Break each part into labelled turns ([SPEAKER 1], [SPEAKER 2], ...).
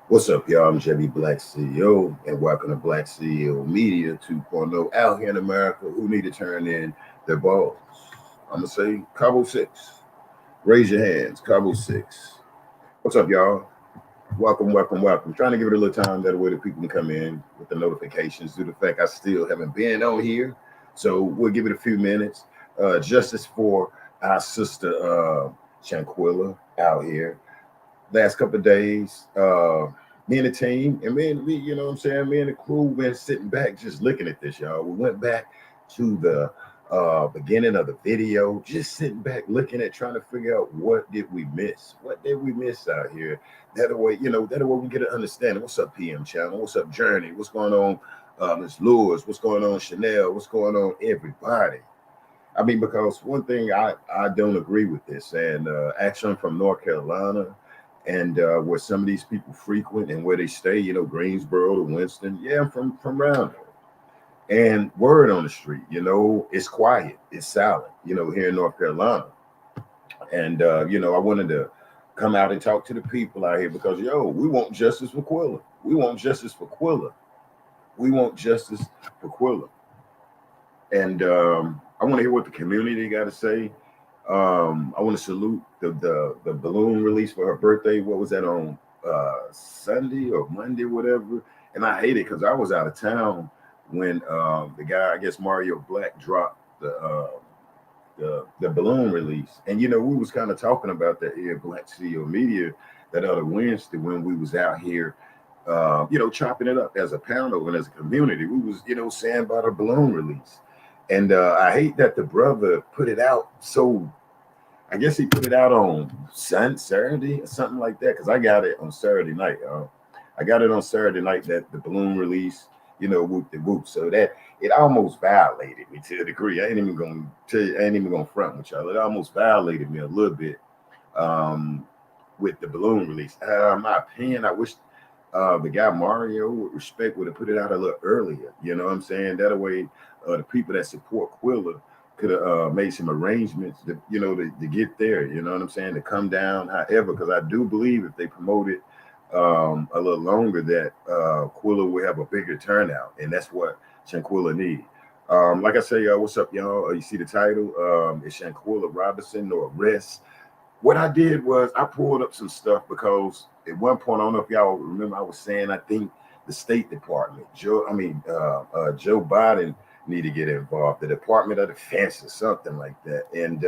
[SPEAKER 1] What's up, y'all? I'm Chevy Black CEO, and welcome to Black CEO Media 2.0 out here in America who need to turn in their balls. I'm going to say Cabo 6. Raise your hands, Cabo 6. What's up, y'all? Welcome. Trying to give it a little time that way that people can come in with the notifications due to the fact I still haven't been on here. So we'll give it a few minutes. Justice for our sister Shanquella out here. Last couple of days, me and the team, and me, you know what I'm saying? Me and the crew been sitting back just looking at this, y'all. We went back to the beginning of the video, just sitting back looking at trying to figure out what did we miss? What did we miss out here? That way, we get an understanding. What's up, PM Channel? What's up, Journey? What's going on, Miss Lewis? What's going on, Chanel? What's going on, everybody? I mean, because one thing I don't agree with this, and actually I'm from North Carolina, and where some of these people frequent and where they stay, Greensboro to Winston. Yeah, I'm from around there. And word on the street, it's quiet, it's silent, here in North Carolina. And, I wanted to come out and talk to the people out here because, we want justice for Quilla. We want justice for Quilla. We want justice for Quilla. And I want to hear what the community got to say. I want to salute the balloon release for her birthday. What was that on Sunday or Monday, whatever? And I hate it because I was out of town when the guy, I guess Mario Black, dropped the balloon release. And we was kind of talking about that here at Black CEO Media that other Wednesday when we was out here, chopping it up as a panel and as a community. We was saying about a balloon release. And I hate that the brother put it out. So I guess he put it out on Saturday or something like that. Because I got it on Saturday night. I got it on Saturday night, that the balloon release, whoop de whoop. So that it almost violated me to a degree. I ain't even gonna front with y'all. It almost violated me a little bit with the balloon release. My opinion, I wish the guy Mario with respect would have put it out a little earlier. You know what I'm saying? That way, the people that support Quilla could have made some arrangements to get there. You know what I'm saying? To come down. However, because I do believe if they promote it a little longer, that Quilla will have a bigger turnout, and that's what Shanquella need. Like I say, what's up, y'all? You see the title? It's Shanquella Robinson, no arrest. What I did was I pulled up some stuff because at one point, I don't know if y'all remember, I was saying I think the State Department, Joe Biden need to get involved, the Department of Defense or something like that. And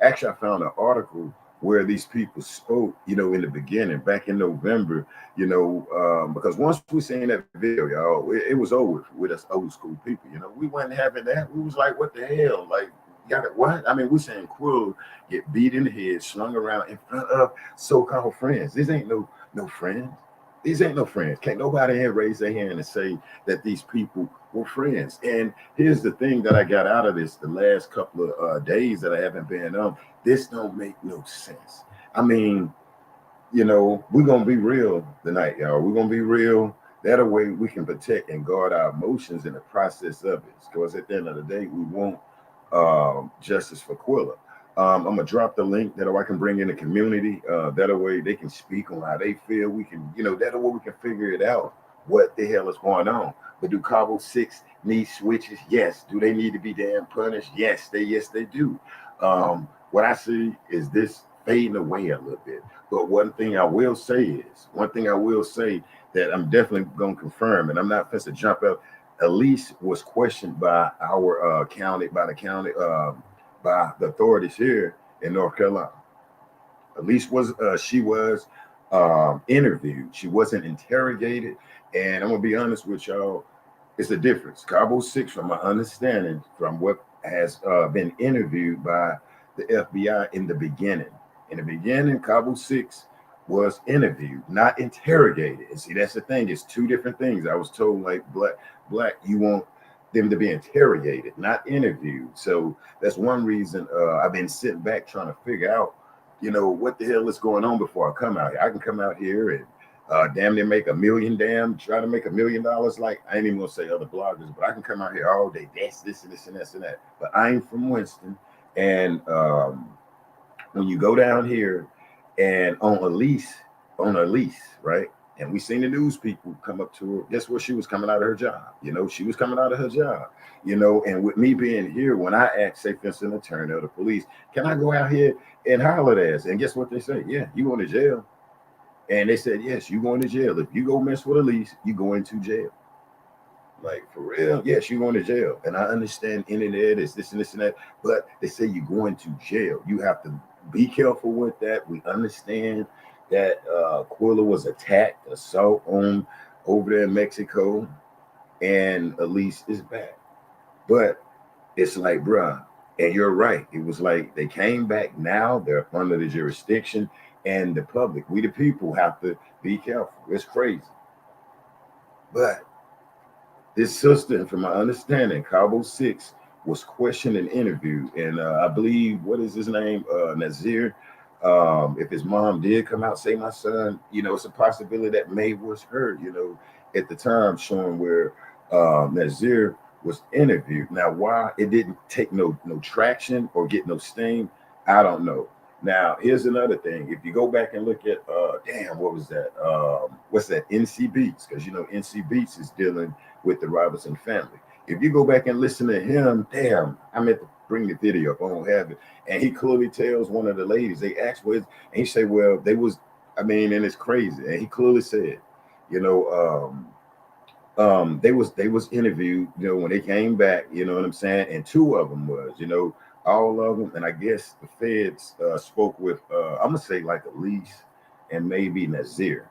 [SPEAKER 1] actually, I found an article where these people spoke, in the beginning, back in November, because once we seen that video, y'all, it was over with us old school people. We wasn't having that. We was like, what the hell? Like, got it? What? I mean, we saying Quill get beat in the head, slung around in front of so-called friends. These ain't no friends. These ain't no friends. Can't nobody here raise their hand and say that these people were friends. And here's the thing that I got out of this the last couple of days that I haven't been on. This don't make no sense. I mean, we're going to be real tonight, y'all. We're going to be real. That way we can protect and guard our emotions in the process of it. Because at the end of the day, we want justice for Quilla. I'm gonna drop the link that I can bring in the community. That way they can speak on how they feel. We can, that way we can figure it out. What the hell is going on? But do Cabo 6 need switches? Yes. Do they need to be damn punished? Yes, they do. What I see is this fading away a little bit. But one thing I will say that I'm definitely going to confirm, and I'm not supposed to jump up. Elise was questioned by our by the authorities here in North Carolina. Elise was she was interviewed. She wasn't interrogated. And I'm gonna be honest with y'all, it's a difference. Cabo 6, from my understanding, from what has been interviewed by the FBI in the beginning. In the beginning, Cabo 6 was interviewed, not interrogated. And see, that's the thing. It's two different things. I was told, like, black, you want them to be interrogated, not interviewed. So that's one reason I've been sitting back trying to figure out, what the hell is going on before I come out here. I can come out here and damn near make try to make $1 million. Like, I ain't even gonna say other bloggers, but I can come out here all day. That's this and this and this and that. But I ain't from Winston. And when you go down here and on a lease, right? And we seen the news people come up to her. Guess what? She was coming out of her job. She was coming out of her job. And with me being here, when I asked, say, for instance, an attorney or the police, can I go out here and holler at us? And guess what they say? Yeah, you going to jail. And they said, yes, you going to jail. If you go mess with a lease, you going to jail. Like, for real? Yes, you going to jail. And I understand internet is this and this and that, but they say you're going to jail. You have to be careful with that. We understand that Quilla was attacked, assault on over there in Mexico, and Elise is back. But it's like, bruh, and you're right. It was like they came back now. They're under the jurisdiction, and the public, we the people, have to be careful. It's crazy. But this sister, from my understanding, Cabo 6 was questioned and interviewed. And I believe, what is his name? Nazir. If his mom did come out, say, my son, it's a possibility that May was her, at the time, showing where Nazir was interviewed. Now, why it didn't take no traction or get no steam, I don't know. Now, here's another thing. If you go back and look at, what was that? What's that? NC Beats, because NC Beats is dealing with the Robinson family. If you go back and listen to him, I meant to bring the video up. I don't have it. And he clearly tells one of the ladies, they asked, and he said, well, they was, and it's crazy. And he clearly said, they was interviewed, when they came back, you know what I'm saying? And two of them was, all of them. And I guess the feds spoke with, I'm gonna say, like, Elise and maybe Nazir.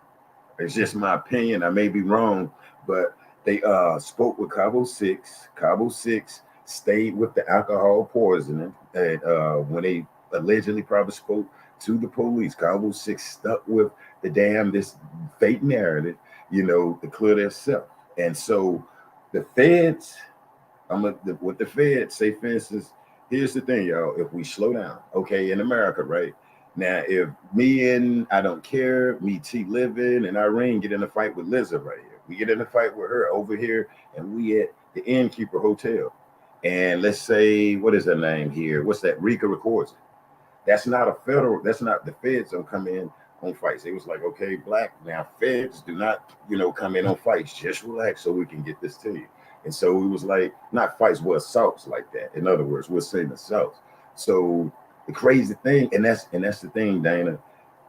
[SPEAKER 1] It's just my opinion. I may be wrong, but they spoke with Cabo 6. Cabo 6 stayed with the alcohol poisoning. And when they allegedly probably spoke to the police, Cabo 6 stuck with this fake narrative, to clear themselves. And so the feds, what the feds say, for instance, here's the thing, y'all. If we slow down, okay, in America, right? Now, if me and I don't care, me T Living and Irene get in a fight with Liza right here. We get in a fight with her over here, and we at the Innkeeper Hotel. And let's say, what is her name here? What's that? Rika records it. That's not the feds don't come in on fights. It was like, okay, black, now feds do not, come in on fights. Just relax so we can get this to you. And so it was like, not fights, but assaults like that. In other words, we're saying assaults. So the crazy thing, and that's the thing, Dana,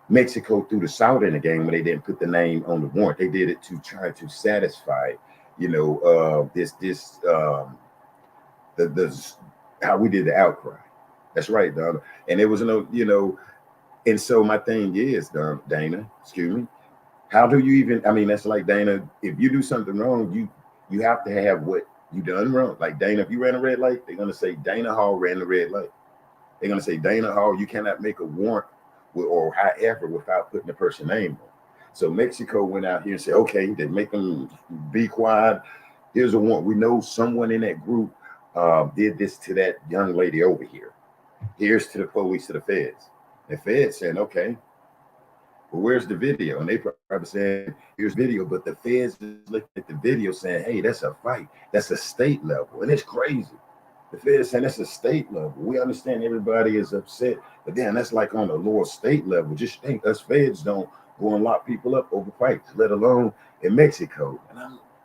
[SPEAKER 1] Mexico threw the salt in the game when they didn't put the name on the warrant. They did it to try to satisfy, how we did the outcry. That's right, Donna. And there was no, and so my thing is, Dana, excuse me, how do you even, that's like, Dana, if you do something wrong, you have to have what you done wrong. Like, Dana, if you ran a red light, they're going to say Dana Hall ran the red light. They're going to say Dana Hall, you cannot make a warrant or however without putting the person's name on. So Mexico went out here and said, okay, they make them be quiet. Here's a warrant. We know someone in that group did this to that young lady over here. Here's to the police, to the feds. The feds saying, okay, well, where's the video? And they probably saying, here's video, but the feds is looking at the video saying, hey, that's a fight. That's a state level. And it's crazy. The feds saying that's a state level. We understand everybody is upset, but then that's like on the lower state level. Just think, us feds don't go and lock people up over fights, let alone in Mexico.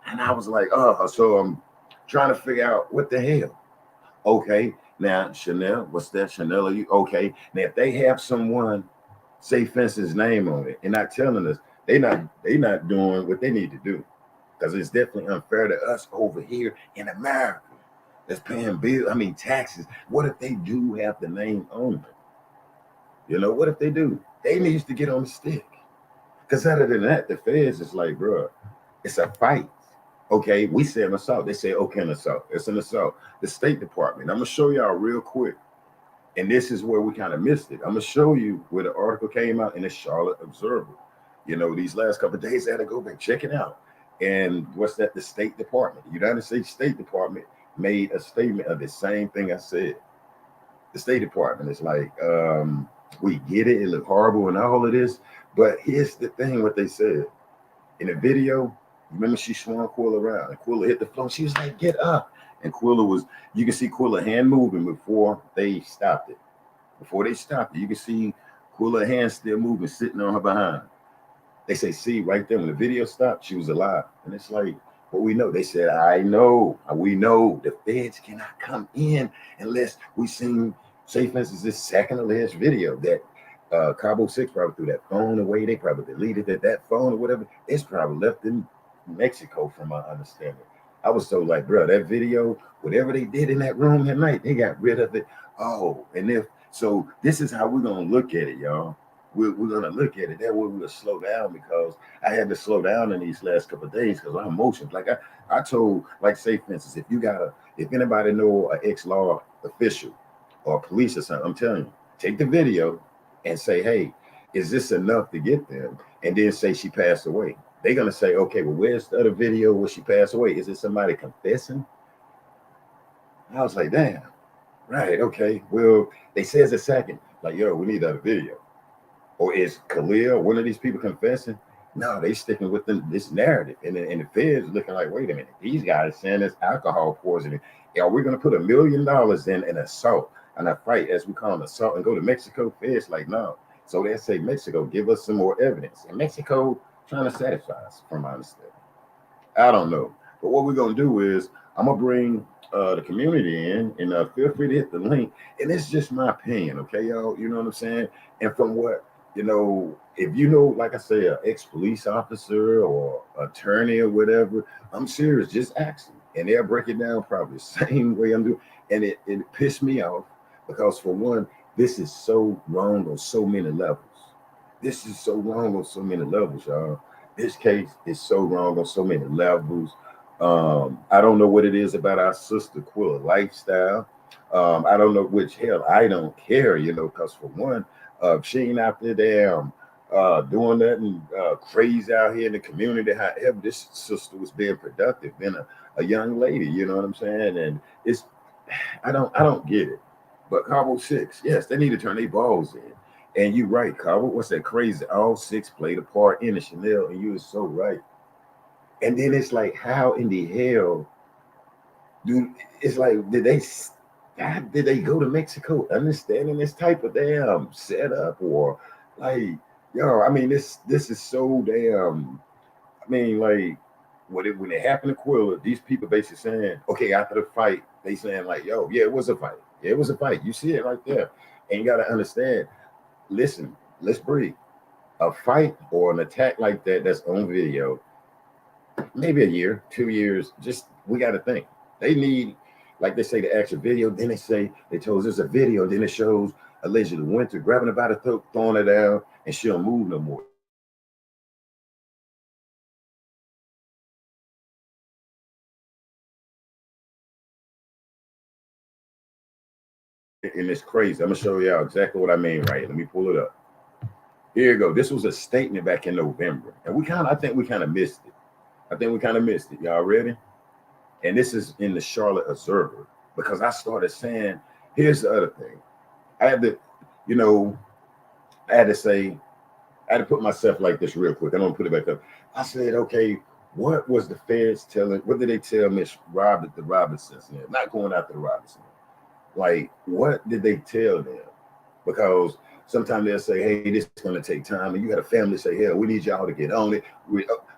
[SPEAKER 1] And I was like, so I'm trying to figure out what the hell. Okay, now Chanel, what's that? Chanel, are you okay? Now if they have someone say Fence's name on it and not telling us, they not doing what they need to do. Because it's definitely unfair to us over here in America that's paying bills, I mean taxes. What if they do have the name on it? You know, what if they do? They needs to get on the stick. Because other than that, the feds is like, bro, it's a fight. Okay, we say an assault. They say, okay, an assault. It's an assault. The State Department. I'm gonna show y'all real quick. And this is where we kind of missed it. I'm gonna show you where the article came out in the Charlotte Observer. You know, these last couple of days I had to go back, check it out. And what's that? The State Department, the United States State Department made a statement of the same thing I said. The State Department is like, we get it, it looked horrible and all of this. But here's the thing, what they said. In the video, remember she swung Quilla around and Quilla hit the floor. She was like, get up. And Quilla was, you can see Quilla hand moving before they stopped it. Before they stopped it, you can see Quilla hand still moving, sitting on her behind. They say, see, right there, when the video stopped, she was alive. And it's like, what we know. They said, I know, we know the feds cannot come in unless we seen, say, for instance, this second alleged video that Cabo 6 probably threw that phone away. They probably deleted that phone or whatever. It's probably left in Mexico, from my understanding. I was so like, bro, that video, whatever they did in that room that night, they got rid of it. Oh, and if so, this is how we're gonna look at it, y'all. We're gonna look at it. That way we'll slow down, because I had to slow down in these last couple of days because my emotions. Like I told, like, say for instance, if anybody know an ex-law official or police or something, I'm telling you, take the video and say, hey, is this enough to get them? And then say she passed away. They're gonna say, okay, well, where's the other video where she passed away? Is it somebody confessing? I was like, damn, right, okay. Well, they says a second, like, yo, we need other video. Or is Khalil, one of these people, confessing? No, they sticking with this narrative. And the feds looking like, wait a minute, these guys saying it's alcohol poisoning. Are we gonna put $1 million in an assault and a fight, as we call an assault, and go to Mexico? Feds like, no. So they say, Mexico, give us some more evidence. And Mexico trying to satisfy us, from my understanding. I don't know. But what we're gonna do is I'm gonna bring the community in, and feel free to hit the link. And it's just my opinion, okay, y'all? You know what I'm saying? And from what, you know, if you know, like I say, an ex-police officer or attorney or whatever, I'm serious, just ask them. And they'll break it down probably the same way I'm doing. And it pissed me off because, for one, this is so wrong on so many levels. This is so wrong on so many levels, y'all. This case is so wrong on so many levels. I don't know what it is about our sister Quilla lifestyle. I don't know which, hell, I don't care, you know, because for one, she ain't out there damn doing nothing crazy out here in the community. However, this sister was being productive, being a young lady, you know what I'm saying? And it's, I don't get it. But Cabo 6, yes, they need to turn their balls in. And you're right, Cabo. What's that crazy? All six played a part in the Chanel, and you are so right. And then it's like, how in the hell do, it's like, did they go to Mexico understanding this type of damn setup, or like, yo, I mean, this is so damn, I mean, like, when it happened to Quilla, these people basically saying, okay, after the fight, they saying like, yo, yeah, it was a fight. Yeah, it was a fight. You see it right there. And you gotta understand, listen, let's breathe. A fight or an attack like that that's on video, maybe a year, 2 years, just, we got to think. They need, like they say, the actual video. Then they say, they told us there's a video. Then it shows allegedly Winter grabbing her by the throat, throwing her down, and she don't move no more. And it's crazy. I'm going to show y'all exactly what I mean right here. Let me pull it up. Here you go. This was a statement back in November. And I think we kind of missed it. I think we kind of missed it. Y'all ready? And this is in the Charlotte Observer, because I started saying, here's the other thing. I had to, you know, I had to say, I had to put myself like this real quick. I don't put it back up. I said, okay, what was the feds telling? What did they tell Miss Robert, the Robinsons? Not going after the Robinsons. Like, what did they tell them? Because sometimes they'll say, hey, this is going to take time. And you got a family say, hell, we need y'all to get on it.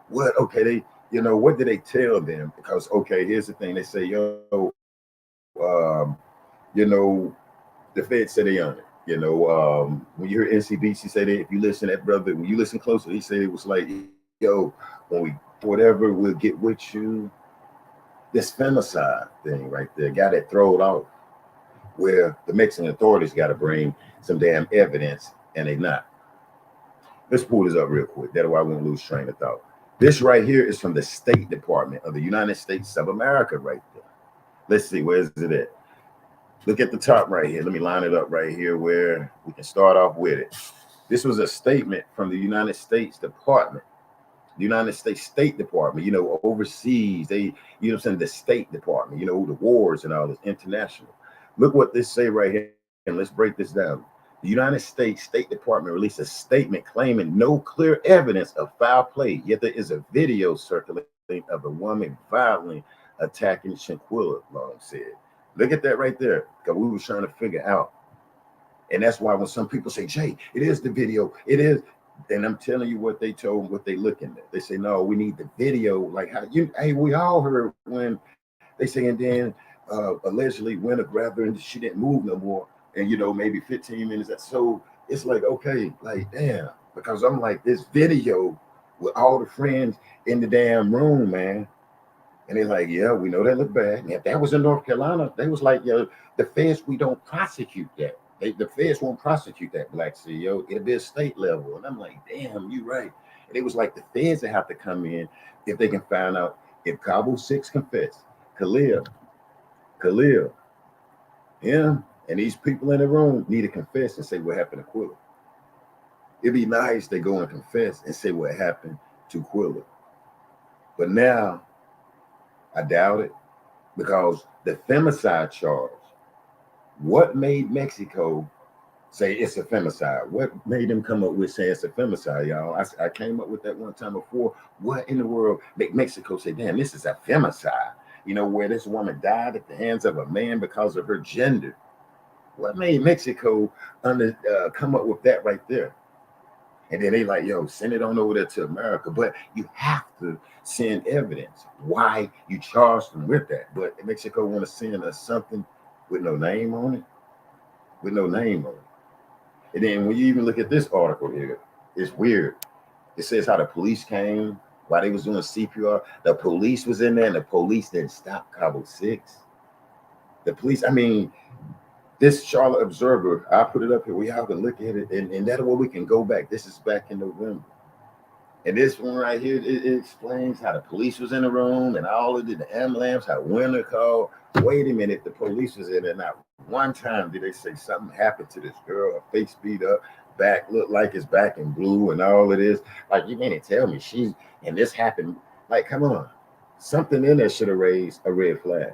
[SPEAKER 1] What? Okay, what did they tell them? Because, okay, here's the thing. They say, yo, You know, the Fed said they own it. You know, when you hear NCBC say that, if you listen, that brother, when you listen closely, he said it was like, yo, when we whatever, we'll get with you. This femicide thing right there got it thrown off, where the Mexican authorities got to bring some damn evidence, and they not. Let's pull this up real quick. That's why I won't lose train of thought. This right here is from the State Department of the United States of America, right there. Let's see, where is it at? Look at the top right here. Let me line it up right here where we can start off with it. This was a statement from the United States Department, the United States State Department, you know, overseas, they, you know what I'm saying, the State Department, you know, the wars and all this international. Look what this say right here, and let's break this down. The United States State Department released a statement claiming no clear evidence of foul play, yet there is a video circulating of a woman violently attacking Shanquella, Long said. Look at that right there, because we were trying to figure out. And that's why when some people say, Jay, it is the video, it is. And I'm telling you what they told them, what they looking at. They say, no, we need the video. Like how you, hey, we all heard when they say, and then allegedly Winter grabbed her and she didn't move no more. And, you know, maybe 15 minutes. So it's like, okay, like, damn, because I'm like, this video with all the friends in the damn room, man. And they're like, yeah, we know that looked bad. And if that was in North Carolina, they was like, yo, the feds, we don't prosecute that. The feds won't prosecute that, Black CEO. It'll be a state level. And I'm like, damn, you right. And it was like the feds that have to come in if they can find out if Cabo 6 confessed. Khalil, him, and these people in the room need to confess and say what happened to Quilla. It'd be nice they go and confess and say what happened to Quilla. But now, I doubt it, because the femicide charge, what made Mexico say it's a femicide? What made them come up with saying it's a femicide, y'all? I came up with that one time before. What in the world make Mexico say, damn, this is a femicide? You know, where this woman died at the hands of a man because of her gender. What made Mexico come up with that right there? And then they like, yo, send it on over there to America. But you have to send evidence why you charged them with that. But Mexico want to send us something with no name on it. With no name on it. And then when you even look at this article here, it's weird. It says how the police came while they was doing CPR. The police was in there and the police didn't stop Cabo 6. The police, I mean, this Charlotte Observer, I put it up here. We all can look at it, and that way we can go back. This is back in November. And this one right here, it explains how the police was in the room and all of it, the ambulance, how Winter called. Wait a minute, the police was in there. Not one time did they say something happened to this girl, her face beat up, back looked like it's back in blue and all of this. Like, you can't tell me she's, and this happened. Like, come on. Something in there should have raised a red flag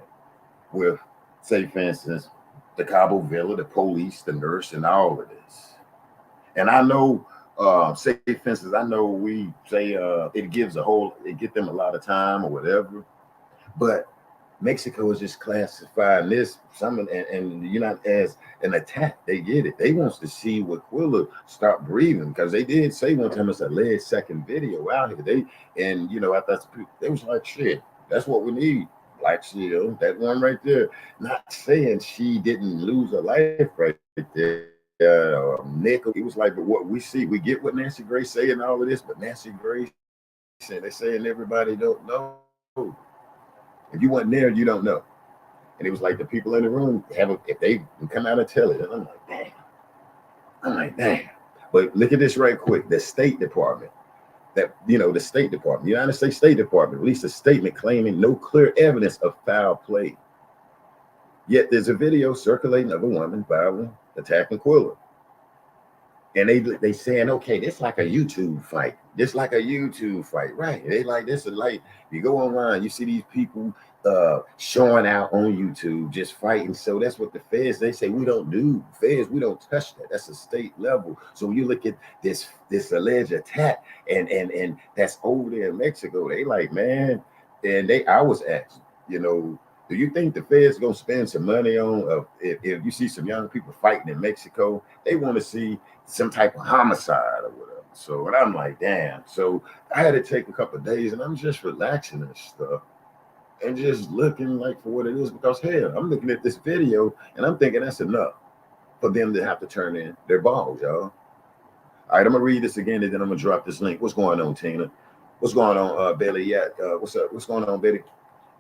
[SPEAKER 1] with, say, for instance, the Cabo Villa, the police, the nurse, and all of this. And I know, say for instance, I know we say it gives it get them a lot of time or whatever, but Mexico is just classifying this and the United as an attack. They get it. They wants to see what Quilla start breathing, because they did say one time it's a alleged second video out here. And you know, I thought they was like, shit, that's what we need. Black Shield, that one right there. Not saying she didn't lose her life right there. Nickel. It was like, but what we see, we get what Nancy Grace saying all of this, but Nancy Grace said, they're saying everybody don't know. If you weren't there, you don't know. And it was like the people in the room if they can come out and tell it. And I'm like, damn. But look at this right quick. The State Department. The State Department, the United States State Department released a statement claiming no clear evidence of foul play. Yet there's a video circulating of a woman violently attacking Quilla. And they saying, okay, this like a YouTube fight. This like a YouTube fight, right? They like this is like, you go online, you see these people showing out on YouTube, just fighting. So that's what the feds, they say, we don't do. Feds, we don't touch that. That's a state level. So when you look at this alleged attack, and that's over there in Mexico, they like, man, and I was asked, do you think the feds gonna spend some money on if you see some young people fighting in Mexico, they want to see some type of homicide or whatever. So, and I'm like, damn. So I had to take a couple of days, and I'm just relaxing and stuff. and just looking like for what it is. Because hell, I'm looking at this video and I'm thinking that's enough for them to have to turn in their balls, y'all. All right, I'm gonna read this again and then I'm gonna drop this link. What's going on, Tina? What's going on, Bailey? Yeah, what's up? What's going on, Betty?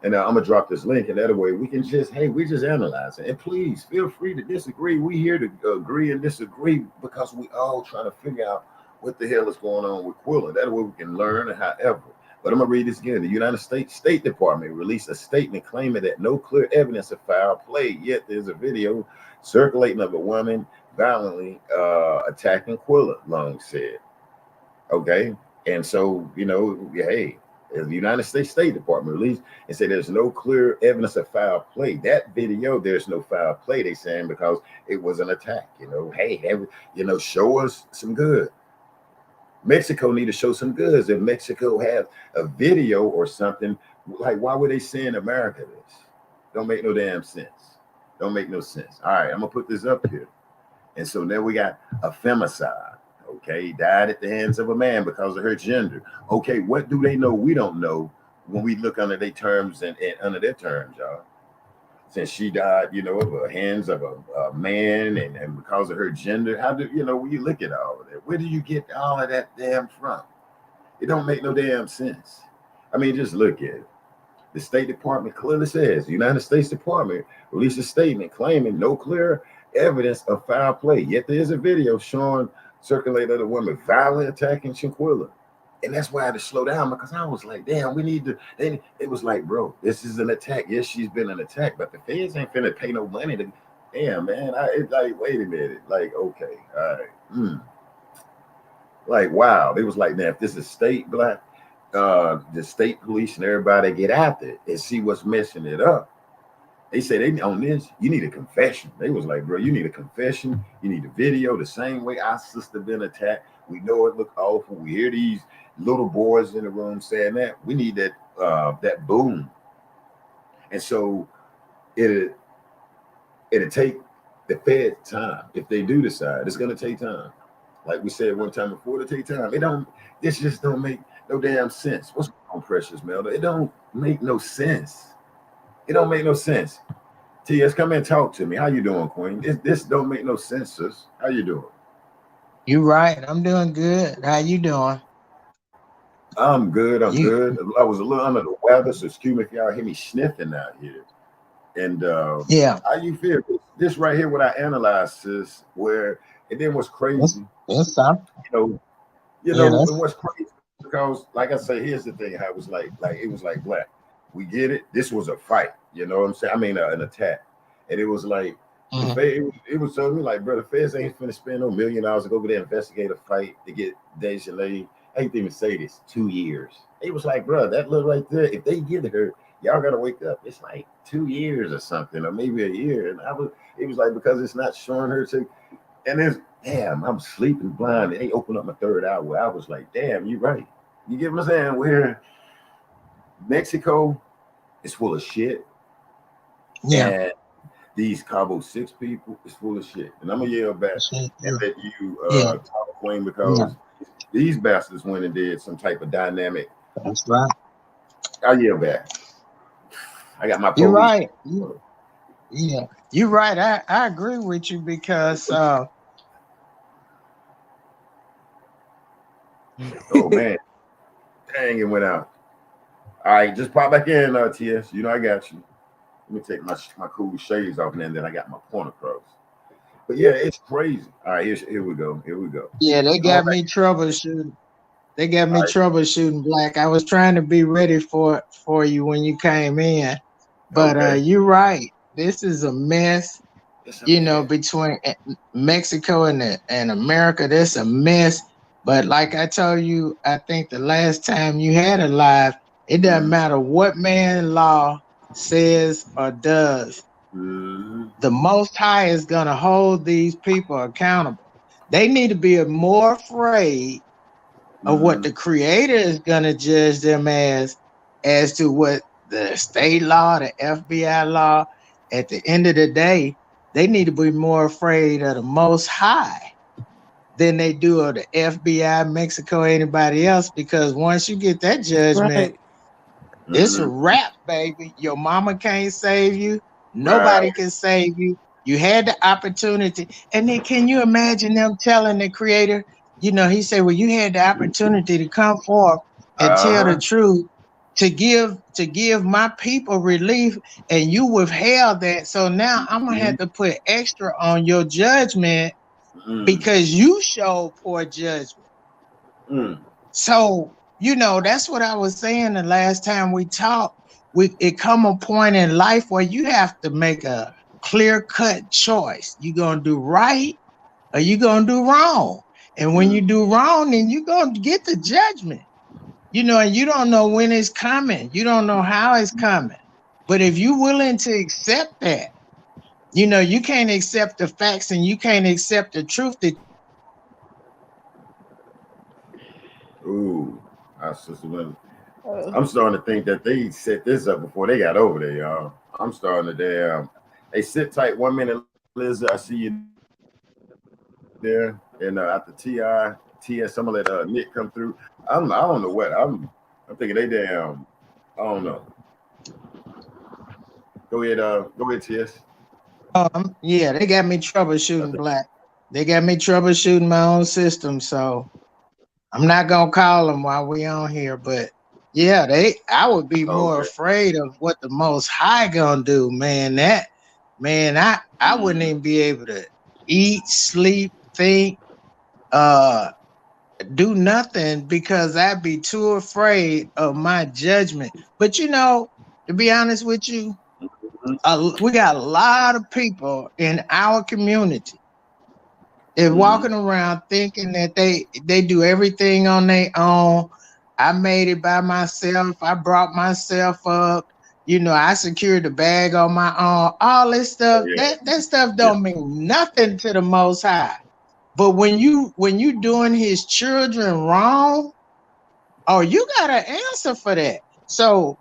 [SPEAKER 1] And I'm gonna drop this link, and that way we can just, hey, we just analyze it. And please feel free to disagree. We here to agree and disagree because we all trying to figure out what the hell is going on with Quilla. That way we can learn. However, but I'm gonna read this again. The United States State Department released a statement claiming that no clear evidence of foul play. Yet there's a video circulating of a woman violently attacking Quilla. Long said. Okay, and so hey. The United States State Department released and said there's no clear evidence of foul play. That video, there's no foul play, they saying, because it was an attack. Hey, show us some good. Mexico need to show some goods. If Mexico have a video or something, like why would they send America this? Don't make no damn sense. Don't make no sense. All right, I'm gonna put this up here. And so then we got a femicide. Okay, died at the hands of a man because of her gender. Okay, what do they know? We don't know when we look under their terms and under their terms, y'all. Since she died, of the hands of a man and because of her gender, how do when you look at all of that? Where do you get all of that damn from? It don't make no damn sense. I mean, just look at it. The State Department clearly says the United States Department released a statement claiming no clear evidence of foul play. Yet there is a video showing circulated a woman violently attacking Shanquella. And that's why I had to slow down because I was like, damn, we need to. It was like, bro, this is an attack. Yes, she's been an attack, but the feds ain't finna pay no money to. Damn, man. It's like, wait a minute. Like, okay, all right. Like, wow. It was like, man, if this is state black, the state police and everybody get out there and see what's messing it up. They say they on this, you need a confession. They was like, bro, you need a confession. You need a video. The same way our sister been attacked. We know it looked awful. We hear these little boys in the room saying that. We need that boom. And so it'll take the Fed time. If they do decide, it's gonna take time. Like we said one time before, it'll take time. This just don't make no damn sense. What's going on, Precious Melda? It don't make no sense. It don't make no sense. TS, come and talk to me. How you doing, Queen? This don't make no sense, sis. How you doing?
[SPEAKER 2] You right. I'm doing good. How you doing?
[SPEAKER 1] I'm good. I'm good. I was a little under the weather, so excuse me if y'all hear me sniffing out here. And
[SPEAKER 2] yeah,
[SPEAKER 1] how you feel? This right here, what I analyzed, sis, where and then what's crazy.
[SPEAKER 2] That's something.
[SPEAKER 1] And what's crazy because, like I say, here's the thing. How it was like it was like black. We get it. This was a fight. You know what I'm saying? I mean, an attack. And it was like, it was telling me like, bro, the feds ain't finna spend no $1 million to go over there and investigate a fight to get Dejanay. I hate to even say this, 2 years. It was like, bro, that look right there. If they get her, y'all gotta wake up. It's like 2 years or something, or maybe a year. And it was like, because it's not showing her to, and there's, damn, I'm sleeping blind. They opened up my third hour. I was like, damn, you right. You get what I'm saying? Where Mexico is full of shit.
[SPEAKER 2] Yeah.
[SPEAKER 1] And these Cabo 6 people is full of shit. And I'm gonna yell back and let you talk, Queen, because these bastards went and did some type of dynamic.
[SPEAKER 2] That's right.
[SPEAKER 1] I'll yell back. I got my police.
[SPEAKER 2] You're right. Yeah, you're right. I agree with you because
[SPEAKER 1] oh man. Dang, it went out. All right, just pop back in, TS. You know I got you. Let me take my cool shades off, and then I got my point across. But yeah, it's crazy. All right, here we go. Here we go.
[SPEAKER 2] Yeah, they got me troubleshooting. They got me troubleshooting, Black. I was trying to be ready for you when you came in, but you're right. This is a mess. Between Mexico and America, there's a mess. But like I told you, I think the last time you had a live, it doesn't matter what man law says or does. The Most High is going to hold these people accountable. They need to be more afraid of what the Creator is going to judge them as to what the state law, the FBI law. At the end of the day, they need to be more afraid of the Most High than they do of the FBI, Mexico, anybody else. Because once you get that judgment, It's a
[SPEAKER 1] Mm-hmm.
[SPEAKER 2] wrap, baby. Your mama can't save you.
[SPEAKER 1] Right.
[SPEAKER 2] Nobody can save you. You had the opportunity. And then can you imagine them telling the creator, he said, well, you had the opportunity to come forth and tell the
[SPEAKER 1] Uh-huh.
[SPEAKER 2] truth to give my people relief, and you withheld that. So now I'm gonna
[SPEAKER 1] Mm-hmm.
[SPEAKER 2] have to put extra on your judgment
[SPEAKER 1] Mm.
[SPEAKER 2] because you showed poor judgment.
[SPEAKER 1] Mm.
[SPEAKER 2] So, that's what I was saying the last time we talked. It come a point in life where you have to make a clear-cut choice. You gonna do right or you gonna do wrong. And when you
[SPEAKER 1] Mm.
[SPEAKER 2] do wrong, then you gonna get the judgment. And you don't know when it's coming. You don't know how it's coming. But if you're willing to accept that, you can't accept the facts and you can't accept the truth that.
[SPEAKER 1] Ooh. Our sister Linda.
[SPEAKER 3] Uh,
[SPEAKER 1] I'm starting to think that they set this up before they got over there, y'all. I'm starting to damn. Hey, sit tight 1 minute, Liza. I see you there. And after TS, some of that Nick come through. I don't know what. I'm thinking they damn. I don't know. Go ahead, TS.
[SPEAKER 2] Yeah, they got me
[SPEAKER 1] I
[SPEAKER 2] troubleshooting
[SPEAKER 1] think,
[SPEAKER 2] black. They got me troubleshooting my own system. So I'm not gonna call them while we on here, but yeah, I would be more
[SPEAKER 1] okay.
[SPEAKER 2] afraid of what the Most High gonna do, man. I wouldn't
[SPEAKER 1] Mm.
[SPEAKER 2] even be able to eat, sleep, think, uh, do nothing because I'd be too afraid of my judgment. But to be honest with you, we got a lot of people in our community. They're
[SPEAKER 1] Mm-hmm.
[SPEAKER 2] walking around thinking that they do everything on their own. I made it by myself. I brought myself up. I secured the bag on my own. All this
[SPEAKER 1] Oh
[SPEAKER 2] stuff,
[SPEAKER 1] yeah.
[SPEAKER 2] that stuff
[SPEAKER 1] Yeah.
[SPEAKER 2] don't mean nothing to the Most High. But when you doing His children wrong, oh, you got to answer for that. So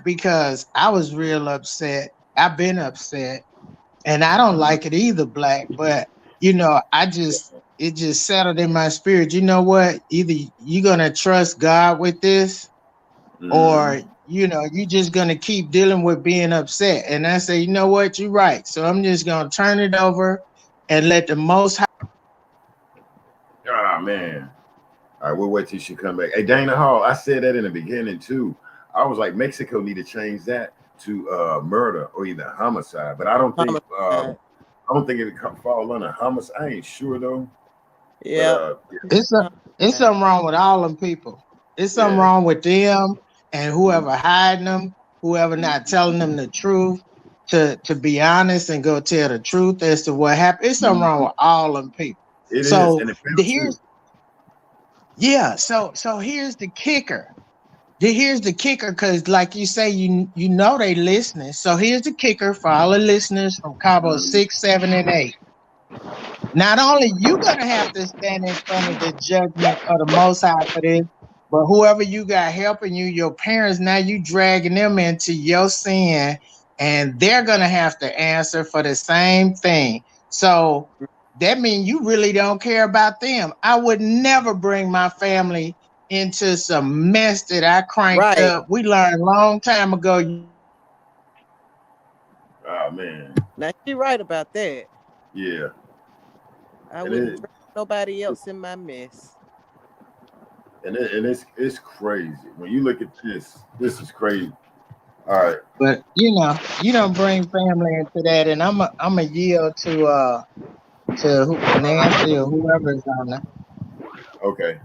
[SPEAKER 2] because I was real upset. I've been upset and I don't like it either, Black. But it just settled in my spirit. You know what? Either you're gonna trust God with this,
[SPEAKER 1] Mm-hmm.
[SPEAKER 2] or you're just gonna keep dealing with being upset. And I say, you know what? You're right. So I'm just gonna turn it over and let the Most High.
[SPEAKER 1] Ah man. All right, we'll wait till she come back. Hey, Dana Hall, I said that in the beginning too. I was like, Mexico need to change that to murder or either homicide, but
[SPEAKER 3] homicide.
[SPEAKER 1] I don't think it could fall under homicide. I ain't sure though, but
[SPEAKER 3] Yep.
[SPEAKER 2] It's a, it's
[SPEAKER 3] Homicide.
[SPEAKER 2] something wrong with all them people. It's something
[SPEAKER 1] yeah.
[SPEAKER 2] wrong with them and
[SPEAKER 1] Mm-hmm.
[SPEAKER 2] whoever hiding them, whoever not telling them the truth. To be honest and go tell the truth as to what happened. It's something wrong
[SPEAKER 1] Mm-hmm.
[SPEAKER 2] with all them people.
[SPEAKER 1] It is,
[SPEAKER 2] So
[SPEAKER 1] and the parents too.
[SPEAKER 2] here's yeah. So here's the kicker. Here's the kicker, because like you say, they listening. So here's the kicker for all the listeners from Cabo
[SPEAKER 1] Mm-hmm.
[SPEAKER 2] 6, 7, and 8. Not only you gonna have to stand in front of the judgment of the Most High for this, but whoever you got helping you, your parents, now you dragging them into your sin, and they're gonna have to answer for the same thing. So that means you really don't care about them. I would never bring my family into some mess that I cranked
[SPEAKER 3] Right.
[SPEAKER 2] up. We learned a long time ago.
[SPEAKER 1] Oh man,
[SPEAKER 3] Now she right about that.
[SPEAKER 1] yeah,
[SPEAKER 3] I
[SPEAKER 1] and
[SPEAKER 3] wouldn't drag nobody else in my mess.
[SPEAKER 1] it's crazy when you look at this. This is crazy. All right,
[SPEAKER 2] But you don't bring family into that, and I'm a yield to Nancy or whoever is on there.
[SPEAKER 1] okay.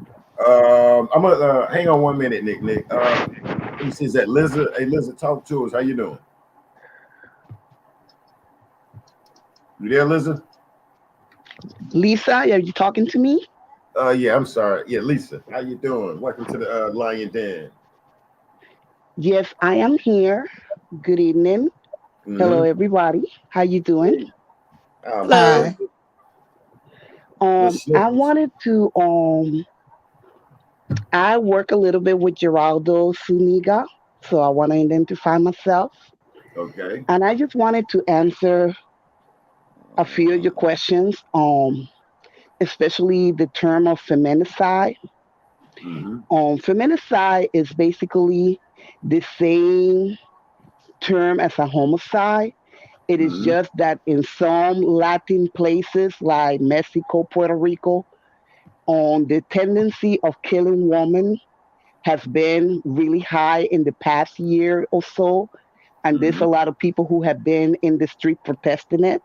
[SPEAKER 1] I'm gonna hang on 1 minute, Nick. Nick, let me see. Is that Liza? Hey, Liza, talk to us. How you doing? You there, Liza?
[SPEAKER 4] Lisa, are you talking to me?
[SPEAKER 1] Yeah. I'm sorry. Yeah, Lisa. How you doing? Welcome to the Lion Den.
[SPEAKER 4] Yes, I am here. Good evening. Hello,
[SPEAKER 1] Mm-hmm.
[SPEAKER 4] everybody. How you doing?
[SPEAKER 1] Hey. I'm
[SPEAKER 3] Hello.
[SPEAKER 1] good.
[SPEAKER 2] Hi.
[SPEAKER 1] Little
[SPEAKER 4] I
[SPEAKER 1] sniffles.
[SPEAKER 4] wanted to I work a little bit with Geraldo Suniga, so I want to identify myself,
[SPEAKER 1] Okay.
[SPEAKER 4] and I just wanted to answer a few of your questions. Especially the term of feminicide.
[SPEAKER 1] Mm-hmm.
[SPEAKER 4] Feminicide is basically the same term as a homicide. It is
[SPEAKER 1] Mm-hmm.
[SPEAKER 4] just that in some Latin places like Mexico, Puerto Rico, on the tendency of killing women has been really high in the past year or so. And there's
[SPEAKER 1] Mm-hmm.
[SPEAKER 4] a lot of people who have been in the street protesting it.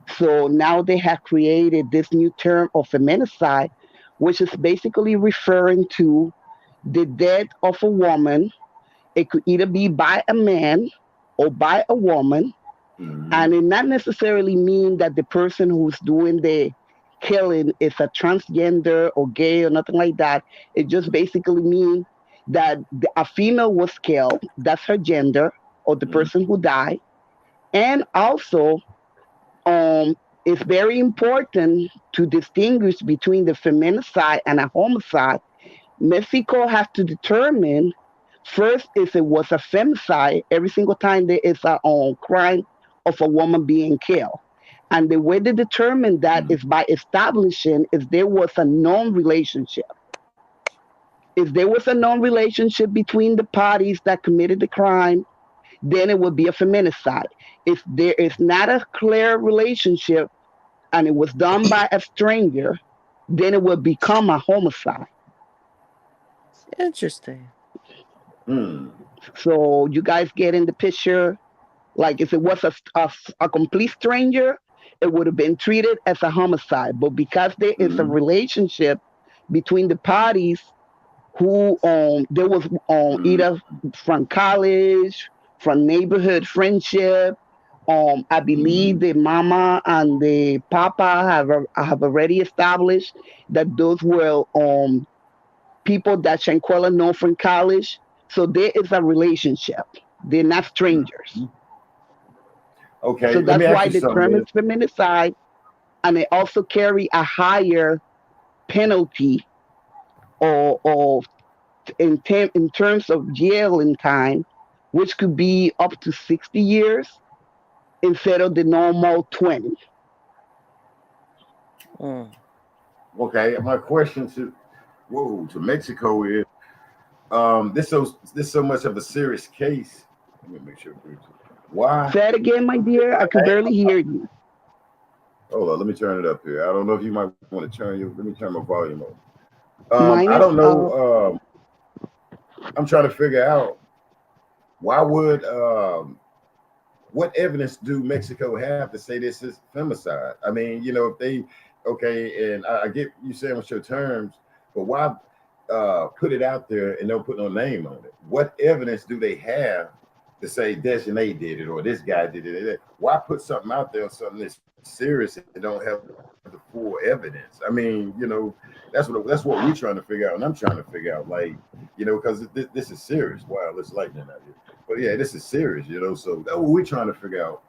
[SPEAKER 4] So now they have created this new term of feminicide, which is basically referring to the death of a woman. It could either be by a man or by a woman,
[SPEAKER 1] Mm-hmm.
[SPEAKER 4] and it not necessarily mean that the person who's doing the killing is a transgender or gay or nothing like that. It just basically means that a female was killed. That's her gender, or the
[SPEAKER 1] Mm-hmm.
[SPEAKER 4] person who died. And also, um, it's very important to distinguish between the feminicide and a homicide. Mexico has to determine first if it was a femicide every single time there is a crime of a woman being killed. And the way they determine that is by establishing if there was a known relationship. If there was a known relationship between the parties that committed the crime, then it would be a feminicide. If there is not a clear relationship and it was done by a stranger, then it would become a homicide.
[SPEAKER 3] Interesting.
[SPEAKER 1] Mm-hmm.
[SPEAKER 4] So you guys get in the picture. Like if it was a complete stranger, it would have been treated as a homicide. But because there is a
[SPEAKER 1] Mm-hmm.
[SPEAKER 4] relationship between the parties who there was either from college, from neighborhood friendship. I
[SPEAKER 1] Mm-hmm.
[SPEAKER 4] believe the mama and the papa have already established that those were people that Shanquella know from college. So there is a relationship. They're not strangers. So
[SPEAKER 1] Okay, let me
[SPEAKER 4] that's
[SPEAKER 1] ask
[SPEAKER 4] why
[SPEAKER 1] you
[SPEAKER 4] the
[SPEAKER 1] something,
[SPEAKER 4] term is
[SPEAKER 1] man.
[SPEAKER 4] feminicide, and they also carry a higher penalty or in terms of jailing time, which could be up to 60 years instead of the normal 20.
[SPEAKER 3] Mm.
[SPEAKER 1] Okay, my question to Mexico is this so much of a serious case. Let me make sure. Why?
[SPEAKER 4] Say it again, my dear. I could barely hear you.
[SPEAKER 1] Hold on, let me turn it up here. I don't know if you might want to turn your. Let me turn my volume up.
[SPEAKER 4] Mine
[SPEAKER 1] I
[SPEAKER 4] is
[SPEAKER 1] don't know. I'm trying to figure out why would what evidence do Mexico have to say this is femicide? I mean, if they okay, and I get you saying what's your terms, but why put it out there and don't put no name on it? What evidence do they have to say Dejanay did it or this guy did it? Why put something out there on something that's serious and don't have the full evidence? I mean, that's what we're trying to figure out, and I'm trying to figure out, like, because this is serious. Wow, it's lightning out here. But yeah, this is serious, so that's what we're trying to figure out.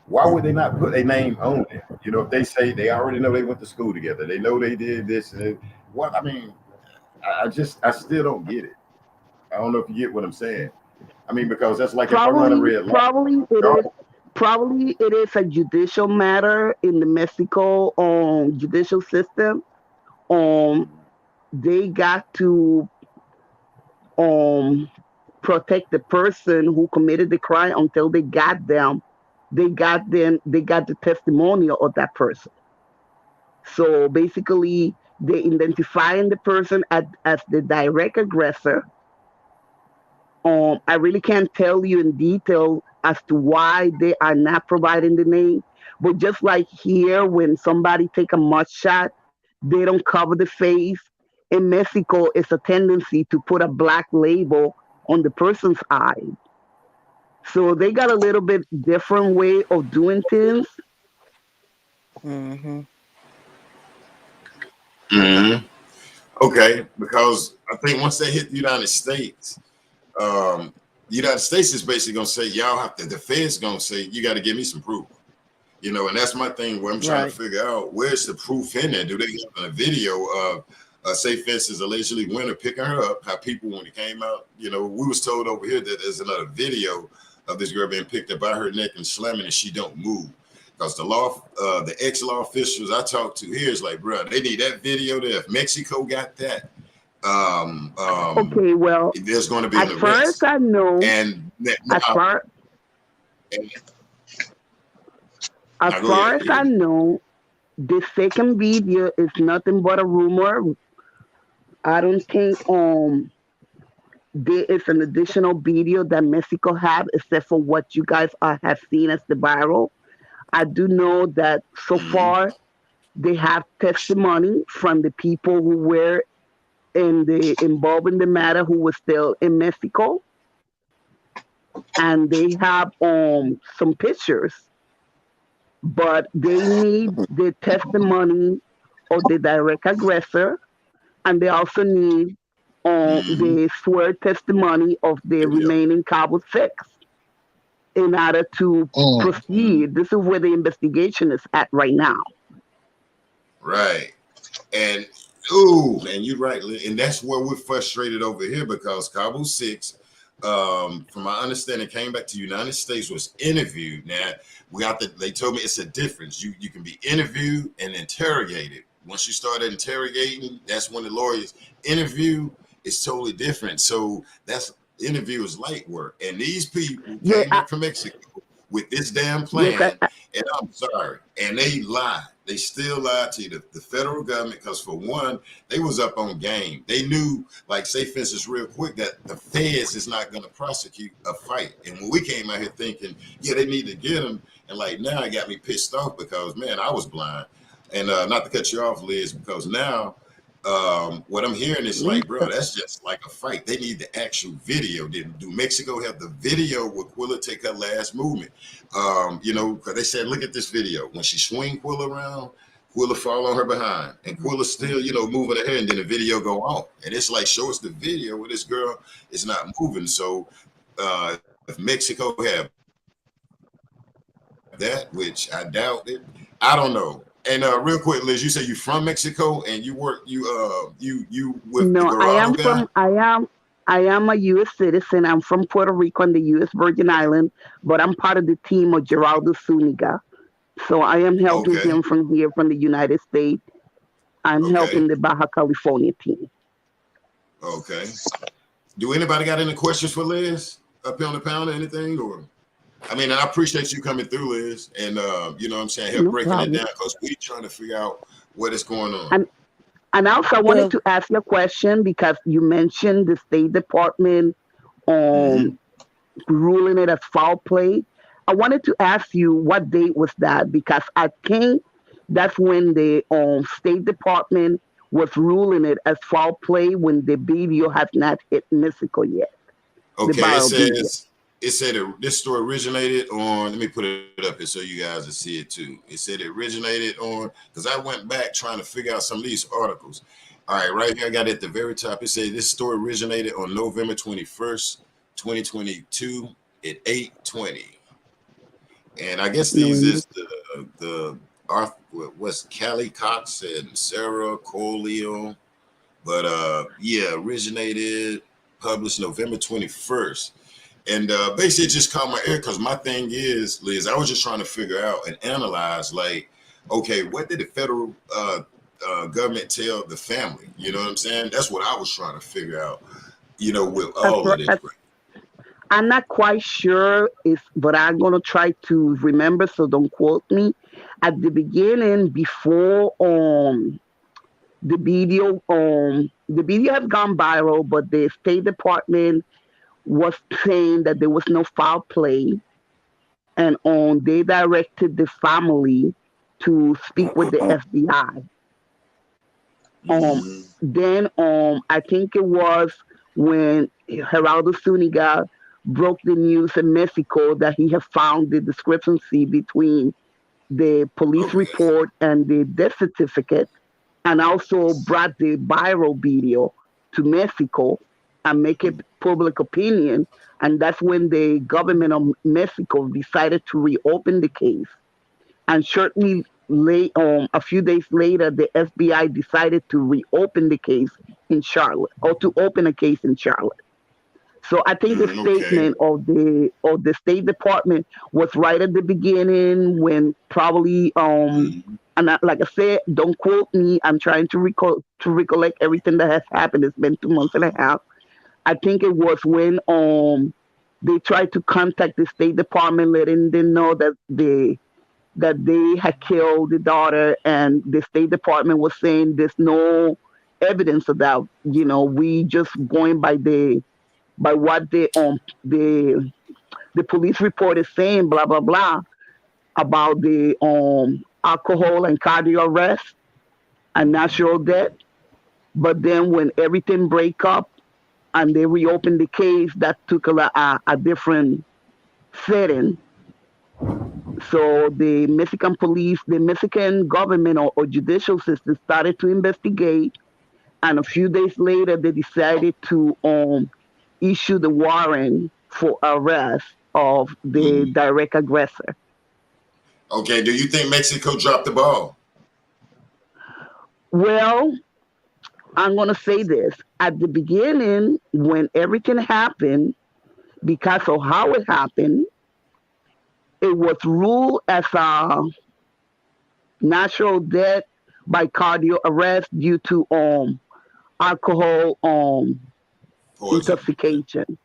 [SPEAKER 1] Why would they not put a name on it? If they say they already know they went to school together, they know they did this and what I mean, I still don't get it. I don't know if you get what I'm saying. I mean, because that's like if I run a
[SPEAKER 4] probably
[SPEAKER 1] red light.
[SPEAKER 4] probably it is probably it is a judicial matter in the Mexico judicial system. Um, they got to um protect the person who committed the crime until they got them. They got the testimonial of that person. So basically, they identifying the person as the direct aggressor. I really can't tell you in detail as to why they are not providing the name, but just like here, when somebody take a mud shot, they don't cover the face. In Mexico, it's a tendency to put a black label on the person's eye. So they got a little bit different way of doing things.
[SPEAKER 3] Mm-hmm.
[SPEAKER 1] Mm-hmm. Okay, because I think once they hit the United States, the United States is basically gonna say y'all have to. The Fed's gonna say you got to give me some proof. And that's my thing where I'm trying to
[SPEAKER 3] Right.
[SPEAKER 1] figure out where's the proof in there. Do they have a video of, say, for instance, allegedly Winter picking her up? How people, when it came out, we was told over here that there's another video of this girl being picked up by her neck and slamming, and she don't move. Because the ex-law officials I talked to here is like, bro, they need that video there. If Mexico got that,
[SPEAKER 4] Okay, well,
[SPEAKER 1] there's going to be
[SPEAKER 4] as
[SPEAKER 1] an
[SPEAKER 4] far as
[SPEAKER 1] arrest.
[SPEAKER 4] I know,
[SPEAKER 1] And
[SPEAKER 4] as
[SPEAKER 1] now,
[SPEAKER 4] far as
[SPEAKER 1] now go
[SPEAKER 4] far
[SPEAKER 1] ahead.
[SPEAKER 4] as I know, the second video is nothing but a rumor. I don't think there is an additional video that Mexico have except for what you guys have seen as the viral. I do know that so
[SPEAKER 1] Mhm.
[SPEAKER 4] far they have testimony from the people who were involved in the matter who were still in Mexico, and they have some pictures, but they need the testimony of the direct aggressor, and they also need
[SPEAKER 1] Mhm.
[SPEAKER 4] the swear testimony of the
[SPEAKER 1] Video.
[SPEAKER 4] remaining Cabo Six in order to
[SPEAKER 1] Mhm.
[SPEAKER 4] proceed. This is where the investigation is at right now.
[SPEAKER 1] Right. And and you're right, and that's where we're frustrated over here because Cabo Six, from my understanding, came back to the United States, was interviewed. Now they told me it's a difference. You can be interviewed and interrogated. Once you start interrogating, that's when the lawyers interview. It's totally different. So that's interview is light work. And these people
[SPEAKER 4] Yeah,
[SPEAKER 1] came back from Mexico with this damn
[SPEAKER 4] yes,
[SPEAKER 1] plan, and I'm sorry, and they lied. They still lied to the federal government because, for one, they was up on game. They knew, like, say, for instance, real quick, that the feds is not going to prosecute a fight. And when we came out here thinking, yeah, they need to get them, and like now it got me pissed off because, man, I was blind. And not to cut you off, Liz, because now what I'm hearing is like, bro, that's just like a fight. They need the actual video. Do Mexico have the video where Quilla take her last movement? Because they said, look at this video. When she swing Quilla around, Quilla fall on her behind, and Quilla still, moving her head, and then the video go on, and it's like, show us the video where this girl is not moving. So if Mexico have that, which I doubt it, I don't know. And real quick, Liz, you say you from Mexico and you work you with the
[SPEAKER 4] no,
[SPEAKER 1] Garado guy?
[SPEAKER 4] I am a U.S. citizen. I'm from Puerto Rico and the U.S. Virgin Island, but I'm part of the team of Geraldo Zuniga. So I am helping
[SPEAKER 1] Okay,
[SPEAKER 4] him from here, from the United States. I'm
[SPEAKER 1] okay,
[SPEAKER 4] helping the Baja California team.
[SPEAKER 1] okay. Do anybody got any questions for Liz up here on the panel or anything? Or I mean, I appreciate you coming through, Liz, and you know what I'm saying, help
[SPEAKER 4] No
[SPEAKER 1] breaking it
[SPEAKER 4] problem.
[SPEAKER 1] down because we trying to figure out what is going on.
[SPEAKER 4] And also, I wanted
[SPEAKER 3] Well,
[SPEAKER 4] to ask you a question because you mentioned the State Department
[SPEAKER 1] Mm-hmm.
[SPEAKER 4] um, ruling it as foul play. I wanted to ask you what date was that because I think that's when the State Department was ruling it as foul play when the video has not hit Mexico yet, the
[SPEAKER 1] Okay,
[SPEAKER 4] viral video.
[SPEAKER 1] this story originated on. Let me put it up here so you guys will see it too. It said it originated on because I went back trying to figure out some of these articles. All right, right here I got it at the very top. It said this story originated on November 21st, 2022 at 8:20, and I guess these
[SPEAKER 4] November.
[SPEAKER 1] is the Arthur was Callie Cox and Sarah Colio, but yeah, originated published November 21st. And basically, it just caught my ear because my thing is, Liz, I was just trying to figure out and analyze, like, okay, what did the federal government tell the family? You know what I'm saying? That's what I was trying to figure out, with
[SPEAKER 4] As
[SPEAKER 1] all of
[SPEAKER 4] far
[SPEAKER 1] this.
[SPEAKER 4] as I'm not quite sure if, but I'm gonna try to remember. So don't quote me. At the beginning, before the video has gone viral, but the State Department was saying that there was no foul play, and they directed the family to speak with the FBI.
[SPEAKER 1] Mm-hmm.
[SPEAKER 4] Then I think it was when Geraldo Zuniga broke the news in Mexico that he had found the discrepancy between the police
[SPEAKER 1] Okay.
[SPEAKER 4] report and the death certificate, and also brought the viral video to Mexico and make it public opinion. And that's when the government of Mexico decided to reopen the case. And shortly a few days later, the FBI decided to reopen the case in Charlotte, or to open a case in Charlotte. So I think the
[SPEAKER 1] Okay.
[SPEAKER 4] statement of the State Department was right at the beginning when probably
[SPEAKER 1] Mm-hmm.
[SPEAKER 4] And like I said, don't quote me. I'm trying to recollect everything that has happened. It's been 2 months and a half. I think it was when they tried to contact the State Department, letting them know that they had killed the daughter, and the State Department was saying there's no evidence of that. We just going by what the police report is saying, blah blah blah, about the alcohol and cardio arrest and natural death. But then when everything break up and they reopened the case, that took a different setting. So the Mexican police, the Mexican government or judicial system started to investigate, and a few days later they decided to issue the warrant for arrest of the direct aggressor.
[SPEAKER 1] Okay, do you think Mexico dropped the ball?
[SPEAKER 4] Well, I'm going to say this. At the beginning, when everything happened, because of how it happened, it was ruled as a natural death by cardio arrest due to alcohol intoxication.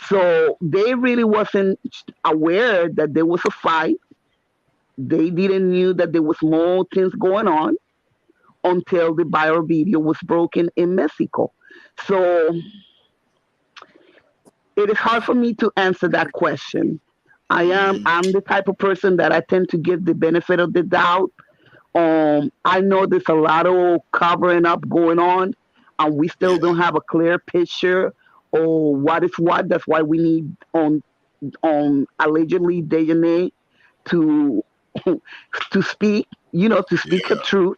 [SPEAKER 4] So they really wasn't aware that there was a fight. They didn't knew that there was more things going on until the viral video was broken in Mexico. So it is hard for me to answer that question. I'm the type of person that I tend to give the benefit of the doubt. I know there's a lot of covering up going on, and we still don't have a clear picture or what is what. That's why we need allegedly DNA to to speak, to speak the truth.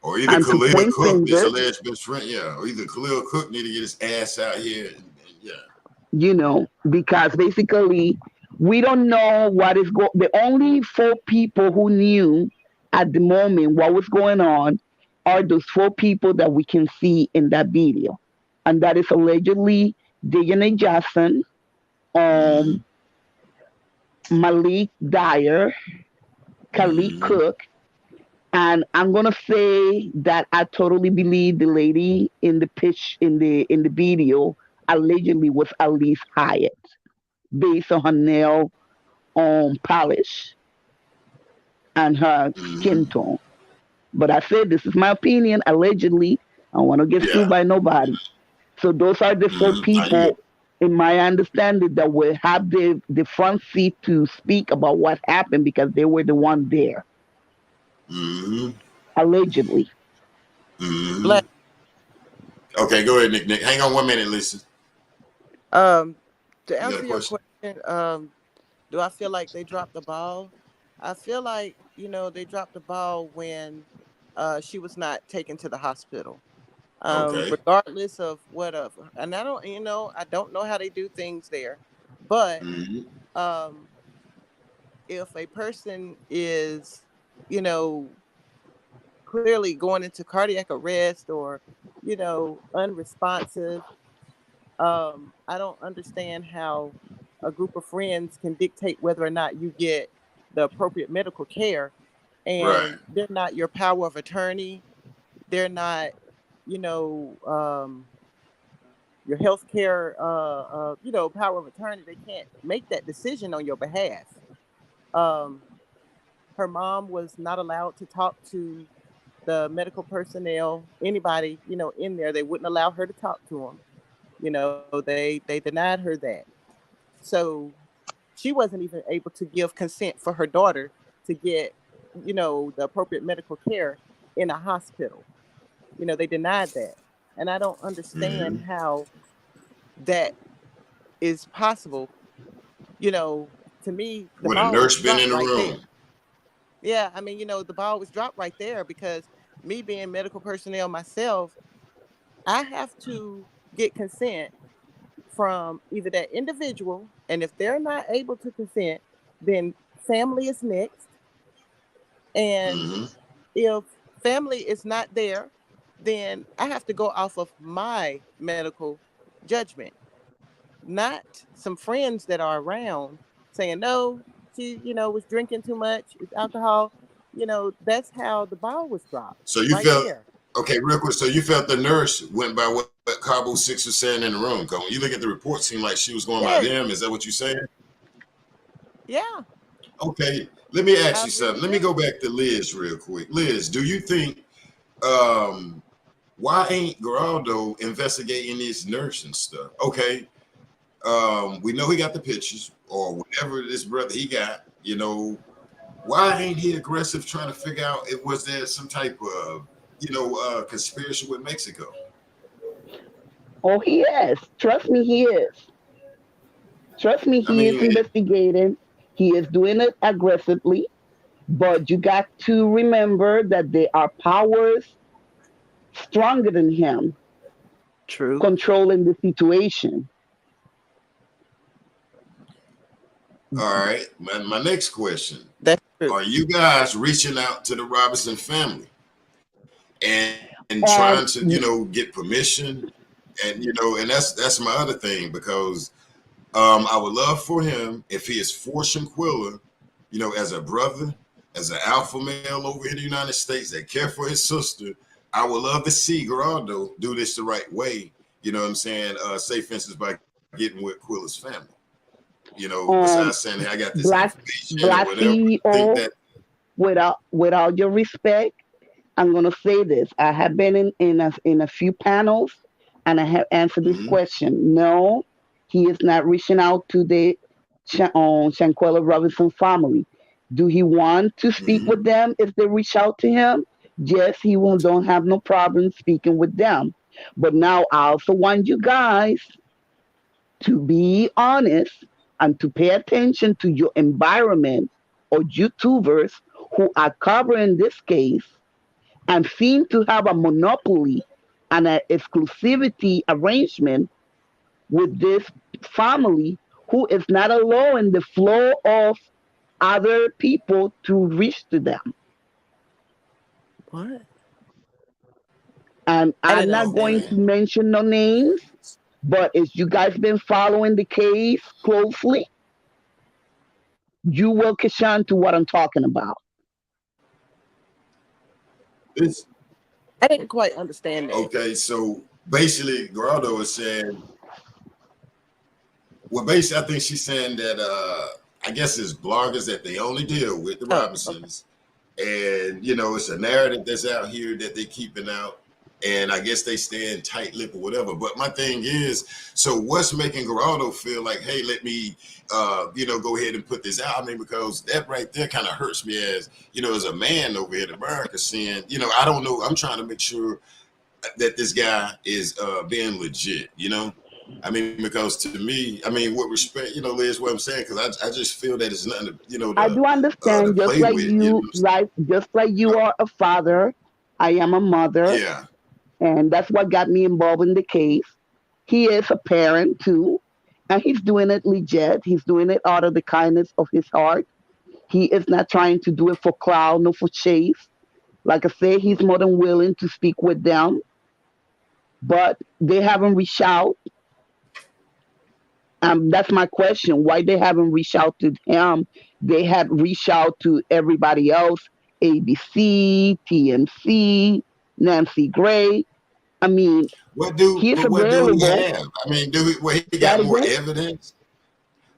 [SPEAKER 1] Or either Khalil Cook, his alleged best friend, or either Khalil Cook need to get his ass out here,
[SPEAKER 4] because basically we don't know what is going. The only 4 people who knew at the moment what was going on are those 4 people that we can see in that video, and that is allegedly Dejanay Jackson, Malik Dyer, Khalid Cook. And I'm gonna say that I totally believe the lady in the pitch in the video allegedly was Alice Hyatt, based on her nail polish and her skin tone. But I said this is my opinion. Allegedly, I don't want to get sued by nobody. So those are the 4 people, in my understanding, that will have the front seat to speak about what happened because they were the one there. Allegedly.
[SPEAKER 1] Okay, go ahead, Nick. Hang on 1 minute, listen.
[SPEAKER 3] To answer your question, do I feel like they dropped the ball? I feel like, they dropped the ball when she was not taken to the hospital. Regardless of what and I don't know how they do things there, but if a person is, clearly going into cardiac arrest or, unresponsive, I don't understand how a group of friends can dictate whether or not you get the appropriate medical care, and they're not your power of attorney. They're not, your health care, power of attorney. They can't make that decision on your behalf. Her mom was not allowed to talk to the medical personnel, anybody, in there. They wouldn't allow her to talk to them. They denied her that. So she wasn't even able to give consent for her daughter to get, the appropriate medical care in a hospital. They denied that. And I don't understand how that is possible. To me, the
[SPEAKER 1] when a nurse been in the room.
[SPEAKER 3] There. Yeah, I mean, the ball was dropped right there, because me being medical personnel myself, I have to get consent from either that individual, and if they're not able to consent, then family is next. And if family is not there, then I have to go off of my medical judgment, not some friends that are around saying, no, she, was drinking too much, it's alcohol. that's how the ball was dropped.
[SPEAKER 1] So you
[SPEAKER 3] right
[SPEAKER 1] felt
[SPEAKER 3] there.
[SPEAKER 1] okay, real quick. So you felt the nurse went by what Cabo Six was saying in the room. Cause when you look at the report, it seemed like she was going by
[SPEAKER 3] Yeah,
[SPEAKER 1] them. Is that what you're saying?
[SPEAKER 3] yeah,
[SPEAKER 1] Okay, let me ask
[SPEAKER 3] I
[SPEAKER 1] you
[SPEAKER 3] really
[SPEAKER 1] something. Let me
[SPEAKER 3] do.
[SPEAKER 1] go back to Liz real quick. Liz, do you think um why ain't Geraldo investigating this nurse and stuff? Okay, we know he got the pictures or whatever this brother he got. Why ain't he aggressive trying to figure out it was there some type of conspiracy with Mexico?
[SPEAKER 4] Oh, he is. Trust me, he is. Trust me,
[SPEAKER 1] I
[SPEAKER 4] he is
[SPEAKER 1] mean,
[SPEAKER 4] investigating. He is doing it aggressively. But you got to remember that there are powers stronger than him
[SPEAKER 3] True.
[SPEAKER 4] controlling the situation.
[SPEAKER 1] all right. My next question:
[SPEAKER 3] That's true.
[SPEAKER 1] are you guys reaching out to the Robinson family and trying
[SPEAKER 4] And
[SPEAKER 1] to get permission? And that's my other thing because I would love for him if he is for Shanquella, as a brother, as an alpha male over here in the United States that care for his sister. I would love to see Geraldo do this the right way. You know what I'm saying? Say, for instance, by getting with Quilla's family.
[SPEAKER 4] um,
[SPEAKER 1] Besides saying, hey, I got this
[SPEAKER 4] black
[SPEAKER 1] information or
[SPEAKER 4] black
[SPEAKER 1] whatever. I think
[SPEAKER 4] CEO,
[SPEAKER 1] that.
[SPEAKER 4] without your respect, I'm gonna say this. I have been in a few panels, and I have answered this
[SPEAKER 1] Mhm.
[SPEAKER 4] question. No, he is not reaching out to the Shanquella Robinson family. Do he want to speak
[SPEAKER 1] Mhm.
[SPEAKER 4] with them if they reach out to him? Yes, he will. Don't have no problem speaking with them. But now I also want you guys to be honest and to pay attention to your environment or YouTubers who are covering this case and seem to have a monopoly and an exclusivity arrangement with this family who is not allowing the flow of other people to reach to them.
[SPEAKER 3] What?
[SPEAKER 4] And
[SPEAKER 3] I
[SPEAKER 4] I'm
[SPEAKER 3] didn't
[SPEAKER 4] not
[SPEAKER 3] understand
[SPEAKER 4] going
[SPEAKER 3] that.
[SPEAKER 4] to mention no names, but if you guys been following the case closely, you will catch on to what I'm talking about.
[SPEAKER 1] This
[SPEAKER 3] I didn't quite understand that.
[SPEAKER 1] okay. So basically, Geraldo is saying. Well, basically, I think she's saying that I guess it's bloggers that they only deal with the
[SPEAKER 3] Oh, okay.
[SPEAKER 1] Robinsons, and it's a narrative that's out here that they keeping out, and I guess they stand tight lip or whatever. But my thing is, so what's making Geraldo feel like, hey, let me, go ahead and put this out? I mean, because that right there kind of hurts me as a man over here in America, seeing, I don't know, I'm trying to make sure that this guy is being legit. I mean, because to me, I mean, with respect, Liz, what I'm saying, because I just feel that it's nothing to,
[SPEAKER 4] I do
[SPEAKER 1] to
[SPEAKER 4] understand,
[SPEAKER 1] play with,
[SPEAKER 4] just like you are a father, I am a mother,
[SPEAKER 1] Yeah.
[SPEAKER 4] and that's what got me involved in the case. He is a parent too, and he's doing it legit. He's doing it out of the kindness of his heart. He is not trying to do it for clout, no for chase. Like I say, he's more than willing to speak with them, but they haven't reached out. That's my question. Why they haven't reached out to him? They have reached out to everybody else: ABC, TMC, Nancy Gray. I mean, he's
[SPEAKER 1] What do he
[SPEAKER 4] available.
[SPEAKER 1] have? I mean, where he
[SPEAKER 4] Say
[SPEAKER 1] got
[SPEAKER 4] it
[SPEAKER 1] more
[SPEAKER 4] again.
[SPEAKER 1] evidence?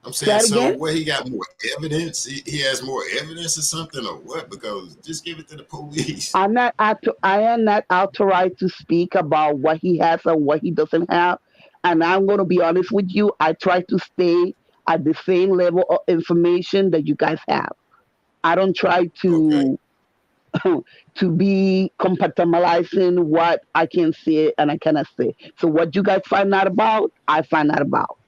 [SPEAKER 1] I'm
[SPEAKER 4] Say
[SPEAKER 1] saying,
[SPEAKER 4] it
[SPEAKER 1] so
[SPEAKER 4] again.
[SPEAKER 1] where he got more evidence? He has more evidence or something, or what? Because just give it to the police.
[SPEAKER 4] I am not authorized to speak about what he has or what he doesn't have. And I'm going to be honest with you. I try to stay at the same level of information that you guys have. I don't try
[SPEAKER 1] Okay.
[SPEAKER 4] to to be compartmentalizing what I can say and I cannot say. So what you guys find out about, I find out about.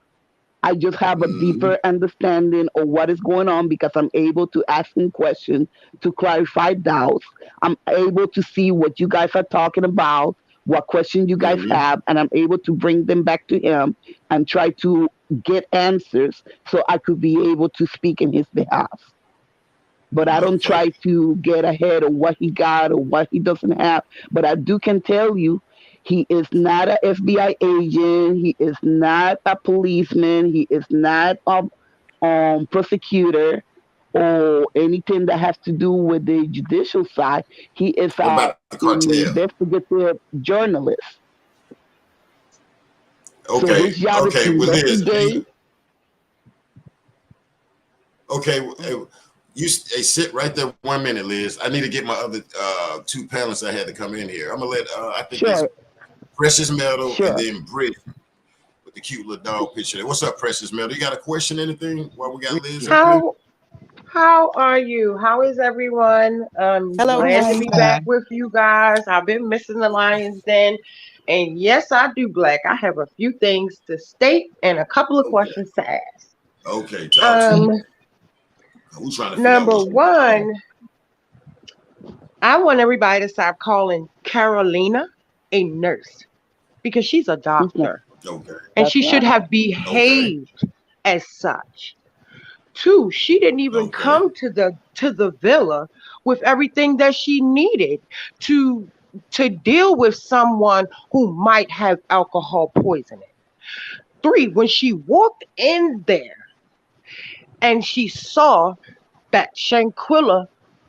[SPEAKER 4] I just have a
[SPEAKER 1] Mm-hmm.
[SPEAKER 4] deeper understanding of what is going on because I'm able to ask him questions to clarify doubts. I'm able to see what you guys are talking about, what questions you guys
[SPEAKER 1] Mm-hmm.
[SPEAKER 4] have, and I'm able to bring them back to him and try to get answers so I could be able to speak in his behalf. But I don't
[SPEAKER 1] Okay.
[SPEAKER 4] try to get ahead of what he got or what he doesn't have. But I do can tell you, he is not a FBI agent. He is not a policeman. He is not a prosecutor. or anything that has to do with the judicial side. He is
[SPEAKER 1] What
[SPEAKER 4] an
[SPEAKER 1] about the cartel?
[SPEAKER 4] investigative journalist. So
[SPEAKER 1] Okay,
[SPEAKER 4] his job is
[SPEAKER 1] okay.
[SPEAKER 4] to
[SPEAKER 1] Well, Liz,
[SPEAKER 4] investigate.
[SPEAKER 1] okay, you sit right there 1 minute, Liz. I need to get my other two panelists I had to come in here. I'm gonna let I think it's
[SPEAKER 4] Sure,
[SPEAKER 1] Precious Metal and
[SPEAKER 4] sure.
[SPEAKER 1] then Britt with the cute little dog picture there. What's up, Precious Metal? You got a question, anything while we got Liz up here?
[SPEAKER 5] How are you? How is everyone?
[SPEAKER 3] Hello,
[SPEAKER 5] Glad to
[SPEAKER 3] hey.
[SPEAKER 5] be back with you guys. I've been missing the Lions Den. And yes, I do, Black. I have a few things to state and a couple of
[SPEAKER 1] Okay,
[SPEAKER 5] questions to ask.
[SPEAKER 1] okay. Talk to me.
[SPEAKER 5] Um,
[SPEAKER 1] Who's trying to figure out
[SPEAKER 5] Number
[SPEAKER 1] what's going on?
[SPEAKER 5] one, I want everybody to stop calling Carolina a nurse because she's a doctor
[SPEAKER 1] Okay,
[SPEAKER 5] and
[SPEAKER 4] That's
[SPEAKER 5] she should
[SPEAKER 4] right.
[SPEAKER 5] have
[SPEAKER 1] okay,
[SPEAKER 5] behaved as such. Two, she didn't even
[SPEAKER 1] okay,
[SPEAKER 5] come to the villa with everything that she needed to to deal with someone who might have alcohol poisoning. Three, when she walked in there and she saw that Shanquella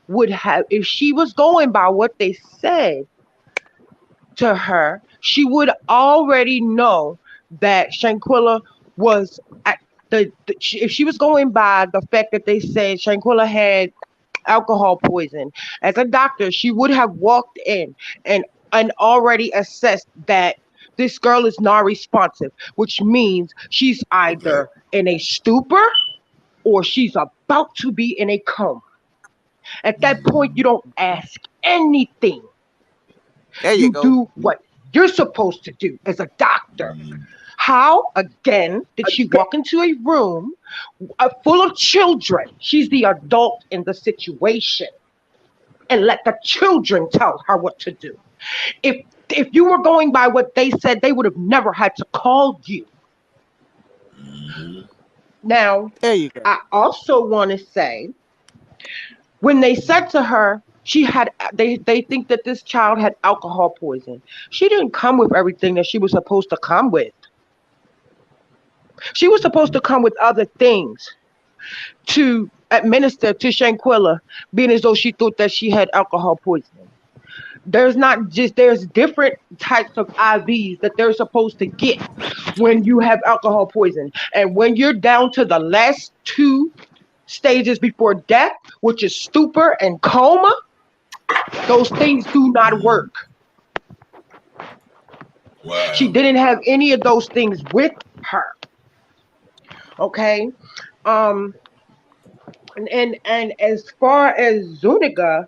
[SPEAKER 5] would have, if she was going by what they said to her, she would already know that Shanquella was at if she was going by the fact that they said Shanquella had alcohol poison. As a doctor, she would have walked in and already assessed that this girl is non-responsive, which means she's
[SPEAKER 1] okay,
[SPEAKER 5] either in a stupor or she's about to be in a coma. At that point, you don't ask anything.
[SPEAKER 3] There you
[SPEAKER 5] You
[SPEAKER 3] go.
[SPEAKER 5] do what you're supposed to do as a doctor.
[SPEAKER 1] mm,
[SPEAKER 5] How, again, did she walk into a room full of children? She's the adult in the situation and let the children tell her what to do. If if you were going by what they said, they would have never had to call you.
[SPEAKER 1] mm,
[SPEAKER 5] Now,
[SPEAKER 3] There you go.
[SPEAKER 5] I also want to say when they said to her she had they think that this child had alcohol poison. She didn't come with everything that she was supposed to come with. She was supposed to come with other things to administer to Shanquella, being as though she thought that she had alcohol poisoning. There's not just there's different types of IVs that they're supposed to get when you have alcohol poison. And when you're down to the last two stages before death, which is stupor and coma, those things do not
[SPEAKER 1] mm.
[SPEAKER 5] work. She
[SPEAKER 1] Wow.
[SPEAKER 5] didn't have any of those things with her. Okay. Um and as far as Zuniga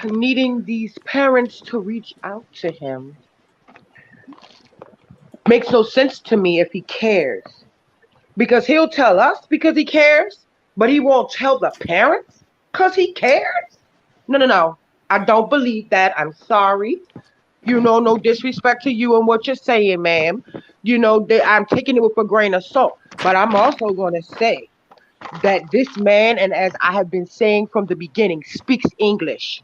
[SPEAKER 5] needing these parents to reach out to him makes no sense to me if he cares. Because he'll tell us because he cares, but he won't tell the parents because he cares. No, no, no. I don't believe that. I'm sorry. No disrespect to you and what you're saying, ma'am. I'm taking it with a grain of salt. But I'm also going to say that this man, and as I have been saying from the beginning, speaks English.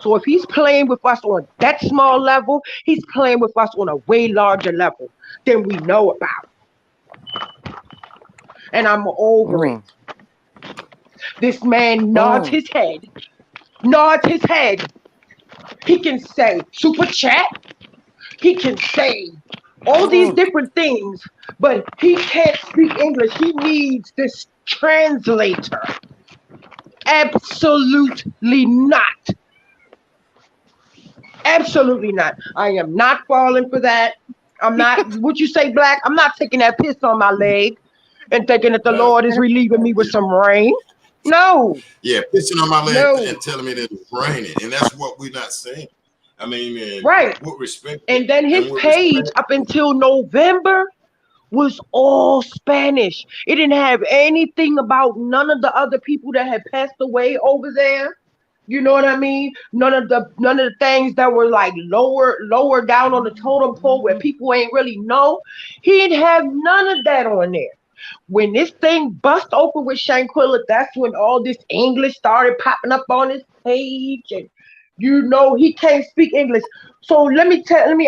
[SPEAKER 5] So if he's playing with us on that small level, he's playing with us on a way larger level than we know about. And I'm over it.
[SPEAKER 3] Mm,
[SPEAKER 5] This man
[SPEAKER 3] mm,
[SPEAKER 5] nods his head. He can say super chat. He can say all these
[SPEAKER 3] mm.
[SPEAKER 5] different things, but he can't speak English. He needs this translator. Absolutely not. Absolutely not. I am not falling for that. I'm not, would you say, Black? I'm not taking that piss on my leg and thinking that the
[SPEAKER 1] Wow.
[SPEAKER 5] Lord is relieving me with
[SPEAKER 1] Yeah,
[SPEAKER 5] some rain. No,
[SPEAKER 1] yeah, pissing on my leg
[SPEAKER 5] no.
[SPEAKER 1] and telling me that it's raining, and that's what we're not saying. I mean, and
[SPEAKER 5] Right.
[SPEAKER 1] with respect,
[SPEAKER 5] And then his
[SPEAKER 1] and with
[SPEAKER 5] page
[SPEAKER 1] respect,
[SPEAKER 5] up until November was all Spanish. It didn't have anything about none of the other people that had passed away over there. You know what I mean? None of the things that were like lower down on the totem pole where people ain't really know. He didn't have none of that on there. When this thing bust open with Shanquilla, that's when all this English started popping up on his page, and he can't speak English. So let me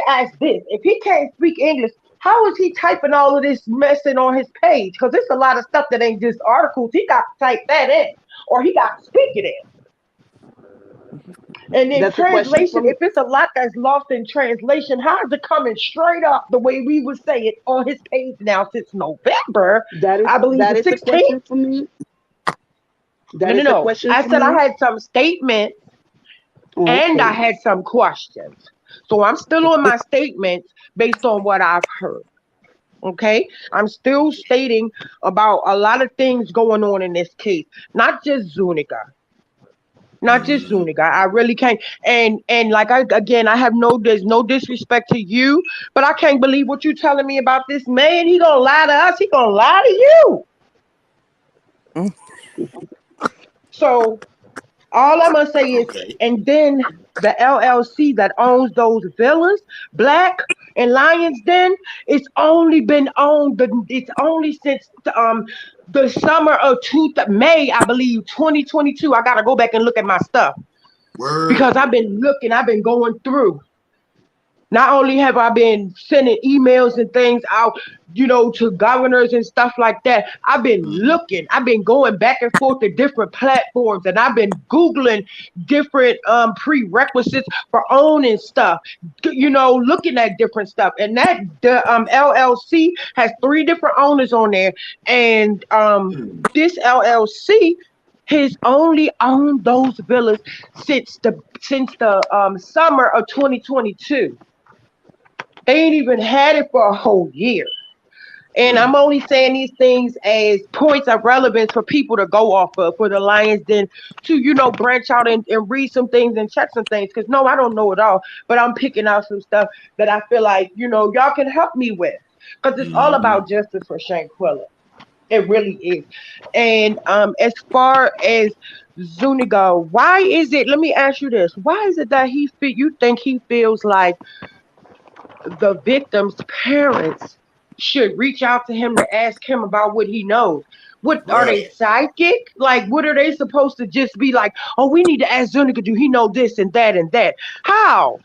[SPEAKER 5] ask this: if he can't speak English, How is he typing all of this messing on his page? Because there's a lot of stuff that ain't just articles. He got to type that in, or he got to speak it in. And then
[SPEAKER 4] That's a question
[SPEAKER 5] translation,
[SPEAKER 4] from
[SPEAKER 5] if it's a lot that's lost in translation, how is it coming straight up the way we would say it on his page now since November? I believe the
[SPEAKER 4] that is a
[SPEAKER 5] 16th.
[SPEAKER 4] question for me.
[SPEAKER 5] No,
[SPEAKER 4] That
[SPEAKER 5] no,
[SPEAKER 4] is a
[SPEAKER 5] no.
[SPEAKER 4] question
[SPEAKER 5] I
[SPEAKER 4] for
[SPEAKER 5] said I
[SPEAKER 4] me.
[SPEAKER 5] had some statements
[SPEAKER 4] Oh,
[SPEAKER 5] and I
[SPEAKER 4] okay.
[SPEAKER 5] had some questions. So I'm still on my statements based on what I've heard. Okay. I'm still stating about a lot of things going on in this case, not just Zuniga. Not just Zuniga. I really can't. And like I have there's no disrespect to you, but I can't believe what you're telling me about this man. He gonna lie to us. He gonna lie to you. So all I'm gonna say is,
[SPEAKER 1] Okay.
[SPEAKER 5] and then the LLC that owns those villas, Black and Lions Den, it's only been owned. It's only since the summer of May, I believe, 2022. I gotta go back and look at my stuff
[SPEAKER 1] Word.
[SPEAKER 5] because I've been looking. I've been going through. Not only have I been sending emails and things out, to governors and stuff like that, I've been looking. I've been going back and forth to different platforms, and I've been Googling different prerequisites for owning stuff, looking at different stuff. And that the LLC has three different owners on there. And this LLC has only owned those villas since the summer of 2022. They ain't even had it for a whole year. And I'm only saying these things as points of relevance for people to go off of, for the Lions Den to, branch out and read some things and check some things. Because, no, I don't know it all, but I'm picking out some stuff that I feel like, y'all can help me with. Because it's all about justice for Shanquella. It really is. And as far as Zuniga, why is it, let me ask you this, why is it that you think he feels like the victim's parents should reach out to him to ask him about what he knows? What are they,
[SPEAKER 1] Right.
[SPEAKER 5] psychic? Like, what are they supposed to just be like? Oh, we need to ask Zuniga, do he know this and that and that? How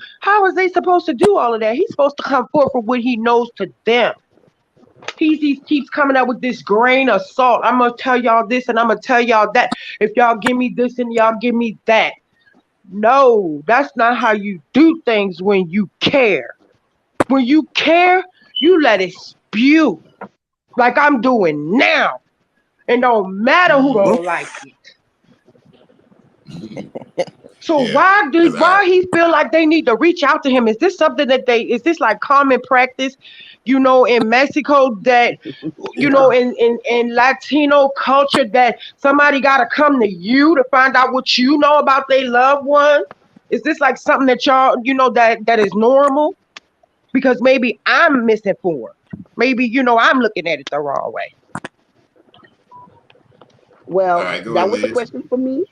[SPEAKER 5] is they supposed to do all of that? He's supposed to come forth with what he knows to them. He keeps coming out with this grain of salt. I'm gonna tell y'all this and I'm gonna tell y'all that. If y'all give me this and y'all give me that. No, that's not how you do things when you care. When you care, you let it spew like I'm doing now. And don't matter who don't like it. So
[SPEAKER 1] Yeah. Cause
[SPEAKER 5] why he feel like they need to reach out to him? Is this something that is this like common practice, in Mexico, that
[SPEAKER 1] yeah.
[SPEAKER 5] in Latino culture, that somebody gotta come to you to find out what you know about their loved one? Is this like something that y'all, that is normal? Because maybe I'm misinformed. Maybe, I'm looking at it the wrong way.
[SPEAKER 1] All
[SPEAKER 4] Well,
[SPEAKER 1] right. Go
[SPEAKER 4] that
[SPEAKER 1] ahead,
[SPEAKER 4] was a
[SPEAKER 1] Liz.
[SPEAKER 4] question for me.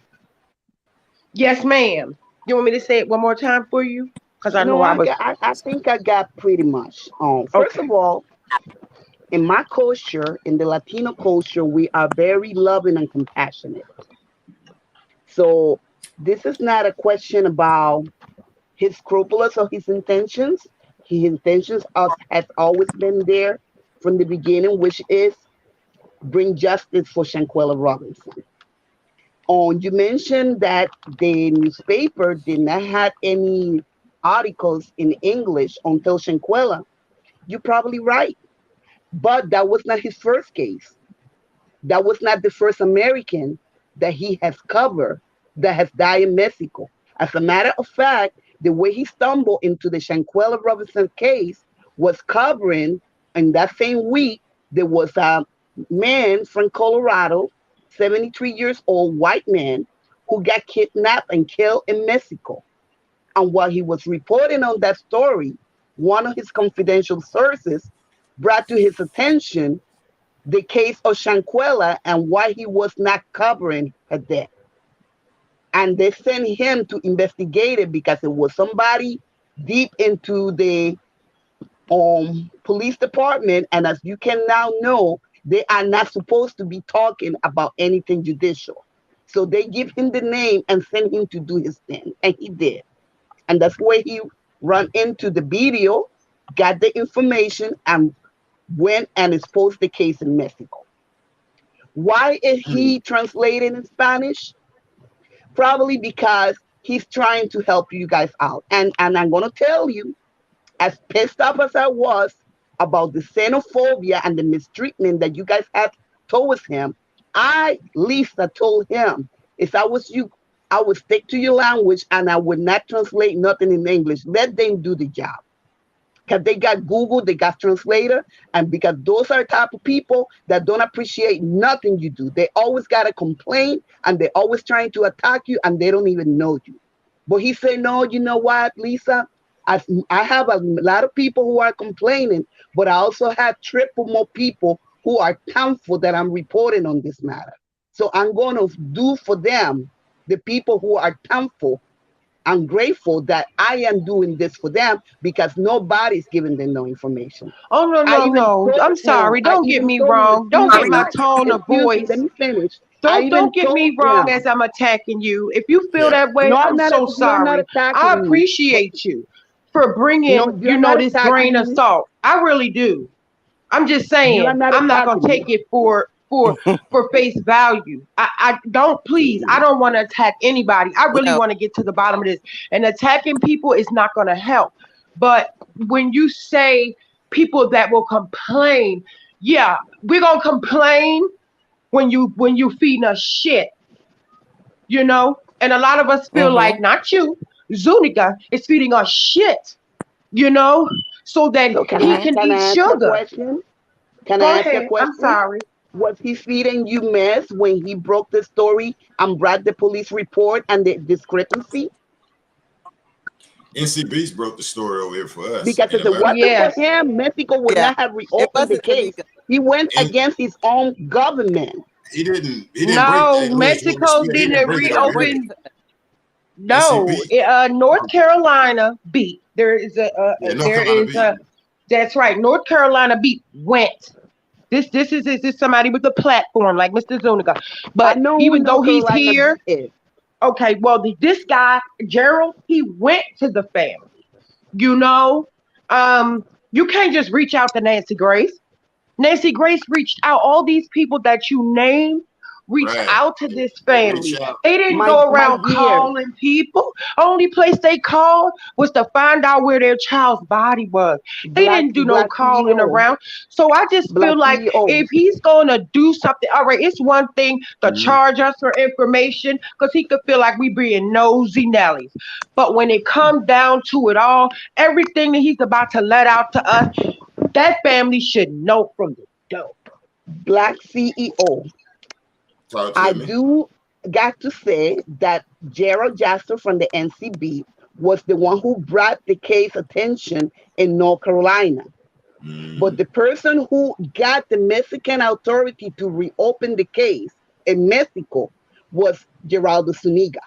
[SPEAKER 5] Yes, ma'am. You want me to say it one more time for you? Because I
[SPEAKER 4] No,
[SPEAKER 5] know I was
[SPEAKER 4] I think I got pretty much. First
[SPEAKER 5] okay.
[SPEAKER 4] of all, in my culture, in the Latino culture, we are very loving and compassionate. So this is not a question about his scrupulous or his intentions. His intentions has always been there from the beginning, which is bring justice for Shanquella Robinson. You mentioned that the newspaper did not have any articles in English until Shanquella. You're probably right. But that was not his first case. That was not the first American that he has covered that has died in Mexico. As a matter of fact, the way he stumbled into the Shanquella Robinson case was covering in that same week, there was a man from Colorado, 73 years old, white man, who got kidnapped and killed in Mexico. And while he was reporting on that story, one of his confidential sources brought to his attention the case of Shanquella and why he was not covering her death. And they sent him to investigate it because it was somebody deep into the police department. And as you can now know, they are not supposed to be talking about anything judicial. So they give him the name and send him to do his thing. And he did. And that's where he run into the video. got the information and went and exposed the case in Mexico. Why is he translating in Spanish? Probably because he's trying to help you guys out. And I'm gonna tell you, as pissed off as I was about the xenophobia and the mistreatment that you guys had towards him, Lisa, told him, if I was you, I would stick to your language and I would not translate nothing in English. Let them do the job. Because they got Google, they got translator, and because those are type of people that don't appreciate nothing you do. They always got to complain and they're always trying to attack you and they don't even know you. But he said, no, you know what, Lisa? I have a lot of people who are complaining, but I also have triple more people who are thankful that I'm reporting on this matter. So I'm going to do for them, the people who are thankful. I'm grateful that I am doing this for them because nobody's giving them no information.
[SPEAKER 5] Oh, no. I'm sorry. Don't get me wrong. Don't get my tone of voice.
[SPEAKER 4] Let me finish.
[SPEAKER 5] Don't get me wrong as I'm attacking you. If you feel that way,
[SPEAKER 4] no,
[SPEAKER 5] I'm so sorry. I appreciate you for bringing, this grain of salt. I really do. I'm just saying, I'm not going to take it for face value. I don't, please, I don't want to attack anybody. I really want to get to the bottom of this. And attacking people is not going to help. But when you say people that will complain, yeah, we're going to complain when you feeding us shit, and a lot of us feel like, not you, Zuniga is feeding us shit, so that he can eat sugar.
[SPEAKER 4] Can I ask you a question?
[SPEAKER 5] I'm sorry.
[SPEAKER 4] Was he feeding you mess when he broke the story and brought the police report and the discrepancy?
[SPEAKER 1] NC Beast broke the story over here for us.
[SPEAKER 4] Because if it wasn't for him, Mexico would not have reopened the case. He went against his own government.
[SPEAKER 1] He didn't
[SPEAKER 5] Mexico didn't reopen. No, North Carolina beat. That's right. North Carolina beat went. This is somebody with a platform like Mr. Zuniga. But even though he's here, okay, well, this guy, Gerald, he went to the family. You can't just reach out to Nancy Grace. Nancy Grace reached out. All these people that you named reached out to this family. They didn't go around calling people. Only place they called was to find out where their child's body was. They didn't do no calling around. So I just feel like if he's going to do something, all right, it's one thing to charge us for information because he could feel like we being nosy Nellies. But when it comes down to it all, everything that he's about to let out to us, that family should know from the dope.
[SPEAKER 4] Black CEO. I do got to say that Gerald Jasper from the NCB was the one who brought the case attention in North Carolina. But the person who got the Mexican authority to reopen the case in Mexico was Geraldo Zuniga.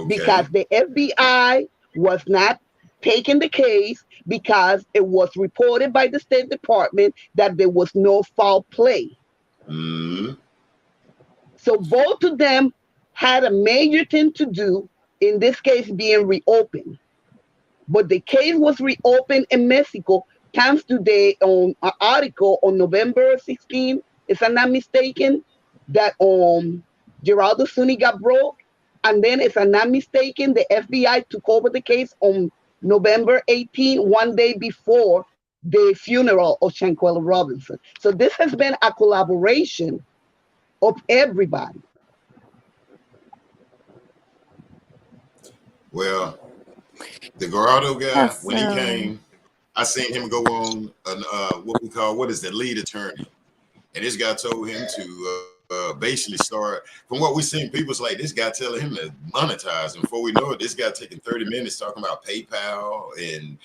[SPEAKER 4] Because the FBI was not taking the case because it was reported by the State Department that there was no foul play. So both of them had a major thing to do in this case being reopened. But the case was reopened in Mexico thanks to the article on November 16, if I'm not mistaken, that Geraldo Zuniga broke. And then if I'm not mistaken, the FBI took over the case on November 18, one day before the funeral of Shanquella Robinson. So this has been a collaboration of everybody.
[SPEAKER 1] Well, the Garado guy, when he came, I seen him go on what is the lead attorney, and this guy told him to basically start. From what we seen, people's like this guy telling him to monetize, and before we know it, this guy taking 30 minutes talking about PayPal and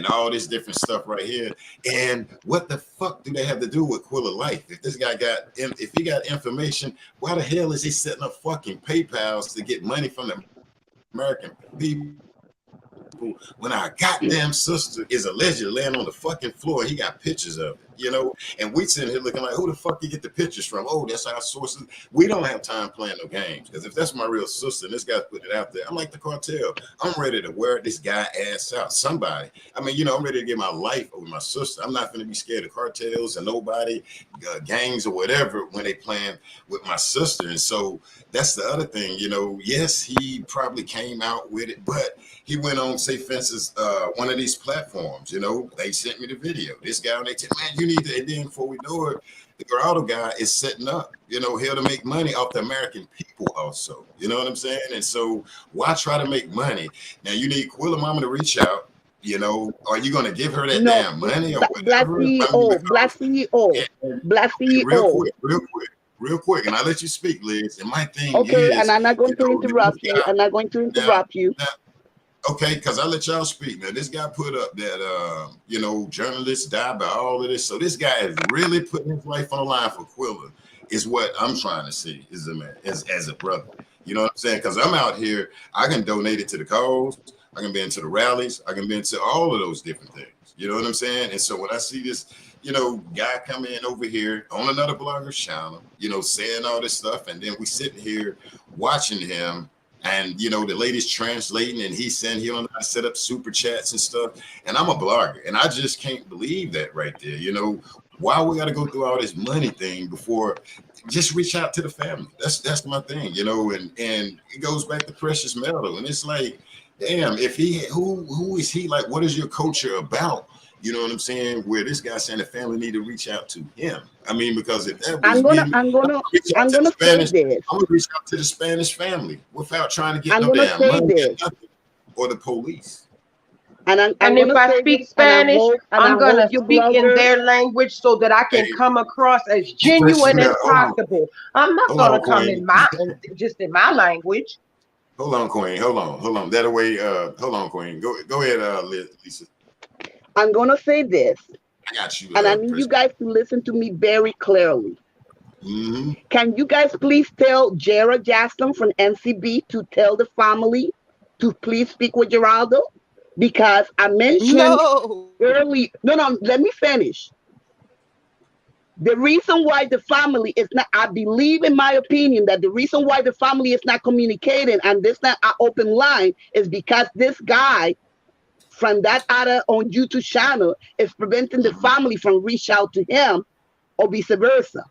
[SPEAKER 1] all this different stuff right here. And what the fuck do they have to do with Quilla Life? If this guy if he got information, why the hell is he setting up fucking PayPals to get money from the American people when our goddamn sister is allegedly laying on the fucking floor? He got pictures of it. you know, and we sitting here looking like, who the fuck you get the pictures from? Oh, that's our sources. We don't have time playing no games, because if that's my real sister and this guy put it out there, I'm like the cartel. I'm ready to wear this guy ass out. Somebody, I mean, you know, I'm ready to give my life over my sister. I'm not going to be scared of cartels and nobody, gangs or whatever, when they playing with my sister. And so that's the other thing, you know. Yes, he probably came out with it, but he went on, say, for instance, one of these platforms, you know, they sent me the video. This guy, and they said, man, you need to, and then before we know it, the Geraldo guy is setting up, you know, here to make money off the American people also. You know what I'm saying? And so why try to make money? Now, you need Quilla Mama to reach out, you know. Are you going to give her that damn money or whatever?
[SPEAKER 4] Black CEO.
[SPEAKER 1] Real quick, and I'll let you speak, Liz. And my thing
[SPEAKER 4] okay,
[SPEAKER 1] is,
[SPEAKER 4] and I'm not going to interrupt you. I'm not going to interrupt you.
[SPEAKER 1] Okay, because I let y'all speak. Now, this guy put up that, you know, journalists die by all of this. So this guy is really putting his life on the line for Quilla, is what I'm trying to see as a man, as a brother. You know what I'm saying? Because I'm out here, I can donate it to the cause. I can be into the rallies. I can be into all of those different things. You know what I'm saying? And so when I see this, you know, guy come in over here on another blogger's channel, you know, saying all this stuff, and then we sitting here watching him, and you know, the lady's translating, and he's saying he don't know how to set up super chats and stuff. And I'm a blogger, and I just can't believe that right there. You know, why we got to go through all this money thing before? Just reach out to the family. That's my thing, you know. And it goes back to precious metal, and it's like, damn, if he who is he? Like, what is your culture about? You know what I'm saying? Where this guy saying the family need to reach out to him. I mean, because if that was
[SPEAKER 4] I'm gonna say this.
[SPEAKER 1] I'm gonna reach out to the Spanish family without trying to get no damn money or the police.
[SPEAKER 5] And if I speak Spanish, I'm gonna speak in their language so that I can come across as genuine as possible. I'm not gonna come in just in my language.
[SPEAKER 1] Hold on, Queen. Hold on. That way, hold on, Queen. Go ahead, Lisa.
[SPEAKER 4] I'm gonna say this.
[SPEAKER 1] I got you.
[SPEAKER 4] And I need you guys to listen to me very clearly.
[SPEAKER 1] Mm-hmm.
[SPEAKER 4] Can you guys please tell Jared Jackson from NCB to tell the family to please speak with Geraldo? Because I mentioned early. No, let me finish. The reason why the family is not, I believe in my opinion that the reason why the family is not communicating and there's not an open line is because this guy from that other on YouTube channel is preventing the family from reach out to him or vice versa.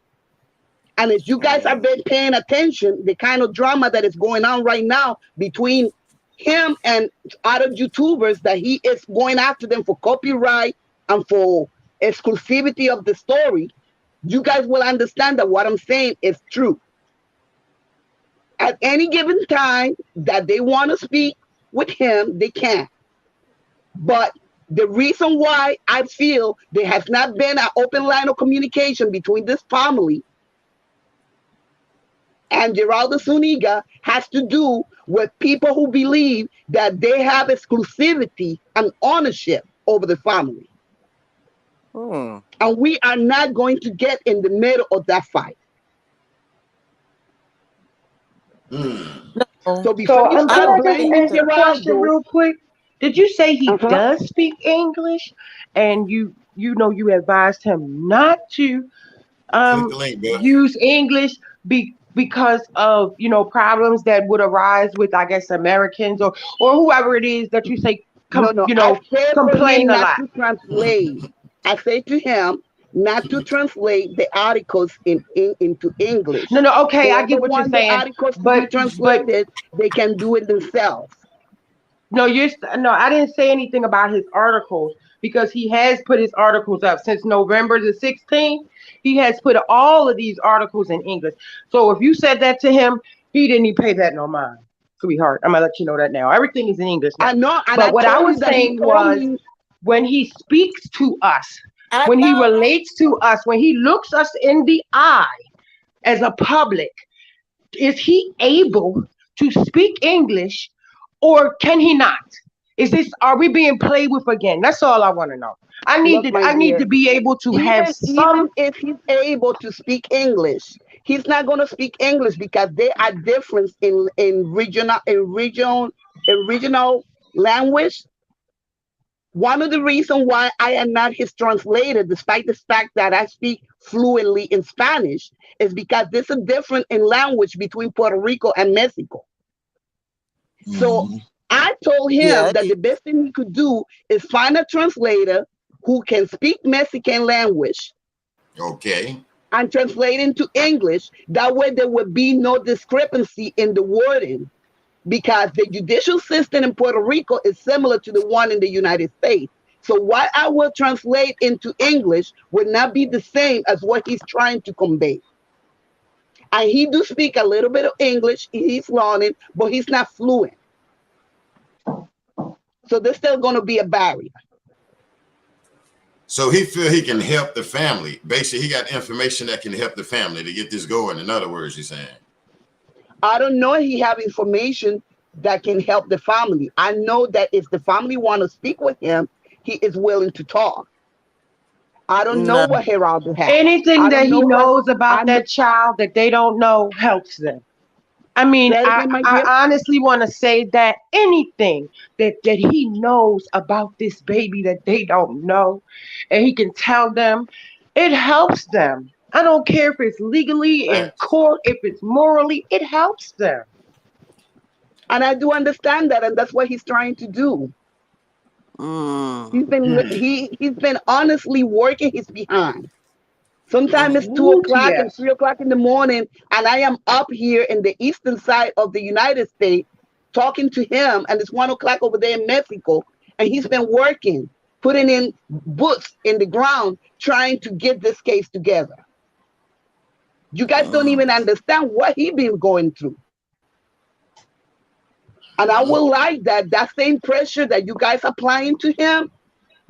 [SPEAKER 4] And as you guys have been paying attention, the kind of drama that is going on right now between him and other YouTubers, that he is going after them for copyright and for exclusivity of the story, you guys will understand that what I'm saying is true. At any given time that they want to speak with him, they can. But the reason why I feel there has not been an open line of communication between this family and Geraldo Zuniga has to do with people who believe that they have exclusivity and ownership over the family. And we are not going to get in the middle of that fight. So before you start blaming
[SPEAKER 5] Geraldo, real quick, did you say he does speak English, and you advised him not to use English because of problems that would arise with, I guess, Americans or whoever it is that you say complain a lot.
[SPEAKER 4] To translate. I say to him not to translate the articles into English.
[SPEAKER 5] No, okay, I get what you're saying.
[SPEAKER 4] The articles to be translated, they can do it themselves.
[SPEAKER 5] No, I didn't say anything about his articles, because he has put his articles up since November the 16th. He has put all of these articles in English. So if you said that to him, he didn't even pay that no mind, sweetheart. I'm gonna let you know that now. Everything is in English now.
[SPEAKER 4] I know.
[SPEAKER 5] But what I was saying was, when he speaks to us, when he relates to us, when he looks us in the eye as a public, is he able to speak English? Or can he not? Are we being played with again? That's all I want to know. I need to be able to have some.
[SPEAKER 4] Even if he's able to speak English, he's not going to speak English because there are differences in regional language. One of the reasons why I am not his translator, despite the fact that I speak fluently in Spanish, is because there's a difference in language between Puerto Rico and Mexico. So I told him
[SPEAKER 3] Yeah.
[SPEAKER 4] that the best thing he could do is find a translator who can speak Mexican language
[SPEAKER 1] Okay.
[SPEAKER 4] and translate into English. That way there would be no discrepancy in the wording, because the judicial system in Puerto Rico is similar to the one in the United States. So what I will translate into English would not be the same as what he's trying to convey. And he do speak a little bit of English, he's learning, but he's not fluent. So there's still going to be a barrier.
[SPEAKER 1] So he feel he can help the family. Basically, he got information that can help the family to get this going. In other words, he's saying.
[SPEAKER 4] I don't know if he have information that can help the family. I know that if the family want to speak with him, he is willing to talk. I don't know what Geraldo has.
[SPEAKER 5] Anything that he knows about that child that they don't know helps them. I mean, I honestly want to say that anything that he knows about this baby that they don't know, and he can tell them, it helps them. I don't care if it's legally in court, if it's morally, it helps them.
[SPEAKER 4] And I do understand that, and that's what he's trying to do. He's been honestly working his behind. Sometimes it's 2 o'clock and 3 o'clock in the morning, and I am up here in the eastern side of the United States talking to him, and it's 1 o'clock over there in Mexico, and he's been working, putting in boots in the ground, trying to get this case together. You guys don't even understand what he's been going through. And I would like that same pressure that you guys are applying to him,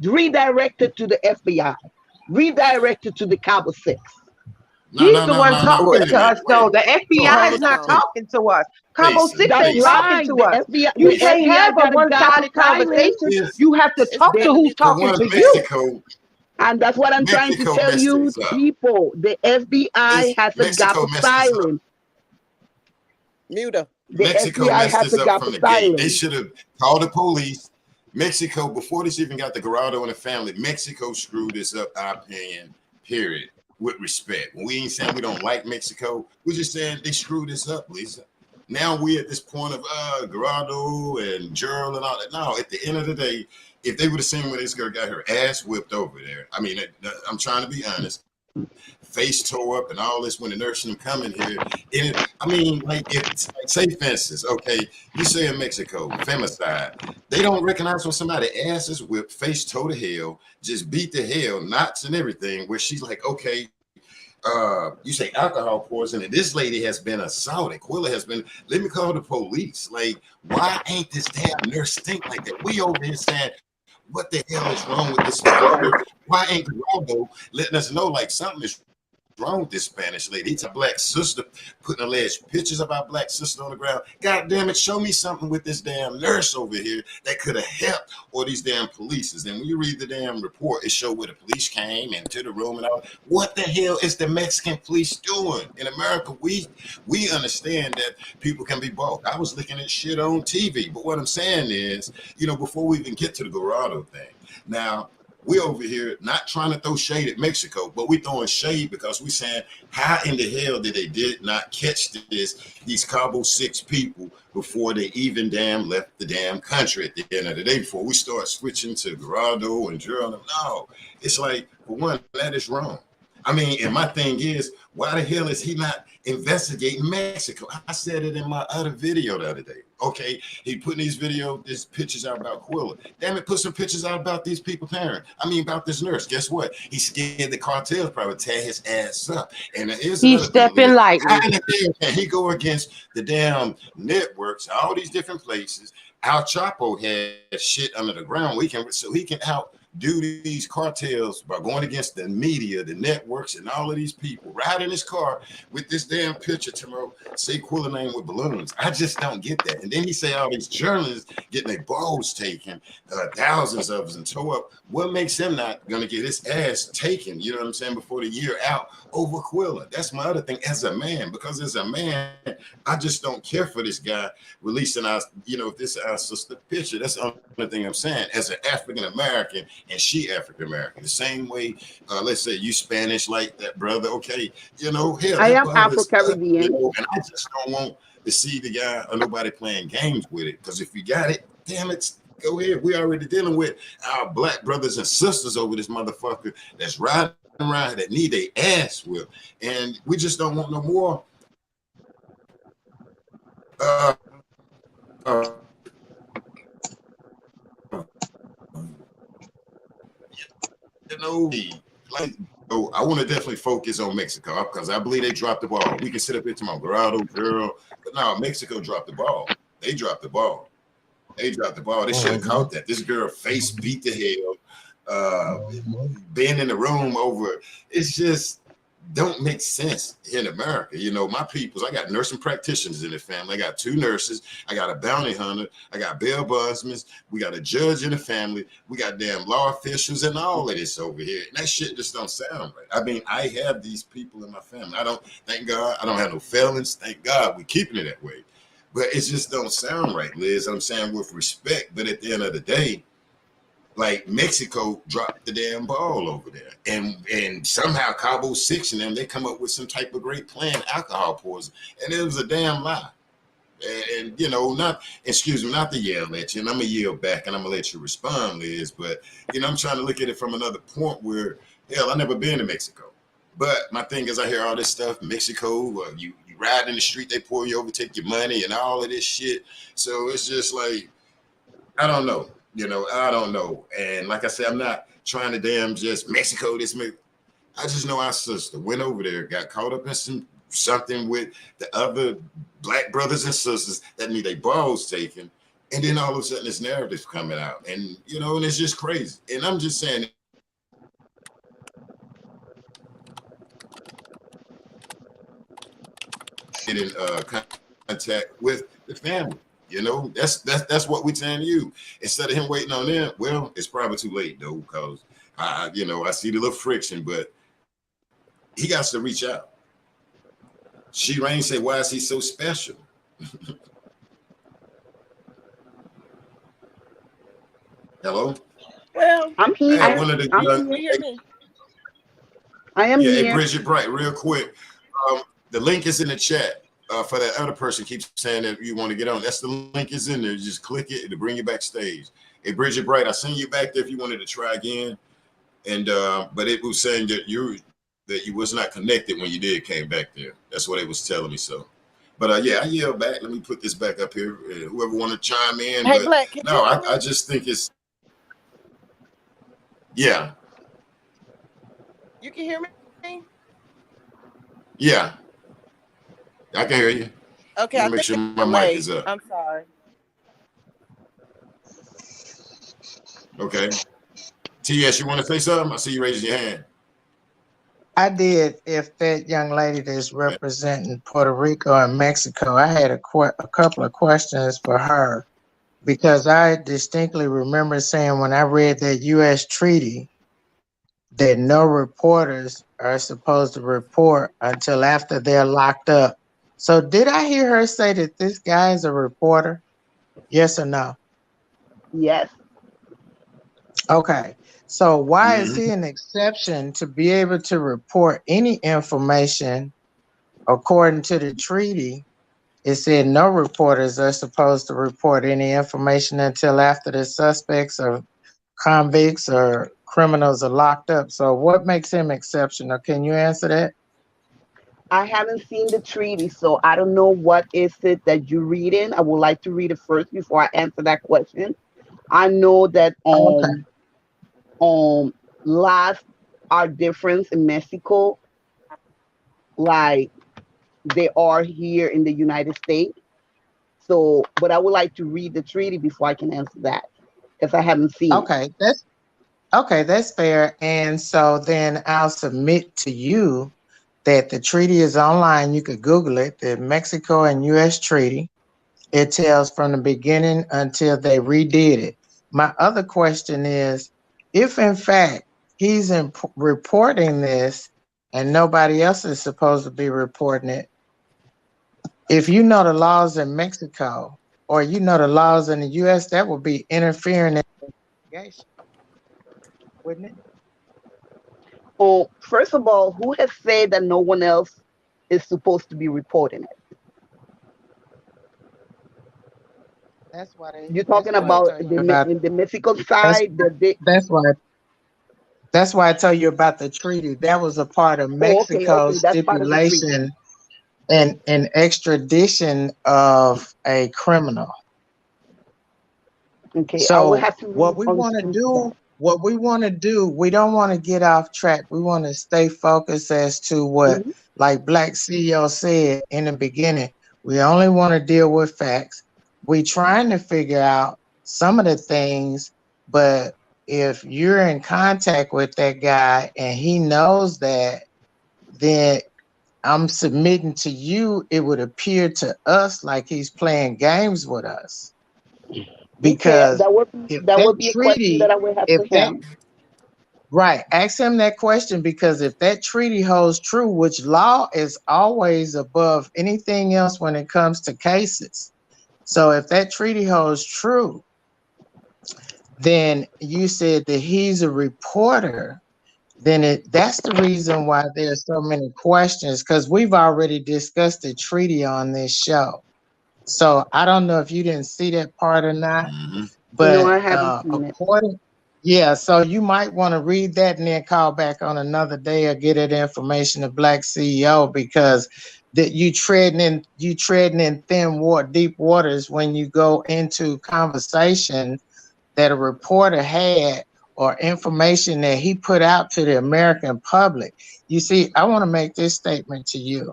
[SPEAKER 4] redirected to the FBI, redirected to the Cabo 6.
[SPEAKER 5] He's the one talking to us, though. The FBI is not talking to us. Cabo 6 ain't talking to us. You can't have a one-sided conversation. You have to talk to who's talking to you.
[SPEAKER 4] And that's what I'm trying to tell you, people. The FBI has a gap of silence.
[SPEAKER 3] Mute.
[SPEAKER 1] Mexico messed this up from the gate. They should have called the police. Mexico, before this even got the Geraldo and the family, Mexico screwed this up, our opinion, period, with respect. We ain't saying we don't like Mexico. We're just saying they screwed this up, Lisa. Now we're at this point of Geraldo and Gerald and all that. No, at the end of the day, if they would have seen when this girl got her ass whipped over there, I mean, I'm trying to be honest, face tore up and all this when the nurse and them coming here. I mean, like, if, say for instance, okay, you say in Mexico, femicide, they don't recognize when somebody ass is whipped, face toe to hell, just beat to hell, knots and everything, where she's like, okay, you say alcohol poisoning. This lady has been assaulted. Quilla has been, let me call the police. Like, why ain't this damn nurse think like that? We over here saying, what the hell is wrong with this? Why ain't Geraldo letting us know like something is wrong with this Spanish lady? It's a black sister putting alleged pictures of our black sister on the ground. God damn it, show me something with this damn nurse over here that could have helped, or these damn police. And when you read the damn report, it showed where the police came into the room and all. What the hell is the Mexican police doing? In America, we understand that people can be both. I was looking at shit on TV, but what I'm saying is, you know, before we even get to the Geraldo thing, now, we over here not trying to throw shade at Mexico, but we throwing shade because we saying, how in the hell did not catch these Cabo 6 people before they even damn left the damn country at the end of the day, before we start switching to Geraldo and Gerald? No, it's like, for one, that is wrong. I mean, and my thing is, why the hell is he not investigating Mexico? I said it in my other video the other day. Okay, he putting these pictures out about Quilla. Damn it, put some pictures out about these people parent. I mean, about this nurse. Guess what? He scared the cartels probably tear his ass up. And
[SPEAKER 5] he's stepping lightly.
[SPEAKER 1] How in the hell can he go against the damn networks, all these different places? Al Chapo had shit under the ground. So he can out do these cartels by going against the media, the networks, and all of these people. Ride in his car with this damn picture tomorrow, say Quilla name with balloons. I just don't get that. And then he say all these journalists getting their balls taken, thousands of us, and tore up. What makes him not gonna get his ass taken? You know what I'm saying? Before the year out over Quilla. That's my other thing as a man, because as a man, I just don't care for this guy releasing our, if this is our sister picture. That's the only thing I'm saying. As an African American and she African American, the same way. Let's say you Spanish like that, brother. Okay, hell,
[SPEAKER 4] I
[SPEAKER 1] that
[SPEAKER 4] am
[SPEAKER 1] bothers us,
[SPEAKER 4] Afro-Caribbean.
[SPEAKER 1] and I just don't want to see the guy or nobody playing games with it. Because if you got it, damn it, go ahead. We already dealing with our black brothers and sisters over this motherfucker that's riding around that need their ass whipped, and we just don't want no more. Like, I want to definitely focus on Mexico because I believe they dropped the ball. We can sit up here tomorrow, Dorado, girl, but no, Mexico dropped the ball. They dropped the ball. They dropped the ball. They should have caught that. This girl face beat the hell, being in the room over. It's just don't make sense in America. My peoples, I got nursing practitioners in the family. I got 2 nurses. I got a bounty hunter. I got bail bondsmen. We got a judge in the family. We got damn law officials and all of this over here. And that shit just don't sound right. I mean, I have these people in my family. Thank God, I don't have no felons. Thank God we're keeping it that way. But it just don't sound right, Liz. I'm saying with respect, but at the end of the day, like Mexico dropped the damn ball over there, and somehow Cabo 6 and them, they come up with some type of great plan, alcohol poison, and it was a damn lie. And not to yell at you, and I'm gonna yield back and I'm gonna let you respond, Liz. But I'm trying to look at it from another point where, hell, I never been to Mexico, but my thing is I hear all this stuff. Mexico, you ride in the street, they pull you over, take your money, and all of this shit. So it's just like, I don't know. I don't know. And like I said, I'm not trying to damn just Mexico. I just know our sister went over there, got caught up in something with the other black brothers and sisters that need their balls taken. And then all of a sudden this narrative's coming out. And, and it's just crazy. And I'm just saying, in contact with the family. That's what we're telling you. Instead of him waiting on them, well, it's probably too late though, because I see the little friction, but he got to reach out. She Rain said, "Why is he so special?" Hello.
[SPEAKER 3] Well,
[SPEAKER 4] I'm here.
[SPEAKER 1] I wanted to.
[SPEAKER 4] I am here.
[SPEAKER 1] Hey, Bridget Bright, real quick. The link is in the chat. For that other person keeps saying that you want to get on. That's the link is in there. Just click it. It'll bring you backstage. Hey, Bridget Bright, I sent you back there if you wanted to try again. And but it was saying that you was not connected when you came back there. That's what it was telling me. So, but I yelled back. Let me put this back up here. Whoever want to chime in.
[SPEAKER 3] Hey,
[SPEAKER 1] but
[SPEAKER 3] Black,
[SPEAKER 1] no, I just think it's
[SPEAKER 3] You can hear me?
[SPEAKER 1] Yeah. I can hear you.
[SPEAKER 3] Okay, I
[SPEAKER 1] make sure
[SPEAKER 3] think
[SPEAKER 1] my mic is up.
[SPEAKER 3] I'm sorry.
[SPEAKER 1] Okay. TS, you want to say something? I see you raising your hand.
[SPEAKER 2] I did. If that young lady that's representing Puerto Rico and Mexico, I had a couple of questions for her, because I distinctly remember saying when I read that U.S. treaty that no reporters are supposed to report until after they're locked up. So did I hear her say that this guy is a reporter? Yes or no?
[SPEAKER 4] Yes.
[SPEAKER 2] Okay. So why is he an exception to be able to report any information? According to the treaty, it said no reporters are supposed to report any information until after the suspects or convicts or criminals are locked up. So what makes him exceptional? Can you answer that?
[SPEAKER 4] I haven't seen the treaty, so I don't know what is it that you're reading. I would like to read it first before I answer that question. I know that laws are different in Mexico, like they are here in the United States. So, but I would like to read the treaty before I can answer that, because I haven't seen it.
[SPEAKER 2] Okay, Okay, that's fair. And so then I'll submit to you that the treaty is online. You could Google it, the Mexico and U.S. treaty. It tells from the beginning until they redid it. My other question is, if in fact he's reporting this and nobody else is supposed to be reporting it, if you know the laws in Mexico or you know the laws in the U.S., that would be interfering in the investigation, wouldn't it?
[SPEAKER 4] Oh, first of all, who has said that no one else is supposed to be reporting it?
[SPEAKER 2] That's why
[SPEAKER 4] You're
[SPEAKER 2] that's
[SPEAKER 4] talking
[SPEAKER 2] why I
[SPEAKER 4] about
[SPEAKER 2] tell you about
[SPEAKER 4] in the Mexico
[SPEAKER 2] that's
[SPEAKER 4] side,
[SPEAKER 2] that's why I tell you about the treaty. That was a part of
[SPEAKER 4] oh, okay, okay,
[SPEAKER 2] Mexico's
[SPEAKER 4] that's part of the treaty.
[SPEAKER 2] stipulation and extradition of a criminal.
[SPEAKER 4] Okay, I will
[SPEAKER 2] So
[SPEAKER 4] have to read on into that.
[SPEAKER 2] we don't want to get off track. We want to stay focused as to what,
[SPEAKER 4] Mhm.
[SPEAKER 2] like Black CEO said in the beginning, we only want to deal with facts. We trying to figure out some of the things, but if you're in contact with that guy and he knows that, then I'm submitting to you, it would appear to us like he's playing games with us.
[SPEAKER 4] Okay,
[SPEAKER 2] Because if
[SPEAKER 4] that
[SPEAKER 2] that
[SPEAKER 4] would be a question that
[SPEAKER 2] treaty,
[SPEAKER 4] I will have
[SPEAKER 2] if
[SPEAKER 4] to
[SPEAKER 2] that
[SPEAKER 4] him.
[SPEAKER 2] right, ask him that question, because if that treaty holds true, which law is always above anything else when it comes to cases. So if that treaty holds true, then you said that he's a reporter, then that's the reason why there's so many questions, because we've already discussed the treaty on this show. So I don't know if you didn't see that part or not,
[SPEAKER 1] Mm-hmm.
[SPEAKER 4] No,
[SPEAKER 2] but
[SPEAKER 4] I haven't seen it.
[SPEAKER 2] yeah, so you might want to read that and then call back on another day or get that information to Black CEO, because that you treading in deep waters when you go into conversation that a reporter had or information that he put out to the American public. You see, I want to make this statement to you.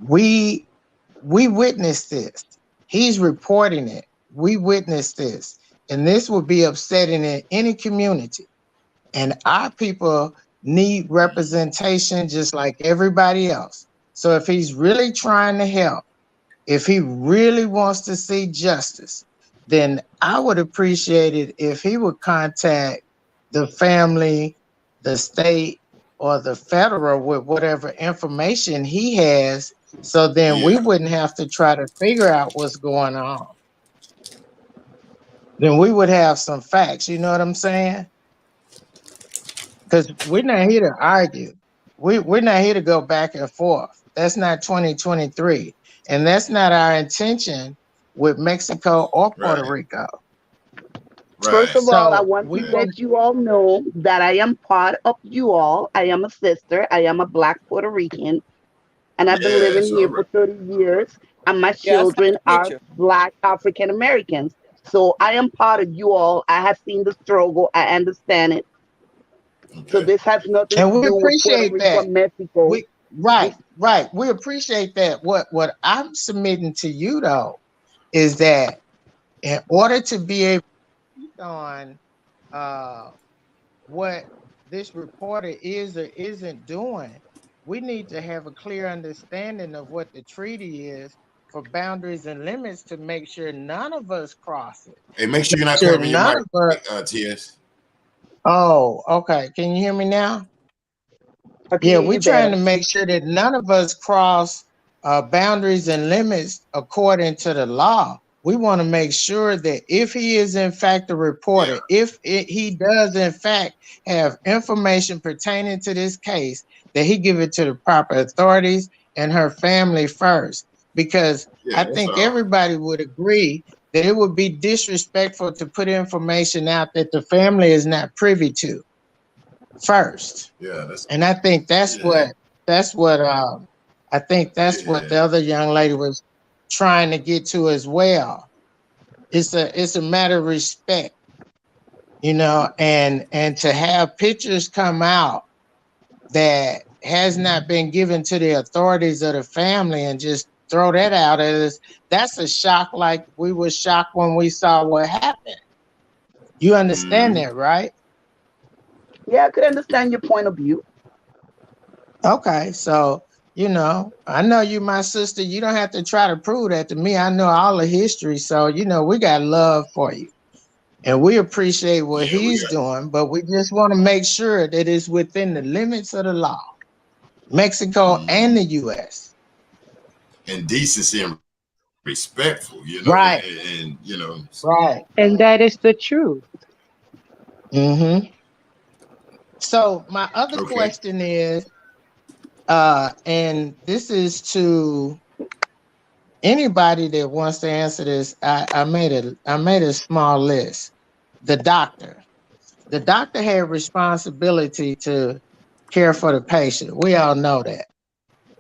[SPEAKER 2] We we witnessed this. He's reporting it. We witnessed this. And this would be upsetting in any community. And our people need representation just like everybody else. So if he's really trying to help, if he really wants to see justice, then I would appreciate it if he would contact the family, the state, or the federal with whatever information he has, so then we
[SPEAKER 1] Yeah.
[SPEAKER 2] wouldn't have to try to figure out what's going on. Then we would have some facts, you know what I'm saying? Because we're not here to argue. We're not here to go back and forth. That's not 2023. And that's not our intention with Mexico or Puerto
[SPEAKER 1] Right.
[SPEAKER 2] Rico.
[SPEAKER 4] First
[SPEAKER 1] Right.
[SPEAKER 4] of all, I
[SPEAKER 2] So
[SPEAKER 4] want to
[SPEAKER 2] we want
[SPEAKER 4] let you all know that I am part of you all. I am a sister. I am a Black Puerto Rican, and I've been living
[SPEAKER 1] Yes. All
[SPEAKER 4] here
[SPEAKER 1] right.
[SPEAKER 4] for 30 years, and my
[SPEAKER 3] Yeah, I saw
[SPEAKER 4] children
[SPEAKER 3] the
[SPEAKER 4] are
[SPEAKER 3] picture.
[SPEAKER 4] Black African Americans. So I am part of you all. I have seen the struggle. I understand it. So
[SPEAKER 1] Okay.
[SPEAKER 4] this has nothing
[SPEAKER 2] and
[SPEAKER 4] to
[SPEAKER 2] we
[SPEAKER 4] do with Puerto
[SPEAKER 2] appreciate
[SPEAKER 4] Rico
[SPEAKER 2] that.
[SPEAKER 4] and Mexico.
[SPEAKER 2] We right,
[SPEAKER 4] This,
[SPEAKER 2] right. We appreciate that. What I'm submitting to you though is that in order to be able to speak on uh what this reporter is or isn't doing, we need to have a clear understanding of what the treaty is for boundaries and limits to make sure none of us cross it.
[SPEAKER 1] Hey, make sure you're not
[SPEAKER 2] Sure,
[SPEAKER 1] covering your
[SPEAKER 2] none
[SPEAKER 1] mic,
[SPEAKER 2] of us.
[SPEAKER 1] TS.
[SPEAKER 2] Oh, okay. Can you hear me now?
[SPEAKER 4] I can
[SPEAKER 2] Yeah,
[SPEAKER 4] hear
[SPEAKER 2] we're
[SPEAKER 4] you
[SPEAKER 2] trying
[SPEAKER 4] better.
[SPEAKER 2] to make sure that none of us cross boundaries and limits according to the law. We want to make sure that if he is in fact a
[SPEAKER 1] Yeah.
[SPEAKER 2] reporter, if he does in fact have information pertaining to this case, that he give it to the proper authorities and her family first. Because I
[SPEAKER 1] Yeah. That's
[SPEAKER 2] think
[SPEAKER 1] all.
[SPEAKER 2] everybody would agree that it would be disrespectful to put information out that the family is not privy to first.
[SPEAKER 1] Yeah. That's.
[SPEAKER 2] And I think
[SPEAKER 1] Yeah.
[SPEAKER 2] that's what I think that's what
[SPEAKER 1] Yeah.
[SPEAKER 2] the other young lady was trying to get to as well. It's a matter of respect, and to have pictures come out that has not been given to the authorities of the family and just throw that out at us, that's a shock, like we were shocked when we saw what happened. You understand
[SPEAKER 1] Mm-hmm.
[SPEAKER 2] that, right?
[SPEAKER 4] Yeah, I could understand your point of view.
[SPEAKER 2] Okay, so I know you my sister. You don't have to try to prove that to me. I know all the history, so we got love for you. And we appreciate what
[SPEAKER 1] Yeah, we
[SPEAKER 2] he's
[SPEAKER 1] got
[SPEAKER 2] doing, but we just want to make sure that it's within the limits of the law, Mexico and the U.S.
[SPEAKER 1] and decency and respectful,
[SPEAKER 2] Right,
[SPEAKER 1] and
[SPEAKER 2] right.
[SPEAKER 5] And that is the truth.
[SPEAKER 2] Mm-hmm. So my other
[SPEAKER 1] okay.
[SPEAKER 2] question is, and this is to anybody that wants to answer this. I made a small list. The doctor. The doctor had responsibility to care for the patient. We all know that.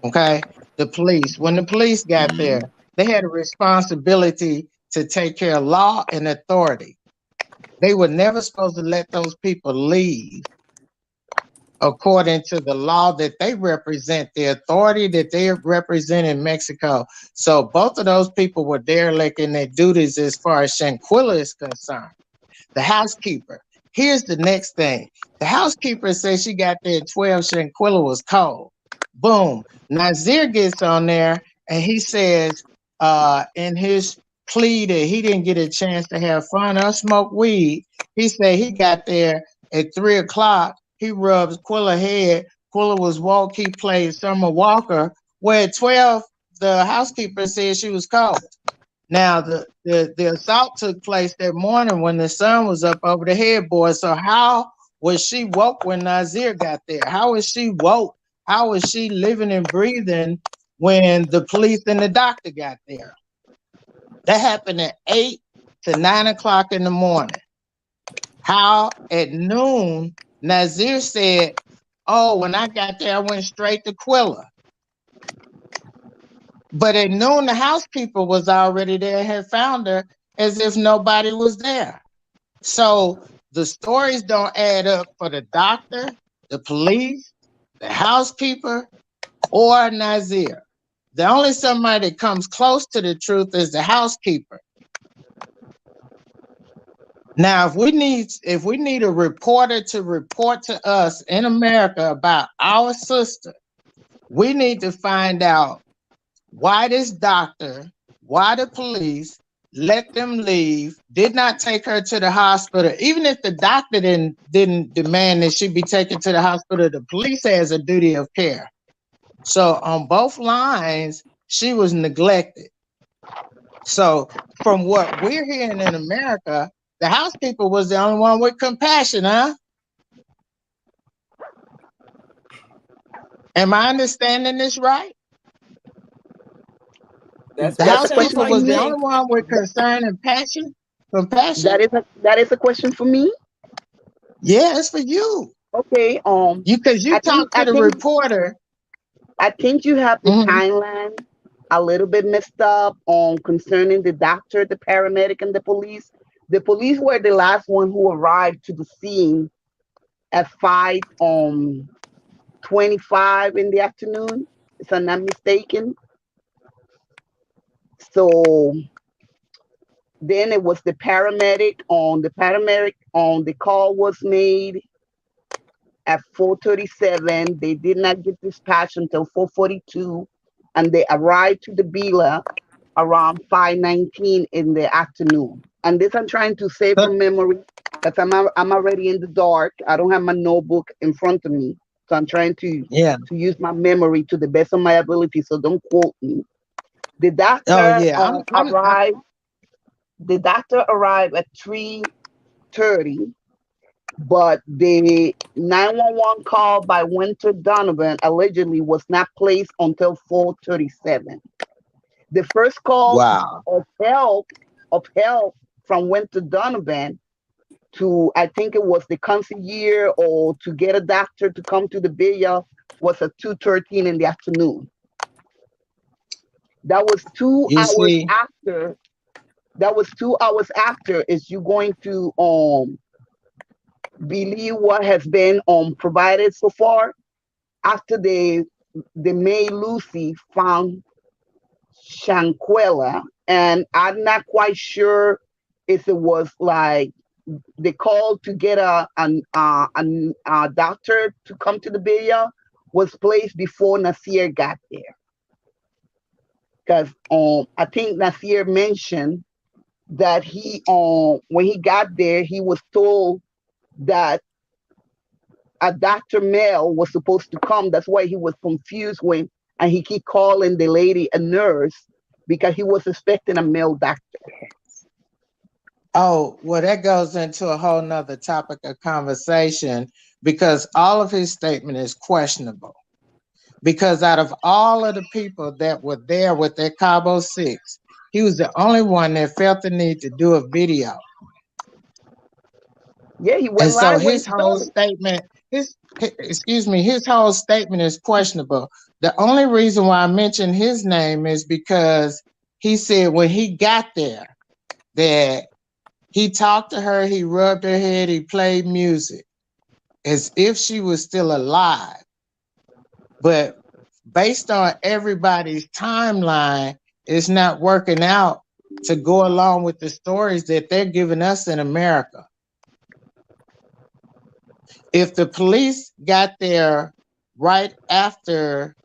[SPEAKER 2] Okay. The police, when the police got
[SPEAKER 1] Mm-hmm.
[SPEAKER 2] there, they had a responsibility to take care of law and authority. They were never supposed to let those people leave according to the law that they represent, the authority that they represent in Mexico. So both of those people were derelict in their duties as far as Shanquella is concerned. The housekeeper. Here's the next thing. The housekeeper says she got there at 12. Shanquella was cold. Boom. Nazir gets on there and he says in his plea that he didn't get a chance to have fun or smoke weed. He said he got there at 3 o'clock. He rubs Quilla head. Quilla was woke. He played Summer Walker. Where at 12, the housekeeper said she was cold. Now, the assault took place that morning when the sun was up over the headboard. So how was she woke when Nazir got there? How was she woke? How was she living and breathing when the police and the doctor got there? That happened at 8 to 9 o'clock in the morning. How at noon, Nazir said, "Oh, when I got there, I went straight to Quilla." But at noon, the housekeeper was already there and had found her as if nobody was there. So the stories don't add up for the doctor, the police, the housekeeper, or Nazir. The only somebody that comes close to the truth is the housekeeper. Now, if we need a reporter to report to us in America about our sister, we need to find out why this doctor, why the police let them leave, did not take her to the hospital. Even if the doctor didn't demand that she be taken to the hospital, the police has a duty of care. So on both lines, she was neglected. So from what we're hearing in America, the housekeeper was the only one with compassion, huh? Am I understanding this right?
[SPEAKER 3] That's
[SPEAKER 2] The
[SPEAKER 3] what it
[SPEAKER 4] That's a
[SPEAKER 3] sounds
[SPEAKER 4] question
[SPEAKER 2] housekeeper
[SPEAKER 4] for
[SPEAKER 3] like
[SPEAKER 2] was
[SPEAKER 3] to
[SPEAKER 2] the
[SPEAKER 4] me.
[SPEAKER 3] me.
[SPEAKER 2] only one with concern and passion, compassion.
[SPEAKER 4] That is a question for me.
[SPEAKER 2] Yeah, it's for you.
[SPEAKER 4] Okay.
[SPEAKER 2] Because you
[SPEAKER 4] I think
[SPEAKER 2] talked to
[SPEAKER 4] I
[SPEAKER 2] the
[SPEAKER 4] think
[SPEAKER 2] reporter.
[SPEAKER 4] I think you have the
[SPEAKER 2] Mhm.
[SPEAKER 4] timeline a little bit messed up on concerning the doctor, the paramedic, and the police. The police were the last one who arrived to the scene at 5:25 in the afternoon, if I'm not mistaken. So then it was the call was made at 4:37. They did not get dispatched until 4:42, and they arrived to the villa around 5:19 in the afternoon. And this I'm trying to say
[SPEAKER 2] But
[SPEAKER 4] from memory because I'm already in the dark. I don't have my notebook in front of me, so I'm trying
[SPEAKER 2] yeah.
[SPEAKER 4] to use my memory to the best of my ability. So don't quote me. The
[SPEAKER 2] Oh
[SPEAKER 4] doctor
[SPEAKER 2] yeah.
[SPEAKER 4] arrived. The doctor arrived at 3:30, but the 911 call by Winter Donovan allegedly was not placed until 4:37. The first call
[SPEAKER 2] Wow.
[SPEAKER 4] of help of help from Winter Donovan to, I think it was the concierge or to get a doctor to come to the villa, was at 2:13 in the afternoon. That was two
[SPEAKER 2] You
[SPEAKER 4] hours
[SPEAKER 2] see,
[SPEAKER 4] after. That was 2 hours after. Is you going to believe what has been provided so far? After the May Lucy found Shanquella, and I'm not quite sure if it was like they called to get a doctor to come to the villa was placed before Nasir got there. Because I think Nasir mentioned that he when he got there, he was told that a Dr. Mel was supposed to come. That's why he was confused when and he keep calling the lady a nurse because he was expecting a male doctor.
[SPEAKER 2] Oh, well, that goes into a whole nother topic of conversation because all of his statement is questionable. Because out of all of the people that were there with that Cabo 6, he was the only one that felt the need to do a video.
[SPEAKER 4] Yeah, he
[SPEAKER 2] And
[SPEAKER 4] went
[SPEAKER 2] so
[SPEAKER 4] live when he
[SPEAKER 2] his whole
[SPEAKER 4] started.
[SPEAKER 2] statement, his whole statement is questionable. The only reason why I mentioned his name is because he said when he got there that he talked to her, he rubbed her head, he played music as if she was still alive. But based on everybody's timeline, it's not working out to go along with the stories that they're giving us in America. If the police got there right after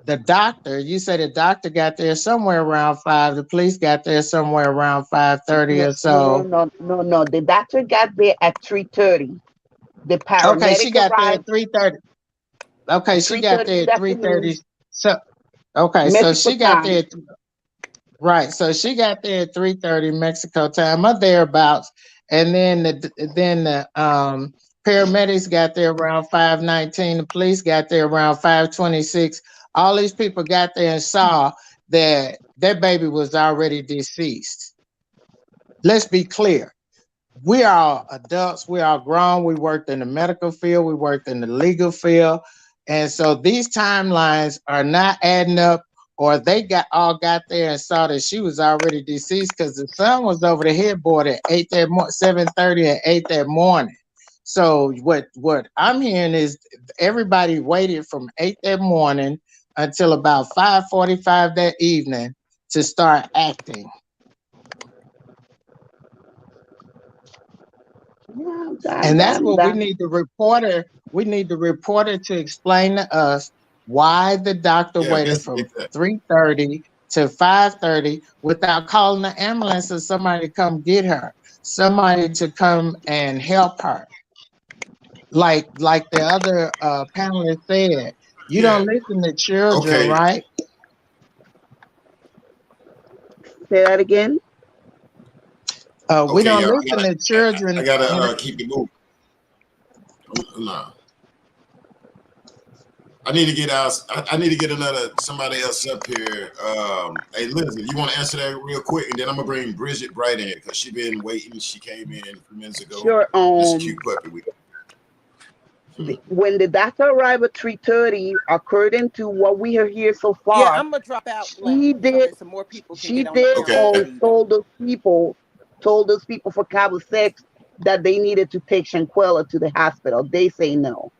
[SPEAKER 2] the doctor, you said the doctor got there somewhere around 5, the police got there somewhere around 5:30
[SPEAKER 4] No,
[SPEAKER 2] or
[SPEAKER 4] no, no,
[SPEAKER 2] so.
[SPEAKER 4] no, no, no. The doctor got there at 3:30. The
[SPEAKER 2] Okay, she
[SPEAKER 4] paramedic
[SPEAKER 2] got there at
[SPEAKER 4] arrived
[SPEAKER 2] 3:30. Okay,
[SPEAKER 4] at
[SPEAKER 2] she got
[SPEAKER 4] 3:30
[SPEAKER 2] there
[SPEAKER 4] in the
[SPEAKER 2] at
[SPEAKER 4] afternoon,
[SPEAKER 2] 3:30. So okay, so
[SPEAKER 4] Mexico
[SPEAKER 2] she got
[SPEAKER 4] time.
[SPEAKER 2] there right. So she got there at 3:30 Mexico time or thereabouts. And then the paramedics got there around 5:19. The police got there around 5:26. All these people got there and saw that their baby was already deceased. Let's be clear. We are adults, we are grown, we worked in the medical field, we worked in the legal field. And so these timelines are not adding up, or they got there and saw that she was already deceased because the sun was over the headboard at 7:30 and 8 that morning. So what I'm hearing is everybody waited from 8 that morning until about 5:45 that evening to start acting.
[SPEAKER 4] Yeah,
[SPEAKER 2] And that's what we need the reporter to explain to us why the doctor
[SPEAKER 1] Yeah,
[SPEAKER 2] waited from 3:30 to 5:30 without calling the ambulance or somebody to come get her, somebody to come and help her. Like the other panelist said, you
[SPEAKER 1] yeah.
[SPEAKER 2] don't listen to children,
[SPEAKER 1] Okay,
[SPEAKER 2] right?
[SPEAKER 4] say that again.
[SPEAKER 2] We
[SPEAKER 1] okay,
[SPEAKER 2] don't
[SPEAKER 1] y'all.
[SPEAKER 2] listen to
[SPEAKER 1] I
[SPEAKER 2] children.
[SPEAKER 1] gotta keep it moving. Nah. I need to get out. I need to get somebody else up here. Hey, Liza, you want to answer that real quick, and then I'm gonna bring Bridget Bright in because she been waiting. She came in a few minutes ago.
[SPEAKER 4] Sure.
[SPEAKER 1] This cute puppy.
[SPEAKER 4] When the doctor arrived at 3:30, according to what we have here so
[SPEAKER 3] Yeah,
[SPEAKER 4] far,
[SPEAKER 3] I'm gonna drop out, Black,
[SPEAKER 4] she
[SPEAKER 3] so
[SPEAKER 4] did
[SPEAKER 3] that some more people can
[SPEAKER 4] she
[SPEAKER 3] get on the
[SPEAKER 4] did
[SPEAKER 3] panel
[SPEAKER 1] Okay.
[SPEAKER 3] this evening.
[SPEAKER 4] told those people for Cabo 6 that they needed to take Shanquella to the hospital. They say no.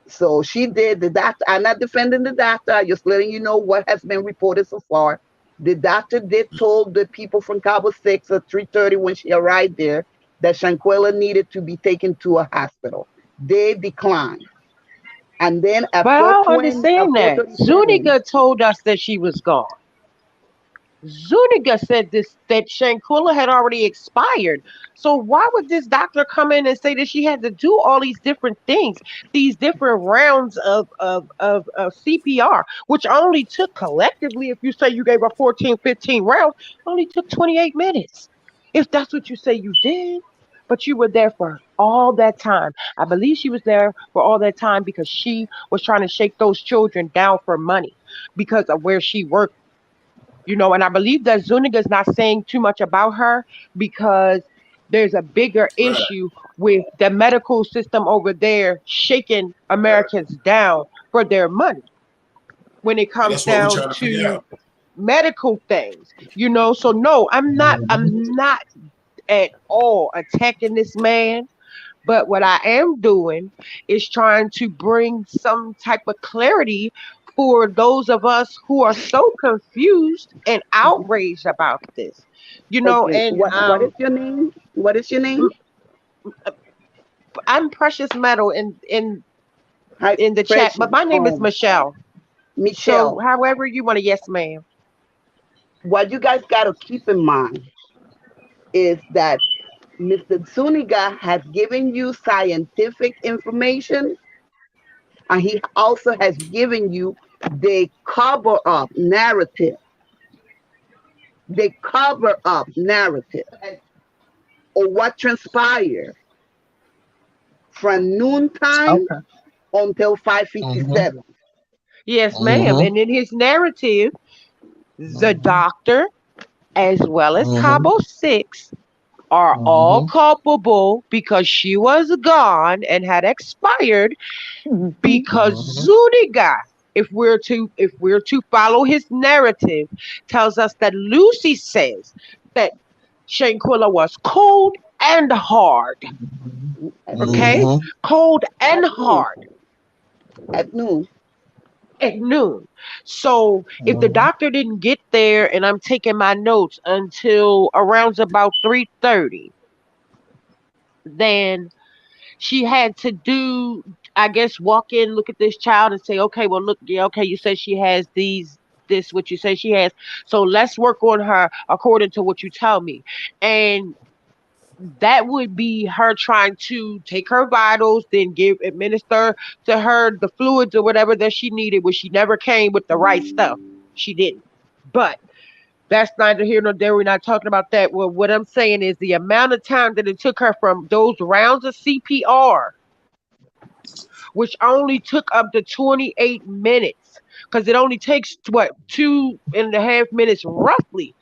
[SPEAKER 4] So she did. The doctor, I'm not defending the doctor, I'm just letting you know what has been reported so far. The doctor did told the people from Cabo 6 at 3:30 when she arrived there that Shanquella needed to be taken to a hospital. They declined. And then at
[SPEAKER 5] But I don't
[SPEAKER 4] 4:20, at
[SPEAKER 5] understand that.
[SPEAKER 4] 4:37,
[SPEAKER 5] Zuniga told us that she was gone. Zuniga said this that Shanquella had already expired. So why would this doctor come in and say that she had to do all these different things, these different rounds of CPR, which only took collectively, if you say you gave her 14, 15 rounds, only took 28 minutes. If that's what you say you did. But you were there for all that time. I believe she was there for all that time because she was trying to shake those children down for money because of where she worked, and I believe that Zuniga is not saying too much about her because there's a bigger
[SPEAKER 1] Right.
[SPEAKER 5] issue with the medical system over there shaking
[SPEAKER 1] Right.
[SPEAKER 5] Americans down for their money when it
[SPEAKER 1] And
[SPEAKER 5] comes
[SPEAKER 1] that's what we're
[SPEAKER 5] down
[SPEAKER 1] trying to figure
[SPEAKER 5] to
[SPEAKER 1] out.
[SPEAKER 5] medical things. So no, I'm not at all attacking this man. But what I am doing is trying to bring some type of clarity for those of us who are so confused and outraged about this,
[SPEAKER 4] Okay.
[SPEAKER 5] and
[SPEAKER 4] What is your name? What is your name?
[SPEAKER 5] I'm Precious Metal in
[SPEAKER 4] Hi,
[SPEAKER 5] in the chat,
[SPEAKER 4] Precious.
[SPEAKER 5] but my name is Michelle. So
[SPEAKER 4] Michelle.
[SPEAKER 5] however you want to, yes, ma'am.
[SPEAKER 4] What you guys got to keep in mind is that Mr. Zuniga has given you scientific information, and he also has given you the cover up narrative. The cover up narrative of what transpired from noontime
[SPEAKER 2] Okay.
[SPEAKER 4] until
[SPEAKER 2] Mm-hmm.
[SPEAKER 4] 5:57.
[SPEAKER 5] Yes, ma'am.
[SPEAKER 2] Mm-hmm.
[SPEAKER 5] And in his narrative, the
[SPEAKER 2] Mm-hmm.
[SPEAKER 5] doctor as well as
[SPEAKER 2] Mm-hmm.
[SPEAKER 5] Cabo 6 are all
[SPEAKER 2] Mm-hmm.
[SPEAKER 5] culpable because she was gone and had expired
[SPEAKER 4] Mhm.
[SPEAKER 5] because
[SPEAKER 2] Mm-hmm.
[SPEAKER 5] Zuniga, if we're to follow his narrative, tells us that Lucy says that Shanquella was cold and hard.
[SPEAKER 4] At noon.
[SPEAKER 5] Okay?
[SPEAKER 2] Mm-hmm.
[SPEAKER 5] Cold and
[SPEAKER 4] At noon.
[SPEAKER 5] hard
[SPEAKER 4] At noon.
[SPEAKER 5] at noon. So if the
[SPEAKER 2] Mm-hmm.
[SPEAKER 5] doctor didn't get there and I'm taking my notes until around about 3:30, then she had to do, I guess, walk in, look at this child and say, okay, well, look, yeah, okay, you said she has this, what you say she has. So let's work on her according to what you tell me. And that would be her trying to take her vitals, then administer to her the fluids or whatever that she needed, which she never came with the right stuff. She didn't. But that's neither here nor there. We're not talking about that. Well, what I'm saying is the amount of time that it took her from those rounds of CPR, which only took up to 28 minutes, because it only takes what 2.5 minutes roughly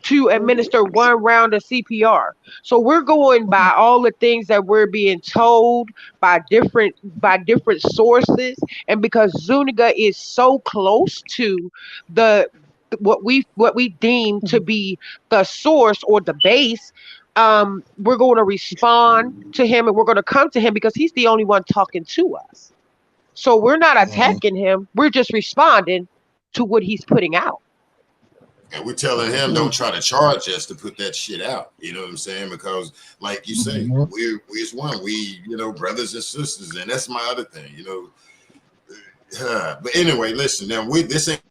[SPEAKER 5] to
[SPEAKER 4] Mhm.
[SPEAKER 5] administer one round of CPR. So we're going by all the things that we're being told by different sources, and because Zuniga is so close to the what we deem to be the source or the base, we're going to respond to him and we're going to come to him because he's the only one talking to us. So we're not attacking him. We're just responding to what he's putting out.
[SPEAKER 1] And we're telling him don't try to charge us to put that shit out. You know what I'm saying? Because, like you say,
[SPEAKER 2] Mm-hmm.
[SPEAKER 1] we is one. We, brothers and sisters, and that's my other thing. But anyway, listen. Now, this ain't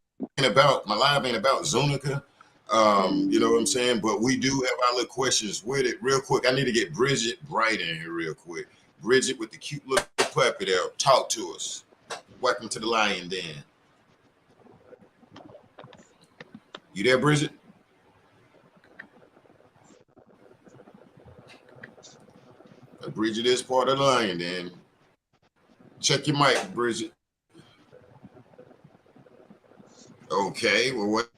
[SPEAKER 1] about my live ain't about Zunica. You know what I'm saying? But we do have our little questions with it. Real quick, I need to get Bridget Bright in here real quick. Bridget with the cute little puppy there. Talk to us. Welcome to the Lion Den. You there, Bridget? Bridget is part of the Lion Den. Check your mic, Bridget. Okay, well, what?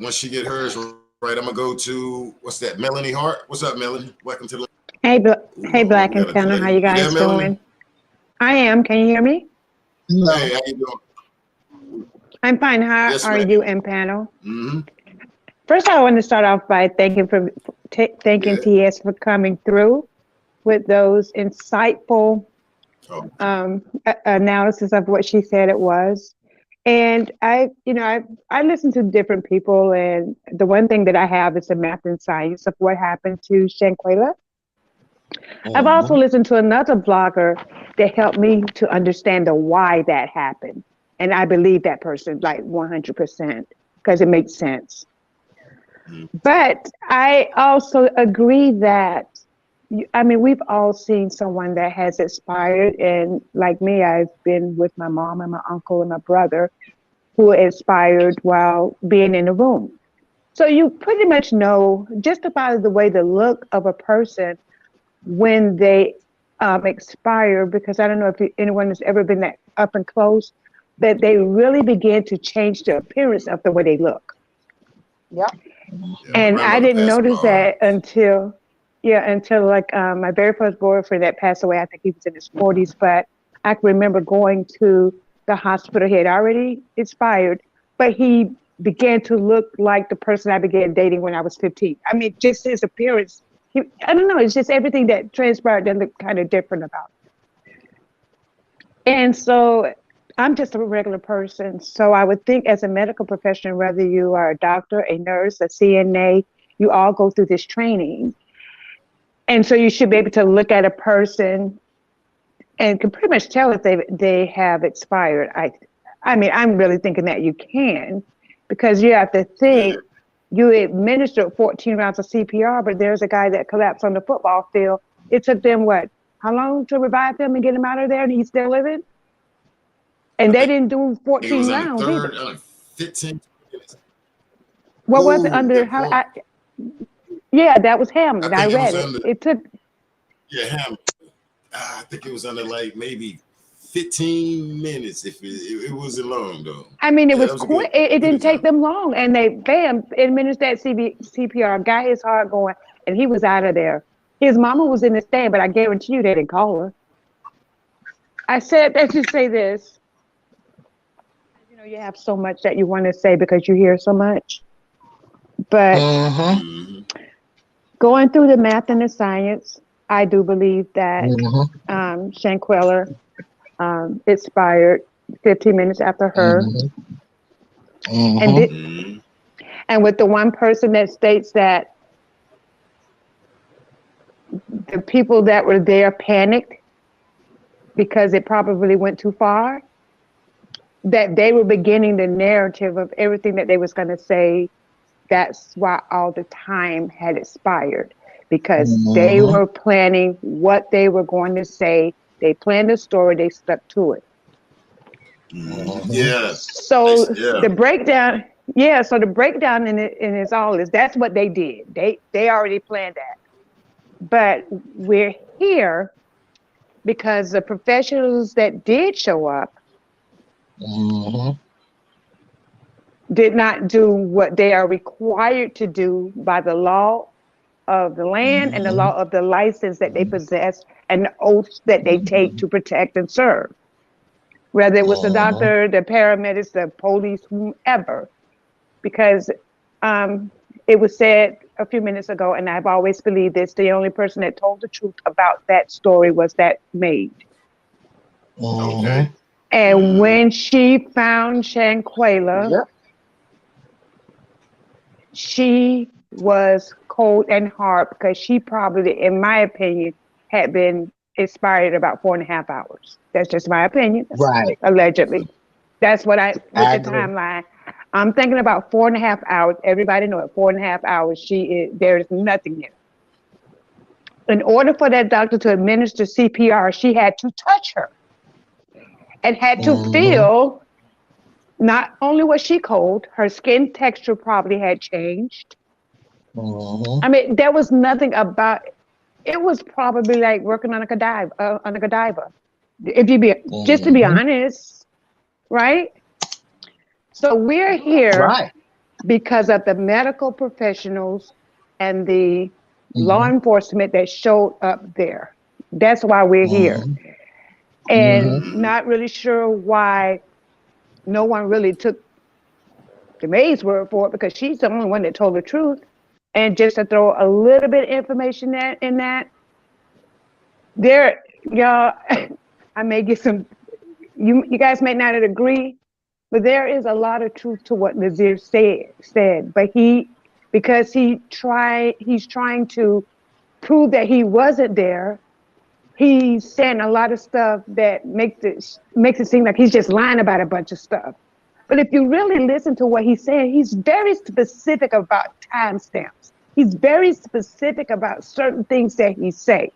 [SPEAKER 1] Once she get hers right, I'm gonna go to what's that? Melanie Hart. What's up, Melanie? Welcome to the.
[SPEAKER 6] Hey,
[SPEAKER 1] Ooh,
[SPEAKER 6] hey,
[SPEAKER 1] I hope
[SPEAKER 6] Black
[SPEAKER 1] we
[SPEAKER 6] and
[SPEAKER 1] got a
[SPEAKER 6] Tanner, how
[SPEAKER 1] delay.
[SPEAKER 6] you
[SPEAKER 1] You there,
[SPEAKER 6] guys
[SPEAKER 1] Melanie?
[SPEAKER 6] doing? I am. Can you hear me?
[SPEAKER 2] No.
[SPEAKER 1] Hey, how you doing?
[SPEAKER 6] I'm fine. How
[SPEAKER 1] Yes,
[SPEAKER 6] are
[SPEAKER 1] ma'am.
[SPEAKER 6] you and panel?
[SPEAKER 1] Mm-hmm.
[SPEAKER 6] First, I want to start off by thanking
[SPEAKER 1] Yeah.
[SPEAKER 6] TS for coming through with those insightful
[SPEAKER 1] Oh,
[SPEAKER 6] analysis of what she said it was. And I listen to different people, and the one thing that I have is the math and science of what happened to Shanquella. I've also
[SPEAKER 2] Mm-hmm.
[SPEAKER 6] listened to another blogger that helped me to understand the why that happened. And I believe that person like 100% because it makes sense.
[SPEAKER 1] mm,
[SPEAKER 6] But I also agree that, we've all seen someone that has expired. And like me, I've been with my mom and my uncle and my brother who expired while being in the room. So you pretty much know just about the way the look of a person when they expire, because I don't know if anyone has ever been that up and close, that they really begin to change the appearance of the way they look.
[SPEAKER 4] Yep.
[SPEAKER 1] yeah, my
[SPEAKER 6] And I
[SPEAKER 1] grandmother
[SPEAKER 6] didn't
[SPEAKER 1] passed
[SPEAKER 6] notice
[SPEAKER 1] away.
[SPEAKER 6] that until like my very first boyfriend that passed away. I think he was in his 40s, but I can remember going to the hospital. He had already expired, but he began to look like the person I began dating when I was 15. I mean, just his appearance I don't know. It's just everything that transpired that looked kind of different about it. And so I'm just a regular person. So I would think as a medical professional, whether you are a doctor, a nurse, a CNA, you all go through this training. And so you should be able to look at a person and can pretty much tell if they have expired. I mean, I'm really thinking that you can, because you have to think you administered 14 rounds of CPR, but there's a guy that collapsed on the football field. It took them how long to revive him and get him out of there, and he's still living? And they didn't do 14 rounds either.
[SPEAKER 1] 15 minutes.
[SPEAKER 6] What was it under? Yeah, that was Hamlet. I read it. It took.
[SPEAKER 1] Yeah, Hamlet. I think it was under like maybe 15 minutes. If it wasn't long though.
[SPEAKER 6] I mean, it was quick. It didn't take them long, and they administered that CPR, got his heart going, and he was out of there. His mama was in the stand, but I guarantee you they didn't call her. I said that to say this. You know, you have so much that you want to say because you hear so much, but going through the math and the science, I do believe that Shanquella expired 15 minutes after her. And with the one person that states that the people that were there panicked because it probably went too far, that they were beginning the narrative of everything that they was going to say. That's why all the time had expired, because they were planning what they were going to say. They planned the story, they stuck to it. So the breakdown, so the breakdown in it all is that's what they did. They already planned that. But we're here because the professionals that did show up did not do what they are required to do by the law of the land and the law of the license that they possess and the oaths that they take to protect and serve. Whether it was the doctor, the paramedics, the police, whomever. Because it was said a few minutes ago, and I've always believed this, the only person that told the truth about that story was that maid. And when she found Shanquella, she was cold and hard because she probably, in my opinion, had been expired about 4.5 hours. That's just my opinion.
[SPEAKER 2] Right.
[SPEAKER 6] Allegedly. That's what with the timeline. I'm thinking about 4.5 hours. Everybody know it. 4.5 hours. There's nothing there. In order for that doctor to administer CPR, she had to touch her and had to feel. Not only was she cold, her skin texture probably had changed. I mean, there was nothing about it. Was probably like working on a cadaver. If you be just to be honest, right? So we're here because of the medical professionals and the law enforcement that showed up there. That's why we're here. And not really sure why no one really took the maid's word for it, because she's the only one that told the truth. And just to throw a little bit of information in that, there, y'all, I may get some, you guys may not agree, but there is a lot of truth to what Nazir said. But because he's trying to prove that he wasn't there, he's saying a lot of stuff that makes it seem like he's just lying about a bunch of stuff. But if you really listen to what he's saying, he's very specific about timestamps. He's very specific about certain things that he say,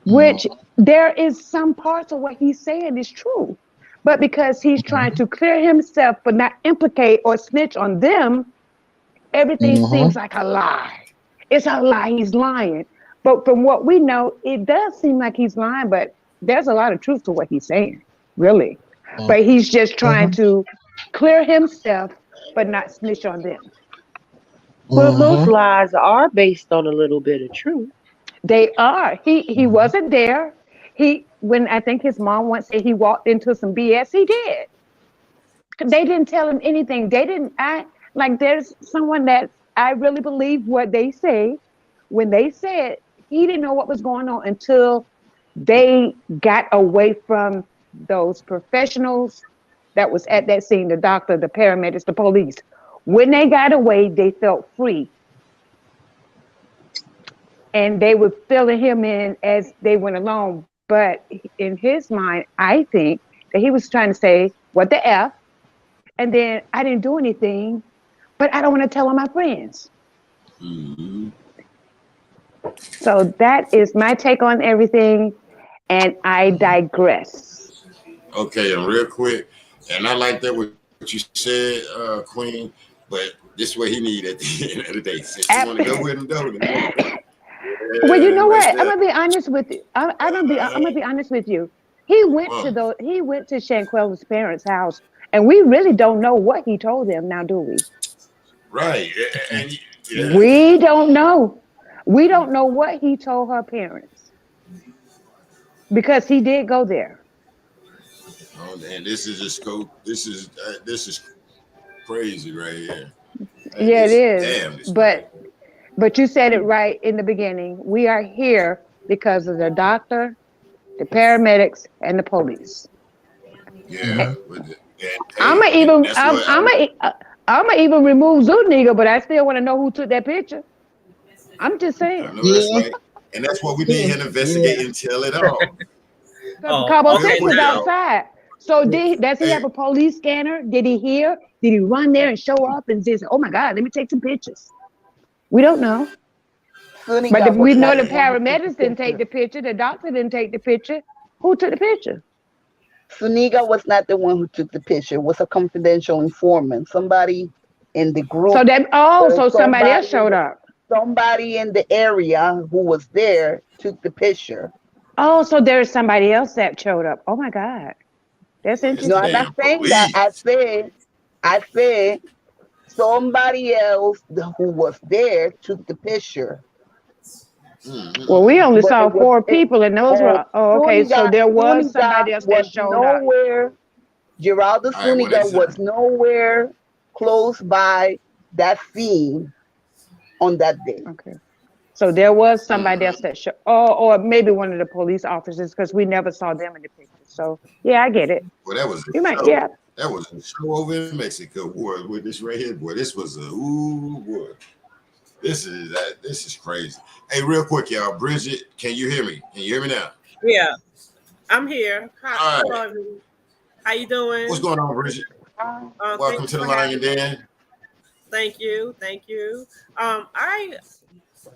[SPEAKER 6] which there is some parts of what he's saying is true. But because he's trying to clear himself but not implicate or snitch on them, everything seems like a lie. It's a lie. He's lying. But from what we know, it does seem like he's lying, but there's a lot of truth to what he's saying, really. But he's just trying to clear himself, but not snitch on them.
[SPEAKER 5] Well, most lies are based on a little bit of truth.
[SPEAKER 6] They are. He wasn't there. When I think his mom once said he walked into some BS, he did. They didn't tell him anything. They didn't act like there's someone that I really believe what they say. when they said he didn't know what was going on until they got away from those professionals that was at that scene, the doctor, the paramedics, the police. When they got away, they felt free. And they were filling him in as they went along. But in his mind, I think that he was trying to say, what the F? And then I didn't do anything, but I don't want to tell on my friends.
[SPEAKER 1] Mm-hmm.
[SPEAKER 6] So that is my take on everything. And I digress.
[SPEAKER 1] Okay, and real quick, and I like that what you said, Queen, but this is what he need at the end of the day. Since you want to go with him, though.
[SPEAKER 6] Well, you know what? I'm gonna be honest with you. I'm gonna be honest with you. He went to Shanquella's parents' house, and we really don't know what he told them. Now, do we?
[SPEAKER 1] Right. Yeah.
[SPEAKER 6] We don't know. We don't know what he told her parents because he did go there.
[SPEAKER 1] Oh, and this is just this is crazy right here.
[SPEAKER 6] Yeah, it is. But you said it right in the beginning. We are here because of the doctor, the paramedics, and the police.
[SPEAKER 1] Yeah.
[SPEAKER 6] I'm gonna even remove Zuniga, but I still want to know who took that picture. I'm just saying.
[SPEAKER 1] That's right. And that's what we need him to investigate and tell it all.
[SPEAKER 6] Cabo 6 was outside. So does he have a police scanner? Did he hear? Did he run there and show up and say, oh my God, let me take some pictures? We don't know. But we know the paramedics didn't take the picture. The doctor didn't take the picture. Who took the picture?
[SPEAKER 4] Suniga was not the one who took the picture. It was a confidential informant. Somebody in the group.
[SPEAKER 6] So somebody else showed up.
[SPEAKER 4] Somebody in the area who was there took the picture.
[SPEAKER 6] Oh, so there's somebody else that showed up. Oh my God. That's interesting.
[SPEAKER 4] No, I'm not saying that. I said somebody else who was there took the picture.
[SPEAKER 6] Well, we only saw 4 people, and those were okay. So there was somebody else that showed up.
[SPEAKER 4] Geraldo Zuniga was nowhere close by that scene on that day.
[SPEAKER 6] Okay. So there was somebody else that showed, or maybe one of the police officers, because we never saw them in the picture. So yeah, I get it.
[SPEAKER 1] Well, that was that was a show over in Mexico, boy. With this right here, boy. This was boy. This is crazy. Hey, real quick, y'all. Bridget, can you hear me? Can you hear me now?
[SPEAKER 7] Yeah, I'm here. Hi, how you doing?
[SPEAKER 1] What's going on, Bridget? Welcome to the Lion Den.
[SPEAKER 7] Thank you. I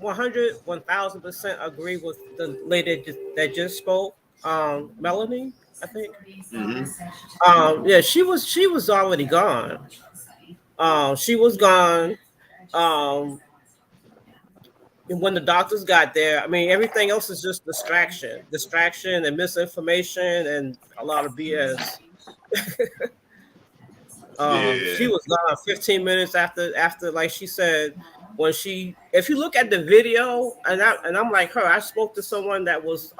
[SPEAKER 7] 1000% agree with the lady that just spoke, Melanie, I think. Mm-hmm. Yeah, she was already gone. She was gone. When the doctors got there, I mean, everything else is just distraction and misinformation and a lot of BS. She was gone 15 minutes after, like she said, if you look at the video, and I'm like her, I spoke to someone that was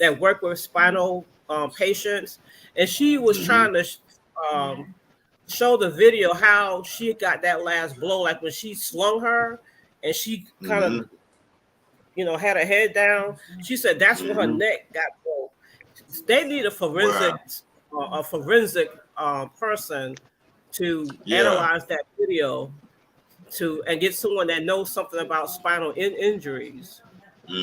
[SPEAKER 7] that worked with spinal patients, and she was trying to show the video how she got that last blow, like when she slung her. And she kind of, had her head down. She said that's when her neck got broke. They need a forensic person to analyze that video and get someone that knows something about spinal injuries.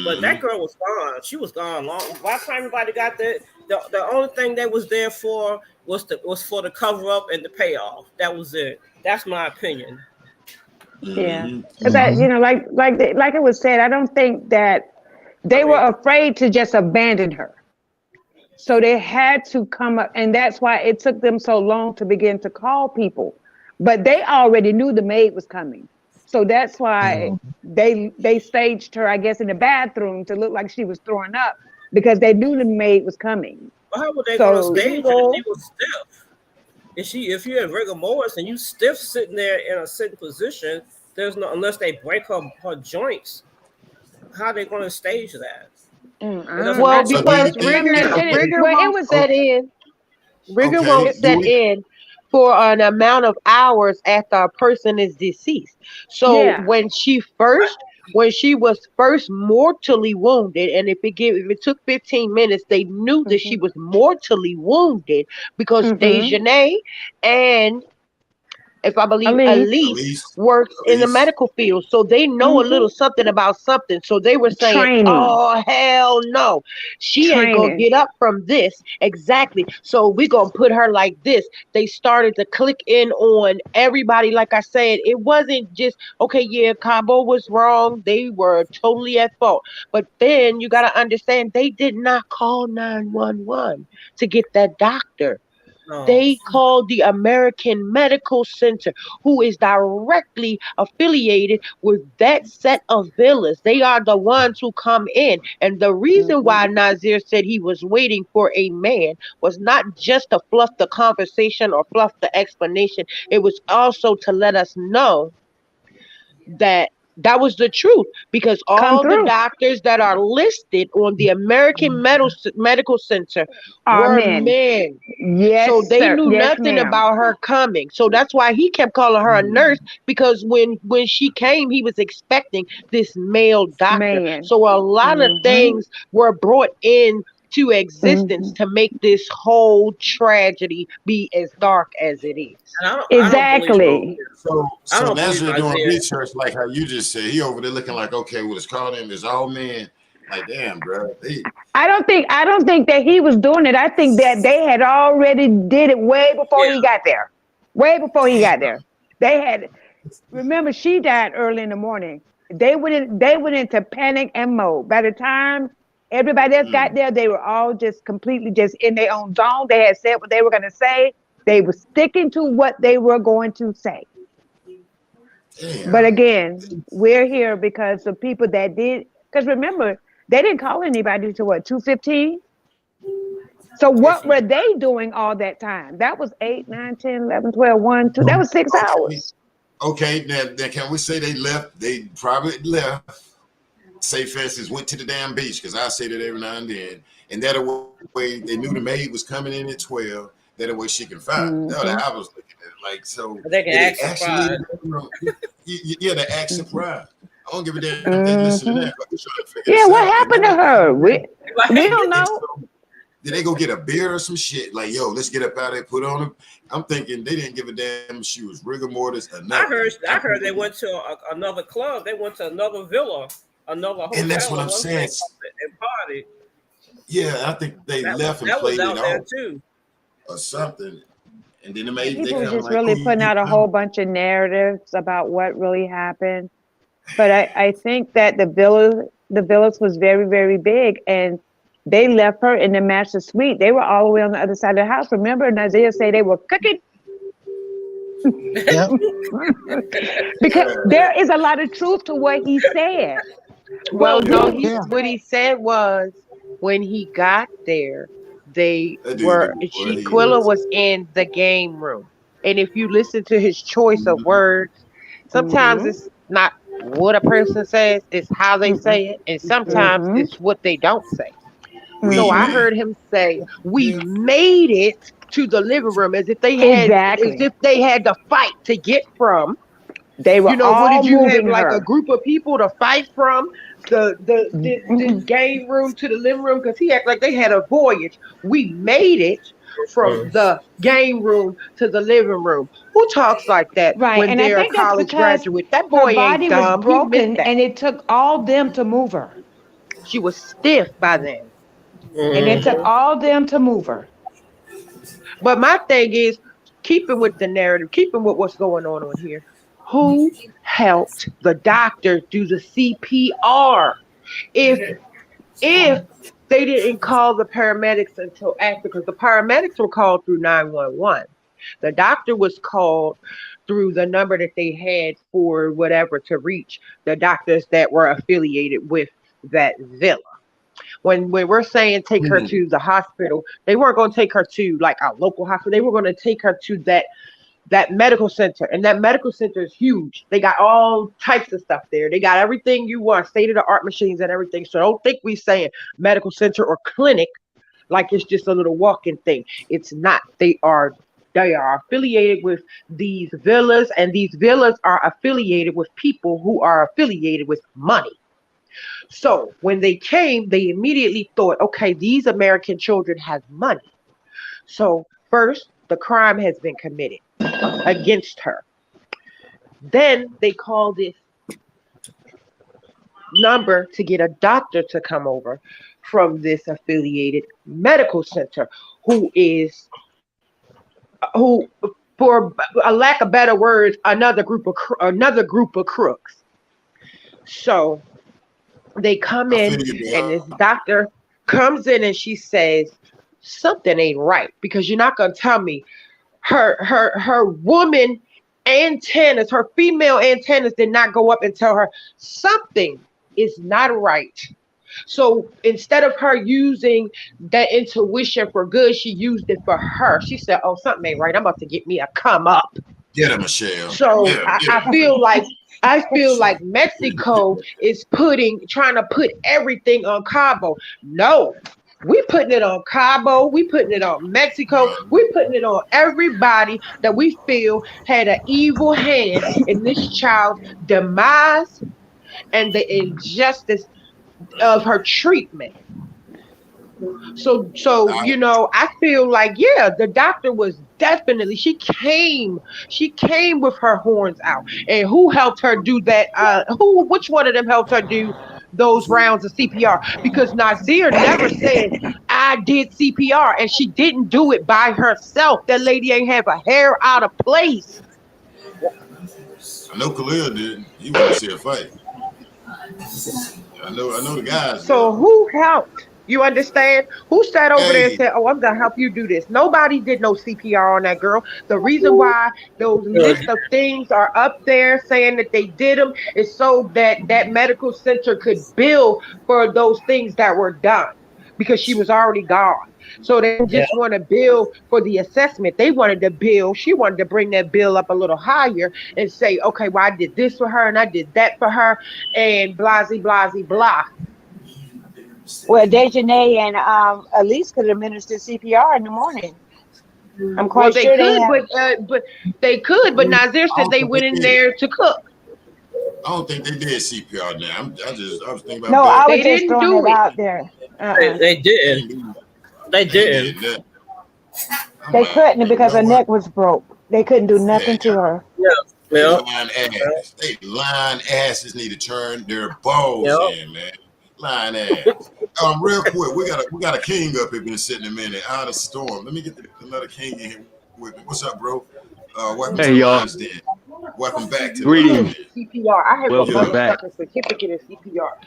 [SPEAKER 7] But that girl was gone. She was gone long. By the time everybody got there, the only thing they was there for was for the cover up and the payoff. That was it. That's my opinion.
[SPEAKER 6] Yeah, because like it was said, I don't think that they were afraid to just abandon her. So they had to come up, and that's why it took them so long to begin to call people. But they already knew the maid was coming, so that's why they staged her, I guess, in the bathroom to look like she was throwing up because they knew the maid was coming.
[SPEAKER 7] Well, how would they go to stage if she was stiff? If you're in rigor mortis and you stiff sitting there in a sitting position, unless they break her joints, how are they going to stage that?
[SPEAKER 5] Well, because rigor won't set in. Rigor won't set in for an amount of hours after a person is deceased. So when she first when she was first mortally wounded, and if it took 15 minutes, they knew that she was mortally wounded because Dejanay and if I believe Elise works in the medical field. So they know a little something about something. So they were saying, oh, hell no. She ain't going to get up from this. Exactly. So we're going to put her like this. They started to click in on everybody. Like I said, it wasn't just, okay, yeah, Cabo was wrong. They were totally at fault. But then you got to understand, they did not call 911 to get that doctor. They called the American Medical Center, who is directly affiliated with that set of villas. They are the ones who come in. And the reason why Nazir said he was waiting for a man was not just to fluff the conversation or fluff the explanation. It was also to let us know that that was the truth, because all the doctors that are listed on the American Medical Center were men.
[SPEAKER 6] Yes,
[SPEAKER 5] so they knew nothing
[SPEAKER 6] ma'am.
[SPEAKER 5] about her coming. So that's why he kept calling her a nurse, because when she came, he was expecting this male doctor. So a lot of things were brought in to existence to make this whole tragedy be as dark as it is.
[SPEAKER 6] Exactly.
[SPEAKER 1] So Nazir doing research like how you just said. He over there looking like, okay, well, it's called him. It's all men. Like, damn, bro.
[SPEAKER 6] I don't think that he was doing it. I think that they had already did it way before he got there. Way before he got there. They had. Remember, she died early in the morning. They went into panic and mode. By the time everybody else got there, they were all just completely just in their own zone. They had said what they were going to say. They were sticking to what they were going to say. Damn. But again, we're here because the people that did. Because remember, they didn't call anybody to what, 2:15? So what were they doing all that time? That was 8, 9, 10, 11, 12, 1, 2. That was 6 hours.
[SPEAKER 1] Okay, now can we say they left? They probably left. Say, for instance, went to the damn beach, because I say that every now and then. And that way they knew the maid was coming in at 12. That way she can find. That's what I was looking at. Like, so
[SPEAKER 7] they can act surprised.
[SPEAKER 1] Yeah, they act surprised. I don't give a damn if they listen to that.
[SPEAKER 6] Yeah, what happened to her? We don't know.
[SPEAKER 1] Did they go get a beer or some shit? Like, yo, let's get up out of there, put on them. I'm thinking they didn't give a damn if she was rigor mortis or nothing.
[SPEAKER 7] I heard they went to another club. They went to another villa, another hotel.
[SPEAKER 1] And that's what I'm saying.
[SPEAKER 7] And party.
[SPEAKER 1] Yeah, I think they left and played it off too, or something. And then
[SPEAKER 6] they were just really putting out a whole bunch of narratives about what really happened. But I think that the villas was very, very big, and they left her in the master suite. They were all the way on the other side of the house. Remember, Nazir say they were cooking. Because there is a lot of truth to what he said.
[SPEAKER 5] Well, no, what he said was when he got there, Shanquella was in the game room. And if you listen to his choice of words, sometimes it's not what a person says, it's how they say it, and sometimes it's what they don't say. So I heard him say, "We made it to the living room," as if they had, to fight to get from.
[SPEAKER 6] They were
[SPEAKER 5] what did you have, like a group of people to fight from the game room to the living room? Because he acted like they had a voyage. We made it from the game room to the living room. Who talks like that when they're a college graduate? That boy ain't dumb.
[SPEAKER 8] Was broken, and it took all them to move her.
[SPEAKER 5] She was stiff by then.
[SPEAKER 8] And it took all them to move her.
[SPEAKER 5] But my thing is, keeping with the narrative, keeping with what's going on here. Who helped the doctor do the CPR? If they didn't call the paramedics until after, because the paramedics were called through 911. The doctor was called through the number that they had for whatever to reach the doctors that were affiliated with that villa. When we're saying take her to the hospital, they weren't going to take her to like a local hospital. They were going to take her to that medical center, and that medical center is huge. They got all types of stuff there. They got everything you want, state-of-the-art machines and everything. So don't think we saying medical center or clinic like it's just a little walk-in thing. It's not. They They are affiliated with these villas, and these villas are affiliated with people who are affiliated with money. So when they came, they immediately thought, okay, these American children have money. So first, the crime has been committed against her. Then they call this number to get a doctor to come over from this affiliated medical center who for a lack of better words, another group of crooks. So they come in, and this doctor comes in, and she says something ain't right, because you're not gonna tell me her woman antennas, her female antennas did not go up and tell her something is not right. So instead of her using that intuition for good, she used it for her. She said, oh, something ain't right. I'm about to get me a come up.
[SPEAKER 1] Get him, Michelle.
[SPEAKER 5] So I feel like Mexico is trying to put everything on Cabo. No, we putting it on Cabo. We putting it on Mexico. We putting it on everybody that we feel had an evil hand in this child's demise and the injustice of her treatment. So I feel like, yeah, the doctor was definitely, she came with her horns out. And who helped her do that? Which one of them helped her do those rounds of CPR? Because Nazir never said I did CPR, and she didn't do it by herself. That lady ain't have a hair out of place.
[SPEAKER 1] I know Khalil did. He wanted to see a fight. I know the guys.
[SPEAKER 5] So who helped? You understand? Who sat over there and said, oh, I'm going to help you do this? Nobody did no CPR on that girl. The reason why those list of things are up there saying that they did them is so that that medical center could bill for those things that were done, because she was already gone. So they just want to bill for the assessment. They wanted to bill. She wanted to bring that bill up a little higher and say, okay, well, I did this for her and I did that for her and blah, blah, blah.
[SPEAKER 8] Well, Dejanay and Elise could administer CPR in the morning. I'm quite sure
[SPEAKER 5] but they could. But Nazir said they went in there to cook.
[SPEAKER 1] I don't think they did CPR now. I was thinking about.
[SPEAKER 8] No, I was just throwing it out there.
[SPEAKER 7] They didn't. They didn't.
[SPEAKER 8] They couldn't, because her neck was broke. They couldn't do nothing to her.
[SPEAKER 1] Lying ass. They lying asses need to turn their balls in, man. Lying ass. Real quick, we got a king up here been sitting a minute out of storm. Let me get another king in here with me. What's up, bro? Welcome to
[SPEAKER 9] y'all.
[SPEAKER 1] Den. Welcome back to
[SPEAKER 9] Greetings.
[SPEAKER 5] CPR. I have
[SPEAKER 9] Welcome
[SPEAKER 5] a
[SPEAKER 9] back.
[SPEAKER 5] certificate of CPR.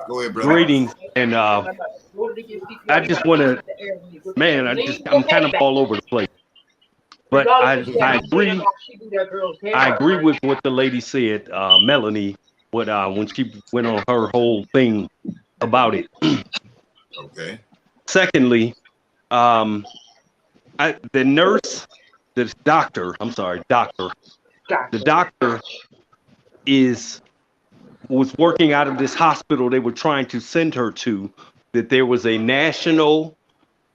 [SPEAKER 1] Go ahead, brother.
[SPEAKER 9] Greetings, and I just want to, man, I'm kind of all over the place, but I agree. I agree with what the lady said, Melanie, when she went on her whole thing about it.
[SPEAKER 1] Okay.
[SPEAKER 9] Secondly, the doctor was working out of this hospital they were trying to send her to, that there was a national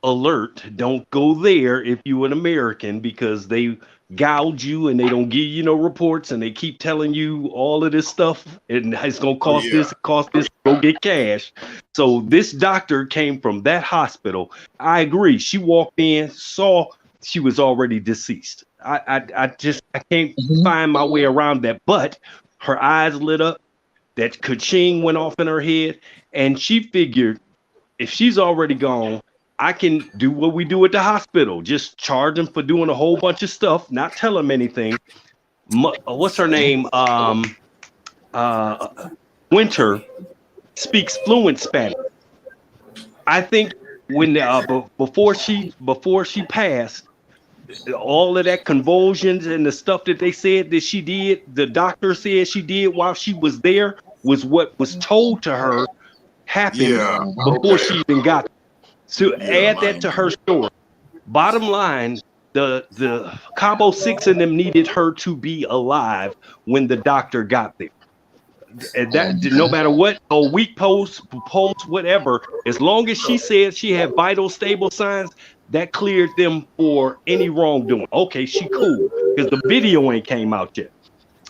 [SPEAKER 9] alert. Don't go there if you're an American, because they gouge you and they don't give you no reports, and they keep telling you all of this stuff, and it's gonna cost this, go get cash. So this doctor came from that hospital. I agree. She walked in, saw she was already deceased. I can't find my way around that. But her eyes lit up, that ka-ching went off in her head, and she figured, if she's already gone, I can do what we do at the hospital. Just charge them for doing a whole bunch of stuff, not tell them anything. What's her name? Winter speaks fluent Spanish. I think when before she passed, all of that convulsions and the stuff that they said that she did, the doctor said she did while she was there, was what was told to her happened before she even got there. So add that to her story. Bottom line, the Cabo Six and them needed her to be alive when the doctor got there. And that, no matter what, a weak pulse, whatever, as long as she said she had vital, stable signs, that cleared them for any wrongdoing. Okay, she cool because the video ain't came out yet.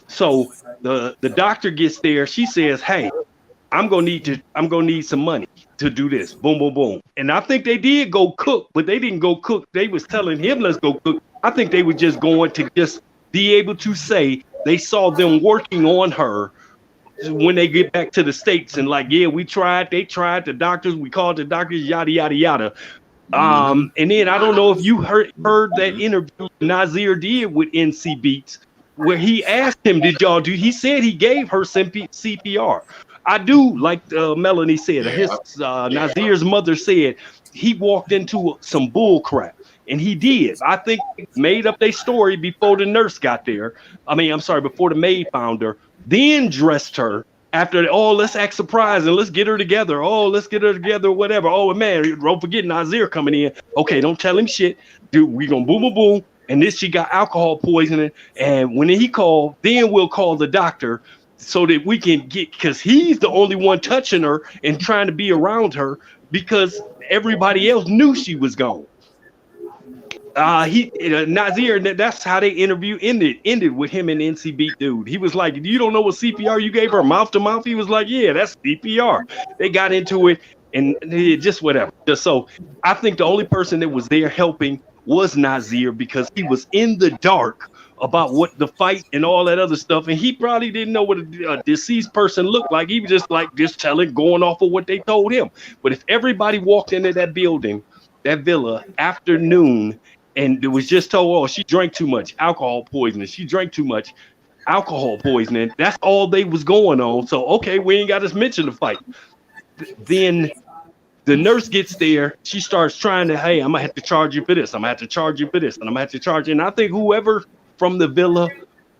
[SPEAKER 9] So the doctor gets there. She says, "Hey, I'm gonna need some money to do this." Boom, boom, boom. And I think they did go cook, but they didn't go cook. They was telling him, "Let's go cook." I think they were just going to just be able to say they saw them working on her when they get back to the States and like, yeah, we tried, they tried, the doctors, we called the doctors, yada, yada, yada. And then I don't know if you heard that interview Nazir did with NC Beats, where he asked him, did y'all do, he said he gave her CPR. I do, like Melanie said, Nazir's mother said he walked into some bull crap. And he did. I think made up their story before the nurse got there. Before the maid found her, then dressed her after, oh, let's act surprised and let's get her together. Oh, let's get her together, whatever. Oh, man, don't forget Nazir coming in. Okay, don't tell him shit. Dude, we gonna boom, boom, boom. And then she got alcohol poisoning. And when he called, then we'll call the doctor so that we can get, because he's the only one touching her and trying to be around her because everybody else knew she was gone. Nazir, that's how they interview ended with him and NCB dude. He was like, you don't know what CPR you gave her, mouth to mouth? He was like, yeah, that's CPR. They got into it and just whatever. So I think the only person that was there helping was Nazir because he was in the dark about what the fight and all that other stuff. And he probably didn't know what a deceased person looked like. He was just telling, going off of what they told him. But if everybody walked into that building, that villa after noon, and it was just told, oh, she drank too much alcohol poisoning. She drank too much alcohol poisoning. That's all they was going on. So, okay, we ain't got to mention the fight. Then the nurse gets there. She starts trying to, hey, I'm going to have to charge you for this. I'm going to have to charge you for this. And I'm going to have to charge you. And I think whoever from the villa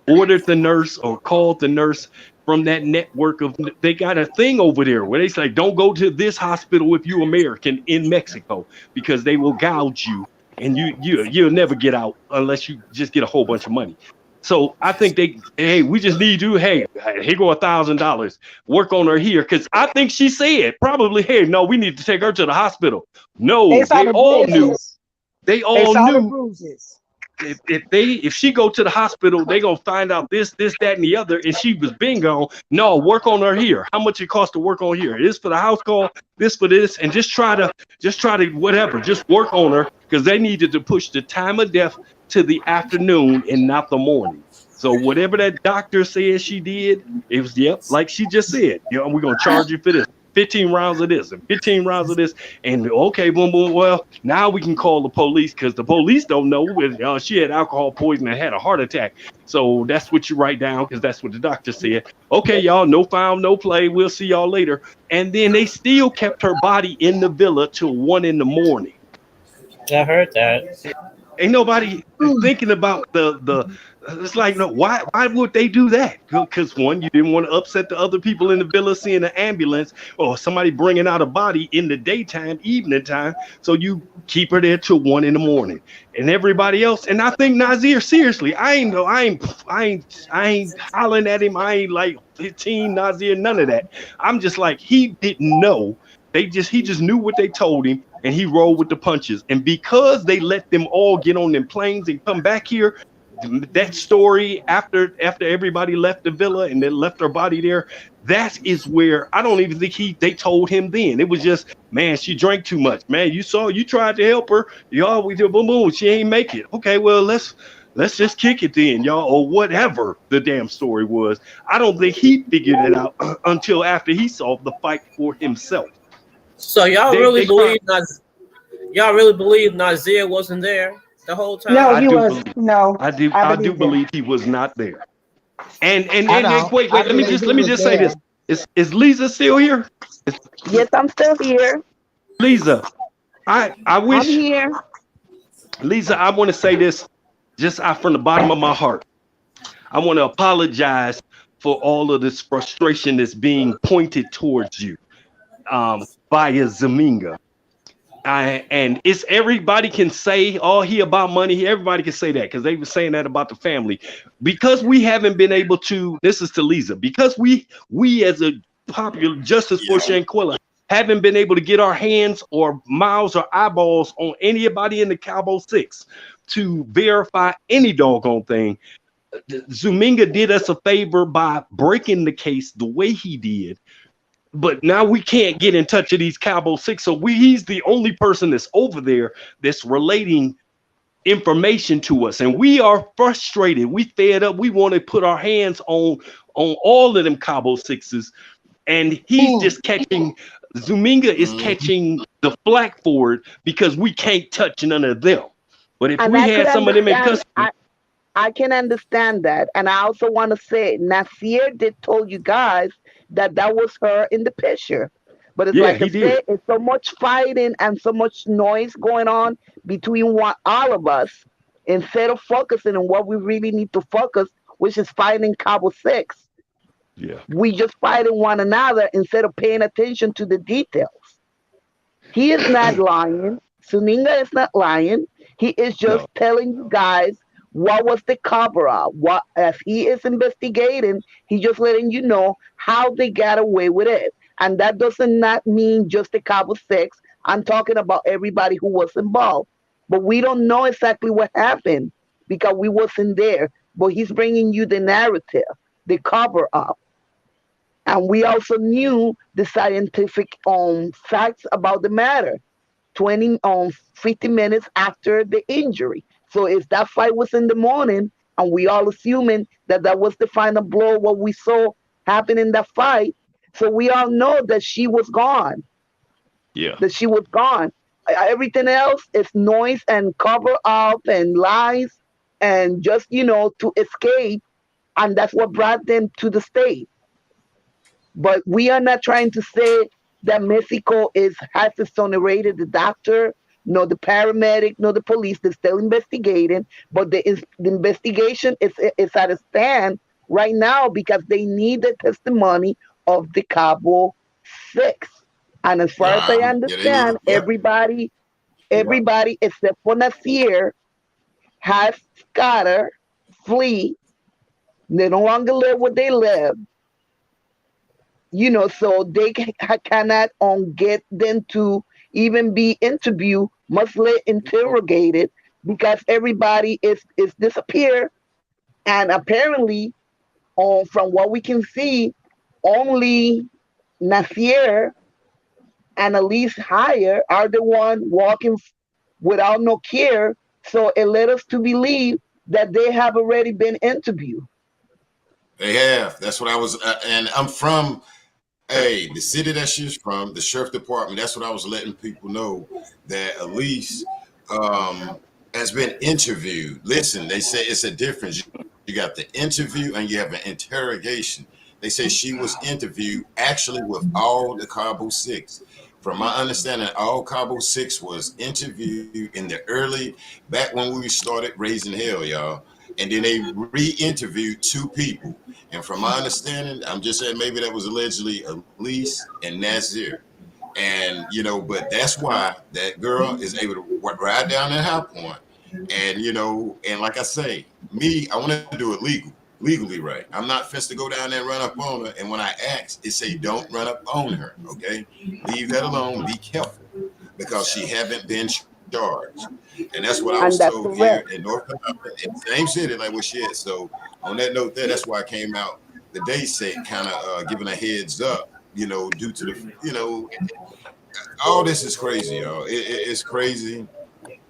[SPEAKER 9] ordered the nurse or called the nurse from that network of, they got a thing over there where they say, don't go to this hospital if you're American in Mexico because they will gouge you. And you'll never get out unless you just get a whole bunch of money. So I think we just need you. Hey, here go $1,000. Work on her here. Cause I think she said probably, hey, no, we need to take her to the hospital. No, they all knew. They all knew. If she go to the hospital, they gonna find out this, that, and the other, and she was being gone. No, work on her here. How much it costs to work on here? This for the house call, this for this, and just try to whatever, just work on her because they needed to push the time of death to the afternoon and not the morning. So whatever that doctor said she did, it was like she just said, we're gonna charge you for this. 15 rounds of this and 15 rounds of this, and okay, boom, boom. Well, now we can call the police because the police don't know if she had alcohol poisoning and had a heart attack. So that's what you write down because that's what the doctor said. Okay, y'all, no foul, no play. We'll see y'all later. And then they still kept her body in the villa till 1 a.m.
[SPEAKER 7] I heard that.
[SPEAKER 9] Ain't nobody thinking about the it's like, no, why would they do that? Because one, you didn't want to upset the other people in the villa seeing an ambulance or somebody bringing out a body in the daytime, evening time. So you keep her there till 1 a.m. and everybody else. And I think Nazir, seriously, I ain't hollering at him. I ain't like 15 Nazir, none of that. I'm just like, he didn't know. He just knew what they told him and he rolled with the punches. And because they let them all get on them planes and come back here, that story after everybody left the villa and then left her body there, that is where I don't even think they told him then. It was just, man, she drank too much. Man, you tried to help her. Y'all, we did boom, boom. She ain't make it. Okay, well, let's just kick it then, y'all, or whatever the damn story was. I don't think he figured it out until after he saw the fight for himself.
[SPEAKER 7] So y'all really believe Nazir wasn't there the whole time?
[SPEAKER 6] No, he was. No,
[SPEAKER 9] I do believe he was not there. And wait, let me just say this. Is Liza still here?
[SPEAKER 4] Yes, I'm still here.
[SPEAKER 9] Liza, I wish.
[SPEAKER 4] I'm here.
[SPEAKER 9] Liza, I want to say this just out from the bottom of my heart. I want to apologize for all of this frustration that's being pointed towards you via Zaminga. And it's everybody can say, oh, he about money. Everybody can say that because they were saying that about the family. Because we haven't been able to, this is to Liza, because we as a popular justice for Shanquella haven't been able to get our hands or mouths or eyeballs on anybody in the Cabo Six to verify any doggone thing. Zuminga did us a favor by breaking the case the way he did. But now we can't get in touch with these Cabo Six. So he's the only person that's over there that's relating information to us. And we are frustrated. We fed up. We want to put our hands on all of them Cabo Sixes. And he's just catching, Zuminga is catching the flack for it because we can't touch none of them. But if we had some of them in custody.
[SPEAKER 4] I can understand that. And I also want to say, Nasir did told you guys that was her in the picture. But it's like I said, it's so much fighting and so much noise going on between all of us instead of focusing on what we really need to focus, which is fighting Cabo Six.
[SPEAKER 9] Yeah.
[SPEAKER 4] We just fighting one another instead of paying attention to the details. He is not lying. Zuminga is not lying. He is just telling you guys what was the cover-up. What, as he is investigating, he's just letting you know how they got away with it. And that doesn't not mean just the Cabo Six. I'm talking about everybody who was involved. But we don't know exactly what happened because we wasn't there. But he's bringing you the narrative, the cover-up. And we also knew the scientific facts about the matter 50 minutes after the injury. So if that fight was in the morning and we all assuming that was the final blow, what we saw happen in that fight, so we all know that she was gone.
[SPEAKER 9] Yeah.
[SPEAKER 4] That she was gone. Everything else is noise and cover up and lies and just, to escape. And that's what brought them to the state. But we are not trying to say that Mexico has exonerated the doctor, no the paramedic, no the police. They're still investigating. But the investigation is at a stand right now because they need the testimony of the Cabo Six. And as far as I understand, everybody except for Nasir has scattered, flee. They no longer live where they live. So they cannot get them to even be interviewed, must let interrogated because everybody is disappeared. And apparently, from what we can see, only Nasir and Elise Higher are the one walking without no care. So it led us to believe that they have already been interviewed.
[SPEAKER 1] They have. That's what I was, and I'm from, the city that she's from, the sheriff department. That's what I was letting people know, that Elise has been interviewed. Listen, they say it's a difference. You got the interview and you have an interrogation. They say she was interviewed actually with all the Cabo Six. From my understanding, all Cabo Six was interviewed in the back when we started raising hell, y'all. And then they re-interviewed 2 people. And from my understanding, I'm just saying maybe that was allegedly Elise and Nasir. And, but that's why that girl is able to ride down that high point. And, and like I say, I want to do it legally right. I'm not fixed to go down there and run up on her. And when I ask, it say, don't run up on her, okay? Leave that alone. Be careful because she haven't been charged. And that's what I was told here in North Carolina, in the same city like what she is. So on that note there, that's why I came out the day set kind of giving a heads up, due to the, all this is crazy, y'all. It's crazy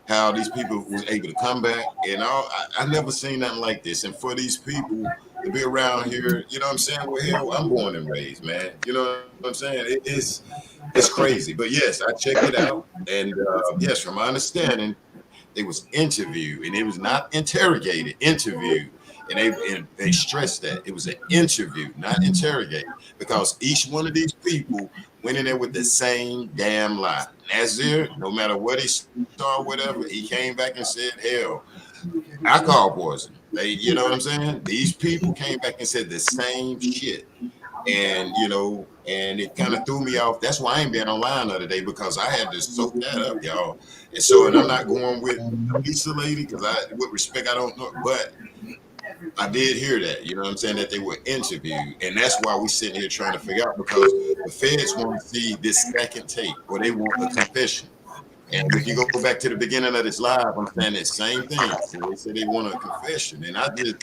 [SPEAKER 1] how these people was able to come back and I never seen nothing like this. And for these people to be around here, you know what I'm saying? Well, hell, I'm born and raised, man. You know what I'm saying? It's crazy. But yes, I checked it out. And yes, from my understanding, they was interviewed and it was not interrogated, interviewed. And they stressed that it was an interview, not interrogated, because each one of these people went in there with the same damn lie. Nasir, no matter what he saw, whatever, he came back and said, hell, alcohol poisoning. You know what I'm saying? These people came back and said the same shit. And, and it kind of threw me off. That's why I ain't been online the other day, because I had to soak that up, y'all. And I'm not going with Lisa lady, because with respect, I don't know. But I did hear that. You know what I'm saying? That they were interviewed, and that's why we sitting here trying to figure out, because the feds want to see this second tape, or they want a confession. And if you go back to the beginning of this live, I'm saying that same thing. So they said they want a confession, and I just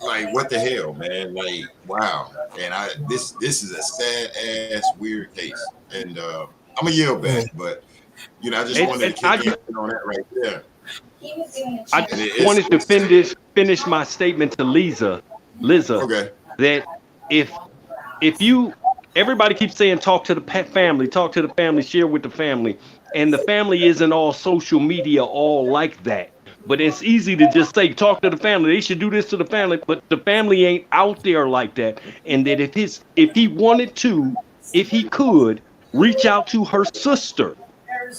[SPEAKER 1] like, what the hell, man? Like, wow. And this is a sad ass weird case, and I'm a yield back, but you know, I just wanted to kick in on that right there.
[SPEAKER 9] I just wanted to finish my statement to Liza,
[SPEAKER 1] okay,
[SPEAKER 9] that if you, everybody keeps saying talk to the family, share with the family, and the family isn't all social media all like that. But it's easy to just say talk to the family. They should do this to the family, but the family ain't out there like that. And that if he wanted to, if he could reach out to her sister,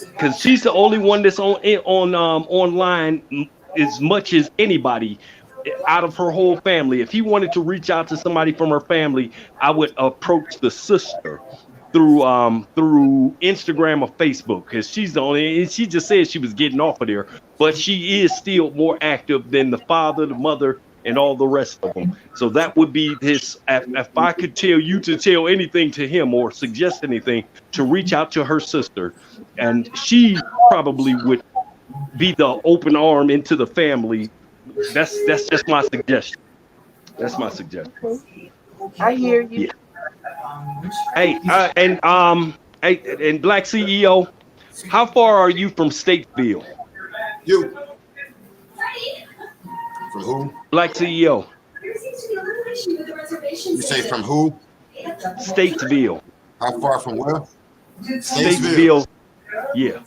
[SPEAKER 9] because she's the only one that's online as much as anybody out of her whole family. If he wanted to reach out to somebody from her family, I would approach the sister through Instagram or Facebook, because she's the only, and she just said she was getting off of there, but she is still more active than the father, the mother, and all the rest of them. So that would be his, if I could tell you to tell anything to him or suggest anything, to reach out to her sister, and she probably would be the open arm into the family. That's just my suggestion. That's my suggestion.
[SPEAKER 5] I hear you.
[SPEAKER 9] Yeah. Hey, and Black CEO, how far are you from Statesville?
[SPEAKER 1] You. From who?
[SPEAKER 9] Black CEO.
[SPEAKER 1] You say from who?
[SPEAKER 9] Statesville.
[SPEAKER 1] How far from where?
[SPEAKER 9] Statesville. Yeah.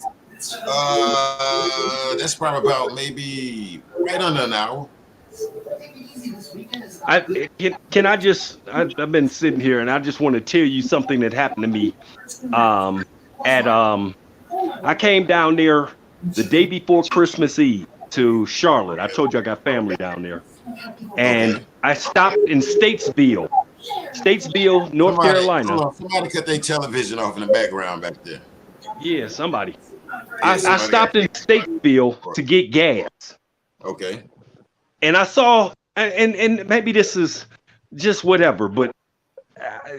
[SPEAKER 1] That's probably about maybe right under an hour.
[SPEAKER 9] I've been sitting here and I just want to tell you something that happened to me. I came down there the day before Christmas Eve to Charlotte. I told you I got family down there. And I stopped in Statesville, North Carolina.
[SPEAKER 1] Somebody cut their television off in the background back there.
[SPEAKER 9] Yeah, somebody. I stopped in Statesville to get gas.
[SPEAKER 1] Okay.
[SPEAKER 9] And I saw, and maybe this is just whatever, but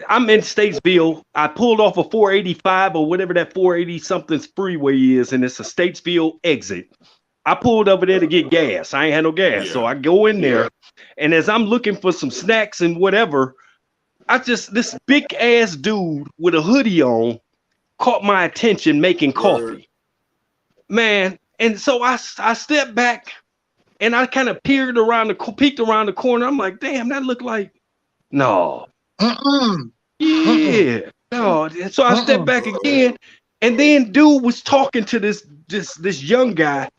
[SPEAKER 9] I'm in Statesville. I pulled off a 485 or whatever that 480 something freeway is, and it's a Statesville exit. I pulled over there to get gas. I ain't had no gas. So I go in there, and as I'm looking for some snacks and whatever, this big ass dude with a hoodie on caught my attention making coffee. Man, and so I stepped back and I kind of peeked around the corner. I'm like, damn, that looked like no. Yeah. No. So I stepped back again, and then dude was talking to this young guy.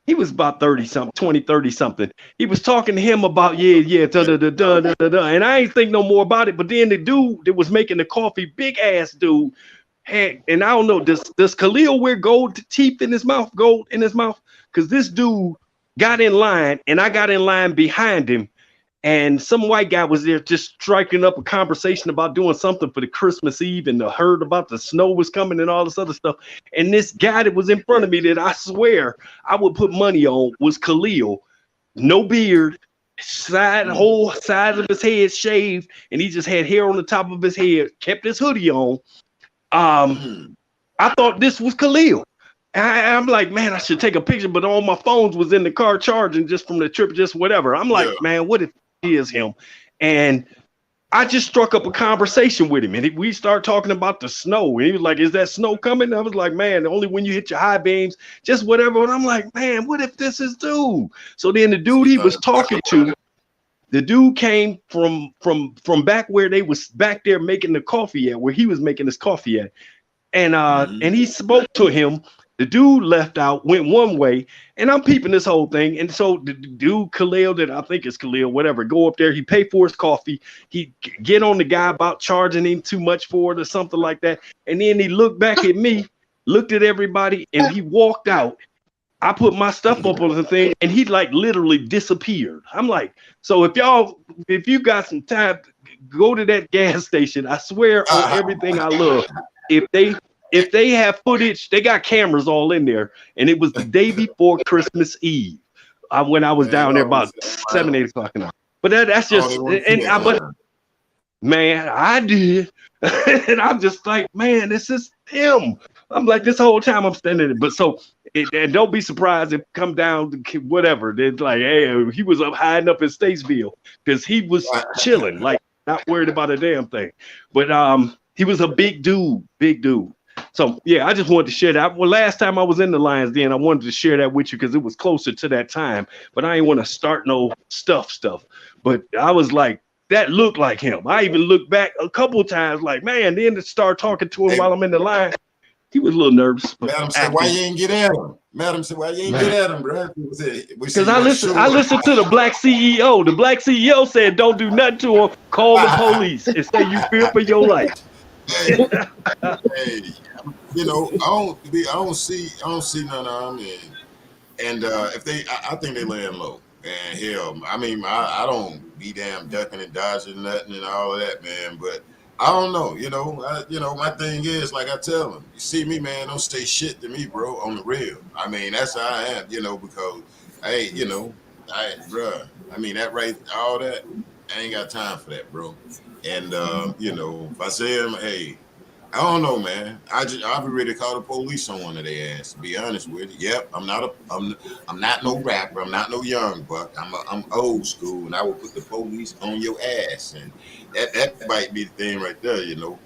[SPEAKER 9] He was about 30 something. He was talking to him about and I ain't think no more about it. But then the dude that was making the coffee, big ass dude, and I don't know, does Khalil wear gold teeth in his mouth? Because this dude got in line, and I got in line behind him, and some white guy was there just striking up a conversation about doing something for the Christmas Eve, and heard about the snow was coming and all this other stuff. And this guy that was in front of me that I swear I would put money on was Khalil, no beard, whole side of his head shaved, and he just had hair on the top of his head, kept his hoodie on. I thought this was Khalil. I'm like, man, I should take a picture, but all my phones was in the car charging just from the trip, just whatever. I'm like, man, what if it is him? And I just struck up a conversation with him, and we started talking about the snow. And he was like, is that snow coming? I was like, man, only when you hit your high beams, just whatever. And I'm like, man, what if this is dude? So then the dude he was talking to, the dude came from back where they was back there making the coffee at, where he was making his coffee at. And he spoke to him. The dude left out, went one way, and I'm peeping this whole thing. And so the dude, Khalil, that I think is Khalil, whatever, go up there, he pay for his coffee. He get on the guy about charging him too much for it or something like that. And then he looked back at me, looked at everybody, and he walked out. I put my stuff up on the thing, and he like literally disappeared. I'm like, so if you got some time, go to that gas station. I swear on everything I love. If they have footage, they got cameras all in there. And it was the day before Christmas Eve when I was down there about 7, 8 o'clock in the night. But that's
[SPEAKER 1] Oh,
[SPEAKER 9] just,
[SPEAKER 1] they want to see
[SPEAKER 9] and
[SPEAKER 1] that
[SPEAKER 9] but
[SPEAKER 1] crime.
[SPEAKER 9] man, I did. And I'm just like, man, this is him. I'm like, this whole time I'm standing there. But so, and don't be surprised if come down to whatever. They're like, hey, he was up hiding up in Statesville because he was chilling, like not worried about a damn thing. But he was a big dude, big dude. So yeah, I just wanted to share that. Well, last time I was in the Lions Den, I wanted to share that with you because it was closer to that time. But I ain't want to start no stuff. But I was like, that looked like him. I even looked back a couple times, like, man, then to start talking to him
[SPEAKER 1] Hey,
[SPEAKER 9] while I'm in the line. He was a little nervous.
[SPEAKER 1] Madam said, why you ain't get at him? Madam said, why you ain't get at him, bro?
[SPEAKER 9] Because I listened to the black CEO. The black CEO said, don't do nothing to him. Call the police and say you fear for your life.
[SPEAKER 1] Hey, hey, you know, I don't see none of them, and if they, I think they laying low. And hell, I mean, I don't be damn ducking and dodging nothing and all of that, man. But I don't know, you know, my thing is, like I tell them, you see me, man, don't say shit to me, bro, on the real. I mean, that's how I am, you know, because, hey, you know, bruh, I mean, that right, all that, I ain't got time for that, bro. And, you know, if I say them, hey, I don't know, man. I'll be ready to call the police on one of their ass. To be honest with you, yep. I'm not no rapper. I'm not no young buck. I'm old school, and I will put the police on your ass, and that might be the thing right there, you know.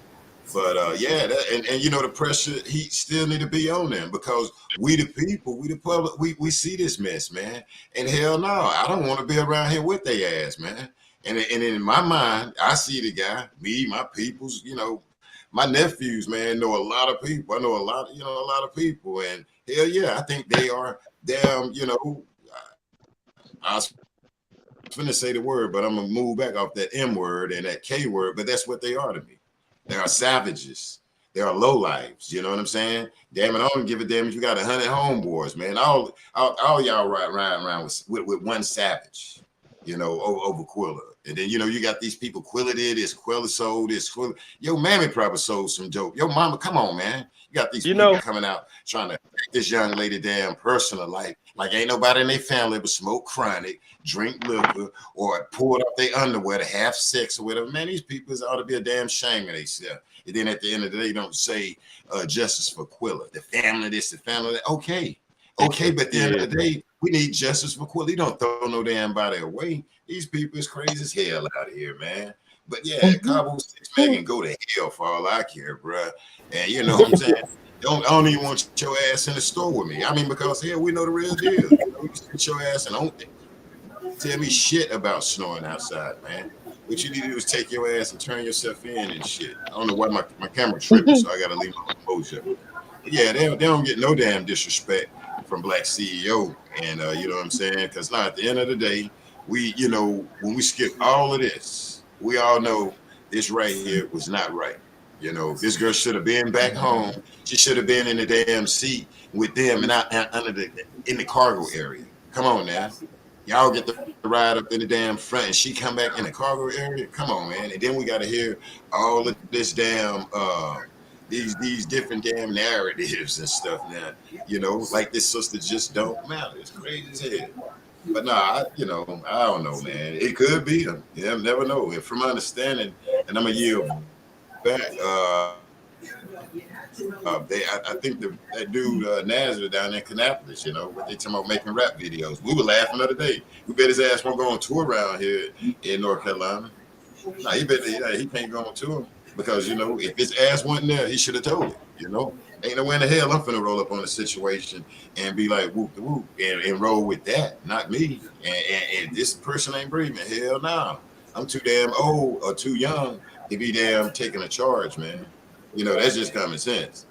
[SPEAKER 1] But yeah, and you know the pressure he still need to be on them because we the people, we the public, we see this mess, man. And hell no, I don't want to be around here with their ass, man. And in my mind, I see the guy, me, my peoples, you know. My nephews, man, know a lot of people. I know a lot of people. And hell yeah, I think they are damn, you know, I was going to say the word, but I'm going to move back off that M word and that K word, but that's what they are to me. They are savages. They are lowlifes. You know what I'm saying? Damn it, I don't give a damn if you got 100 homeboys, man. All y'all riding around with one savage, you know, over Quilla. And then, you know, you got these people, Quilla did this, Quilla sold this, Quilla. Yo, mammy probably sold some dope. Yo, mama, come on, man. You got these people coming out trying to take this young lady damn personal life. Like ain't nobody in their family but smoke chronic, drink liquor, or pull up their underwear to have sex or whatever. Man, these people ought to be a damn shame of themselves. And then at the end of the day, don't say justice for Quilla. The family this, the family that. Okay, but at the end of the day, we need justice for Quilla. You don't throw no damn body away. These people is crazy as hell out here, man. But yeah, Cabo 6 man can go to hell for all I care, bruh. And you know what I'm saying? I don't even want your ass in the store with me. I mean, because here we know the real deal. You know, you sit your ass and don't tell me shit about snoring outside, man. What you need to do is take your ass and turn yourself in and shit. I don't know why my camera tripping, so I gotta leave my exposure. But yeah, they don't get no damn disrespect from Black CEO. And you know what I'm saying? Because now at the end of the day, we, you know, when we skip all of this, we all know this right here was not right. You know, this girl should have been back home. She should have been in the damn seat with them and not in the cargo area. Come on now. Y'all get the ride up in the damn front and she come back in the cargo area. Come on, man. And then we got to hear all of this damn, these different damn narratives and stuff now. You know, like this sister just don't matter. It's crazy as hell. But nah, you know, I don't know, man. It could be them. You never know. And from my understanding, and I'm going to yield back, I think that dude Nazareth down in Kannapolis, you know, what they talking about making rap videos. We were laughing the other day. We bet his ass won't go on tour around here in North Carolina. Nah, he can't go on tour because, you know, if his ass wasn't there, he should have told it, you know. Ain't no way in the hell I'm finna roll up on a situation and be like whoop the whoop and roll with that. Not me. And this person ain't breathing. Hell no. I'm too damn old or too young to be damn taking a charge, man. You know, that's just common sense.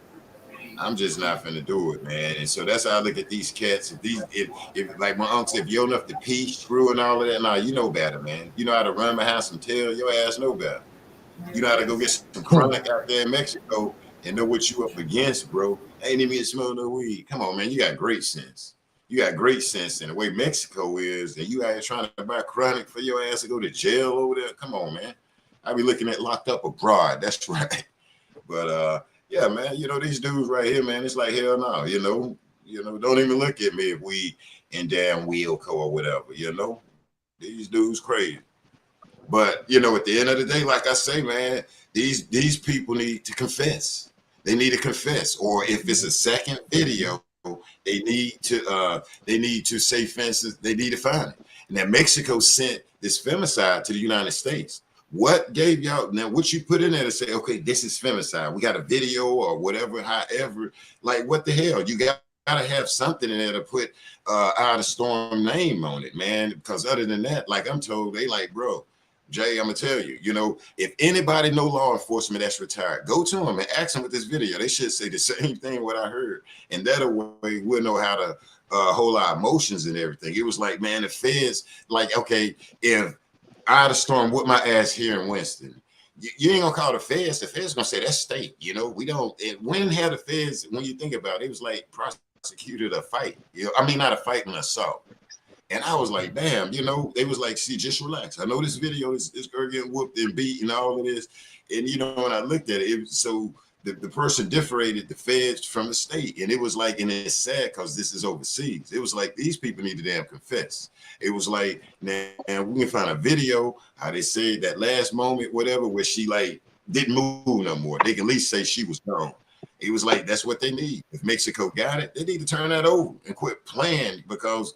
[SPEAKER 1] I'm just not finna do it, man. And so that's how I look at these cats. If like my uncle said, if you're enough to pee, screw and all of that, nah, you know better, man. You know how to run behind some tail, your ass know better. You know how to go get some chronic out there in Mexico and know what you up against, bro. Ain't even smell no weed. Come on, man. You got great sense. You got great sense in the way Mexico is, and you out here trying to buy chronic for your ass to go to jail over there. Come on, man. I be looking at locked up abroad. That's right. But yeah, man, you know, these dudes right here, man, it's like hell no, you know, don't even look at me if we in damn Wheelco or whatever, you know. These dudes crazy. But you know, at the end of the day, like I say, man, these people need to confess. They need to confess, or if it's a second video, they need to say fences. They need to find it. And then Mexico sent this femicide to the United States. What gave y'all now? What you put in there to say, okay, this is femicide? We got a video or whatever. However, like what the hell? You got to have something in there to put Out of Storm name on it, man. Because other than that, like I'm told, they like, bro, Jay, I'm gonna tell you, you know, if anybody know law enforcement that's retired, go to them and ask them with this video. They should say the same thing what I heard, and that way we'll know how to hold our emotions and everything. It was like, man, the feds, like, okay, if Out of Storm whooped my ass here in Winston, you ain't gonna call the feds. The feds gonna say that's state. You know, we don't. When had the feds? When you think about it, it was like prosecuted a fight. You know, I mean, not a fight, an assault. And I was like, damn, you know, they was like, see, just relax. I know this video is girl getting whooped and beat and all of this. And, you know, when I looked at it, so the person differentiated the feds from the state. And it was like, and it's sad because this is overseas. It was like, these people need to damn confess. It was like, now we can find a video, how they said that last moment, whatever, where she like didn't move no more. They can at least say she was gone. It was like, that's what they need. If Mexico got it, they need to turn that over and quit playing because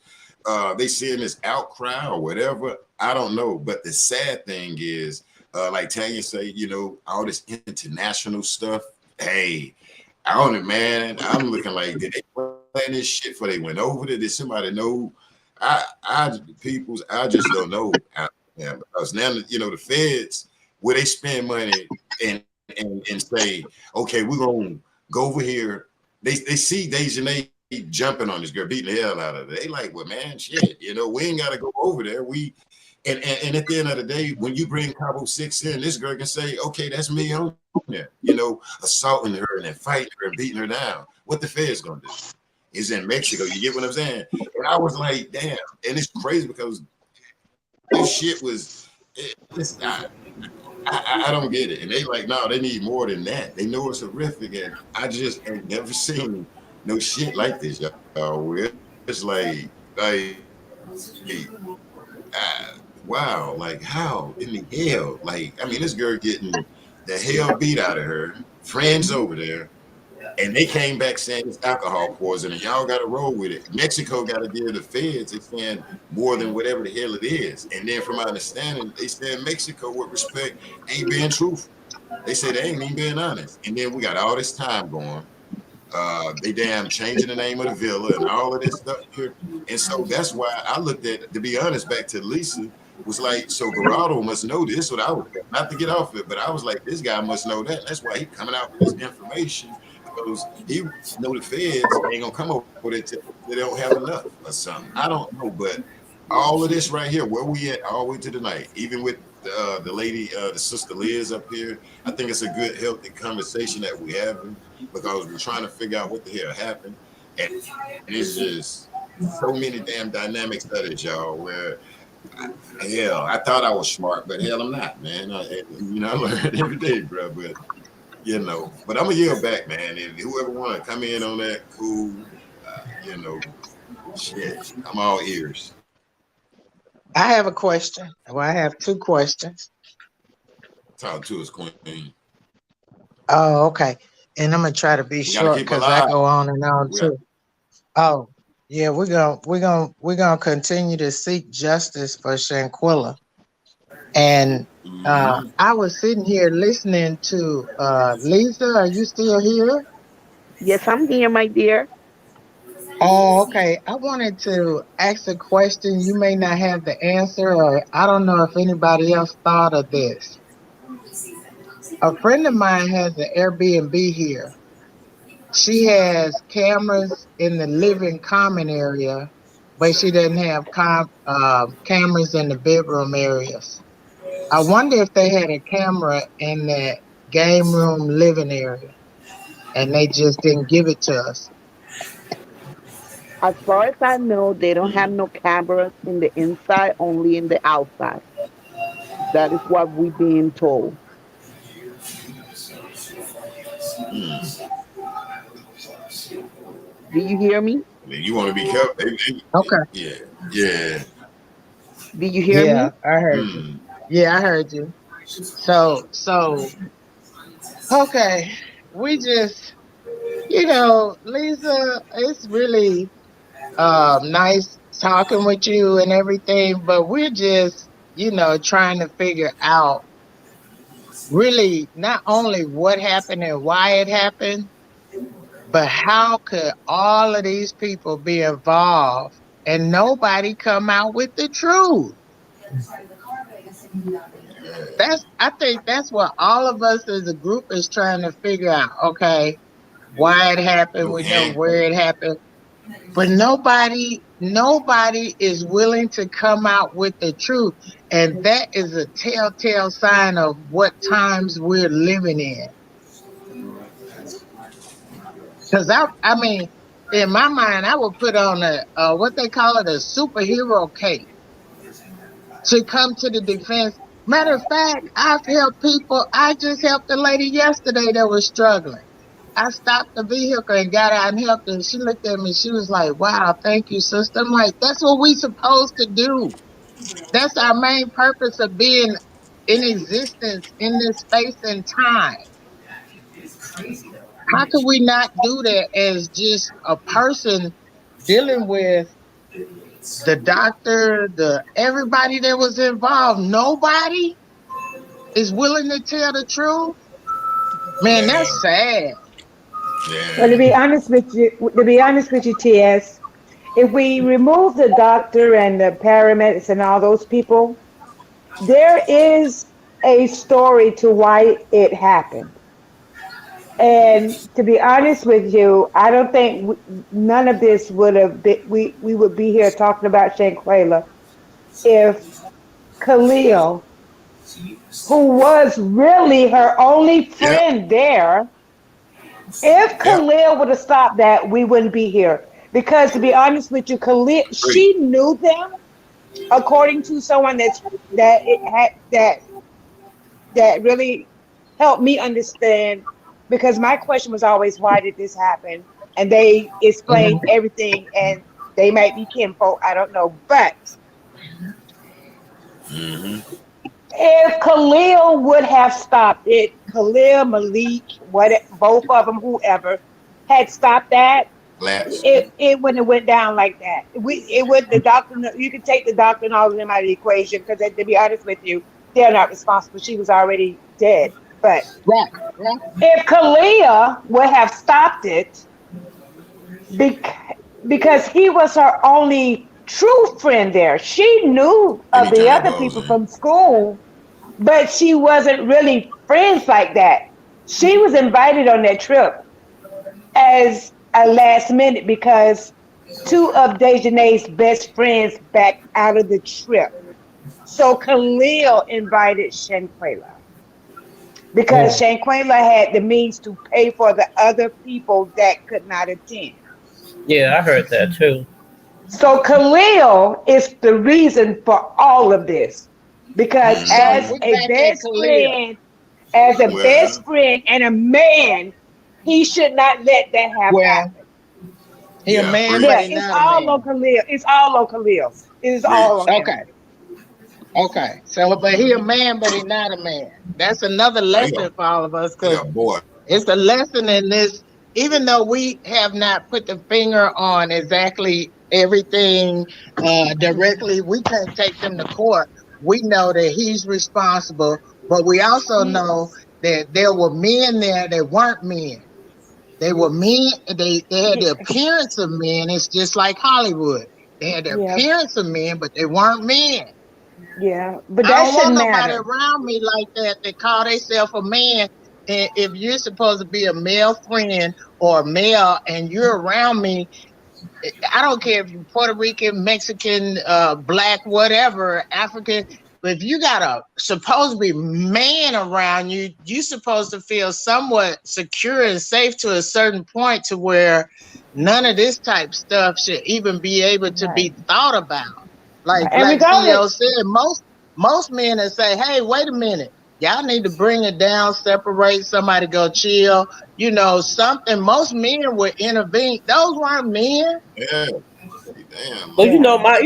[SPEAKER 1] they seeing this outcry or whatever. I don't know. But the sad thing is, like Tanya say, you know, all this international stuff. Hey, I don't know, man. I'm looking like, did they plan this shit before they went over there? Did somebody know? I just don't know. Because now, you know, the feds, where they spend money and say, okay, we're gonna go over here. They see Dejanay jumping on this girl, beating the hell out of her. They like, well, man, shit, you know, we ain't got to go over there. And at the end of the day, when you bring Cabo 6 in, this girl can say, okay, that's me on there, you know, assaulting her and then fighting her and beating her down. What the Fed's gonna do? Is in Mexico. You get what I'm saying? And I was like, damn. And it's crazy because this shit was, I don't get it. And they like, no, they need more than that. They know it's horrific. And I just ain't never seen no shit like this, y'all. It's like wow, like how in the hell? Like, I mean, this girl getting the hell beat out of her, friends over there, and they came back saying it's alcohol poisoning. Y'all got to roll with it. Mexico got to give the feds, they saying more than whatever the hell it is. And then from my understanding, they said Mexico, with respect, ain't being truthful. They said they ain't even being honest. And then we got all this time going. They damn changing the name of the villa and all of this stuff here. And so that's why I looked at, to be honest, back to Lisa, was like, so Geraldo must know this. What I was, not to get off it, but I was like, this guy must know that. That's why he coming out with this information, because he know the feds ain't gonna come over there till they don't have enough or something. I don't know, but all of this right here, where we at all the way to tonight, even with the lady, the sister Liz up here, I think it's a good, healthy conversation that we having, because we're trying to figure out what the hell happened. And it's just so many damn dynamics of it, y'all, where hell, I thought I was smart, but hell, I'm not, man. I learn every day, bro. But you know, but I'm gonna yield back, man. If whoever want to come in on that, cool. You know, shit, I'm all ears.
[SPEAKER 2] I have a question. Well, I have two questions.
[SPEAKER 1] Talk to us, Queen.
[SPEAKER 2] Oh, okay. And I'm gonna try to be short because I go on and on too. Oh, yeah, we're gonna continue to seek justice for Shanquella. And I was sitting here listening to Liza. Are you still here?
[SPEAKER 4] Yes, I'm here, my dear.
[SPEAKER 2] Oh, okay. I wanted to ask a question. You may not have the answer, or I don't know if anybody else thought of this. A friend of mine has an Airbnb here. She has cameras in the living common area, but she doesn't have cameras in the bedroom areas. I wonder if they had a camera in that game room living area and they just didn't give it to us.
[SPEAKER 4] As far as I know, they don't have no cameras in the inside, only in the outside. That is what we're being told. Do you hear me?
[SPEAKER 1] You want to be careful.
[SPEAKER 2] Okay.
[SPEAKER 1] Yeah.
[SPEAKER 4] Do you hear me?
[SPEAKER 2] Yeah, I heard you. Yeah, I heard you. So okay. We just, Lisa, it's really nice talking with you and everything, but we're just, trying to figure out really not only what happened and why it happened, but how could all of these people be involved and nobody come out with the truth? I think that's what all of us as a group is trying to figure out. Okay, why it happened, we know where it happened, but nobody is willing to come out with the truth. And that is a telltale sign of what times we're living in. Because I mean, in my mind, I would put on what they call it, a superhero cape to come to the defense. Matter of fact, I've helped people. I just helped a lady yesterday that was struggling. I stopped the vehicle and got out and helped her. And she looked at me. She was like, "Wow, thank you, sister." I'm like, "That's what we supposed to do. That's our main purpose of being in existence in this space and time. How could we not do that as just a person dealing with the doctor, the everybody that was involved? Nobody is willing to tell the truth. Man, that's sad."
[SPEAKER 8] Well, to be honest with you, TS, if we remove the doctor and the paramedics and all those people, there is a story to why it happened. And to be honest with you, I don't think none of this would have been, we would be here talking about Shanquella if Khalil, who was really her only friend there, if Khalil would have stopped that, we wouldn't be here. Because to be honest with you, Khalil, she knew them, according to someone that really helped me understand. Because my question was always, why did this happen? And they explained everything, and they might be kinfolk, I don't know. But if Khalil would have stopped it, Khalil, Malik, both of them, whoever, had stopped that, it wouldn't have went down like that. The doctor, you could take the doctor and all of them out of the equation, because to be honest with you, they're not responsible. She was already dead. But if Kalia would have stopped it, because he was her only true friend there. She knew of the other people from school, but she wasn't really friends like that. She was invited on that trip as a last minute because two of Dejanay's best friends backed out of the trip. So Khalil invited Shanquella because Shanquella had the means to pay for the other people that could not attend.
[SPEAKER 7] Yeah, I heard that too.
[SPEAKER 8] So Khalil is the reason for all of this. Because as a best friend and a man, he should not let that happen.
[SPEAKER 2] He a man, but he's
[SPEAKER 8] it's
[SPEAKER 2] not
[SPEAKER 8] all
[SPEAKER 2] a man.
[SPEAKER 8] on Khalil. It's all on Khalil. It's all on him.
[SPEAKER 2] Okay. So, but he a man, but he's not a man. That's another lesson for all of us, because it's a lesson in this. Even though we have not put the finger on exactly everything directly, we can't take them to court. We know that he's responsible, but we also know that there were men there that weren't men. They were men. They had the appearance of men. It's just like Hollywood. They had the appearance of men, but they weren't men.
[SPEAKER 8] Yeah, but
[SPEAKER 2] I
[SPEAKER 8] that
[SPEAKER 2] don't
[SPEAKER 8] shouldn't
[SPEAKER 2] want nobody
[SPEAKER 8] matter.
[SPEAKER 2] around me like that that call themselves a man. And if you're supposed to be a male friend or a male and you're around me, I don't care if you're Puerto Rican, Mexican, black, whatever, African, but if you got a supposed to be man around you, you're supposed to feel somewhat secure and safe to a certain point to where none of this type stuff should even be able to be thought about. Like Black CEO said, most men that say, hey, wait a minute, y'all need to bring it down, separate, somebody go chill, something. Most men would intervene. Those weren't men.
[SPEAKER 7] Yeah. Damn. But my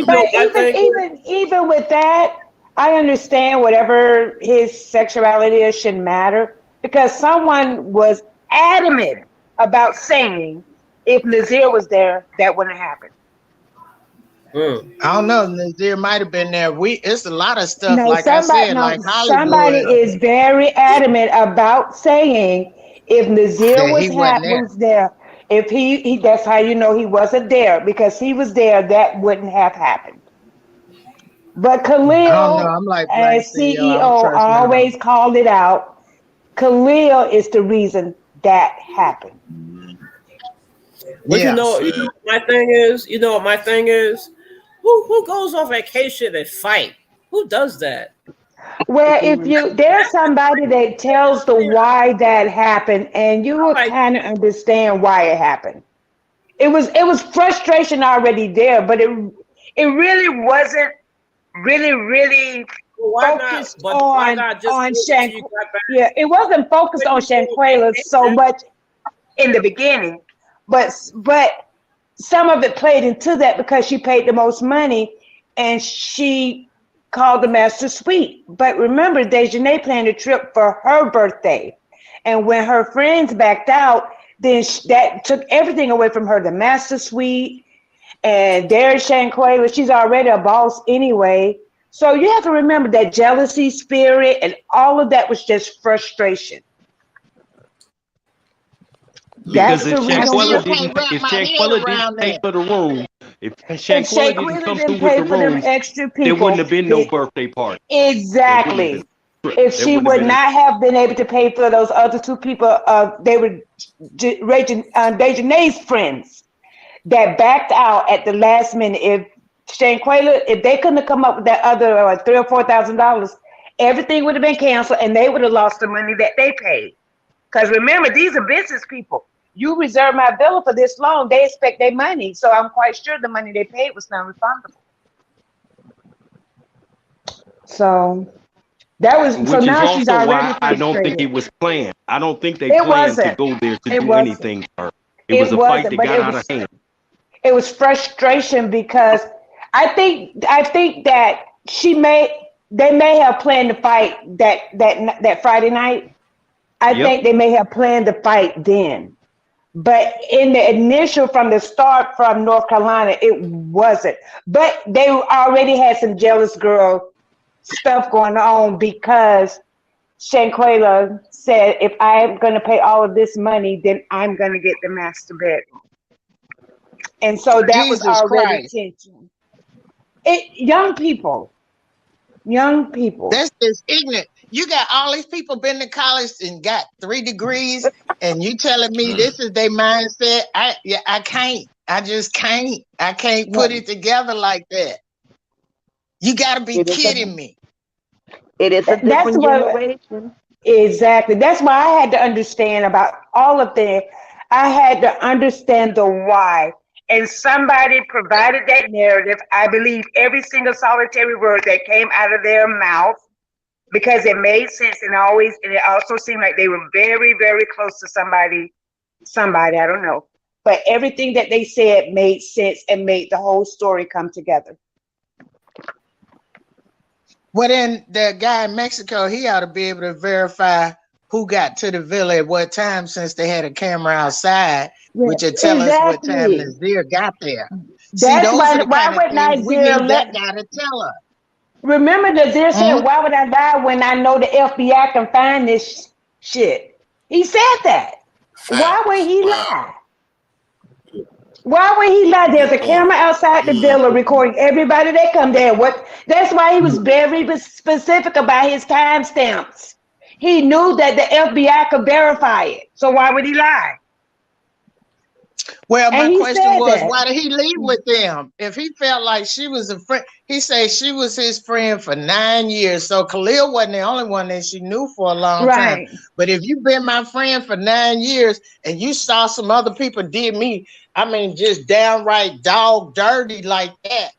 [SPEAKER 8] even with that, I understand whatever his sexuality is shouldn't matter because someone was adamant about saying if Nazir was there, that wouldn't happen.
[SPEAKER 2] I don't know. Nazir might have been there. It's a lot of stuff,
[SPEAKER 8] No,
[SPEAKER 2] like I said, like
[SPEAKER 8] somebody
[SPEAKER 2] Hollywood,
[SPEAKER 8] is very adamant about saying if Nazir
[SPEAKER 2] that he wasn't there.
[SPEAKER 8] was there, if he that's how you know he wasn't there because he was there, that wouldn't have happened. But
[SPEAKER 2] I don't know.
[SPEAKER 8] Khalil,
[SPEAKER 2] I'm like Black
[SPEAKER 8] as
[SPEAKER 2] CEO. I don't
[SPEAKER 8] CEO,
[SPEAKER 2] trust none of them.
[SPEAKER 8] always called it out. Khalil is the reason that happened.
[SPEAKER 7] But
[SPEAKER 2] Yeah.
[SPEAKER 7] you know my thing is, who goes on vacation and fight? Who does that?
[SPEAKER 8] Well, there's somebody that tells the why that happened, and you will kind of understand why it happened. It was frustration already there, but it really wasn't really focused on Shanquella. Yeah, it wasn't focused on Shanquella so much in the beginning, but some of it played into that because she paid the most money and she called the master suite. But remember, Dejanay planned a trip for her birthday, and when her friends backed out, then that took everything away from her, the master suite. And there's Shanquella. She's already a boss anyway. So you have to remember that jealousy spirit and all of that was just frustration.
[SPEAKER 9] Because if Shanquella didn't pay for the room, if Shanquella didn't come through with the room, there wouldn't have been no birthday party.
[SPEAKER 8] Exactly. If she would not have been able to pay for those other two people, they were Dejanay's friends that backed out at the last minute. If Shanquella, if they couldn't have come up with that other $3,000 or $4,000, everything would have been canceled and they would have lost the money that they paid. Because remember, these are business people. You reserve my bill for this long, they expect their money. So I'm quite sure the money they paid was non-refundable. So that was
[SPEAKER 9] Which
[SPEAKER 8] so
[SPEAKER 9] is
[SPEAKER 8] now
[SPEAKER 9] also
[SPEAKER 8] she's already
[SPEAKER 9] why I don't think it was planned. I don't think they planned to go there to do anything to her. It was a fight that got out of hand.
[SPEAKER 8] It was frustration because I think that they may have planned to fight that Friday night. I think they may have planned to fight then. But in the initial, from the start from North Carolina, it wasn't. But they already had some jealous girl stuff going on because Shanquella said, if I'm going to pay all of this money, then I'm going to get the master bedroom. And so that was already tension. Young people.
[SPEAKER 2] That's just ignorant. You got all these people been to college and got 3 degrees, and you telling me this is their mindset? I can't. I just can't. I can't put it together like that. You got to be kidding me.
[SPEAKER 4] It is a different generation.
[SPEAKER 8] Exactly. That's why I had to understand about all of that. I had to understand the why. And somebody provided that narrative. I believe every single solitary word that came out of their mouth because it made sense and it also seemed like they were very, very close to somebody, I don't know. But everything that they said made sense and made the whole story come together.
[SPEAKER 2] Well, then the guy in Mexico, he ought to be able to verify who got to the villa at what time, since they had a camera outside, which would tell us what time Nazir got there.
[SPEAKER 8] That's why would Nazir
[SPEAKER 2] that guy to tell us?
[SPEAKER 8] Remember, Nazir said, "Why would I lie when I know the FBI can find this shit?" He said that. Why would he lie? Why would he lie? There's a camera outside the villa recording everybody that come there. That's why he was very specific about his timestamps. He knew that the FBI could verify it. So why would he lie?
[SPEAKER 2] Well, my question was, why did he leave with them? If he felt like she was a friend, he said she was his friend for 9 years. So Khalil wasn't the only one that she knew for a long time. But if you've been my friend for 9 years and you saw some other people did me, I mean, just downright dog dirty like that,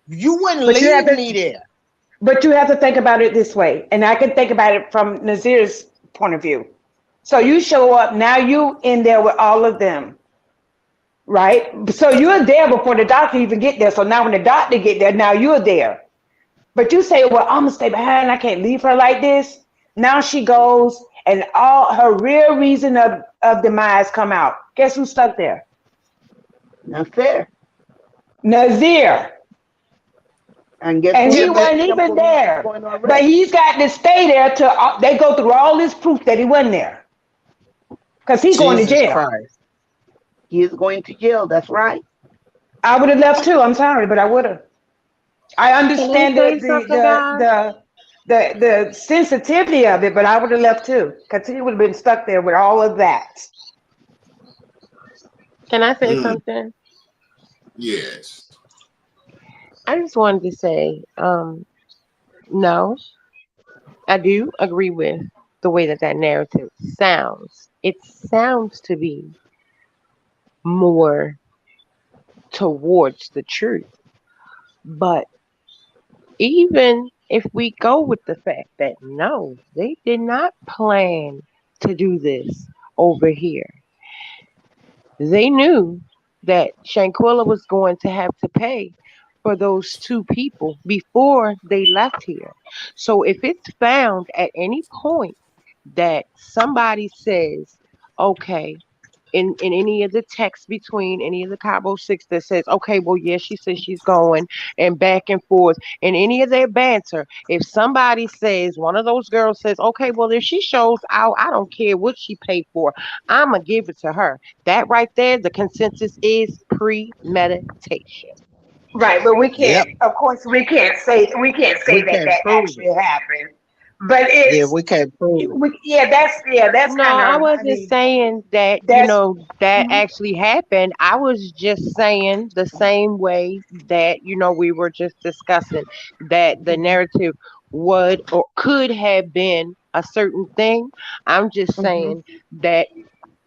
[SPEAKER 2] you wouldn't leave me there.
[SPEAKER 8] But you have to think about it this way. And I can think about it from Nazir's point of view. So you show up, now you in there with all of them. Right? So you're there before the doctor even get there. So now when the doctor get there, now you're there. But you say, well, I'm gonna stay behind. I can't leave her like this. Now she goes, and all her real reason of demise come out. Guess who's stuck there?
[SPEAKER 4] Not fair.
[SPEAKER 8] Nazir.
[SPEAKER 4] And guess
[SPEAKER 8] And
[SPEAKER 4] what?
[SPEAKER 8] he
[SPEAKER 2] Yeah, but
[SPEAKER 8] wasn't even
[SPEAKER 4] Police is
[SPEAKER 8] there.
[SPEAKER 4] going to
[SPEAKER 8] But
[SPEAKER 4] arrest.
[SPEAKER 8] he's got to stay there till they go through all this proof that he wasn't there. Because he's going to
[SPEAKER 2] Jesus
[SPEAKER 8] jail.
[SPEAKER 2] Christ.
[SPEAKER 4] He is going to jail. That's right.
[SPEAKER 8] I would have left too. I'm sorry, but I would have. I
[SPEAKER 5] Can I
[SPEAKER 8] understand
[SPEAKER 5] say something, guys?
[SPEAKER 8] the sensitivity of it, but I would have left too. Because he would have been stuck there with all of that.
[SPEAKER 5] Can I say something?
[SPEAKER 1] Yes.
[SPEAKER 5] I just wanted to say, no, I do agree with the way that that narrative sounds. It sounds to be more towards the truth. But even if we go with the fact that no, they did not plan to do this over here, they knew that Shanquella was going to have to pay for those two people before they left here. So if it's found at any point that somebody says, okay, in any of the texts between any of the Cabo Six that says, okay, well, yeah, she says she's going, and back and forth, in any of their banter, if somebody says, one of those girls says, okay, well, if she shows out, I don't care what she paid for, I'm going to give it to her. That right there, the consensus is premeditation.
[SPEAKER 8] Right, but we can't.
[SPEAKER 2] Yep.
[SPEAKER 8] Of course, we can't say
[SPEAKER 2] We
[SPEAKER 8] that
[SPEAKER 2] can't
[SPEAKER 8] that
[SPEAKER 2] prove it.
[SPEAKER 8] actually happened. But
[SPEAKER 2] Yeah,
[SPEAKER 8] it's
[SPEAKER 2] we can't prove it.
[SPEAKER 8] that's
[SPEAKER 5] No,
[SPEAKER 8] kind
[SPEAKER 5] I
[SPEAKER 8] of. I
[SPEAKER 5] wasn't
[SPEAKER 8] mean,
[SPEAKER 5] saying that,
[SPEAKER 8] that's.
[SPEAKER 5] that
[SPEAKER 8] Mhm,
[SPEAKER 5] actually happened. I was just saying the same way that, we were just discussing that the
[SPEAKER 8] mhm,
[SPEAKER 5] narrative would or could have been a certain thing. I'm just
[SPEAKER 8] mhm.
[SPEAKER 5] saying that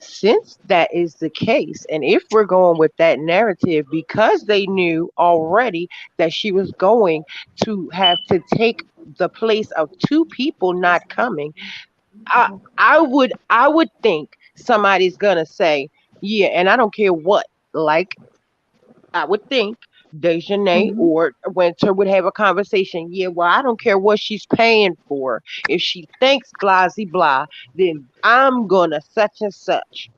[SPEAKER 5] since that is the case, and if we're going with that narrative, because they knew already that she was going to have to take the place of two people not coming, I I would think somebody's gonna say, yeah, and I don't care what. Like, I would think Dejanay
[SPEAKER 8] Mhm.
[SPEAKER 5] or Winter would have a conversation. Yeah, well, I don't care what she's paying for. If she thinks blah blah, then I'm gonna such and such.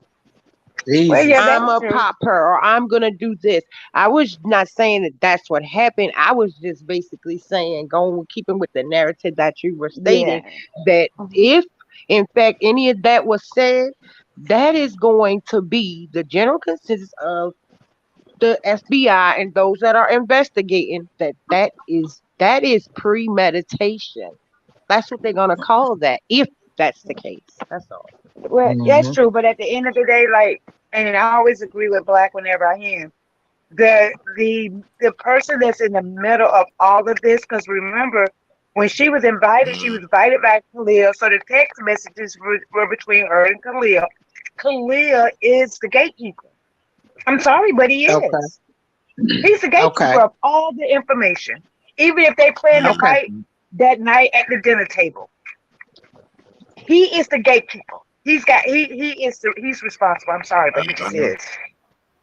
[SPEAKER 8] Well, yeah,
[SPEAKER 2] Jesus.
[SPEAKER 5] I'm
[SPEAKER 8] that's
[SPEAKER 5] a
[SPEAKER 8] true.
[SPEAKER 5] pop her, or I'm gonna do this. I was not saying that that's what happened. I was just basically saying, going keeping with the narrative that you were stating,
[SPEAKER 8] Yeah.
[SPEAKER 5] that
[SPEAKER 8] Mhm.
[SPEAKER 5] if in fact any of that was said, that is going to be the general consensus of the FBI and those that are investigating, that is premeditation. That's what they're gonna call that if that's the case. That's all.
[SPEAKER 8] Well, that's
[SPEAKER 2] Hmm.
[SPEAKER 8] true. But at the end of the day, like, and I always agree with Black whenever I hear him. The person that's in the middle of all of this, because remember, when she was invited by Khalil, so the text messages were between her and Khalil. Khalil is the gatekeeper. I'm sorry, but he
[SPEAKER 2] Okay.
[SPEAKER 8] is. He's the gatekeeper
[SPEAKER 2] Okay.
[SPEAKER 8] of all the information. Even if they plan to
[SPEAKER 2] Okay.
[SPEAKER 8] fight that night at the dinner table, he is the gatekeeper. He's responsible. I'm sorry, but he just is.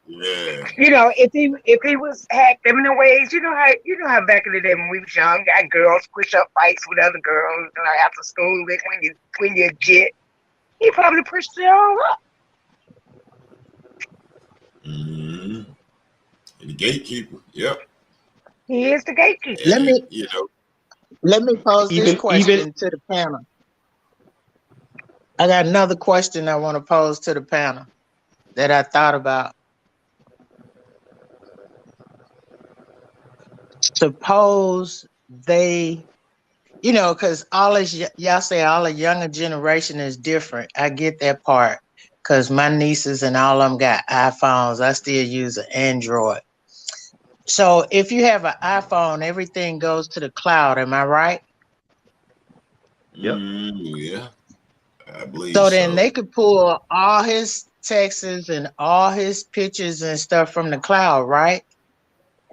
[SPEAKER 1] Yeah.
[SPEAKER 8] If he was had feminine ways, you know how back in the day when we was young, got girls push up fights with other girls, after school, like when you're a jit, he probably pushed it all up.
[SPEAKER 1] hmm And the gatekeeper. Yep.
[SPEAKER 8] He is the gatekeeper.
[SPEAKER 2] Let
[SPEAKER 1] And
[SPEAKER 2] me
[SPEAKER 1] you know.
[SPEAKER 2] let me pose this
[SPEAKER 9] Even
[SPEAKER 2] question to the panel. I got another question I want to pose to the panel that I thought about. Suppose they, because all this y'all say all the younger generation is different. I get that part because my nieces and all of them got iPhones. I still use an Android. So if you have an iPhone, everything goes to the cloud. Am I right?
[SPEAKER 9] yep.
[SPEAKER 1] Yeah. I believe
[SPEAKER 2] So then
[SPEAKER 1] so.
[SPEAKER 2] they could pull all his texts and all his pictures and stuff from the cloud, right?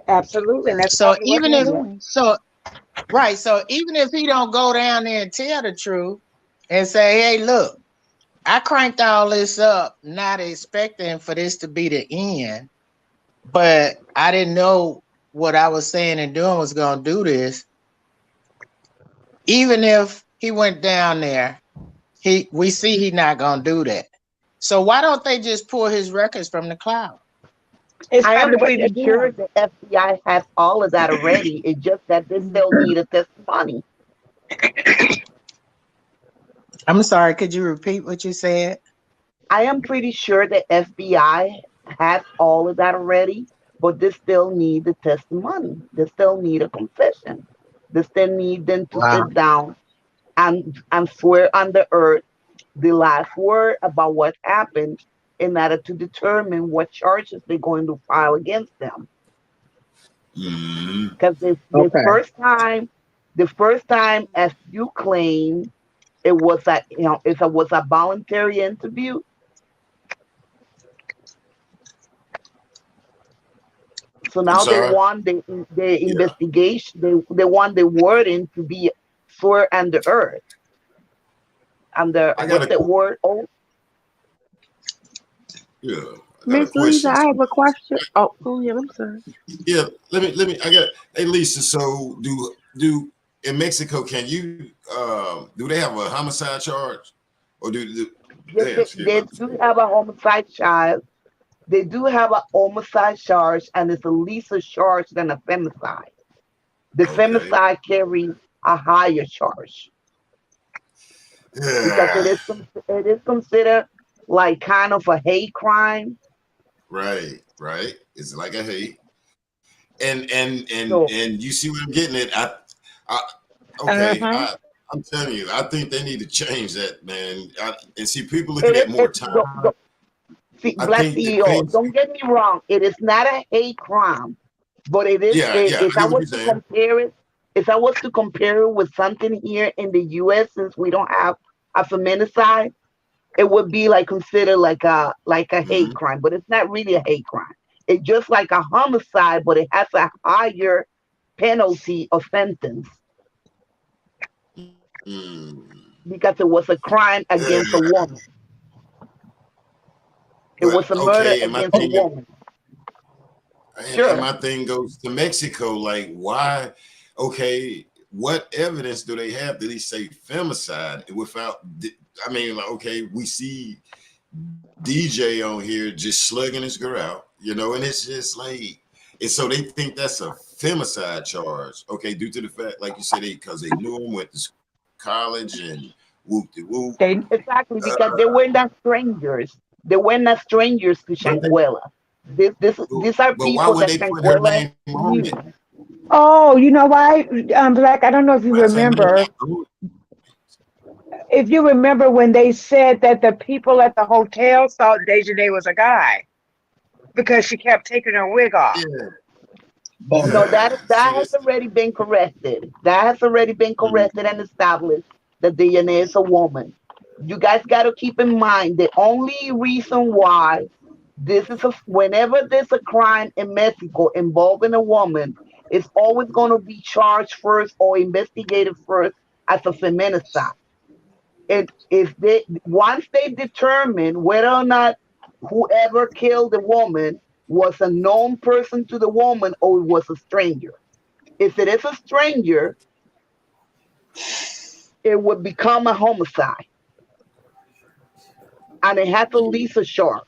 [SPEAKER 8] Absolutely, and that's
[SPEAKER 2] So
[SPEAKER 8] probably what
[SPEAKER 2] even
[SPEAKER 8] they're
[SPEAKER 2] if
[SPEAKER 8] doing.
[SPEAKER 2] so right, so even if he don't go down there and tell the truth and say, "Hey, look, I cranked all this up, not expecting for this to be the end, but I didn't know what I was saying and doing was going to do this." Even if he went down there, we see he not gonna do that. So why don't they just pull his records from the cloud?
[SPEAKER 8] It's
[SPEAKER 4] I am
[SPEAKER 8] probably what
[SPEAKER 4] pretty
[SPEAKER 8] they're
[SPEAKER 4] sure
[SPEAKER 8] doing.
[SPEAKER 4] the FBI has all of that already. It's just that they still need a testimony.
[SPEAKER 2] I'm sorry, could you repeat what you said?
[SPEAKER 4] I am pretty sure the FBI has all of that already, but they still need the testimony. They still need a confession. They still need them to
[SPEAKER 2] Wow.
[SPEAKER 4] sit down and swear on the earth the last word about what happened in order to determine what charges they're going to file against them.
[SPEAKER 1] Mm-hmm.
[SPEAKER 4] Because
[SPEAKER 2] Okay.
[SPEAKER 4] the first time, as you claim, it was a voluntary interview. So
[SPEAKER 1] I'm
[SPEAKER 4] now they
[SPEAKER 1] sorry.
[SPEAKER 4] want the
[SPEAKER 1] Yeah,
[SPEAKER 4] investigation. They want the wording to be swear on the earth. And the
[SPEAKER 1] I got
[SPEAKER 4] what's
[SPEAKER 1] a
[SPEAKER 4] that word? Oh,
[SPEAKER 1] yeah, I got a
[SPEAKER 5] Miss Lisa,
[SPEAKER 1] question.
[SPEAKER 5] I have a question. Oh, go ahead. I'm sorry.
[SPEAKER 1] Yeah, let me. I got. Hey, Lisa. So do in Mexico? Can you do they have a homicide charge, or do
[SPEAKER 4] yes,
[SPEAKER 1] damn?
[SPEAKER 4] they,
[SPEAKER 1] Excuse
[SPEAKER 4] they
[SPEAKER 1] my
[SPEAKER 4] do have a homicide charge. They do have a homicide charge, and it's a lesser charge than a femicide. The
[SPEAKER 1] okay.
[SPEAKER 4] femicide carries a higher charge because
[SPEAKER 1] Yeah,
[SPEAKER 4] it is considered like kind of a hate crime.
[SPEAKER 1] right. It's like a hate, and
[SPEAKER 4] So
[SPEAKER 1] and you see what I'm getting at. I okay.
[SPEAKER 8] Uh-huh.
[SPEAKER 1] I'm telling you, I think they need to change that, man. And see, people looking
[SPEAKER 4] it is.
[SPEAKER 1] at more time.
[SPEAKER 4] See,
[SPEAKER 1] I
[SPEAKER 4] Black
[SPEAKER 1] think the
[SPEAKER 4] CEO,
[SPEAKER 1] things.
[SPEAKER 4] don't get me wrong. It is not a hate crime, but it is.
[SPEAKER 1] Yeah.
[SPEAKER 4] If
[SPEAKER 1] I
[SPEAKER 4] I
[SPEAKER 1] get what
[SPEAKER 4] was
[SPEAKER 1] you're
[SPEAKER 4] to
[SPEAKER 1] saying.
[SPEAKER 4] compare it, if I was to compare it with something here in the U.S., since we don't have a feminicide, it would be like considered like a hate
[SPEAKER 1] Mm-hmm.
[SPEAKER 4] crime, but it's not really a hate crime. It's just like a homicide, but it has a higher penalty or sentence
[SPEAKER 1] Mm.
[SPEAKER 4] because it was a crime against a
[SPEAKER 1] Yeah,
[SPEAKER 4] woman. It
[SPEAKER 1] but
[SPEAKER 4] was a murder
[SPEAKER 1] okay, and my
[SPEAKER 4] against a
[SPEAKER 1] thing
[SPEAKER 4] woman.
[SPEAKER 1] and
[SPEAKER 4] Sure.
[SPEAKER 1] my thing goes to Mexico. Like, why? Okay, what evidence do they have that he say femicide without? I mean, like, okay, we see DJ on here just slugging his girl out, and it's just like, and so they think that's a femicide charge. Okay, due to the fact, like you said, because they knew him, went to college, and whoop de whoop.
[SPEAKER 8] They
[SPEAKER 4] Exactly, because they were not strangers. They were not strangers to
[SPEAKER 1] But
[SPEAKER 4] Shanquella. These are
[SPEAKER 1] but why
[SPEAKER 4] people
[SPEAKER 1] would
[SPEAKER 4] that
[SPEAKER 1] they put her
[SPEAKER 4] Shanquella
[SPEAKER 1] name on
[SPEAKER 4] knew.
[SPEAKER 1] it?
[SPEAKER 8] Oh, you know why? Black, I don't know if you
[SPEAKER 1] Why's her name
[SPEAKER 8] remember.
[SPEAKER 1] not on
[SPEAKER 8] If you remember when they said that the people at the hotel thought Dejanay was a guy because she kept taking her wig off.
[SPEAKER 1] it?
[SPEAKER 4] No,
[SPEAKER 1] Yeah.
[SPEAKER 4] that
[SPEAKER 1] See
[SPEAKER 4] has
[SPEAKER 1] this?
[SPEAKER 4] already been corrected. That has already been corrected and established that DNA is a woman. You guys got to keep in mind the only reason why whenever there's a crime in Mexico involving a woman, it's always going to be charged first or investigated first as a feminicide. And if they once they determine whether or not whoever killed the woman was a known person to the woman or it was a stranger. If it is a stranger, it would become a homicide and it has a Lisa Sharp.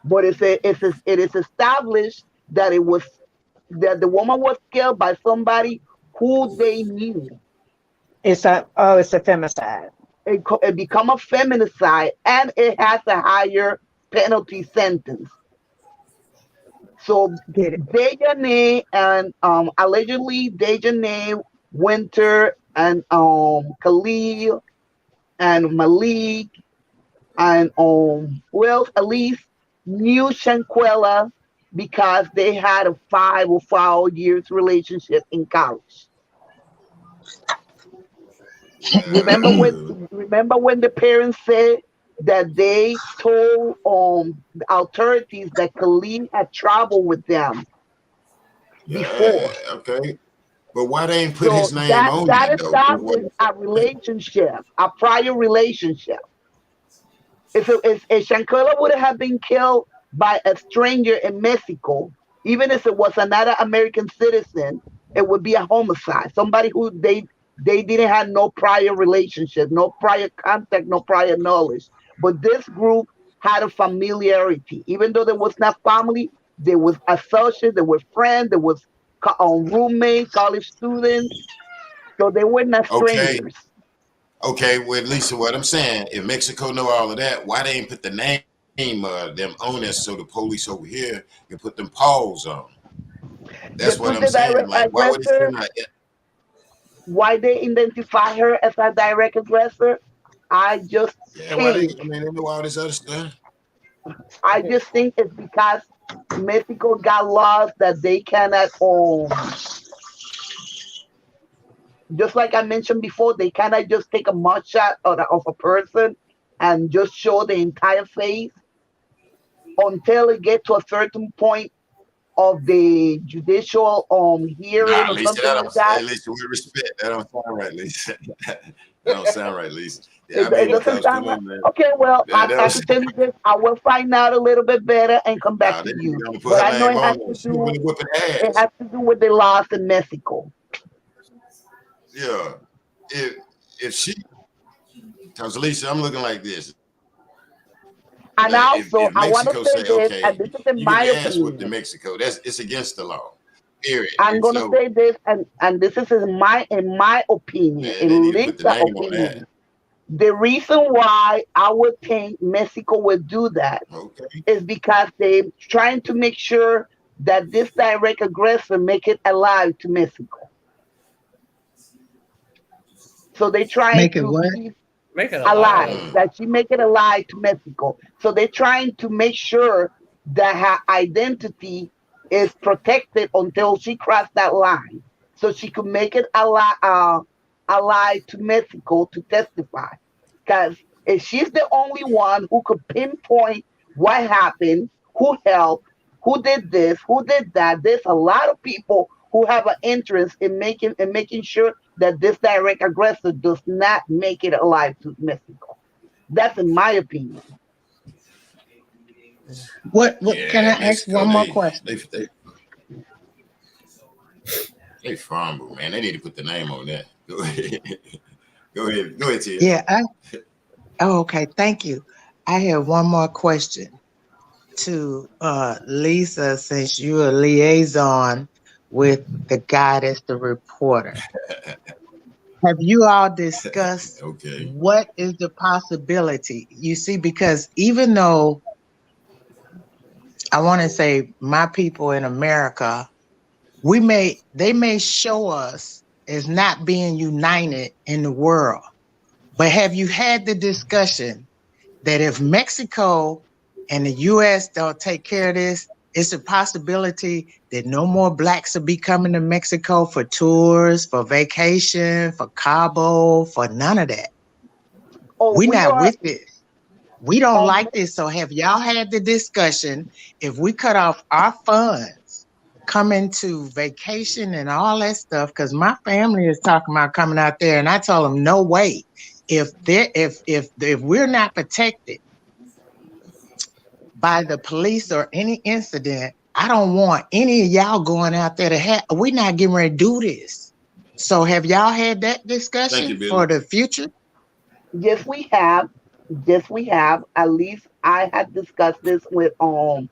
[SPEAKER 4] But it is established that that the woman was killed by somebody who they knew.
[SPEAKER 8] It's a femicide.
[SPEAKER 4] It become a feminicide and it has a higher penalty sentence. So
[SPEAKER 8] Get it?
[SPEAKER 4] Dejanay and allegedly Dejanay, Winter, and Khalil and Malik and who else? At least knew Shanquella because they had a 5 or 4 years relationship in college. Remember when
[SPEAKER 1] Yeah.
[SPEAKER 4] remember when the parents said that they told the authorities that Khalil had traveled with them
[SPEAKER 1] Yeah.
[SPEAKER 4] before.
[SPEAKER 1] Okay. But why they ain't put
[SPEAKER 4] So
[SPEAKER 1] his name
[SPEAKER 4] that
[SPEAKER 1] on
[SPEAKER 4] that
[SPEAKER 1] that though?
[SPEAKER 4] established a relationship, a prior relationship. If Shankula would have been killed by a stranger in Mexico, even if it was another American citizen, it would be a homicide. Somebody who they didn't have no prior relationship, no prior contact, no prior knowledge. But this group had a familiarity. Even though there was not family, there was associates, there were friends, there was roommates, college students. So they were not
[SPEAKER 1] Okay.
[SPEAKER 4] strangers.
[SPEAKER 1] Okay, well, Lisa, what I'm saying, if Mexico know all of that, why they ain't put the name them on it so the police over here can put them paws on?
[SPEAKER 4] They
[SPEAKER 1] That's what
[SPEAKER 4] put
[SPEAKER 1] I'm
[SPEAKER 4] the
[SPEAKER 1] saying.
[SPEAKER 4] direct
[SPEAKER 1] Like, why would they
[SPEAKER 4] aggressor.
[SPEAKER 1] send that?
[SPEAKER 4] Why they identify her as a direct aggressor? I just
[SPEAKER 1] Yeah, why they?
[SPEAKER 4] think
[SPEAKER 1] I mean, they know all this other stuff.
[SPEAKER 4] I just think it's because Mexico got laws that they cannot just like I mentioned before, they cannot just take a mugshot of a person and just show the entire face until it gets to a certain point of the judicial hearing
[SPEAKER 1] Nah,
[SPEAKER 4] or
[SPEAKER 1] Lisa,
[SPEAKER 4] something
[SPEAKER 1] that
[SPEAKER 4] like
[SPEAKER 1] don't.
[SPEAKER 4] that.
[SPEAKER 1] Hey, Lisa, with respect, that don't sound right, Lisa. That don't sound right, Lisa. Yeah, I
[SPEAKER 4] It
[SPEAKER 1] mean,
[SPEAKER 4] doesn't
[SPEAKER 1] because
[SPEAKER 4] sound
[SPEAKER 1] come
[SPEAKER 4] right.
[SPEAKER 1] on, man.
[SPEAKER 4] Okay, well,
[SPEAKER 1] That
[SPEAKER 4] I
[SPEAKER 1] don't.
[SPEAKER 4] can tell you this. I will find out a little bit better and come back
[SPEAKER 1] Nah,
[SPEAKER 4] to
[SPEAKER 1] they
[SPEAKER 4] you.
[SPEAKER 1] gonna put
[SPEAKER 4] But
[SPEAKER 1] her
[SPEAKER 4] I know
[SPEAKER 1] name on there. She gonna be whipping
[SPEAKER 4] it
[SPEAKER 1] ass.
[SPEAKER 4] has to do with the laws in Mexico.
[SPEAKER 1] Yeah. If she, because Lisa, I'm looking like this.
[SPEAKER 4] And
[SPEAKER 1] If
[SPEAKER 4] also, I want to
[SPEAKER 1] Mexico
[SPEAKER 4] say
[SPEAKER 1] say,
[SPEAKER 4] this,
[SPEAKER 1] okay,
[SPEAKER 4] and this is in
[SPEAKER 1] you get
[SPEAKER 4] my
[SPEAKER 1] your ass whipped in
[SPEAKER 4] opinion.
[SPEAKER 1] Mexico, it's against the law. Period.
[SPEAKER 4] I'm
[SPEAKER 1] And
[SPEAKER 4] gonna
[SPEAKER 1] so,
[SPEAKER 4] say this, and this is in my opinion,
[SPEAKER 1] man, they
[SPEAKER 4] in
[SPEAKER 1] need to put the
[SPEAKER 4] Lisa's
[SPEAKER 1] name on that.
[SPEAKER 4] opinion. The reason why I would think Mexico would do that
[SPEAKER 1] Okay.
[SPEAKER 4] is because they're trying to make sure that this direct aggressor make it alive to Mexico. So they're trying
[SPEAKER 2] Make it
[SPEAKER 4] to
[SPEAKER 2] what?
[SPEAKER 4] keep
[SPEAKER 7] Make it alive.
[SPEAKER 4] alive, that she make it alive to Mexico. So they're trying to make sure that her identity is protected until she crossed that line. So she could make it alive to Mexico to testify. Because if she's the only one who could pinpoint what happened, who helped, who did this, who did that, there's a lot of people who have an interest in making sure that this direct aggressor does not make it alive to Mexico. That's in my opinion.
[SPEAKER 2] What can
[SPEAKER 1] Yeah,
[SPEAKER 2] I ask
[SPEAKER 1] Mexico,
[SPEAKER 2] one more question?
[SPEAKER 1] they fumble, man. They need to put the name on that. Go ahead. Go ahead, Tia.
[SPEAKER 2] Yeah, okay, thank you. I have one more question to Lisa, since you're a liaison with the guy that's the reporter. Have you all discussed
[SPEAKER 1] Okay.
[SPEAKER 2] what is the possibility? You see, because even though I want to say my people in America, they may show us as not being united in the world. But have you had the discussion that if Mexico and the US don't take care of this, it's a possibility that no more blacks will be coming to Mexico for tours, for vacation, for Cabo, for none of that.
[SPEAKER 4] Oh,
[SPEAKER 2] We're
[SPEAKER 4] we
[SPEAKER 2] not
[SPEAKER 4] are
[SPEAKER 2] with this. We don't
[SPEAKER 4] on.
[SPEAKER 2] like this. So have y'all had the discussion if we cut off our funds coming to vacation and all that stuff? Because my family is talking about coming out there, and I told them no way. If we're not protected by the police or any incident, I don't want any of y'all going out there to have. We're not getting ready to do this. So have y'all had that
[SPEAKER 1] Thank you,
[SPEAKER 2] discussion
[SPEAKER 1] Billy.
[SPEAKER 2] for the future?
[SPEAKER 4] Yes, we have. Yes, we have. At least I had discussed this with Mr.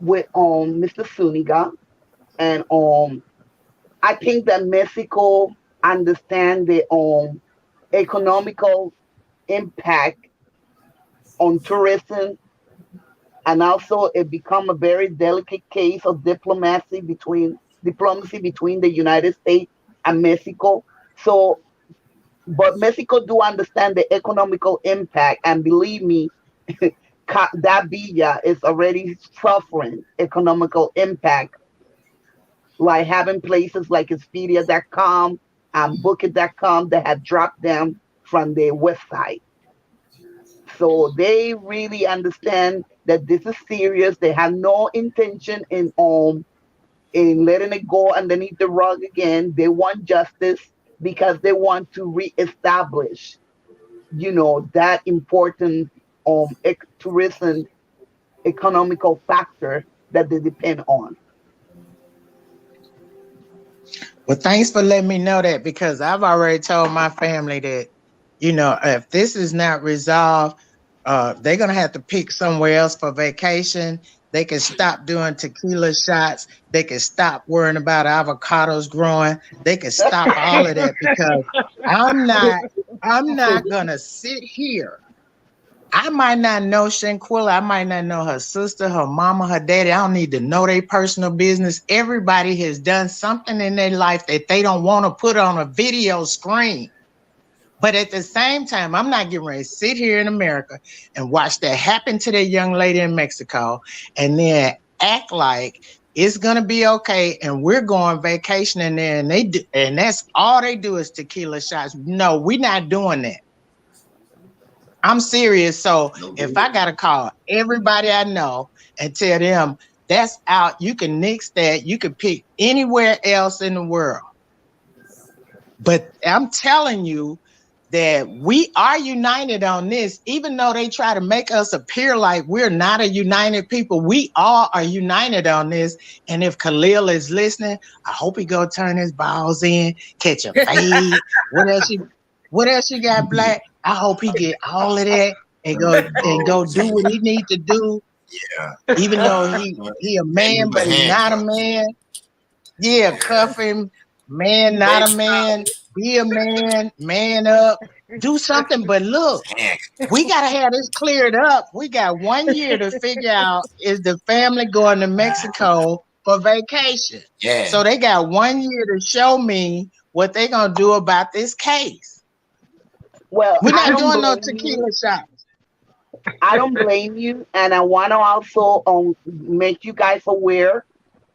[SPEAKER 4] Suniga, and I think that Mexico understand the economical impact on tourism, and also it become a very delicate case of diplomacy between the United States and Mexico. So, but Mexico do understand the economical impact, and believe me, that villa is already suffering economical impact, like having places like Expedia.com and Booking.com that have dropped them from their website. So they really understand that this is serious. They have no intention in letting it go underneath the rug again. They want justice because they want to reestablish, that important tourism economical factor that they depend on.
[SPEAKER 2] Well, thanks for letting me know that, because I've already told my family that, if this is not resolved, they're gonna have to pick somewhere else for vacation. They can stop doing tequila shots. They can stop worrying about avocados growing. They can stop all of that, because I'm not gonna sit here. I might not know Shanquella. I might not know her sister, her mama, her daddy. I don't need to know their personal business. Everybody has done something in their life that they don't want to put on a video screen. But at the same time, I'm not getting ready to sit here in America and watch that happen to that young lady in Mexico and then act like it's gonna be okay and we're going vacationing there and that's all they do is tequila shots. No, we're not doing that. I'm serious. So if I gotta call everybody I know and tell them that's out, you can nix that, you can pick anywhere else in the world. But I'm telling you that we are united on this, even though they try to make us appear like we're not a united people. We all are united on this. And if Khalil is listening, I hope he go turn his balls in, catch a fade. What else you got, Black? I hope he get all of that and go do what he need to do.
[SPEAKER 1] Yeah.
[SPEAKER 2] Even though he a man, but he's not a man. Yeah, cuff him, man, not a man. Be a man, man up. Do something. But look, we gotta have this cleared up. We got 1 year to figure out, is the family going to Mexico for vacation?
[SPEAKER 10] Yeah.
[SPEAKER 2] So they got 1 year to show me what they gonna do about this case.
[SPEAKER 4] Well,
[SPEAKER 2] we're not doing no tequila shots.
[SPEAKER 4] I don't blame you, and I want to also make you guys aware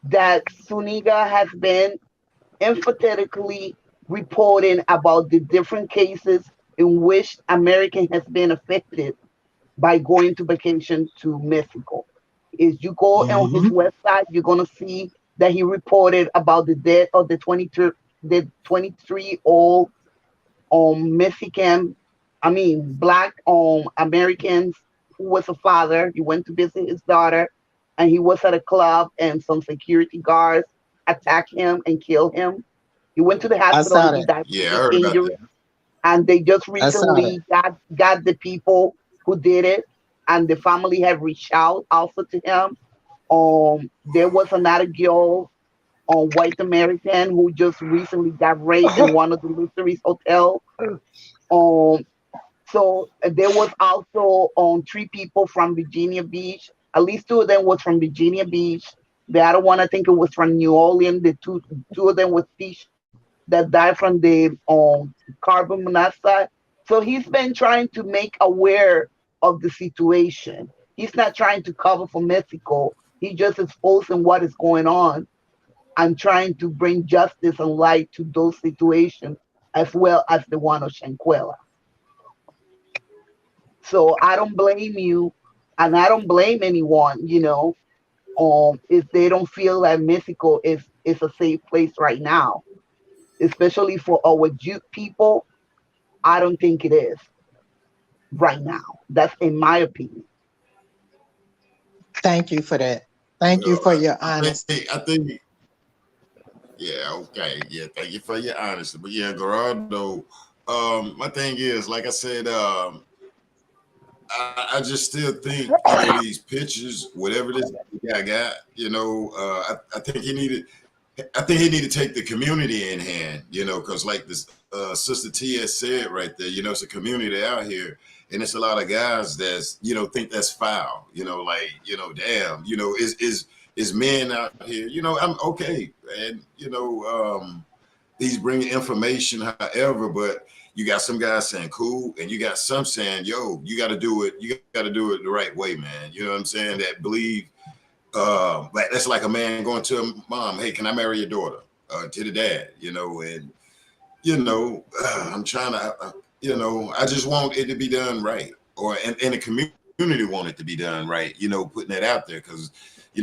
[SPEAKER 4] that Suniga has been emphatically reporting about the different cases in which American has been affected by going to vacation to Mexico. If you go on his website, you're gonna see that he reported about the death of the 23-year-old Black Americans who was a father. He went to visit his daughter, and he was at a club, and some security guards attacked him and killed him. He went to the hospital and he died from injury. And they just recently got the people who did it, and the family have reached out also to him. There was another girl, white American, who just recently got raped in one of the luxury hotels. So there was also 3 people from Virginia Beach. At least 2 of them was from Virginia Beach. The other one, I think it was from New Orleans. The two of them was fish that died from the carbon monoxide. So he's been trying to make aware of the situation. He's not trying to cover for Mexico. He's just exposing what is going on and trying to bring justice and light to those situations, as well as the one of Shanquella. So I don't blame you, and I don't blame anyone, if they don't feel that Mexico is a safe place right now, especially for our youth people. I don't think it is right now. That's in my opinion.
[SPEAKER 2] Thank you for that. Thank you for your honesty.
[SPEAKER 1] I think yeah, okay. Yeah, thank you for your honesty. But yeah, Gerardo, my thing is, like I said, I just still think these pictures, whatever this guy got, I think he needed to take the community in hand, because like this Sister T.S. said right there, it's a community out here, and it's a lot of guys that's think that's foul, damn, is men out here, I'm okay, and he's bringing information, however, but you got some guys saying cool, and you got some saying, yo, you got to do it the right way, man. You know what I'm saying? That believe, like that's like a man going to a mom, hey, can I marry your daughter? To the dad, and I'm trying to, I just want it to be done right, and the community want it to be done right, putting that out there, because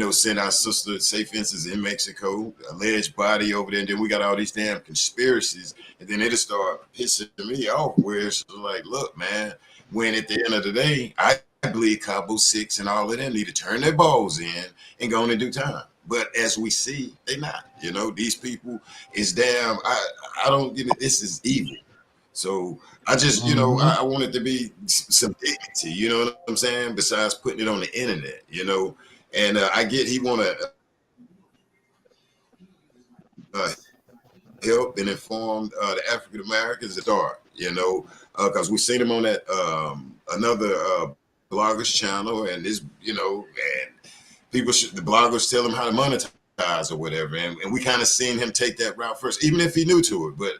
[SPEAKER 1] send our sister safe fences in Mexico, alleged body over there, and then we got all these damn conspiracies, and then it'll start pissing me off, where it's like, look, man, when at the end of the day, I believe Cabo 6 and all of them need to turn their balls in and go on and do time. But as we see, they not. You know, these people is damn. I don't get it. This is evil. So I just, you know, I want it to be some dignity. You know what I'm saying? Besides putting it on the internet, you know. And I get he want to help and inform the African Americans at start. You know, because we seen him on that another bloggers channel, and this, you know, and people the bloggers tell him how to monetize or whatever, and we kind of seen him take that route first, even if he knew to it. But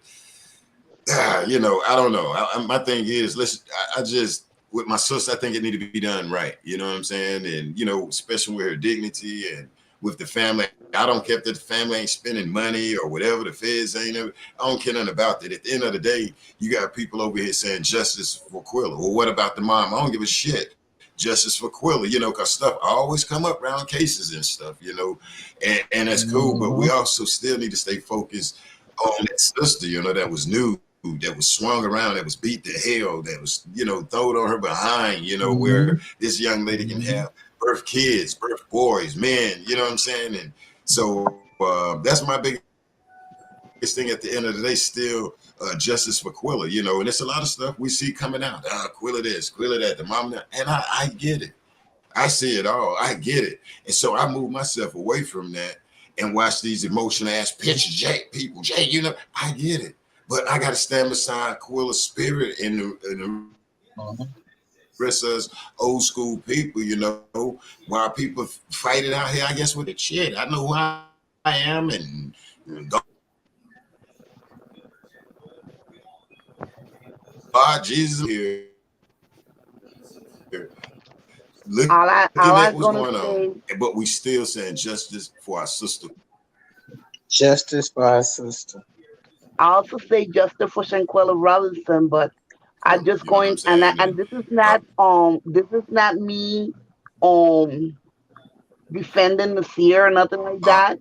[SPEAKER 1] you know, I don't know. My thing is, I just with my sister, I think it need to be done right. You know what I'm saying? And you know, especially with her dignity and with the family. I don't care if the family ain't spending money or whatever. The feds ain't. I don't care nothing about that. At the end of the day, you got people over here saying justice for Quilla. Well, what about the mom? I don't give a shit. Justice for Quilla, you know, because stuff always come up around cases and stuff, you know, and that's cool. But we also still need to stay focused on that sister, you know, that was new, that was swung around, that was beat to hell, that was, you know, thrown on her behind, you know, where this young lady can have birth kids, birth boys, men, you know what I'm saying? And so that's my biggest thing at the end of the day, still justice for Quilla, you know, and it's a lot of stuff we see coming out. Quilla this, Quilla that, the mom that, and I get it. I see it all. I get it. And so I move myself away from that and watch these emotional ass pictures, people, you know, I get it. But I got to stand beside Quilla's spirit and the rest of us old school people, you know, while people fight it out here, I guess with the shit. I know who I am and God, Jesus here. Look at what's going on. But we still saying justice for our sister.
[SPEAKER 2] Justice for our sister.
[SPEAKER 4] I also say justice for Shanquella Robinson, but I just going and this is not me defending the seer or nothing like that.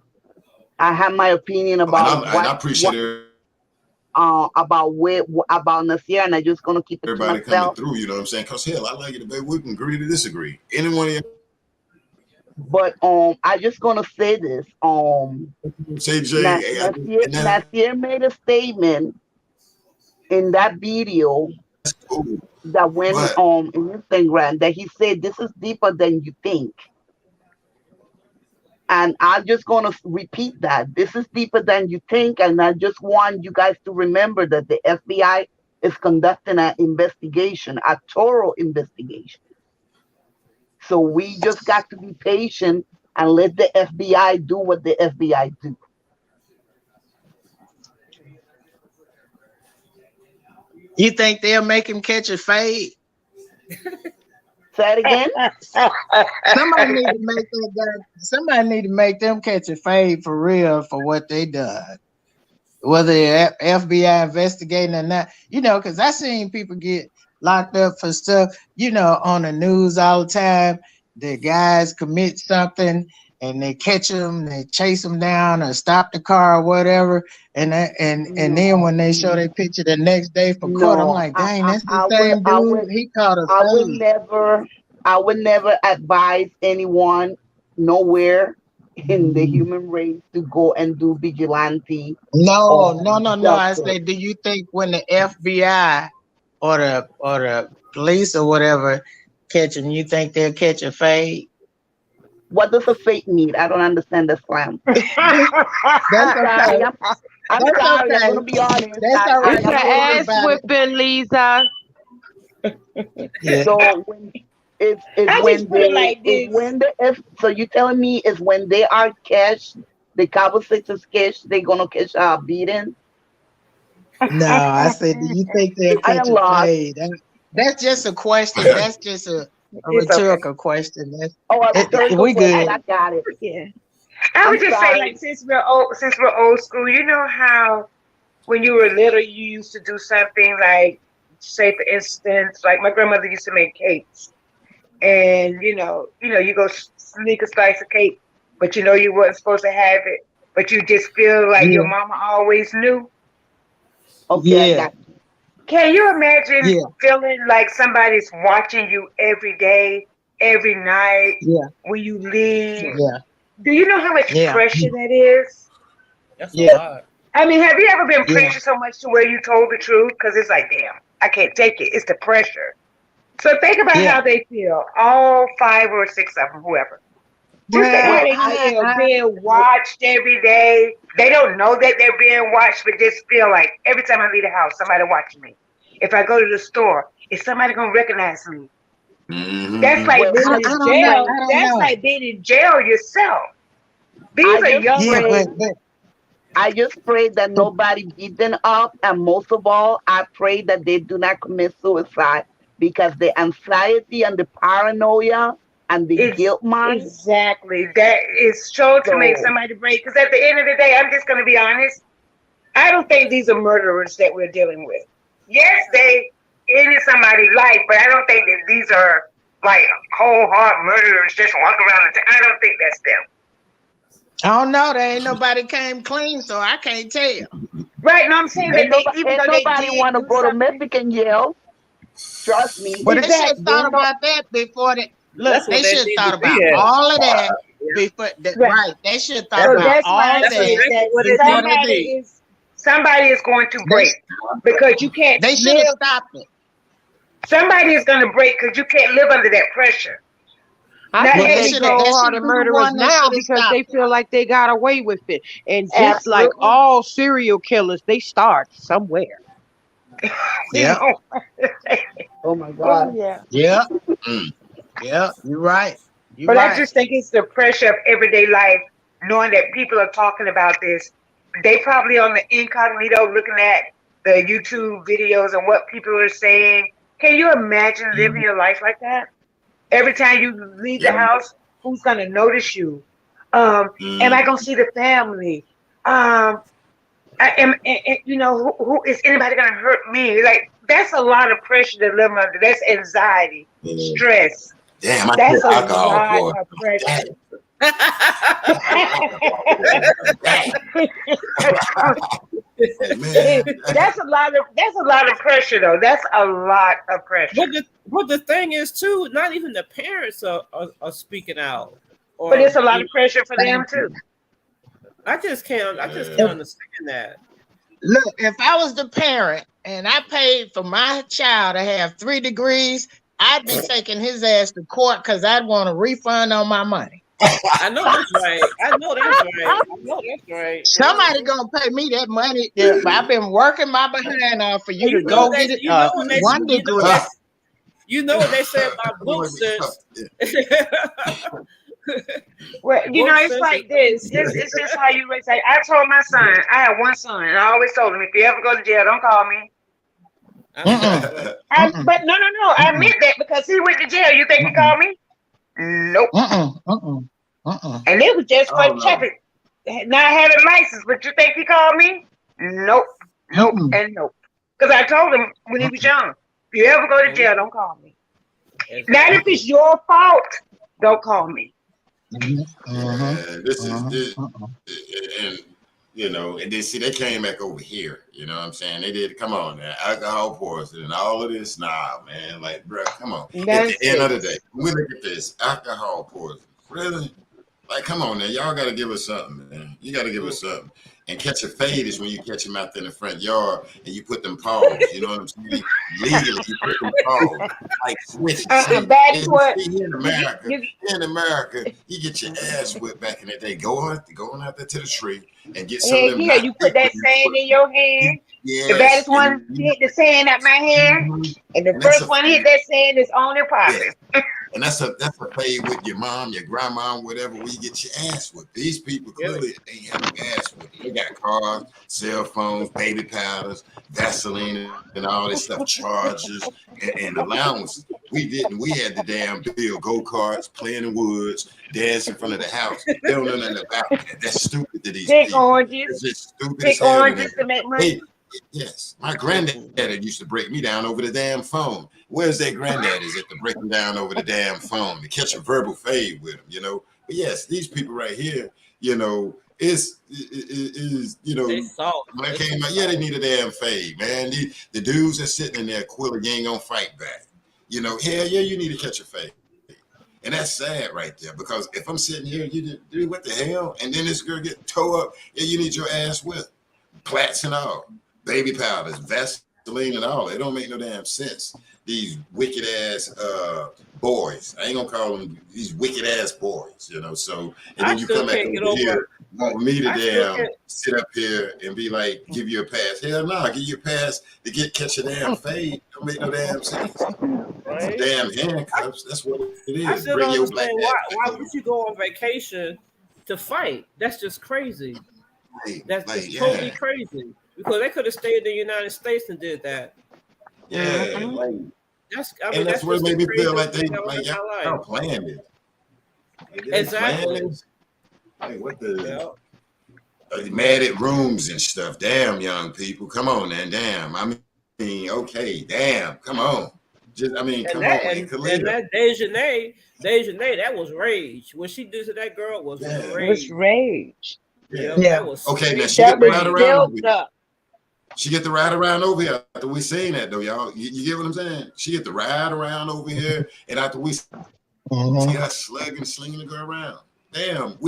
[SPEAKER 4] I have my opinion about
[SPEAKER 1] and I appreciate it.
[SPEAKER 4] About Nasir, and I'm just gonna keep it
[SPEAKER 1] everybody
[SPEAKER 4] to myself.
[SPEAKER 1] Coming through, you know what I'm saying? Because hell, I like it, baby. We can agree to disagree. Anyone.
[SPEAKER 4] But I just gonna say this. Nasir made a statement in that video that went on Instagram that he said this is deeper than you think. And I'm just going to repeat that. This is deeper than you think. And I just want you guys to remember that the FBI is conducting an investigation, a thorough investigation. So we just got to be patient and let the FBI do what the FBI do.
[SPEAKER 2] You think they'll make him catch a fade?
[SPEAKER 4] Say it again.
[SPEAKER 2] Somebody need to make them catch a fade for real for what they done. Whether the FBI investigating or not, you know, because I seen people get locked up for stuff, you know, on the news all the time. The guys commit something and they catch them, they chase them down or stop the car or whatever, and then when they show their picture the next day for court, I'm like, dang, that's the same dude. He caught a fade.
[SPEAKER 4] I would never advise anyone nowhere in the human race to go and do vigilante.
[SPEAKER 2] No. I say, do you think when the FBI or the police or whatever catch him, you think they'll catch a fade?
[SPEAKER 4] What does a fade mean? I don't understand the slam.
[SPEAKER 2] That's okay.
[SPEAKER 4] I'm sorry. I'm gonna be honest.
[SPEAKER 2] That's all right.
[SPEAKER 5] It's an ass whipping, Liza.
[SPEAKER 2] Yeah.
[SPEAKER 4] So so you telling me is when they are catch, the Cabo Sixers catch, they're gonna catch beating?
[SPEAKER 2] No, I said, do you think they'll catch a fade? That's just a question. That's just a rhetorical question. We good.
[SPEAKER 4] I got it.
[SPEAKER 8] Yeah. I would just say, like, since we're old school, you know how when you were little, you used to do something like, say for instance, like my grandmother used to make cakes, and you go sneak a slice of cake, but you know you weren't supposed to have it, but you just feel like your mama always knew.
[SPEAKER 4] Okay, I got you.
[SPEAKER 8] Can you imagine feeling like somebody's watching you every day, every night when you leave? Do you know how much
[SPEAKER 2] Yeah.
[SPEAKER 8] pressure that is?
[SPEAKER 7] That's a
[SPEAKER 2] Yeah.
[SPEAKER 7] lot.
[SPEAKER 8] I mean, have you ever been
[SPEAKER 2] Yeah.
[SPEAKER 8] pressured so much to where you told the truth? Because it's like, damn, I can't take it. It's the pressure. So think about
[SPEAKER 2] Yeah.
[SPEAKER 8] how they feel, all 5 or 6 of them, whoever. Just think how
[SPEAKER 2] Well,
[SPEAKER 8] they feel being watched every day. They don't know that they're being watched, but just feel like every time I leave the house, somebody watching me. If I go to the store, is somebody gonna recognize me? That's like
[SPEAKER 4] Well,
[SPEAKER 8] being
[SPEAKER 4] I
[SPEAKER 8] in
[SPEAKER 2] I don't know.
[SPEAKER 8] jail.
[SPEAKER 2] I don't
[SPEAKER 8] That's
[SPEAKER 2] know.
[SPEAKER 8] like being in jail yourself. These
[SPEAKER 4] I
[SPEAKER 8] are
[SPEAKER 4] just
[SPEAKER 8] young
[SPEAKER 2] Yeah,
[SPEAKER 4] pray.
[SPEAKER 8] men.
[SPEAKER 4] I just pray that nobody beat them up, and most of all, I pray that they do not commit suicide because the anxiety and the paranoia and the
[SPEAKER 8] It's
[SPEAKER 4] guilt mind.
[SPEAKER 8] exactly that is sure to make
[SPEAKER 4] So,
[SPEAKER 8] somebody break. Because at the end of the day, I'm just going to be honest. I don't think these are murderers that we're dealing with. Yes, they ended somebody's life, but I don't think that these are like cold hard murderers just walking around. I don't think that's them.
[SPEAKER 2] I don't know. There ain't nobody came clean, so I can't tell.
[SPEAKER 8] Right? No, I'm saying that they, even
[SPEAKER 4] ain't
[SPEAKER 8] though they
[SPEAKER 4] nobody
[SPEAKER 8] did
[SPEAKER 4] want to
[SPEAKER 8] do
[SPEAKER 4] go to
[SPEAKER 8] something,
[SPEAKER 4] Mexican jail. Trust me.
[SPEAKER 2] Well, they should have
[SPEAKER 8] exactly.
[SPEAKER 2] thought about that before they look.
[SPEAKER 7] That's what
[SPEAKER 2] They
[SPEAKER 7] that
[SPEAKER 2] should have
[SPEAKER 7] needs
[SPEAKER 2] thought
[SPEAKER 7] to
[SPEAKER 2] about
[SPEAKER 7] be at.
[SPEAKER 2] all of that
[SPEAKER 7] Yeah.
[SPEAKER 2] before. That,
[SPEAKER 8] Right.
[SPEAKER 2] right? They should have thought
[SPEAKER 7] That's
[SPEAKER 8] So
[SPEAKER 2] about
[SPEAKER 8] that's why I
[SPEAKER 2] all
[SPEAKER 7] that's
[SPEAKER 8] said
[SPEAKER 2] that
[SPEAKER 7] exactly
[SPEAKER 8] that
[SPEAKER 7] what it
[SPEAKER 2] before
[SPEAKER 7] needs to be.
[SPEAKER 8] somebody is going to
[SPEAKER 2] they
[SPEAKER 8] break because you can't
[SPEAKER 2] they should have
[SPEAKER 8] live.
[SPEAKER 2] stopped it.
[SPEAKER 8] Somebody is going to break because you can't live under that pressure.
[SPEAKER 5] I
[SPEAKER 8] Not
[SPEAKER 2] Well,
[SPEAKER 5] think
[SPEAKER 2] they
[SPEAKER 5] they
[SPEAKER 8] every
[SPEAKER 2] should have.
[SPEAKER 8] day.
[SPEAKER 2] That should
[SPEAKER 5] cold-hearted
[SPEAKER 2] be the
[SPEAKER 5] murderers
[SPEAKER 2] one that
[SPEAKER 5] now
[SPEAKER 2] should have
[SPEAKER 5] because they
[SPEAKER 2] stopped it.
[SPEAKER 5] feel like they got away with it. And just like
[SPEAKER 8] Absolutely.
[SPEAKER 5] all serial killers, they start somewhere.
[SPEAKER 8] You
[SPEAKER 2] Yeah.
[SPEAKER 8] know?
[SPEAKER 4] Oh my
[SPEAKER 8] Oh
[SPEAKER 4] God.
[SPEAKER 8] yeah.
[SPEAKER 2] Yeah. Yeah. You're right. You're
[SPEAKER 8] But I
[SPEAKER 2] right.
[SPEAKER 8] just think it's the pressure of everyday life, knowing that people are talking about this. They probably on the incognito looking at the YouTube videos and what people are saying. Can you imagine living your life like that? Every time you leave the house, who's gonna notice you? Am I gonna see the family? You know, who is anybody gonna hurt me? Like that's a lot of pressure to live under. That's anxiety, stress.
[SPEAKER 1] Damn, I
[SPEAKER 8] That's
[SPEAKER 1] quit
[SPEAKER 8] a
[SPEAKER 1] alcohol
[SPEAKER 8] lot
[SPEAKER 1] for
[SPEAKER 8] of pressure.
[SPEAKER 1] man.
[SPEAKER 8] That's a lot of pressure though. That's a lot of pressure.
[SPEAKER 7] But the thing is too, not even the parents are speaking out.
[SPEAKER 8] But
[SPEAKER 7] Or
[SPEAKER 8] it's a lot of pressure for them too.
[SPEAKER 7] I just can't understand that.
[SPEAKER 2] Look, if I was the parent and I paid for my child to have 3 degrees, I'd be taking his ass to court because I'd want a refund on my money.
[SPEAKER 7] I know that's right. I know that's right.
[SPEAKER 2] Somebody gonna pay me that money. Yeah, I've been working my behind off for you to go get it. 1 degree.
[SPEAKER 7] You know what they say about book sense.
[SPEAKER 8] Well, you know, it's like this. It's just how you raise. Like, I told my son, I have one son, and I always told him, if you ever go to jail, don't call me. But no. I meant that because he went to jail. You think he called me? Nope. And it was just for checking, not having a license. But you think he called me? Nope. And nope. Because I told him when he was young, if you ever go to jail, don't call me. Not if it's your fault. Don't call me.
[SPEAKER 1] This is and you know, and then see they came back over here. You know what I'm saying? They did come on now, alcohol poisoning and all of this. Nah, man, like bro, come on. At the end of the day, we look at this alcohol poisoning. Really? Like, come on now, y'all got to give us something, man. You got to give us something. And catch a fade is when you catch them out there in the front yard and you put them paws. You know what I'm saying? Legally, you put them paws. Like switch. Here in America, you get your ass whipped back in the day. Going out there to the tree and get some of them.
[SPEAKER 8] Yeah, you put that sand in your hand. Yes. The baddest one hit the sand out my hand, and the first one hit that sand is on their pocket.
[SPEAKER 1] Yeah. And that's a fade with your mom, your grandma, whatever, where you get your ass whipped. These people clearly ain't have no ass whipped. They got cars, cell phones, baby powders, Vaseline, and all this stuff, chargers, and allowances. We didn't. We had the damn bill, go-karts, playing in the woods, dance in front of the house. They don't know nothing about that. That's stupid to these people.
[SPEAKER 8] Oranges.
[SPEAKER 1] It's just stupid
[SPEAKER 8] Pick
[SPEAKER 1] as hell.
[SPEAKER 8] oranges to make money.
[SPEAKER 1] Yes, my granddaddy used to break me down over the damn phone. Where's that granddaddies at to break them down over the damn phone to catch a verbal fade with them, you know? But yes, these people right here, you know, is you know, when I came out, they need a damn fade, man. The dudes that sitting in there, Quilla, you ain't gonna fight back. You know, hell yeah, you need to catch a fade. And that's sad right there, because if I'm sitting here, dude, what the hell? And then this girl get towed up, yeah, you need your ass with plats and all, baby powders, Vaseline and all. It don't make no damn sense. These wicked ass boys. I ain't gonna call them these wicked ass boys, you know. So, and then you come back over here, want me to damn sit up here and be like, give you a pass. Hell no, give you a pass to catch a damn fade. Don't make no damn sense. Right? Damn handcuffs. That's what it is.
[SPEAKER 7] I still don't understand why would you go on vacation to fight? That's just crazy. That's just totally crazy. Because they could have stayed in the United States and did that.
[SPEAKER 1] Yeah.
[SPEAKER 7] That's
[SPEAKER 1] what made me feel like y'all planned it.
[SPEAKER 7] Exactly.
[SPEAKER 1] Like what the mad at rooms and stuff. Damn, young people. Come on, man. Damn. I mean, okay, damn. Come on. Come on. And
[SPEAKER 7] that Dejanay, that was rage. What she did to that girl was rage.
[SPEAKER 6] It was rage.
[SPEAKER 1] Yeah.
[SPEAKER 7] That was
[SPEAKER 1] okay, now she get the ride around. She get the ride around over here after we seen that though, y'all. You get what I'm saying? She get the ride around over here, and after we see her slugging, slinging the girl around. Damn,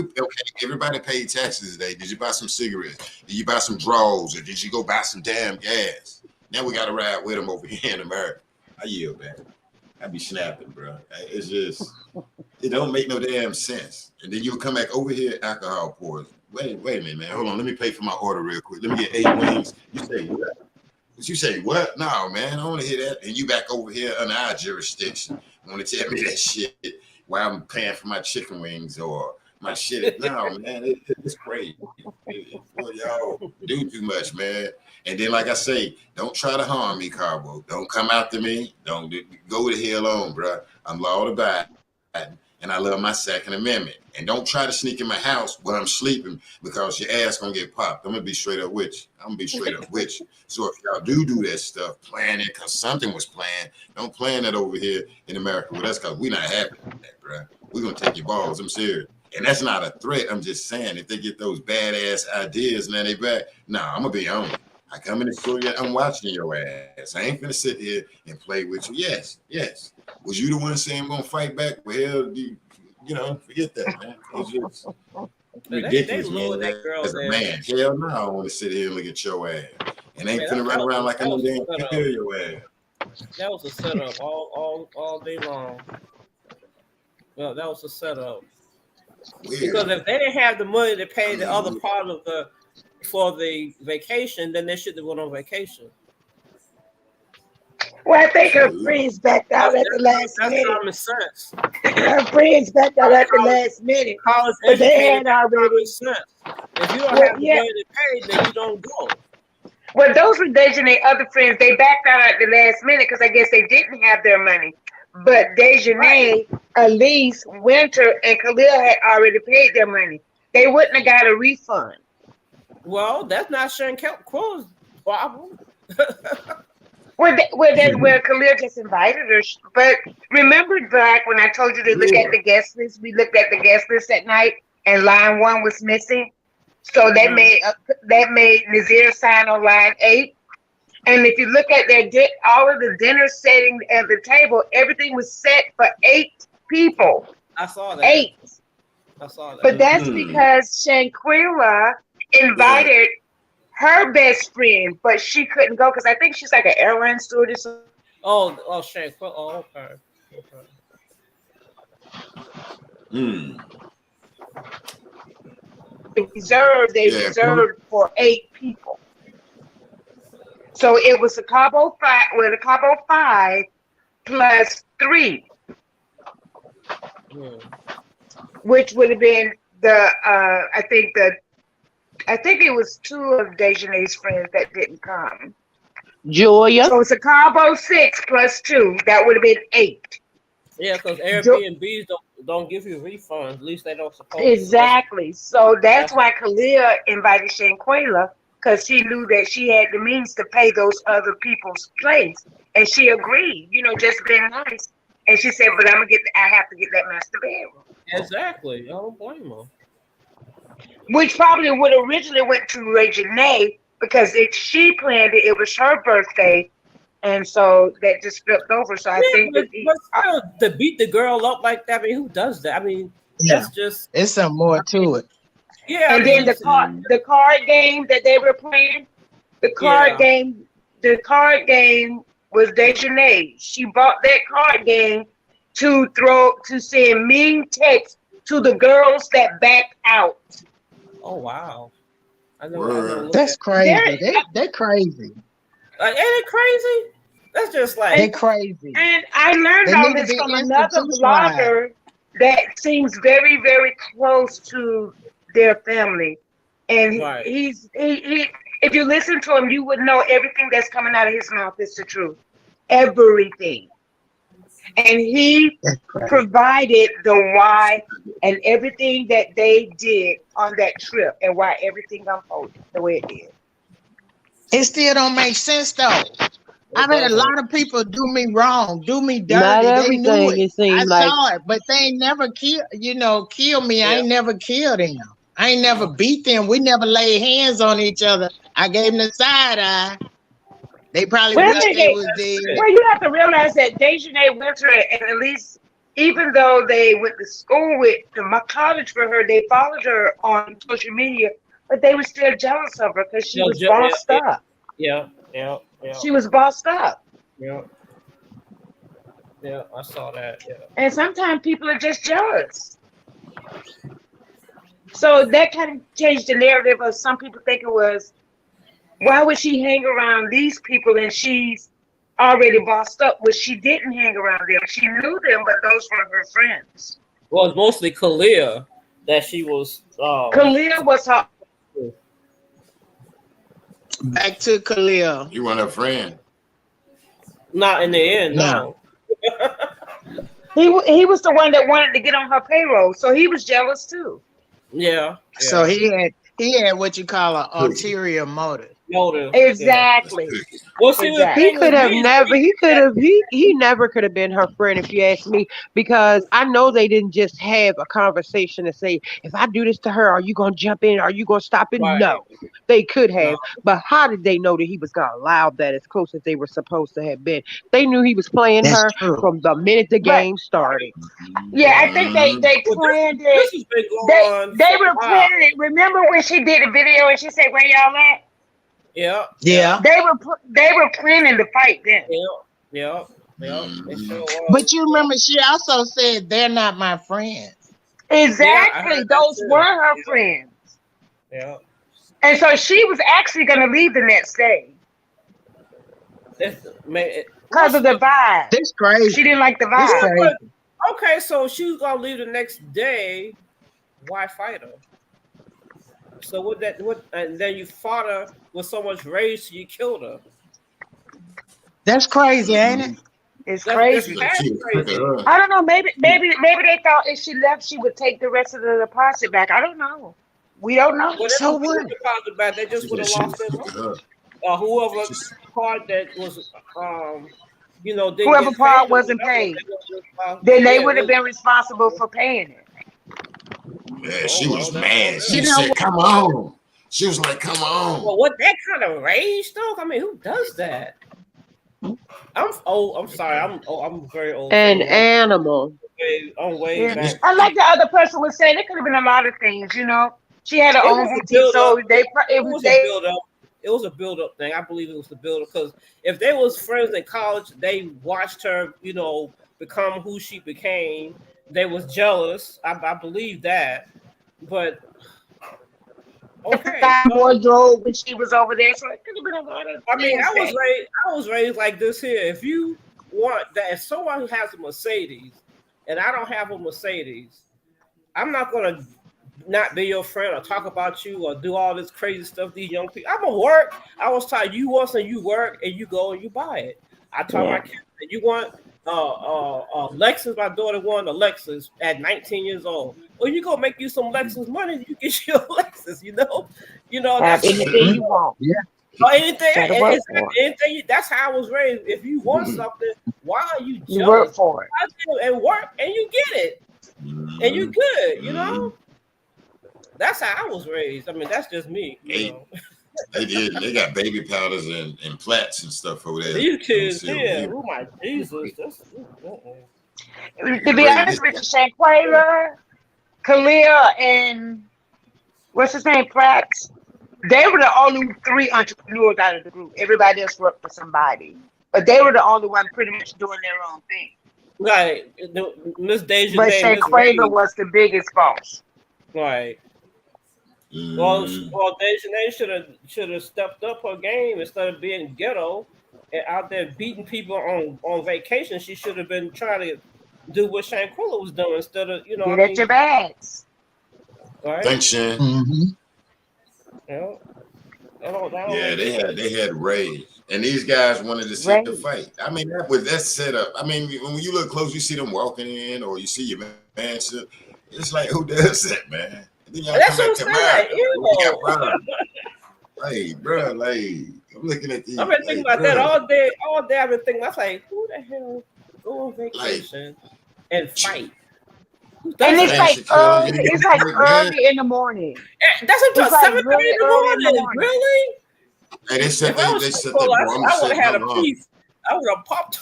[SPEAKER 1] everybody paid taxes today. Did you buy some cigarettes? Did you buy some draws, or did you go buy some damn gas? Now we got to ride with them over here in America. I yield back. I be snapping, bro. It's just, it don't make no damn sense. And then you come back over here, alcohol pours. Wait a minute, man. Hold on. Let me pay for my order real quick. Let me get 8 wings. You say what? You say what? No, man. I don't want to hear that. And you back over here under our jurisdiction. Want to tell me that shit while I'm paying for my chicken wings or my shit? No, man. It's crazy. Boy, y'all do too much, man. And then, like I say, don't try to harm me, Cabo. Don't come after me. Don't go the hell on, bro. I'm law-abiding, and I love my Second Amendment. And don't try to sneak in my house while I'm sleeping, because your ass gonna get popped. I'm gonna be straight up with you. I'm gonna be straight up with you. So if y'all do that stuff, plan it because something was planned. Don't plan that over here in America with us, because we not happy with that, bro. We're gonna take your balls. I'm serious. And that's not a threat. I'm just saying, if they get those badass ideas and then they back, I'm gonna be on it. I come in the studio, I'm watching your ass. I ain't gonna sit here and play with you. Yes. Was you the one saying I'm gonna fight back? Well, forget that, man. It's just ridiculous, man.
[SPEAKER 7] That girl
[SPEAKER 1] as a man, hell no, I don't want to sit here and look at your ass. And ain't finna run around like I know they ain't hear your ass.
[SPEAKER 7] That was a setup all day long. Well, that was a setup. Weird. Because if they didn't have the money to pay the other part of for the vacation, then they should have went on vacation.
[SPEAKER 8] Well, I think her friends backed out at the last minute.
[SPEAKER 7] That's common sense.
[SPEAKER 8] Her friends backed out at the last minute. But they had already.
[SPEAKER 7] Sense. If you don't have the money to pay, then you don't go.
[SPEAKER 5] Well, those were Dejanay's other friends. They backed out at the last minute because I guess they didn't have their money. But Dejanay, Elise, Winter, and Khalil had already paid their money. They wouldn't have got a refund.
[SPEAKER 7] Well, that's not Shanquella's problem.
[SPEAKER 5] Well, Khalil just invited her. But remember back when I told you to look at the guest list? We looked at the guest list at night, and line 1 was missing. So that made Nazir sign on line 8. And if you look at all of the dinner setting at the table, everything was set for 8 people.
[SPEAKER 7] I saw that.
[SPEAKER 5] 8.
[SPEAKER 7] I saw that.
[SPEAKER 5] But that's because Shanquella invited her best friend, but she couldn't go because I think she's like an airline stewardess.
[SPEAKER 7] Oh, Shanquella. Oh, okay.
[SPEAKER 5] They reserved for 8 people. So it was a Cabo 5 plus 3, which would have been I think it was 2 of Dejanay's friends that didn't come.
[SPEAKER 6] Julia.
[SPEAKER 5] So it's a Cabo 6 plus 2. That would have been 8.
[SPEAKER 7] Yeah, because Airbnbs don't give you refunds. At least they don't suppose.
[SPEAKER 5] Exactly. So that's why Khalil invited Shanquella, because she knew that she had the means to pay those other people's place, and she agreed. Just being nice. And she said, "But I have to get that master bedroom."
[SPEAKER 7] Exactly. I don't blame her.
[SPEAKER 5] Which probably would originally went to Dejanay because she planned it. It was her birthday,
[SPEAKER 8] And so that just flipped over. So I
[SPEAKER 7] Yeah,
[SPEAKER 8] think that
[SPEAKER 7] but still, to beat the girl up like that, I mean, who does that? I mean,
[SPEAKER 2] Yeah,
[SPEAKER 7] that's just
[SPEAKER 2] it's some more to it.
[SPEAKER 7] yeah. I
[SPEAKER 8] and
[SPEAKER 7] mean,
[SPEAKER 8] then the card game that they were playing, the card game was Dejanay. She bought that card game to send mean texts to the girls that backed out.
[SPEAKER 7] oh wow, I know.
[SPEAKER 2] That's crazy. They're crazy.
[SPEAKER 7] Ain't it crazy? That's just like
[SPEAKER 2] They're crazy.
[SPEAKER 8] And I learned
[SPEAKER 2] They
[SPEAKER 8] all
[SPEAKER 2] need to
[SPEAKER 8] this
[SPEAKER 2] be
[SPEAKER 8] from another
[SPEAKER 2] institutionalized.
[SPEAKER 8] blogger that seems very, very close to their family. And
[SPEAKER 7] right.
[SPEAKER 8] he if you listen to him, you would know everything that's coming out of his mouth is the truth. Everything. And he
[SPEAKER 2] That's crazy.
[SPEAKER 8] provided the why and everything that they did on that trip and why everything unfolded the way it did.
[SPEAKER 2] It still don't make sense though. I've had a lot of people do me wrong, do me dirty.
[SPEAKER 5] Not
[SPEAKER 2] They knew
[SPEAKER 5] everything,
[SPEAKER 2] it.
[SPEAKER 5] it seems
[SPEAKER 2] I
[SPEAKER 5] like.
[SPEAKER 2] saw it, but they ain't never kill me. I ain't never killed them. I ain't never beat them. We never laid hands on each other. I gave them the side eye. They probably
[SPEAKER 8] Well,
[SPEAKER 2] wish they was dead.
[SPEAKER 8] well, you have to realize that Dejanay Winter and Elise, even though they went to school with my college for her, they followed her on social media, but they were still jealous of her because she was bossed up.
[SPEAKER 7] Yeah.
[SPEAKER 8] She was bossed up.
[SPEAKER 7] Yeah, I saw that. Yeah.
[SPEAKER 8] And sometimes people are just jealous. So that kind of changed the narrative of some people think it was, why would she hang around these people and she's already bossed up? Well, she didn't hang around them. She knew them, but those were her friends.
[SPEAKER 7] Well, it's mostly Kalia that she was.
[SPEAKER 8] Kalia was her.
[SPEAKER 2] Back to Khalil.
[SPEAKER 1] You want a friend?
[SPEAKER 7] Not in the end, no.
[SPEAKER 8] He was the one that wanted to get on her payroll, so he was jealous too.
[SPEAKER 7] Yeah.
[SPEAKER 2] So he had what you call an ulterior motive.
[SPEAKER 8] Exactly.
[SPEAKER 7] Yeah. Well, see,
[SPEAKER 8] exactly.
[SPEAKER 5] He could have never. He never could have been her friend, if you ask me, because I know they didn't just have a conversation and say, if I do this to her, are you gonna jump in? Are you gonna stop it?
[SPEAKER 7] Right.
[SPEAKER 5] No, they could have, but how did they know that he was gonna allow that as close as they were supposed to have been? They knew he was playing
[SPEAKER 2] That's
[SPEAKER 5] her
[SPEAKER 2] true.
[SPEAKER 5] from the minute the game started.
[SPEAKER 8] Yeah, I think they planned it.
[SPEAKER 7] This has been going on.
[SPEAKER 8] They were planning it. Remember when she did a video and she said, "Where y'all at?"
[SPEAKER 7] Yeah.
[SPEAKER 8] They were planning to fight then.
[SPEAKER 7] Yeah. It sure was.
[SPEAKER 2] But you remember, she also said they're not my friends.
[SPEAKER 8] Exactly.
[SPEAKER 7] Yeah,
[SPEAKER 8] those were her friends.
[SPEAKER 7] Yeah.
[SPEAKER 8] And so she was actually going to leave the next day because of the vibe.
[SPEAKER 2] This crazy.
[SPEAKER 8] She didn't like the vibe.
[SPEAKER 2] This crazy.
[SPEAKER 7] Okay, so she was gonna leave the next day. Why fight her? So what? And then you fought her with so much rage, you killed her.
[SPEAKER 2] That's crazy, ain't it?
[SPEAKER 8] It's crazy.
[SPEAKER 7] That's crazy.
[SPEAKER 8] I don't know. Maybe they thought if she left, she would take the rest of the deposit back. I don't know. We don't know.
[SPEAKER 7] Well,
[SPEAKER 2] So what?
[SPEAKER 7] Deposit back, they just would have lost their whoever part that was
[SPEAKER 8] whoever part wasn't paid, then they would have been responsible for paying it.
[SPEAKER 1] Yeah, she was mad. She said, "Come on." She was like, "Come on."
[SPEAKER 7] Well, what that kind of rage, though? I mean, who does that? I'm old. I'm sorry. I'm very old.
[SPEAKER 5] An animal.
[SPEAKER 7] I'm way back.
[SPEAKER 8] I like the other person was saying, it could have been a lot of things. You know, she had her own boutique, so it
[SPEAKER 7] was a build-up thing. I believe it was the build-up because if they was friends in college, they watched her, become who she became. They was jealous. I believe that, but okay.
[SPEAKER 8] Wardrobe when she was over there, so it could have been a lot of.
[SPEAKER 7] I mean, I was raised like this here. If you want that, if someone has a Mercedes and I don't have a Mercedes, I'm not gonna not be your friend or talk about you or do all this crazy stuff. These young people, I'm gonna work. I was taught you want something, you work and you go and you buy it. I taught my kids that you want Lexus. My daughter wanted a Lexus at 19 years old. Well, you go make you some Lexus money, you get you a Lexus. That's
[SPEAKER 8] anything you want.
[SPEAKER 2] Yeah.
[SPEAKER 7] Or anything. That's how I was raised. If you want something, why are you jealous?
[SPEAKER 8] You work for it
[SPEAKER 7] and work, and you get it, and you good. That's how I was raised. I mean, that's just me.
[SPEAKER 1] They did. They got baby powders and plats and stuff over there.
[SPEAKER 7] These kids here, oh my Jesus.
[SPEAKER 8] To be honest with you, Shanquella, Kalia, and what's his name, Prax, they were the only 3 entrepreneurs out of the group. Everybody else worked for somebody. But they were the only one pretty much doing their own thing.
[SPEAKER 7] Right. Miss Deja.
[SPEAKER 8] But Shanquella was the biggest boss.
[SPEAKER 7] Right. Well, Deja should have stepped up her game instead of being ghetto and out there beating people on vacation. She should have been trying to do what Shanquella was doing instead of
[SPEAKER 8] get at your bags.
[SPEAKER 7] Right.
[SPEAKER 1] Thanks, Shan.
[SPEAKER 7] Yeah,
[SPEAKER 1] they had Ray, and these guys wanted to see the fight. I mean, that setup. I mean, when you look close, you see them walking in, or you see your man. It's like, who does that, man? And then y'all
[SPEAKER 7] that's
[SPEAKER 1] come back
[SPEAKER 7] what I'm
[SPEAKER 1] saying. Hey, bro, like I'm looking at these.
[SPEAKER 7] I've been thinking about that all day. All day I've been thinking. I was like, who the hell go on vacation and fight?
[SPEAKER 8] And it's like early in the morning.
[SPEAKER 7] That's what I'm 7:30 in the morning. Really?
[SPEAKER 1] And they said
[SPEAKER 7] I would have had a piece. I would have popped.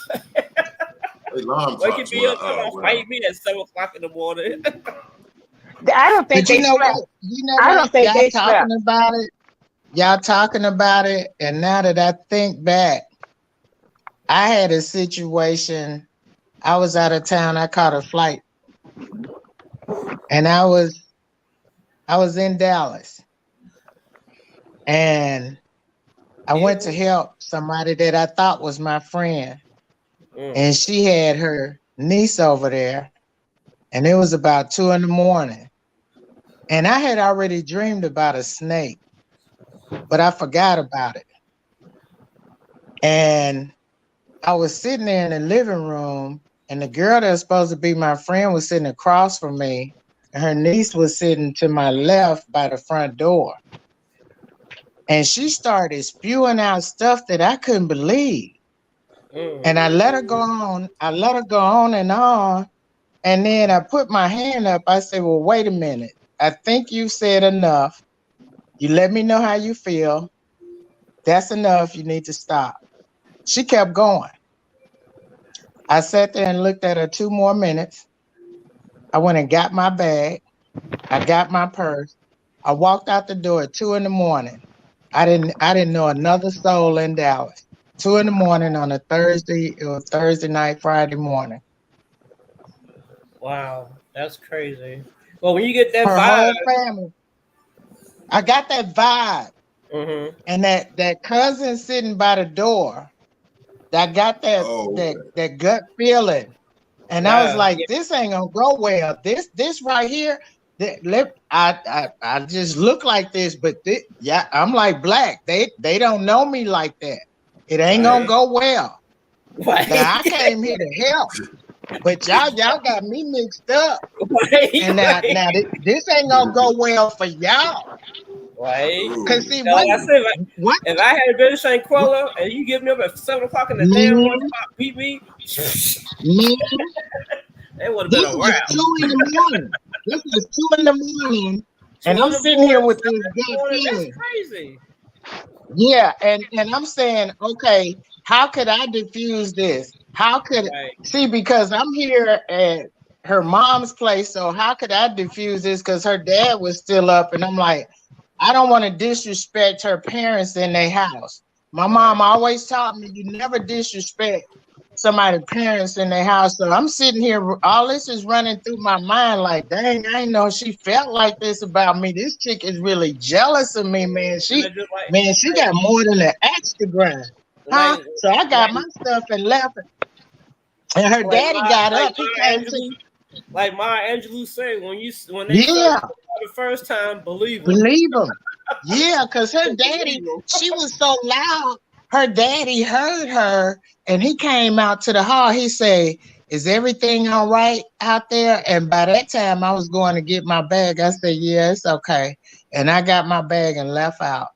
[SPEAKER 7] Waking me up, fight me at 7:00 in the morning.
[SPEAKER 8] I don't think they slept. I don't think they slept.
[SPEAKER 2] Y'all talking about it, and now that I think back, I had a situation. I was out of town. I caught a flight. And I was in Dallas, and I went to help somebody that I thought was my friend, and she had her niece over there, and it was about 2 a.m. And I had already dreamed about a snake, but I forgot about it. And I was sitting there in the living room, and the girl that was supposed to be my friend was sitting across from me. And her niece was sitting to my left by the front door. And she started spewing out stuff that I couldn't believe. And I let her go on. And then I put my hand up. I said, well, wait a minute. I think you said enough. You let me know how you feel. That's enough. You need to stop. She kept going. I sat there and looked at her 2 more minutes. I went and got my bag. I got my purse. I walked out the door at 2 a.m. I didn't know another soul in Dallas. 2 a.m. on a Thursday. It was Thursday night, Friday morning.
[SPEAKER 7] Wow, that's crazy. Well, when you get that
[SPEAKER 2] her
[SPEAKER 7] vibe,
[SPEAKER 2] whole family. I got that vibe, and that cousin sitting by the door. That got that gut feeling. And I was like, this ain't gonna go well. This right here, I just look like this, but I'm like Black. They don't know me like that. It ain't gonna go well. Now, I came here to help, but y'all got me mixed up. And now this ain't gonna go well for y'all.
[SPEAKER 7] Right?
[SPEAKER 2] Because see,
[SPEAKER 7] if I had been Shanquella and you give me up at 7 o'clock in the damn morning, beat me, it would have been a wrap.
[SPEAKER 2] 2 in the morning. This is 2 in the morning, and I'm sitting here with this gut feeling.
[SPEAKER 7] That's crazy.
[SPEAKER 2] Yeah, and I'm saying, okay, how could I diffuse this? How could see, because I'm here at her mom's place, so how could I diffuse this? Because her dad was still up, and I'm like, I don't want to disrespect her parents in their house. My mom always taught me you never disrespect somebody's parents in their house. So I'm sitting here, all this is running through my mind like, dang, I didn't know she felt like this about me. This chick is really jealous of me, man. She got more than an axe to grind. Huh? So I got my stuff and left. And her daddy got up. He came to me.
[SPEAKER 7] Like Maya Angelou said, when they the first time, believe them.
[SPEAKER 2] Yeah, because her daddy, she was so loud. Her daddy heard her, and he came out to the hall. He said, is everything all right out there? And by that time, I was going to get my bag. I said, yeah, it's okay. And I got my bag and left out.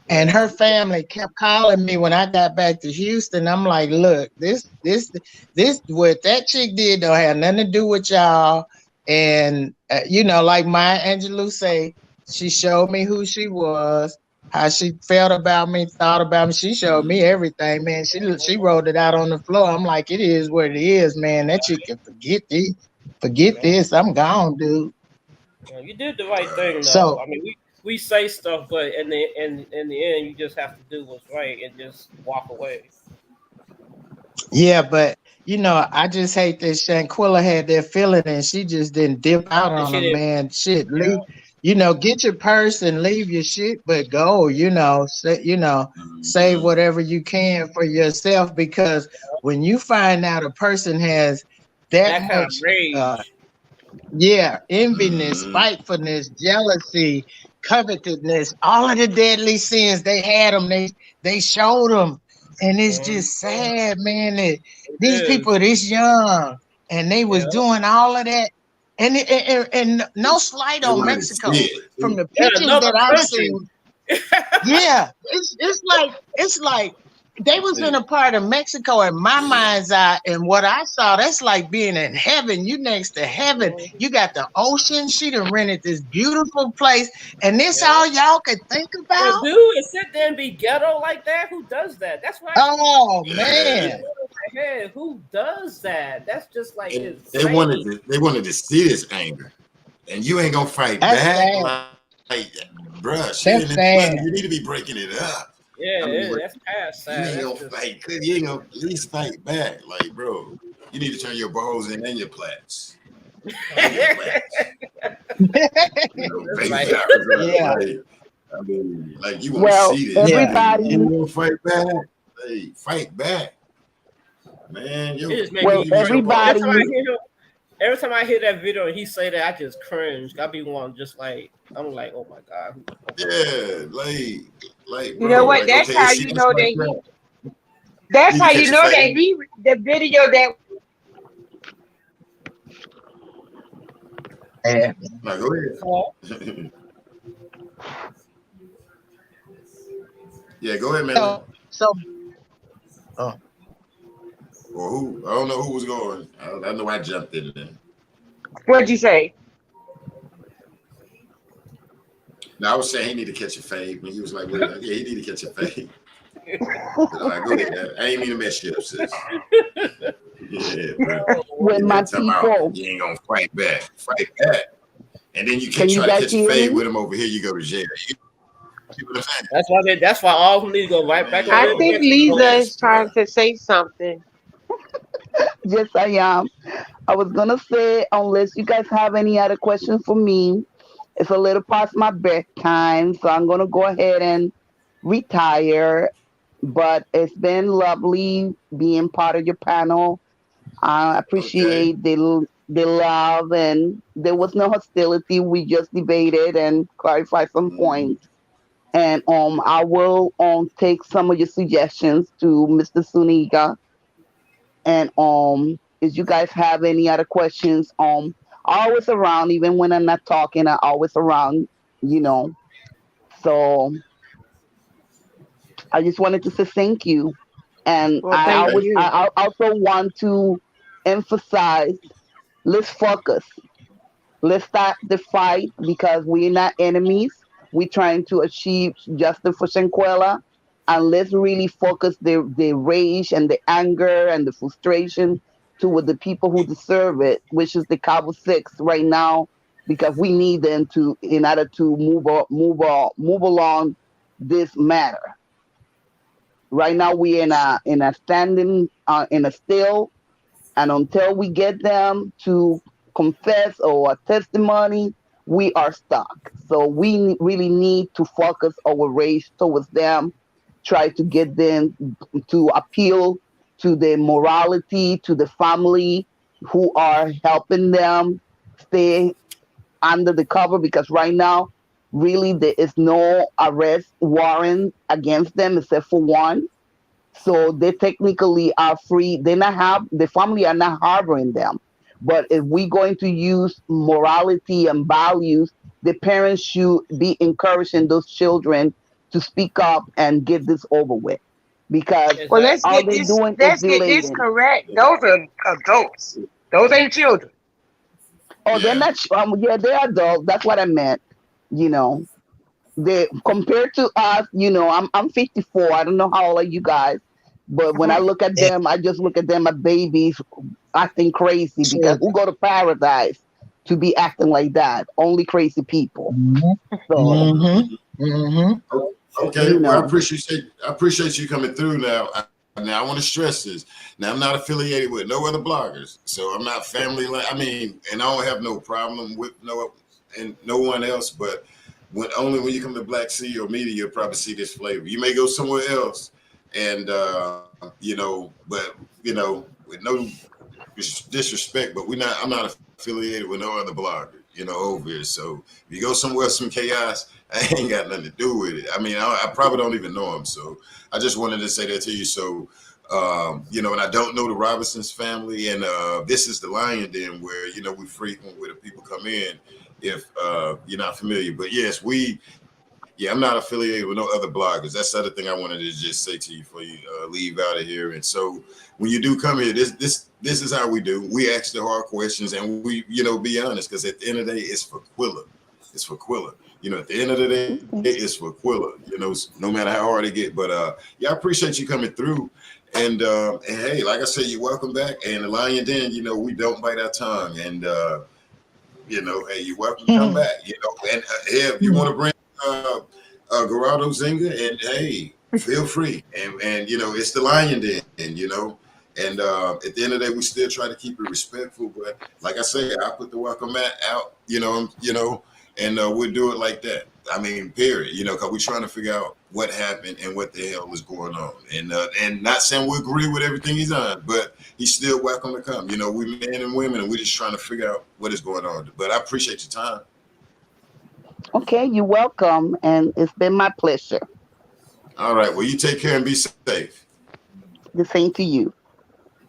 [SPEAKER 2] And her family kept calling me when I got back to Houston. I'm like, look, this what that chick did don't have nothing to do with y'all. And like Maya Angelou say, she showed me who she was. how she felt about me, thought about me. She showed me everything, man. She wrote it out on the floor. I'm like, it is what it is, man. That you can forget this. I'm gone, dude.
[SPEAKER 7] You did the right thing, though.
[SPEAKER 2] So
[SPEAKER 7] I mean, we say stuff, but in the end, you just have to do what's right and just walk away.
[SPEAKER 2] yeah, but I just hate that Shanquella had that feeling and she just didn't dip out
[SPEAKER 7] And
[SPEAKER 2] on
[SPEAKER 7] she
[SPEAKER 2] him,
[SPEAKER 7] didn't.
[SPEAKER 2] man. Shit,
[SPEAKER 7] Yeah.
[SPEAKER 2] leave. Get your purse and leave your shit, but go. Save whatever you can for yourself because when you find out a person has that
[SPEAKER 7] That kind of
[SPEAKER 2] much,
[SPEAKER 7] rage.
[SPEAKER 2] yeah, enviness, spitefulness, jealousy, covetousness, all of the deadly sins they had them. They showed them, and it's just sad, man. That
[SPEAKER 7] It
[SPEAKER 2] these people
[SPEAKER 7] is.
[SPEAKER 2] this young and they
[SPEAKER 7] Yeah.
[SPEAKER 2] was doing all of that, and no slight
[SPEAKER 1] They
[SPEAKER 2] on
[SPEAKER 1] wanted to see
[SPEAKER 2] Mexico.
[SPEAKER 1] it.
[SPEAKER 2] From the
[SPEAKER 7] Yeah,
[SPEAKER 2] pictures
[SPEAKER 7] another
[SPEAKER 2] that I've
[SPEAKER 7] country.
[SPEAKER 2] seen, yeah, it's like they was in a part of Mexico in my mind's eye, and what I saw, that's like being in heaven. You next to heaven. You got the ocean. She done rented this beautiful place, and this
[SPEAKER 7] Yeah.
[SPEAKER 2] all y'all could think
[SPEAKER 7] But
[SPEAKER 2] about?
[SPEAKER 7] dude, and sit there and be ghetto like that? Who does that? That's what I
[SPEAKER 2] Oh
[SPEAKER 1] Yeah.
[SPEAKER 2] man.
[SPEAKER 7] my head. Who does that? That's just like
[SPEAKER 1] And
[SPEAKER 7] insane.
[SPEAKER 1] they wanted to see this anger. And you ain't gonna fight
[SPEAKER 2] That's
[SPEAKER 1] back.
[SPEAKER 2] sad.
[SPEAKER 1] Like bruh, shit
[SPEAKER 2] That's
[SPEAKER 1] in the
[SPEAKER 2] sad.
[SPEAKER 1] blood. You need to be breaking it up.
[SPEAKER 7] Yeah,
[SPEAKER 1] I mean,
[SPEAKER 7] that's past
[SPEAKER 1] you
[SPEAKER 7] sad.
[SPEAKER 1] ain't
[SPEAKER 7] That's
[SPEAKER 1] gonna
[SPEAKER 7] just
[SPEAKER 1] fight. You ain't gonna at least fight back. Like, bro, you need to turn your balls in and your plaits. And your plaits.
[SPEAKER 7] That's right.
[SPEAKER 2] Yeah.
[SPEAKER 1] I mean, like you want to
[SPEAKER 4] Well,
[SPEAKER 1] see this.
[SPEAKER 2] Yeah.
[SPEAKER 4] everybody,
[SPEAKER 1] You want to fight back? Hey, fight back. Man,
[SPEAKER 7] It
[SPEAKER 1] you
[SPEAKER 7] just made
[SPEAKER 4] well,
[SPEAKER 7] me
[SPEAKER 1] use your
[SPEAKER 7] cringe.
[SPEAKER 1] balls.
[SPEAKER 7] Every time I hear that video and he say that, I just cringe. I be wanting just like I'm like, oh my god.
[SPEAKER 1] Yeah, like
[SPEAKER 8] You know
[SPEAKER 1] bro,
[SPEAKER 8] what?
[SPEAKER 1] like
[SPEAKER 8] That's
[SPEAKER 1] okay,
[SPEAKER 8] how
[SPEAKER 1] it's
[SPEAKER 8] you
[SPEAKER 1] serious
[SPEAKER 8] know
[SPEAKER 1] like
[SPEAKER 8] that
[SPEAKER 1] that.
[SPEAKER 8] that's
[SPEAKER 1] You
[SPEAKER 8] how
[SPEAKER 1] need to
[SPEAKER 8] you
[SPEAKER 1] catch
[SPEAKER 8] know
[SPEAKER 1] a
[SPEAKER 8] that
[SPEAKER 1] fade.
[SPEAKER 8] the video that
[SPEAKER 2] Yeah.
[SPEAKER 1] Now go ahead. Yeah, go ahead, Melly.
[SPEAKER 2] So oh,
[SPEAKER 1] Or who? I don't know who was going. I know I jumped in there.
[SPEAKER 8] what'd you say?
[SPEAKER 1] Now I was saying he need to catch a fade. When he was like, well, yeah, he need to catch a fade. But all right, go ahead. I ain't mean to mess you up, sis. Yeah, bro.
[SPEAKER 4] with
[SPEAKER 1] And
[SPEAKER 4] my
[SPEAKER 1] then tell out,
[SPEAKER 4] people,
[SPEAKER 1] you ain't gonna fight back. Fight back. And then you
[SPEAKER 4] can
[SPEAKER 1] can't
[SPEAKER 4] you
[SPEAKER 1] try to
[SPEAKER 4] guys
[SPEAKER 1] catch a
[SPEAKER 4] hear
[SPEAKER 1] fade
[SPEAKER 4] me?
[SPEAKER 1] with him over here, you go to jail. You see what I'm saying?
[SPEAKER 7] That's why all of them need to go right back
[SPEAKER 8] I
[SPEAKER 7] over to
[SPEAKER 8] think
[SPEAKER 1] Man,
[SPEAKER 7] Mexico.
[SPEAKER 8] Liza
[SPEAKER 1] yes,
[SPEAKER 8] is trying
[SPEAKER 1] bro.
[SPEAKER 8] to say something.
[SPEAKER 4] Yes, I am. I was gonna say, unless you guys have any other questions for me, it's a little past my bedtime, so I'm gonna go ahead and retire. But it's been lovely being part of your panel. I
[SPEAKER 1] Okay.
[SPEAKER 4] appreciate the love, and there was no hostility. We just debated and clarified some points. And I will take some of your suggestions to Mr. Suniga. And if you guys have any other questions, always around. Even when I'm not talking, I'm always around. You know. So I just wanted to say thank you. And
[SPEAKER 8] Well, thank
[SPEAKER 1] Okay.
[SPEAKER 8] you.
[SPEAKER 4] I also want to emphasize, let's focus. Let's start the fight because we're not enemies. We're trying to achieve justice for Shanquella. And let's really focus the rage and the anger and the frustration toward the people who deserve it, which is the Cabo Six right now, because we need them to in order to move along this matter. Right now we're in a standing in a still, and until we get them to confess or a testimony, we are stuck. So we really need to focus our rage towards them, try to get them to appeal to the morality, to the family who are helping them stay under the cover, because right now really there is no arrest warrant against them except for one, so they technically are free. They not have the family are not harboring them. But if we're going to use morality and values, the parents should be encouraging those children to speak up and get this over with. Because
[SPEAKER 8] Well,
[SPEAKER 7] Exactly.
[SPEAKER 4] all they're doing is
[SPEAKER 8] let's get this
[SPEAKER 4] delaying.
[SPEAKER 8] correct. Those are adults. Those ain't children.
[SPEAKER 4] Oh, they're
[SPEAKER 1] Yeah.
[SPEAKER 4] not. Yeah, they're adults. That's what I meant. You know. compared to us, I'm 54. I don't know how old are you guys, but when I look at
[SPEAKER 2] Yeah,
[SPEAKER 4] them, I just look at them as babies acting crazy because who
[SPEAKER 2] children.
[SPEAKER 4] go to paradise to be acting like that? Only crazy people.
[SPEAKER 2] Mhm.
[SPEAKER 4] So,
[SPEAKER 2] Mhm. Mhm.
[SPEAKER 1] Okay,
[SPEAKER 4] you
[SPEAKER 1] well,
[SPEAKER 4] know,
[SPEAKER 1] I appreciate you coming through. Now I want to stress this. Now I'm not affiliated with no other bloggers, so I'm not family. I mean, and I don't have no problem with no one else. But only when you come to Black CEO Media, you'll probably see this flavor. You may go somewhere else, and but with no disrespect, but I'm not affiliated with no other blogger, over here. So if you go somewhere, some chaos, I ain't got nothing to do with it. I mean, I probably don't even know him. So I just wanted to say that to you. So, and I don't know the Robinsons family, and this is the Lion Den where, we frequent where the people come in if you're not familiar. But yes, I'm not affiliated with no other bloggers. That's the other thing I wanted to just say to you before you leave out of here. And so when you do come here, this is how we do. We ask the hard questions and we, be honest, because at the end of the day, it's for Quilla. It's for Quilla. At the end of the day, it's for Quilla, no matter how hard it get. But I appreciate you coming through. And hey, like I said, you're welcome back. And the Lion Den, we don't bite our tongue. And hey, you're welcome to come back. And hey, if you want to bring Gerardo Zinga, and hey, feel free. And it's the Lion Den, and at the end of the day, we still try to keep it respectful. But like I say, I put the welcome mat out, and we'll do it like that. I mean, period. Because we're trying to figure out what happened and what the hell is going on. And not saying we agree with everything he's on, but he's still welcome to come. We men and women, and we're just trying to figure out what is going on. But I appreciate your time.
[SPEAKER 4] okay, you're welcome, and it's been my pleasure.
[SPEAKER 1] All right. Well, you take care and be safe.
[SPEAKER 4] The same to you.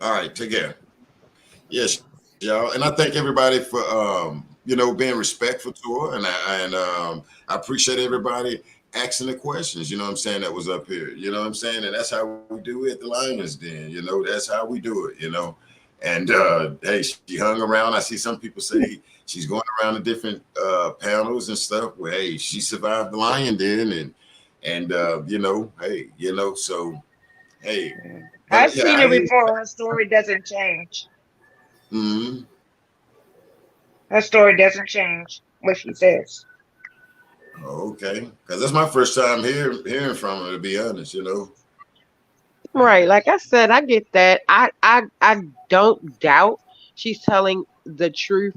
[SPEAKER 1] All right. Take care. Yes, y'all. And I thank everybody for being respectful to her. I appreciate everybody asking the questions, what I'm saying, that was up here. You know what I'm saying? And that's how we do it at the Lions Den. That's how we do it, And hey, she hung around. I see some people say she's going around to different panels and stuff where hey, she survived the Lion Den and hey, so hey.
[SPEAKER 8] I've seen her before. Her story doesn't change.
[SPEAKER 1] Mm-hmm.
[SPEAKER 8] Her story doesn't change what she says.
[SPEAKER 1] Oh, okay, because that's my first time hearing from her, to be honest.
[SPEAKER 5] Right. Like I said, I get that. I don't doubt she's telling the truth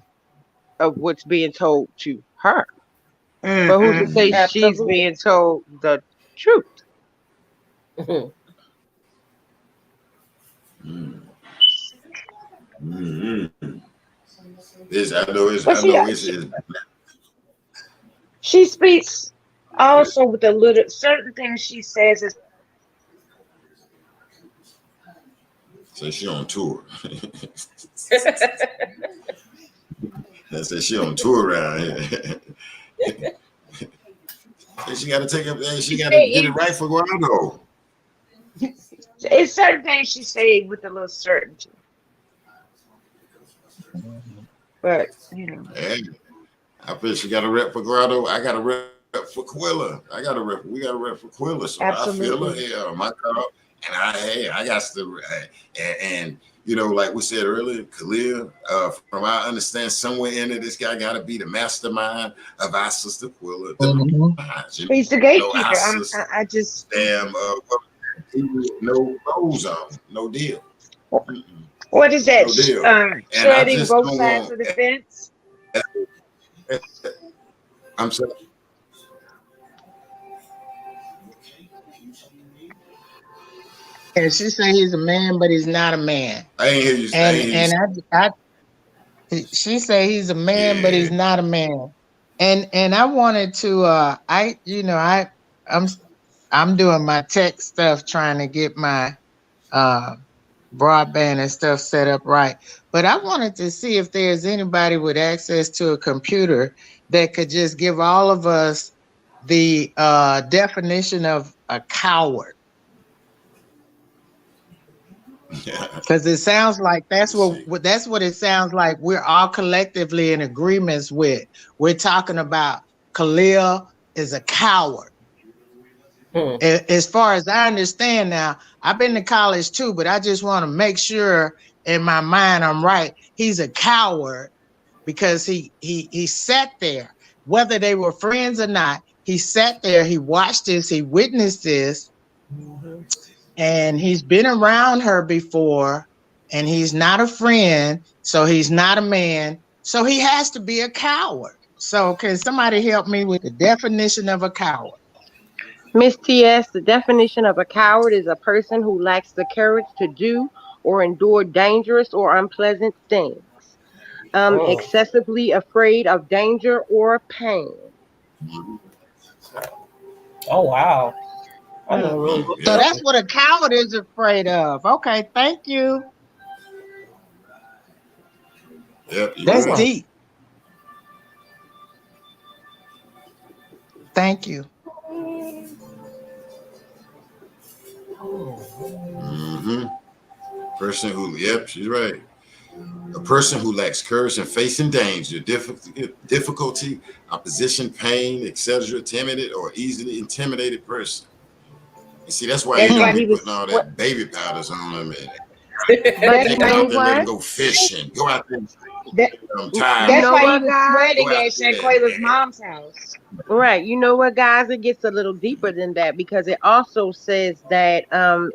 [SPEAKER 5] of what's being told to her. But who's to say she's
[SPEAKER 8] Absolutely.
[SPEAKER 5] being told the truth?
[SPEAKER 1] Mm-hmm. I know
[SPEAKER 8] she speaks also with a little certain things she says is
[SPEAKER 1] so she on tour. That says she on tour around here. She got to take up. She got to get it right for Guado.
[SPEAKER 8] it's certain things she say with a little certainty. But
[SPEAKER 1] Hey, I feel she got a rep for Grotto. I got a rep for Quilla. We got a rep for Quilla. So
[SPEAKER 8] absolutely.
[SPEAKER 1] I feel her. My God. And I got to, and like we said earlier, Khalil, from what I understand, somewhere in it, this guy got to be the mastermind of our sister Quilla.
[SPEAKER 8] Mm-hmm. He's the gatekeeper. I just
[SPEAKER 1] damn no zone, no deal.
[SPEAKER 8] What is that?
[SPEAKER 1] No
[SPEAKER 8] Shredding both sides of the fence.
[SPEAKER 1] I'm sorry.
[SPEAKER 2] And she say he's a man, but he's not a man.
[SPEAKER 1] I ain't hear you.
[SPEAKER 2] She say he's a man, but he's not a man. And I wanted to I'm doing my tech stuff, trying to get my broadband and stuff set up right. But I wanted to see if there's anybody with access to a computer that could just give all of us the definition of a coward. Because it sounds like that's what it sounds like. We're all collectively in agreements with. We're talking about Khalil is a coward. As far as I understand now, I've been to college too, but I just want to make sure in my mind I'm right. He's a coward because he sat there, whether they were friends or not. He sat there, he watched this, he witnessed this, and he's been around her before, and he's not a friend, so he's not a man, so he has to be a coward. So can somebody help me with the definition of a coward?
[SPEAKER 5] Miss TS, the definition of a coward is a person who lacks the courage to do or endure dangerous or unpleasant things. Excessively afraid of danger or pain.
[SPEAKER 7] Oh, wow. I know, really.
[SPEAKER 2] So that's what a coward is afraid of. Okay, thank you.
[SPEAKER 1] Yep,
[SPEAKER 2] that's deep. Thank you.
[SPEAKER 1] Person who, yep, she's right. A person who lacks courage in facing danger, difficulty, opposition, pain, etc., timid or easily intimidated person. You see, that's why he don't be putting all that baby powders on him.
[SPEAKER 8] But you know
[SPEAKER 1] what? Go fishing. Go out there. I'm tired.
[SPEAKER 8] That's why he was sweating at Shanquella's mom's house.
[SPEAKER 5] Right. You know what, guys? It gets a little deeper than that because it also says that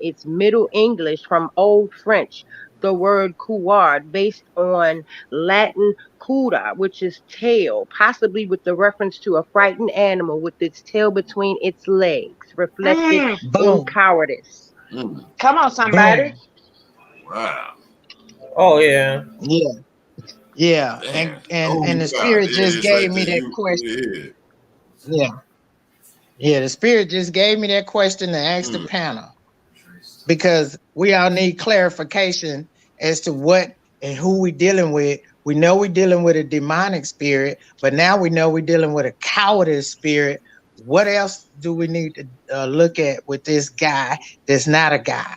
[SPEAKER 5] it's Middle English from Old French, the word couard, based on Latin cura, which is tail, possibly with the reference to a frightened animal with its tail between its legs, reflected in cowardice.
[SPEAKER 8] Come on, somebody.
[SPEAKER 1] Wow.
[SPEAKER 7] Oh, yeah.
[SPEAKER 2] Yeah. And the spirit just gave me that question. Yeah, the spirit just gave me that question to ask the panel, because we all need clarification as to what and who we dealing with. We know we're dealing with a demonic spirit, but now we know we're dealing with a cowardice spirit. What else do we need to look at with this guy that's not a guy?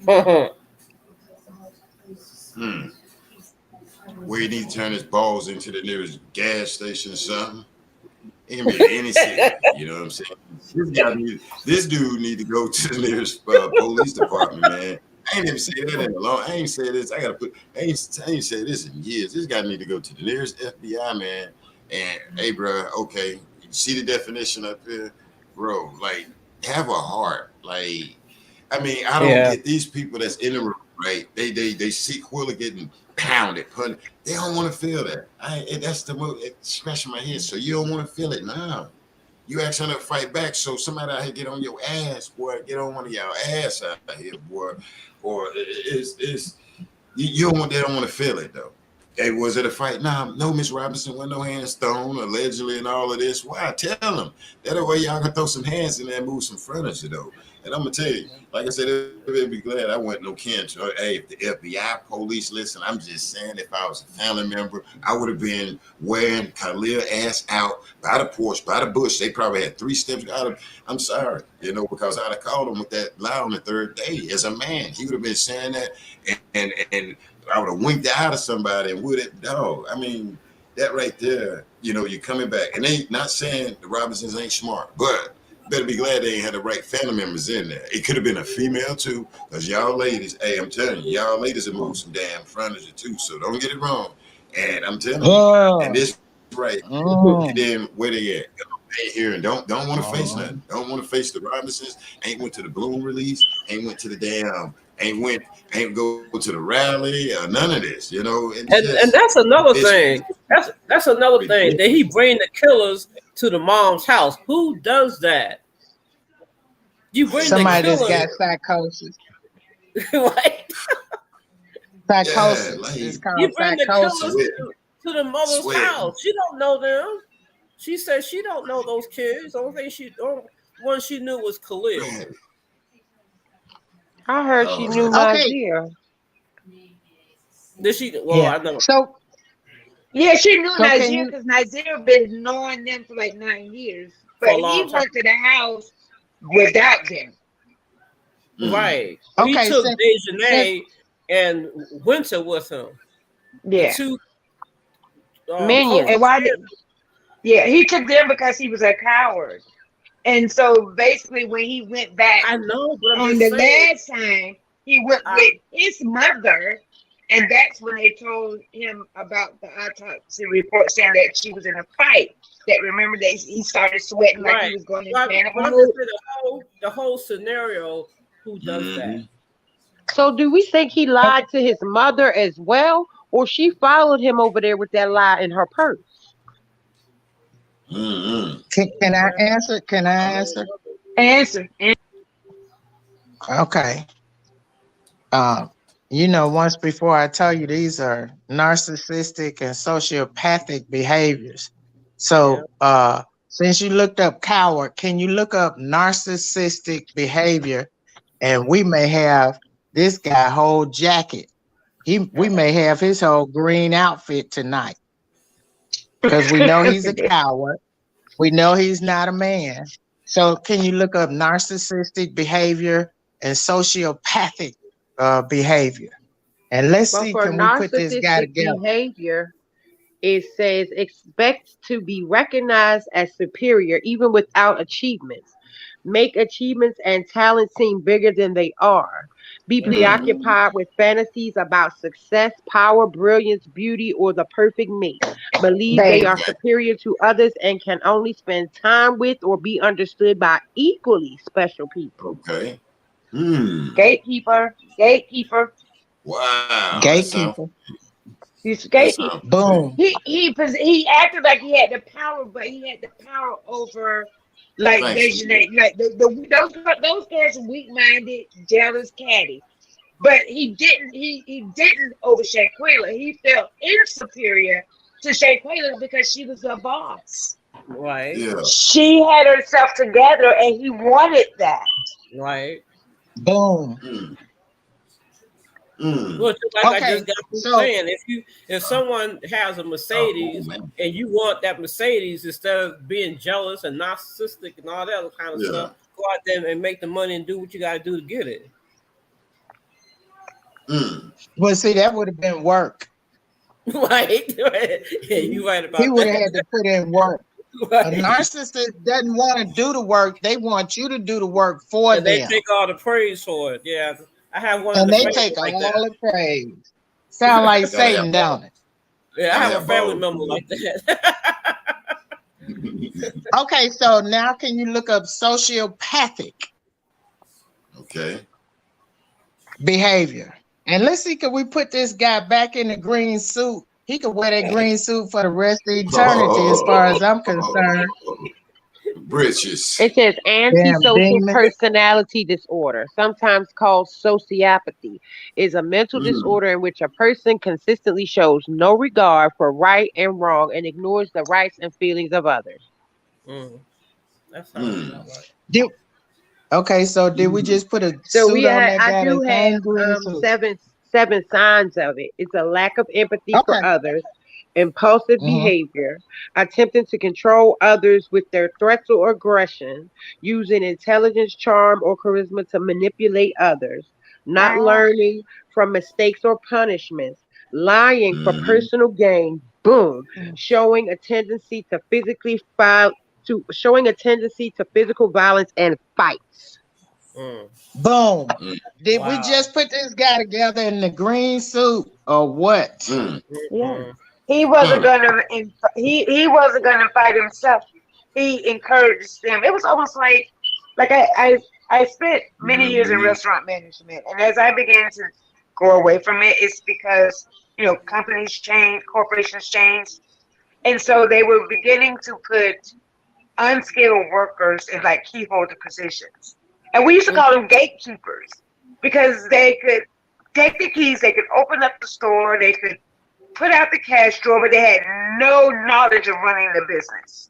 [SPEAKER 1] Where you need to turn his balls into the nearest gas station or something. It can be any city, you know what I'm saying? This dude need to go to the nearest police department, man. I ain't even say that in a long. I ain't say this. I ain't say this in years. This guy need to go to the nearest FBI, man. And hey, bro, okay, you see the definition up here, bro? Like, have a heart. Like, I mean, I don't get these people that's in the room, right? They see Quilla getting pounded, punted. They don't want to feel that. That's the most scratching my head. So you don't want to feel it now. You actually have to fight back. So somebody out here get on your ass, boy. Get on one of y'all ass out here, boy. Or it's you don't want. They don't want to feel it though. Hey, was it a fight? Nah, no, Miss Robinson, wasn't no hands thrown allegedly and all of this. Why? Tell them. That way y'all can throw some hands in there and move some furniture though. And I'm gonna tell you, like I said, they'd be glad I wasn't no kin to. Hey, if the FBI police listen, I'm just saying, if I was a family member, I would have been wearing Khalil ass out by the porch, by the bush. They probably had 3 steps out of. I'm sorry, you know, because I'd have called him with that lie on the 3rd day. As a man, he would have been saying that, and I would have winked out of somebody and would it dog. I mean, that right there, you know, you're coming back, and they not saying the Robinsons ain't smart, but better be glad they ain't had the right family members in there. It could have been a female too, because y'all ladies, hey, I'm telling you, y'all ladies have moved some damn furniture too, so don't get it wrong. And I'm telling you, and this right, and then where they at? They here and don't want to face nothing. Don't want to face the Robinsons. Ain't went to the Bloom release. Ain't went to the damn. Ain't go to the rally or none of this. You know.
[SPEAKER 7] And that's another thing. That's another thing. That he bring the killers to the mom's house. Who does that? You bring
[SPEAKER 2] somebody
[SPEAKER 7] the killers.
[SPEAKER 2] That's got psychosis.
[SPEAKER 7] What?
[SPEAKER 2] Psychosis.
[SPEAKER 1] Like,
[SPEAKER 2] it's called
[SPEAKER 7] you bring
[SPEAKER 2] psychosis.
[SPEAKER 7] the killers to the mother's house. She don't know them. She said she don't know those kids. The only thing one she knew was Khalil.
[SPEAKER 5] I heard she knew Nazir.
[SPEAKER 7] Did she? Well, I know.
[SPEAKER 2] So
[SPEAKER 8] yeah, she knew Nazir because Nazir been knowing them for like 9 years. But he went to the house without them.
[SPEAKER 7] Right.
[SPEAKER 2] Okay,
[SPEAKER 7] he took Dejanay and Winter with him.
[SPEAKER 5] Yeah.
[SPEAKER 7] Two
[SPEAKER 5] minions.
[SPEAKER 8] And why did Yeah, he took them because he was a coward. And so basically, when he went back
[SPEAKER 7] I know, but I'm
[SPEAKER 8] on
[SPEAKER 7] just
[SPEAKER 8] the
[SPEAKER 7] saying.
[SPEAKER 8] last time, he went with his mother, and that's when they told him about the autopsy report saying that she was in a fight. That remember that he started sweating like he
[SPEAKER 7] Right.
[SPEAKER 8] was going in
[SPEAKER 7] But
[SPEAKER 8] panic
[SPEAKER 7] I'm
[SPEAKER 8] mode.
[SPEAKER 7] just saying the whole scenario. Who does that?
[SPEAKER 5] So do we think he lied to his mother as well, or she followed him over there with that lie in her purse?
[SPEAKER 2] Can I answer? Can I answer?
[SPEAKER 8] Answer.
[SPEAKER 2] Okay. Once before I tell you these are narcissistic and sociopathic behaviors. So since you looked up coward, can you look up narcissistic behavior? And we may have this guy whole jacket. We may have his whole green outfit tonight. Because we know he's a coward. We know he's not a man. So can you look up narcissistic behavior and sociopathic behavior? And let's
[SPEAKER 5] Well,
[SPEAKER 2] see,
[SPEAKER 5] for
[SPEAKER 2] can we put this guy
[SPEAKER 5] narcissistic
[SPEAKER 2] together?
[SPEAKER 5] behavior, it says expect to be recognized as superior even without achievements. Make achievements and talent seem bigger than they are. Be preoccupied with fantasies about success, power, brilliance, beauty, or the perfect mate. Believe they are superior to others and can only spend time with or be understood by equally special people.
[SPEAKER 1] Okay.
[SPEAKER 8] Gatekeeper.
[SPEAKER 1] Wow.
[SPEAKER 2] Gatekeeper.
[SPEAKER 8] He's gatekeeper.
[SPEAKER 2] Boom.
[SPEAKER 8] He acted like he had the power, but he had the power over like those guys are weak-minded, jealous, catty. But he didn't over Shanquella. He felt inferior to Shanquella because she was a boss.
[SPEAKER 7] Right.
[SPEAKER 1] Yeah.
[SPEAKER 8] She had herself together, and he wanted that.
[SPEAKER 7] Right.
[SPEAKER 2] Boom.
[SPEAKER 7] Well, like I just got saying, if someone has a Mercedes and you want that Mercedes, instead of being jealous and narcissistic and all that other kind of stuff, go out there and make the money and do what you got to do to get it.
[SPEAKER 2] Well, see, that would have been work.
[SPEAKER 7] Right. Yeah, you right about that.
[SPEAKER 2] He would have had to put in work.
[SPEAKER 7] Right.
[SPEAKER 2] A narcissist doesn't want to do the work. They want you to do the work for them.
[SPEAKER 7] They take all the praise for it. Yeah. I have one.
[SPEAKER 2] And they take all the praise. Sound like Satan, don't it?
[SPEAKER 7] Yeah, I have a family member like that.
[SPEAKER 2] Okay, so now can you look up sociopathic behavior? And let's see, can we put this guy back in the green suit? He could wear that green suit for the rest of eternity, as far as I'm concerned.
[SPEAKER 1] Britches.
[SPEAKER 5] It says antisocial personality disorder, sometimes called sociopathy, is a mental disorder in which a person consistently shows no regard for right and wrong and ignores the rights and feelings of others.
[SPEAKER 7] That sounds about right.
[SPEAKER 2] Okay, so did we just put a suit on that guy?
[SPEAKER 5] I do have seven signs of it. It's a lack of empathy for others, impulsive behavior, attempting to control others with their threats or aggression, using intelligence, charm, or charisma to manipulate others, not learning from mistakes or punishments, lying for personal gain, showing a tendency to physical violence and fights.
[SPEAKER 2] Boom. Did we just put this guy together in the green suit or what?
[SPEAKER 8] Yeah. He wasn't gonna he wasn't gonna fight himself. He encouraged them. It was almost like I spent many years in restaurant management, and as I began to go away from it, it's because companies change, corporations change, and so they were beginning to put unskilled workers in like key holder positions. And we used to call them gatekeepers because they could take the keys, they could open up the store, they could put out the cash drawer, but they had no knowledge of running the business.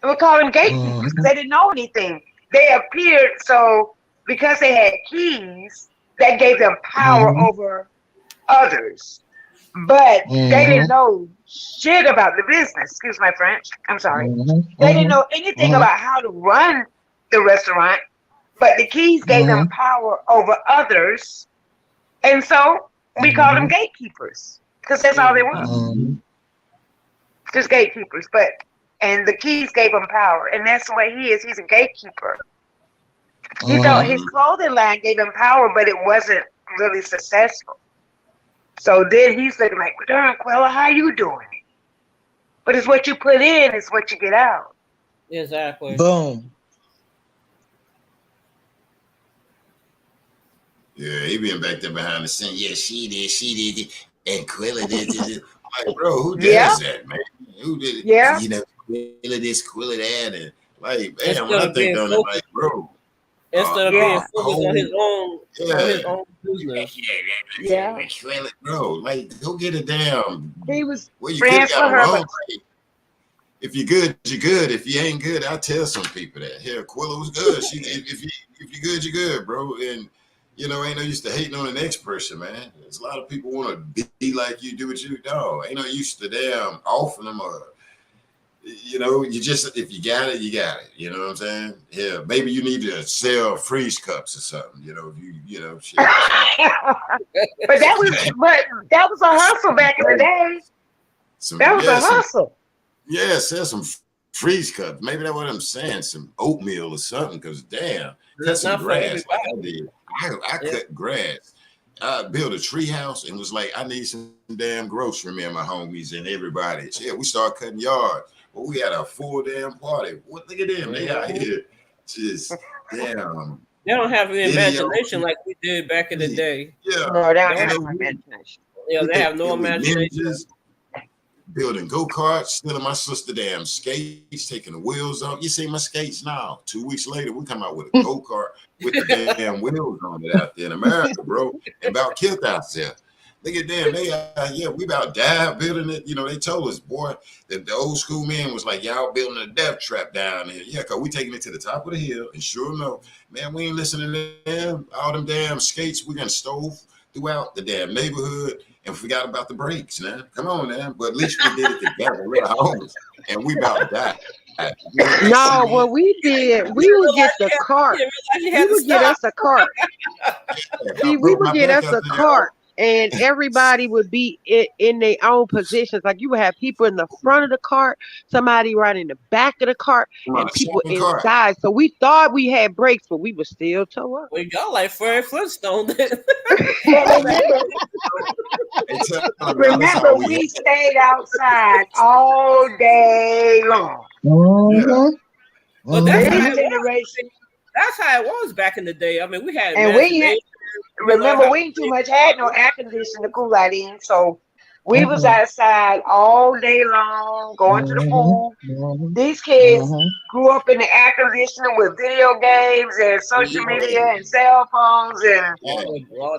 [SPEAKER 8] And we call them gatekeepers because they didn't know anything. They appeared because they had keys, that gave them power over others. But they didn't know shit about the business. Excuse my French. I'm sorry. They didn't know anything about how to run the restaurant. But the keys gave them power over others. And so we call them gatekeepers because that's all they were. Just gatekeepers. But and the keys gave him power, and that's the way he is. He's a gatekeeper. He thought his clothing line gave him power, but it wasn't really successful. So then he's looking like, well, darn, Quella, how you doing it? But it's what you put in, it's what you get out.
[SPEAKER 7] Exactly.
[SPEAKER 2] Boom.
[SPEAKER 1] Yeah, he been back there behind the scene. Yeah, she did, and Quilla did. Like, bro, who does that, man? Who did it?
[SPEAKER 8] Yeah.
[SPEAKER 1] You know, Quilla this, Quilla that, and like, man,
[SPEAKER 7] Instead
[SPEAKER 1] when I
[SPEAKER 7] of
[SPEAKER 1] think
[SPEAKER 7] being
[SPEAKER 1] on it, like, bro,
[SPEAKER 7] instead of being focused on his own,
[SPEAKER 1] yeah,
[SPEAKER 7] on his own business.
[SPEAKER 8] Yeah.
[SPEAKER 1] Quilla, bro, like, go get a damn.
[SPEAKER 8] He was
[SPEAKER 1] Well, you could have
[SPEAKER 8] friends
[SPEAKER 1] got
[SPEAKER 8] with her,
[SPEAKER 1] along.
[SPEAKER 8] but
[SPEAKER 1] Like, if you're good, you're good. If you ain't good, I tell some people that. Here, Quilla was good. She, if you're good, you're good, bro. And you know, ain't no use to hating on the next person, man. There's a lot of people want to be like you, do what you do. Ain't no use to damn offering them you know, you just, if you got it, you got it. You know what I'm saying? Yeah, maybe you need to sell freeze cups or something. You know, if you know, shit.
[SPEAKER 8] but that was a hustle back in the day. That was a hustle.
[SPEAKER 1] Yeah, sell some freeze cups. Maybe that's what I'm saying. Some oatmeal or something. Because damn, cut some grass. Like I did. I cut grass. I built a tree house and was like, I need some damn grocery, me and my homies and everybody. Yeah, we started cutting yards. Well, we had a full damn party. What? Look at them. They out here just damn.
[SPEAKER 7] They don't have an imagination like we did back in the day.
[SPEAKER 1] Yeah.
[SPEAKER 8] No, they don't have no imagination.
[SPEAKER 7] Yeah, they have no imagination.
[SPEAKER 1] Ninjas, building go-karts, stealing my sister damn skates, taking the wheels off. You see my skates now. 2 weeks later, we come out with a go-kart with the damn wheels on it out there in America, bro. And about killed out there. Look at them. They we about died building it. You know, they told us, boy, that the old school man was like, y'all building a death trap down there. Yeah, because we taking it to the top of the hill. And sure enough, man, we ain't listening to them. All them damn skates we gonna stove throughout the damn neighborhood and forgot about the brakes, man. Come on, man. But at least we did it together. We're homies. And we about died.
[SPEAKER 5] No, what we did, we would get the cart. We would get us a cart. See, we would get us a cart. And everybody would be in their own positions. Like you would have people in the front of the cart, somebody right in the back of the cart, and people inside. So we thought we had brakes, but we were still toe up.
[SPEAKER 7] We go like Fred Flintstone.
[SPEAKER 8] Remember, we stayed outside all day long.
[SPEAKER 7] But that's how it was back in the day. I mean, we had
[SPEAKER 8] remember, we ain't too much had no air conditioning to cool that in, so we was outside all day long, going to the pool. These kids grew up in the air conditioning with video games and social media and cell phones and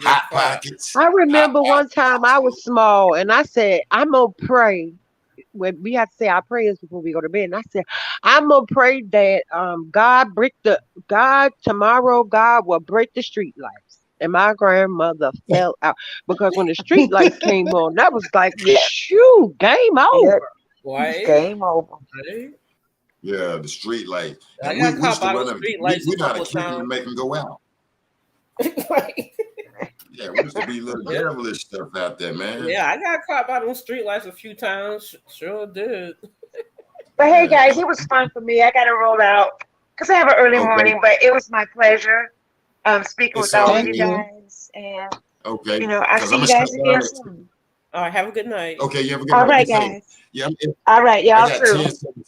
[SPEAKER 1] hot pockets.
[SPEAKER 5] I remember one time I was small and I said, I'm gonna pray. When we have to say our prayers before we go to bed, and I said, I'm gonna pray that tomorrow God will break the street lights. And my grandmother fell out because when the street lights came on, that was like, shoo, game over.
[SPEAKER 8] Game over.
[SPEAKER 1] Yeah, the street light.
[SPEAKER 7] I got caught by the street lights.
[SPEAKER 1] We got a kid to make them go out. Yeah, we used to be little devilish stuff out there, man.
[SPEAKER 7] Yeah, I got caught by those street lights a few times. Sure did.
[SPEAKER 8] But hey, guys, it was fun for me. I got to roll out because I have an early morning, but it was my pleasure speaking with all of you guys. And, you know, I'll see you guys again soon.
[SPEAKER 7] All right, have a good night.
[SPEAKER 1] Okay, you have a good night.
[SPEAKER 8] All right, guys.
[SPEAKER 1] Yeah,
[SPEAKER 8] all right, y'all
[SPEAKER 1] I got
[SPEAKER 8] too.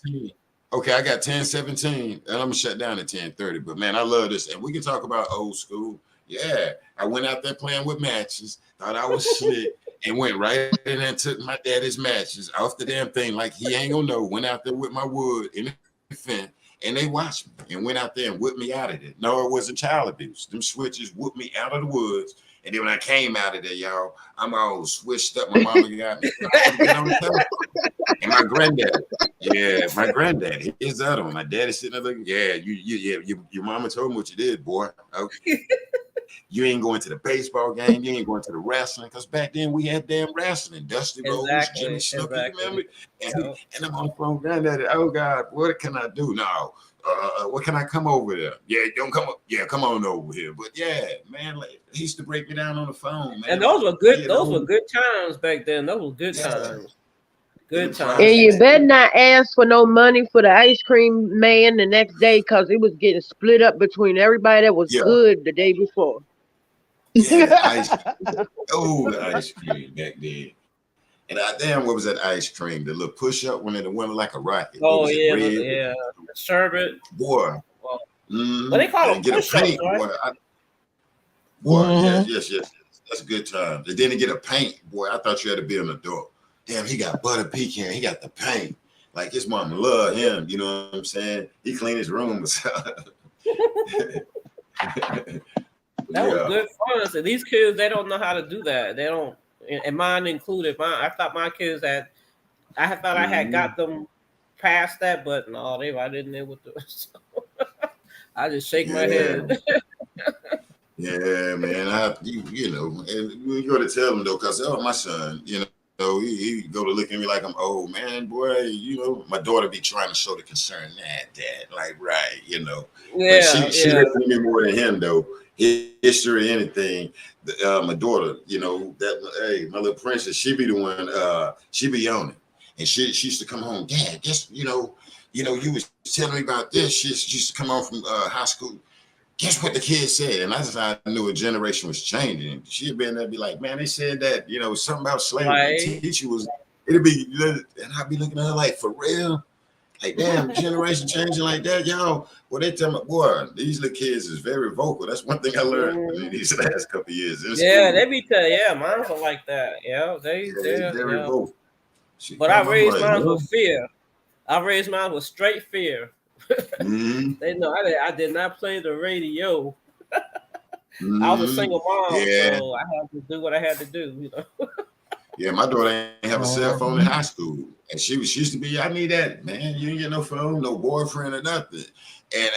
[SPEAKER 1] 10-17. Okay, I got 10-17, and I'm going to shut down at 10:30. But, man, I love this. And we can talk about old school. Yeah, I went out there playing with matches, thought I was slick, and went right in and took my daddy's matches off the damn thing like he ain't gonna know. Went out there with my wood in the fence, and they watched me and went out there and whipped me out of it. No, it wasn't child abuse. Them switches whipped me out of the woods. And then when I came out of there, y'all, I'm all switched up. My mama got me. And my granddad, here's the other one. My daddy sitting there looking, your mama told me what you did, boy. Okay. You ain't going to the baseball game. You ain't going to the wrestling. Because back then we had damn wrestling. Dusty Rhodes, Jimmy Snooker, remember? And I'm on the phone, granddaddy, oh, God, what can I do now? What can I come over there? Yeah, don't come up. Yeah, come on over here. But yeah, man, like, he used to break me down on the phone, man.
[SPEAKER 7] And those were good. Those were good times back then. Those were good times. Good
[SPEAKER 1] prize
[SPEAKER 5] And
[SPEAKER 7] times.
[SPEAKER 5] you better not ask for no money for the ice cream man the next day because it was getting split up between everybody that was
[SPEAKER 1] Yeah,
[SPEAKER 5] good the day before.
[SPEAKER 1] yeah, the ice. Oh, the ice cream back then. And damn, what was that ice cream? The little push up when it went like a rocket. What
[SPEAKER 7] Oh
[SPEAKER 1] was it?
[SPEAKER 7] yeah,
[SPEAKER 1] Red?
[SPEAKER 7] yeah. The sherbet.
[SPEAKER 1] Boy.
[SPEAKER 7] Well, but they
[SPEAKER 1] Mm-hmm.
[SPEAKER 7] call
[SPEAKER 1] And
[SPEAKER 7] them
[SPEAKER 1] get a
[SPEAKER 7] push-ups,
[SPEAKER 1] paint,
[SPEAKER 7] right?
[SPEAKER 1] boy. Boy, yes,
[SPEAKER 2] Mhm.
[SPEAKER 1] yes, yes. That's good time. And then to get a paint, boy, I thought you had to be an adult. Damn, he got butter pecan. He got the paint. Like his mom love him. You know what I'm saying? He cleaned his room.
[SPEAKER 7] That was
[SPEAKER 1] Yeah.
[SPEAKER 7] good fun. So these kids, they don't know how to do that. They don't, and mine included. I thought my kids had. I thought I had
[SPEAKER 1] Mhm.
[SPEAKER 7] got them past that, but no, they right in there with the. So I just shake my
[SPEAKER 1] Yeah.
[SPEAKER 7] head.
[SPEAKER 1] Yeah, man. You know, and you go to tell him though, cause my son, he go to look at me like I'm old, man, boy. My daughter be trying to show the concern, dad, like right, but
[SPEAKER 7] Yeah,
[SPEAKER 1] she
[SPEAKER 7] yeah.
[SPEAKER 1] listen to me more than him though. History, anything. My daughter, that hey, my little princess, she be the one. She be on it, and she used to come home, Dad. Guess you was telling me about this. She used to come home from high school. Guess what the kid said? And I knew a generation was changing. She'd been there, be like, man, they said that, something about slavery.
[SPEAKER 7] Right.
[SPEAKER 1] Teacher it'd be, and I'd be looking at her like, for real? Like, damn, generation changing like that, y'all. Well, they tell me, boy, these little kids is very vocal. That's one thing I learned in these last couple of years in
[SPEAKER 7] Yeah,
[SPEAKER 1] school.
[SPEAKER 7] they be tell. Yeah, mine's are like that. Yeah,
[SPEAKER 1] Yeah, they very
[SPEAKER 7] yeah.
[SPEAKER 1] vocal. She
[SPEAKER 7] But I
[SPEAKER 1] come, I'm
[SPEAKER 7] raised
[SPEAKER 1] like,
[SPEAKER 7] mine
[SPEAKER 1] well,
[SPEAKER 7] with fear. I raised mine with straight fear.
[SPEAKER 1] mm-hmm,
[SPEAKER 7] They know I did not play the radio. I was a
[SPEAKER 1] mm-hmm.
[SPEAKER 7] single mom,
[SPEAKER 1] Yeah.
[SPEAKER 7] so I had to do what I had to do.
[SPEAKER 1] Yeah, my daughter ain't have a cell phone in
[SPEAKER 2] Mhm.
[SPEAKER 1] high school, and she used to be. I need that, man. You ain't get no phone, no boyfriend, or nothing.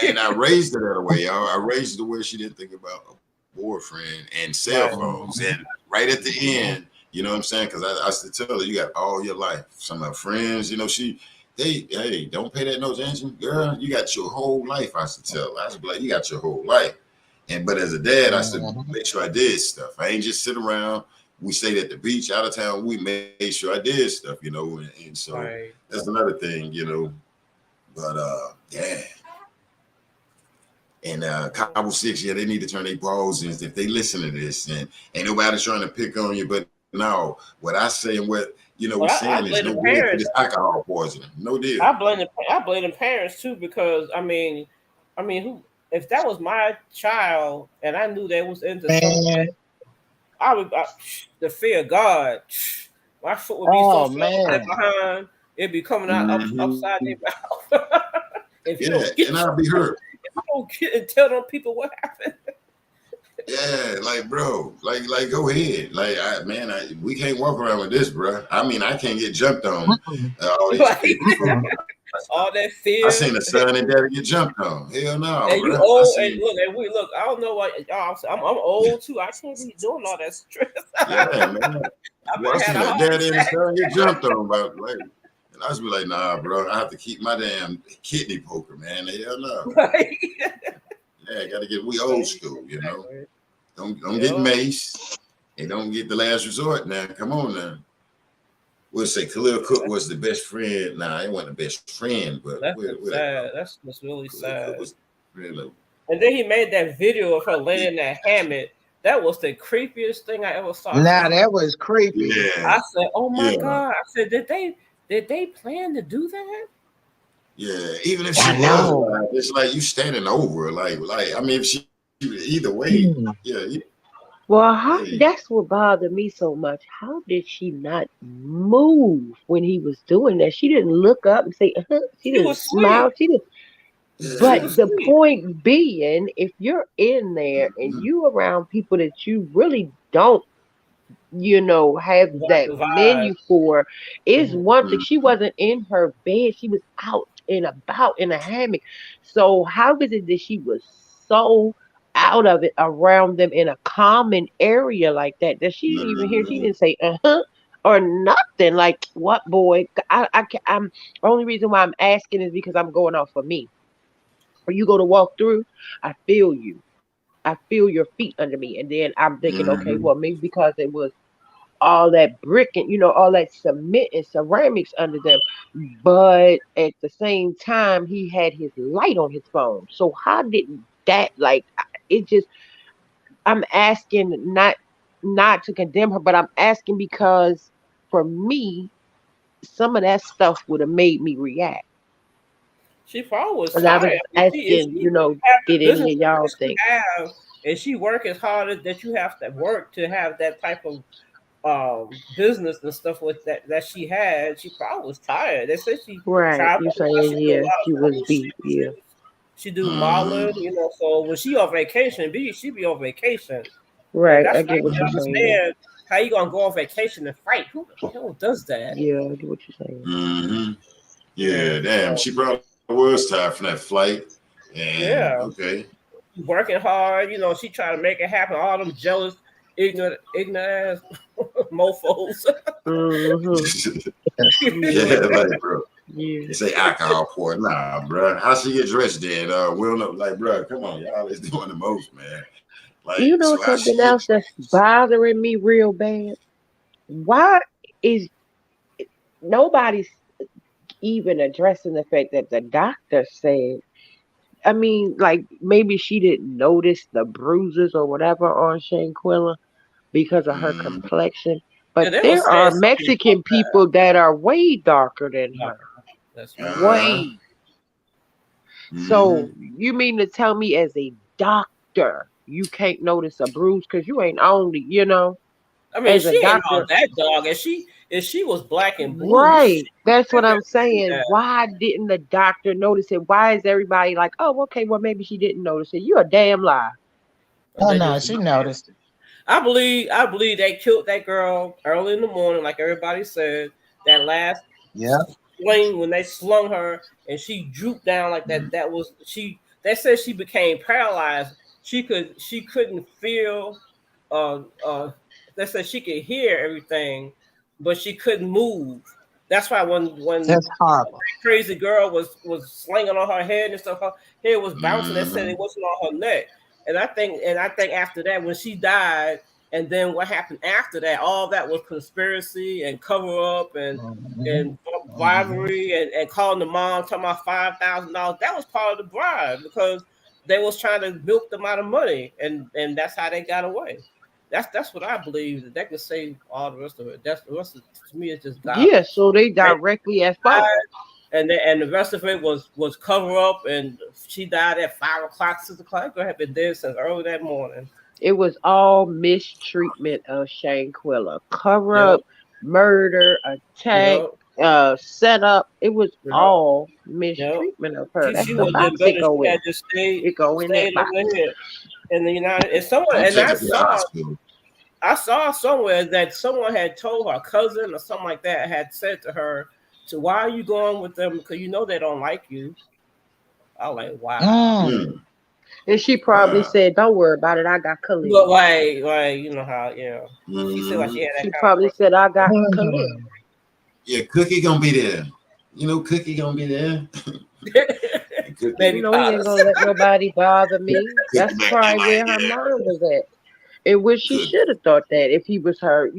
[SPEAKER 1] And I raised her that way. I raised her where she didn't think about a boyfriend and cell
[SPEAKER 7] Right.
[SPEAKER 1] phones. And right at the end, you know what I'm saying? Because I used to tell her, you got all your life. Some of her friends, hey, don't pay that no attention, girl. You got your whole life. I used to tell her. I used to be like, you got your whole life. But as a dad, I used to
[SPEAKER 2] Mhm.
[SPEAKER 1] make sure I did stuff. I ain't just sit around. We stayed at the beach out of town. We made sure I did stuff, and so
[SPEAKER 7] Right.
[SPEAKER 1] that's another thing, But yeah. And Cabo 6, yeah, they need to turn their balls in if they listen to this. And ain't nobody trying to pick on you, but no, what I say and what we're
[SPEAKER 7] But I
[SPEAKER 1] saying is
[SPEAKER 7] blame
[SPEAKER 1] no
[SPEAKER 7] the
[SPEAKER 1] way for
[SPEAKER 7] parents.
[SPEAKER 1] this alcohol poisoning. No deal.
[SPEAKER 7] I blame the parents too because who if that was my child and I knew they was into something,
[SPEAKER 2] Man.
[SPEAKER 7] the fear of God. My foot would be so
[SPEAKER 2] Oh
[SPEAKER 7] strong in their
[SPEAKER 2] man.
[SPEAKER 7] behind, it'd be coming out
[SPEAKER 1] Mm-hmm.
[SPEAKER 7] upside their mouth. if you
[SPEAKER 1] Yeah,
[SPEAKER 7] don't get
[SPEAKER 1] and I'll be hurt.
[SPEAKER 7] if you don't get and tell them people what happened.
[SPEAKER 1] Yeah, like bro, like go ahead. Like we can't walk around with this, bro. I mean, I can't get jumped on
[SPEAKER 2] Mm-mm.
[SPEAKER 1] all these
[SPEAKER 7] Like
[SPEAKER 1] people.
[SPEAKER 7] all that
[SPEAKER 1] I
[SPEAKER 7] fear.
[SPEAKER 1] seen a son and daddy get jumped on. Hell no,
[SPEAKER 7] And you
[SPEAKER 1] bro. I
[SPEAKER 7] old and
[SPEAKER 1] seen,
[SPEAKER 7] look. I don't know what y'all. I'm old too. I can't be doing all that stress.
[SPEAKER 1] yeah, man.
[SPEAKER 7] I
[SPEAKER 1] Well, I
[SPEAKER 7] had
[SPEAKER 1] seen
[SPEAKER 7] a
[SPEAKER 1] a
[SPEAKER 7] heart
[SPEAKER 1] daddy and his
[SPEAKER 7] attack.
[SPEAKER 1] son get jumped on, but like, and I just be like, nah, bro. I have to keep my damn kidney poker, man. Hell no.
[SPEAKER 7] Right.
[SPEAKER 1] Yeah, gotta get. We old school, Don't get
[SPEAKER 7] Yeah.
[SPEAKER 1] mace, and don't get the last resort. Now, come on now. We'll say Khalil Cook was the best friend. Nah, he wasn't the best friend, but
[SPEAKER 7] That's
[SPEAKER 1] where that go?
[SPEAKER 7] sad. That's really
[SPEAKER 1] Khalil Cook
[SPEAKER 7] sad.
[SPEAKER 1] was really.
[SPEAKER 7] And then he made that video of her laying in that hammock. That was the creepiest thing I ever saw.
[SPEAKER 2] Now that was creepy.
[SPEAKER 1] Yeah,
[SPEAKER 7] I said, "Oh my
[SPEAKER 1] yeah,
[SPEAKER 7] god!" I said, "Did they plan to do that?"
[SPEAKER 1] yeah. Even if she
[SPEAKER 2] I
[SPEAKER 1] was,
[SPEAKER 2] know.
[SPEAKER 1] it's like you standing over, like. I mean, if she either way,
[SPEAKER 2] Mm.
[SPEAKER 1] yeah,
[SPEAKER 5] Well,
[SPEAKER 1] hey,
[SPEAKER 5] that's what bothered me so much. How did she not move when he was doing that? She didn't look up and say, she
[SPEAKER 7] She
[SPEAKER 5] didn't
[SPEAKER 7] was
[SPEAKER 5] smile.
[SPEAKER 7] asleep.
[SPEAKER 5] She didn't.
[SPEAKER 7] She
[SPEAKER 5] But
[SPEAKER 1] yeah.
[SPEAKER 7] was
[SPEAKER 5] the
[SPEAKER 7] asleep.
[SPEAKER 5] point being, if you're in there and
[SPEAKER 1] Mhm,
[SPEAKER 5] you around people that you really don't, have
[SPEAKER 7] You got
[SPEAKER 5] that
[SPEAKER 7] the vibe.
[SPEAKER 5] menu for, is one thing.
[SPEAKER 1] mhm,
[SPEAKER 5] She wasn't in her bed. She was out and about in a hammock. So how is it that she was so out of it around them in a common area like that she didn't even hear? She
[SPEAKER 1] mhm,
[SPEAKER 5] didn't say or nothing. Like what, boy? I'm only reason why I'm asking is because I'm going off for me. Or you go to walk through, I feel you. I feel your feet under me. And then I'm thinking, okay,
[SPEAKER 1] mhm.
[SPEAKER 5] well, maybe because it was all that brick and all that cement and ceramics under them. But at the same time, he had his light on his phone. So how did that it just? I'm asking not to condemn her, but I'm asking because for me, some of that stuff would have made me react.
[SPEAKER 7] She probably was
[SPEAKER 5] And I
[SPEAKER 7] tired.
[SPEAKER 5] was
[SPEAKER 7] If
[SPEAKER 5] asking,
[SPEAKER 7] she have the
[SPEAKER 5] did any
[SPEAKER 7] business
[SPEAKER 5] of y'all
[SPEAKER 7] that she
[SPEAKER 5] think?
[SPEAKER 7] have, and she work as hard as that you have to work to have that type of business and stuff with that she had, she probably was tired. They said she
[SPEAKER 5] Right.
[SPEAKER 7] traveled
[SPEAKER 5] You
[SPEAKER 7] a lot.
[SPEAKER 5] saying,
[SPEAKER 7] She do a
[SPEAKER 5] yeah,
[SPEAKER 7] lot
[SPEAKER 5] she
[SPEAKER 7] of
[SPEAKER 5] was
[SPEAKER 7] cruise
[SPEAKER 5] beat.
[SPEAKER 7] ships.
[SPEAKER 5] Yeah.
[SPEAKER 7] She do modeling,
[SPEAKER 1] Mm-hmm.
[SPEAKER 7] so when she on vacation, she be on vacation. And
[SPEAKER 5] Right.
[SPEAKER 7] that's
[SPEAKER 5] I
[SPEAKER 7] what I
[SPEAKER 5] get what
[SPEAKER 7] can
[SPEAKER 5] you're saying.
[SPEAKER 7] understand. How you gonna go on vacation and fight? Who the hell does that?
[SPEAKER 5] Yeah, I get what you're saying.
[SPEAKER 1] Mm-hmm.
[SPEAKER 5] Yeah.
[SPEAKER 1] Yeah, damn. She probably was tired from that flight. And
[SPEAKER 7] Yeah,
[SPEAKER 1] okay.
[SPEAKER 7] working hard. She trying to make it happen. All them jealous, ignorant ass mofos.
[SPEAKER 5] Mm-hmm.
[SPEAKER 1] Yeah,
[SPEAKER 5] Yeah.
[SPEAKER 1] like bro.
[SPEAKER 5] Yeah.
[SPEAKER 1] You say alcohol pour. Nah, bro. How she get dressed then? We don't know. Like, bro, come on, y'all is doing the most, man. Like,
[SPEAKER 5] You know
[SPEAKER 1] so how she
[SPEAKER 5] something
[SPEAKER 1] get
[SPEAKER 5] else that's
[SPEAKER 1] dressed?
[SPEAKER 5] bothering me real bad? Why is nobody's even addressing the fact that the doctor said, I mean, like maybe she didn't notice the bruises or whatever on Shanquella because of her
[SPEAKER 1] Mm-hmm.
[SPEAKER 5] complexion.
[SPEAKER 7] Yeah,
[SPEAKER 5] But
[SPEAKER 7] they was
[SPEAKER 5] there
[SPEAKER 7] saying
[SPEAKER 5] are
[SPEAKER 7] something about
[SPEAKER 5] Mexican people that are way darker than
[SPEAKER 7] that.
[SPEAKER 5] her.
[SPEAKER 7] That's right.
[SPEAKER 1] Uh-huh.
[SPEAKER 5] Way.
[SPEAKER 1] Mm-hmm.
[SPEAKER 5] So you mean to tell me as a doctor you can't notice a bruise because you ain't only.
[SPEAKER 7] I mean,
[SPEAKER 5] As a
[SPEAKER 7] she ain't all
[SPEAKER 5] doctor.
[SPEAKER 7] that dog. If she was black and blue,
[SPEAKER 5] Right. That's
[SPEAKER 7] I
[SPEAKER 5] what
[SPEAKER 7] can
[SPEAKER 5] I'm
[SPEAKER 7] see
[SPEAKER 5] saying.
[SPEAKER 7] that.
[SPEAKER 5] Why didn't the doctor notice it? Why is everybody like, oh, okay, well, maybe she didn't notice it? You a damn lie.
[SPEAKER 7] Or
[SPEAKER 2] Oh
[SPEAKER 7] they
[SPEAKER 2] no,
[SPEAKER 7] just
[SPEAKER 2] she noticed it.
[SPEAKER 7] I believe they killed that girl early in the morning, like everybody said. That last
[SPEAKER 2] Yeah.
[SPEAKER 7] swing when they slung her and she drooped down like that. That was she. They said she became paralyzed. She couldn't feel. Uh, uh, they said she could hear everything, but she couldn't move. That's why when
[SPEAKER 2] That's horrible.
[SPEAKER 7] crazy girl was slinging on her head and stuff. Her head was bouncing. They said
[SPEAKER 1] Mm-hmm.
[SPEAKER 7] it wasn't on her neck. And I think after that, when she died, and then what happened after that, all that was conspiracy and cover up and
[SPEAKER 2] Hmm.
[SPEAKER 7] bribery and calling the mom talking about $5,000. That was part of the bribe because they was trying to milk them out of money, and that's how they got away. That's what I believe that they could say all the rest of it. That's the rest of to me. It's just
[SPEAKER 5] Yeah,
[SPEAKER 7] garbage.
[SPEAKER 5] so they
[SPEAKER 7] They
[SPEAKER 5] directly at fault.
[SPEAKER 7] and the rest of it was cover up, and she died at 5 o'clock, 6 o'clock. Girl had been dead since early that morning.
[SPEAKER 5] It was all mistreatment of Shanquella. Cover
[SPEAKER 7] Yep,
[SPEAKER 5] up, murder, attack,
[SPEAKER 7] yep,
[SPEAKER 5] setup. It was
[SPEAKER 7] yep,
[SPEAKER 5] all
[SPEAKER 7] yep.
[SPEAKER 5] mistreatment of her.
[SPEAKER 7] She
[SPEAKER 5] That's
[SPEAKER 7] she
[SPEAKER 5] the
[SPEAKER 7] would have
[SPEAKER 5] box
[SPEAKER 7] been
[SPEAKER 5] it
[SPEAKER 7] better.
[SPEAKER 5] go
[SPEAKER 7] She
[SPEAKER 5] in.
[SPEAKER 7] had just stayed
[SPEAKER 5] It go in that
[SPEAKER 7] stayed
[SPEAKER 5] box.
[SPEAKER 7] over here in the United. And someone
[SPEAKER 1] And
[SPEAKER 7] and
[SPEAKER 1] take
[SPEAKER 7] I
[SPEAKER 1] her to the
[SPEAKER 7] saw
[SPEAKER 1] hospital.
[SPEAKER 7] I saw somewhere that someone had told her cousin or something like that had said to her, "So why are you going with them? Because they don't like you." I was like, wow.
[SPEAKER 2] Mm.
[SPEAKER 1] Mm.
[SPEAKER 5] And she probably
[SPEAKER 1] Wow.
[SPEAKER 5] said, don't worry about it. I got
[SPEAKER 7] But
[SPEAKER 5] Khalil.
[SPEAKER 7] like how she said like
[SPEAKER 1] Mm-hmm.
[SPEAKER 7] she had that
[SPEAKER 5] She
[SPEAKER 7] kind of
[SPEAKER 5] probably said, I got Khalil.
[SPEAKER 1] Yeah, Cookie gonna be there. Cookie gonna be there.
[SPEAKER 7] person.
[SPEAKER 1] Cookie,
[SPEAKER 7] Baby
[SPEAKER 5] He ain't
[SPEAKER 7] Potter.
[SPEAKER 5] gonna let nobody bother me.
[SPEAKER 1] Cookie
[SPEAKER 5] That's
[SPEAKER 1] back there
[SPEAKER 5] probably
[SPEAKER 1] like,
[SPEAKER 5] where her
[SPEAKER 1] yeah,
[SPEAKER 5] mind was at. In which she
[SPEAKER 1] Cookie.
[SPEAKER 5] should have thought that if he was her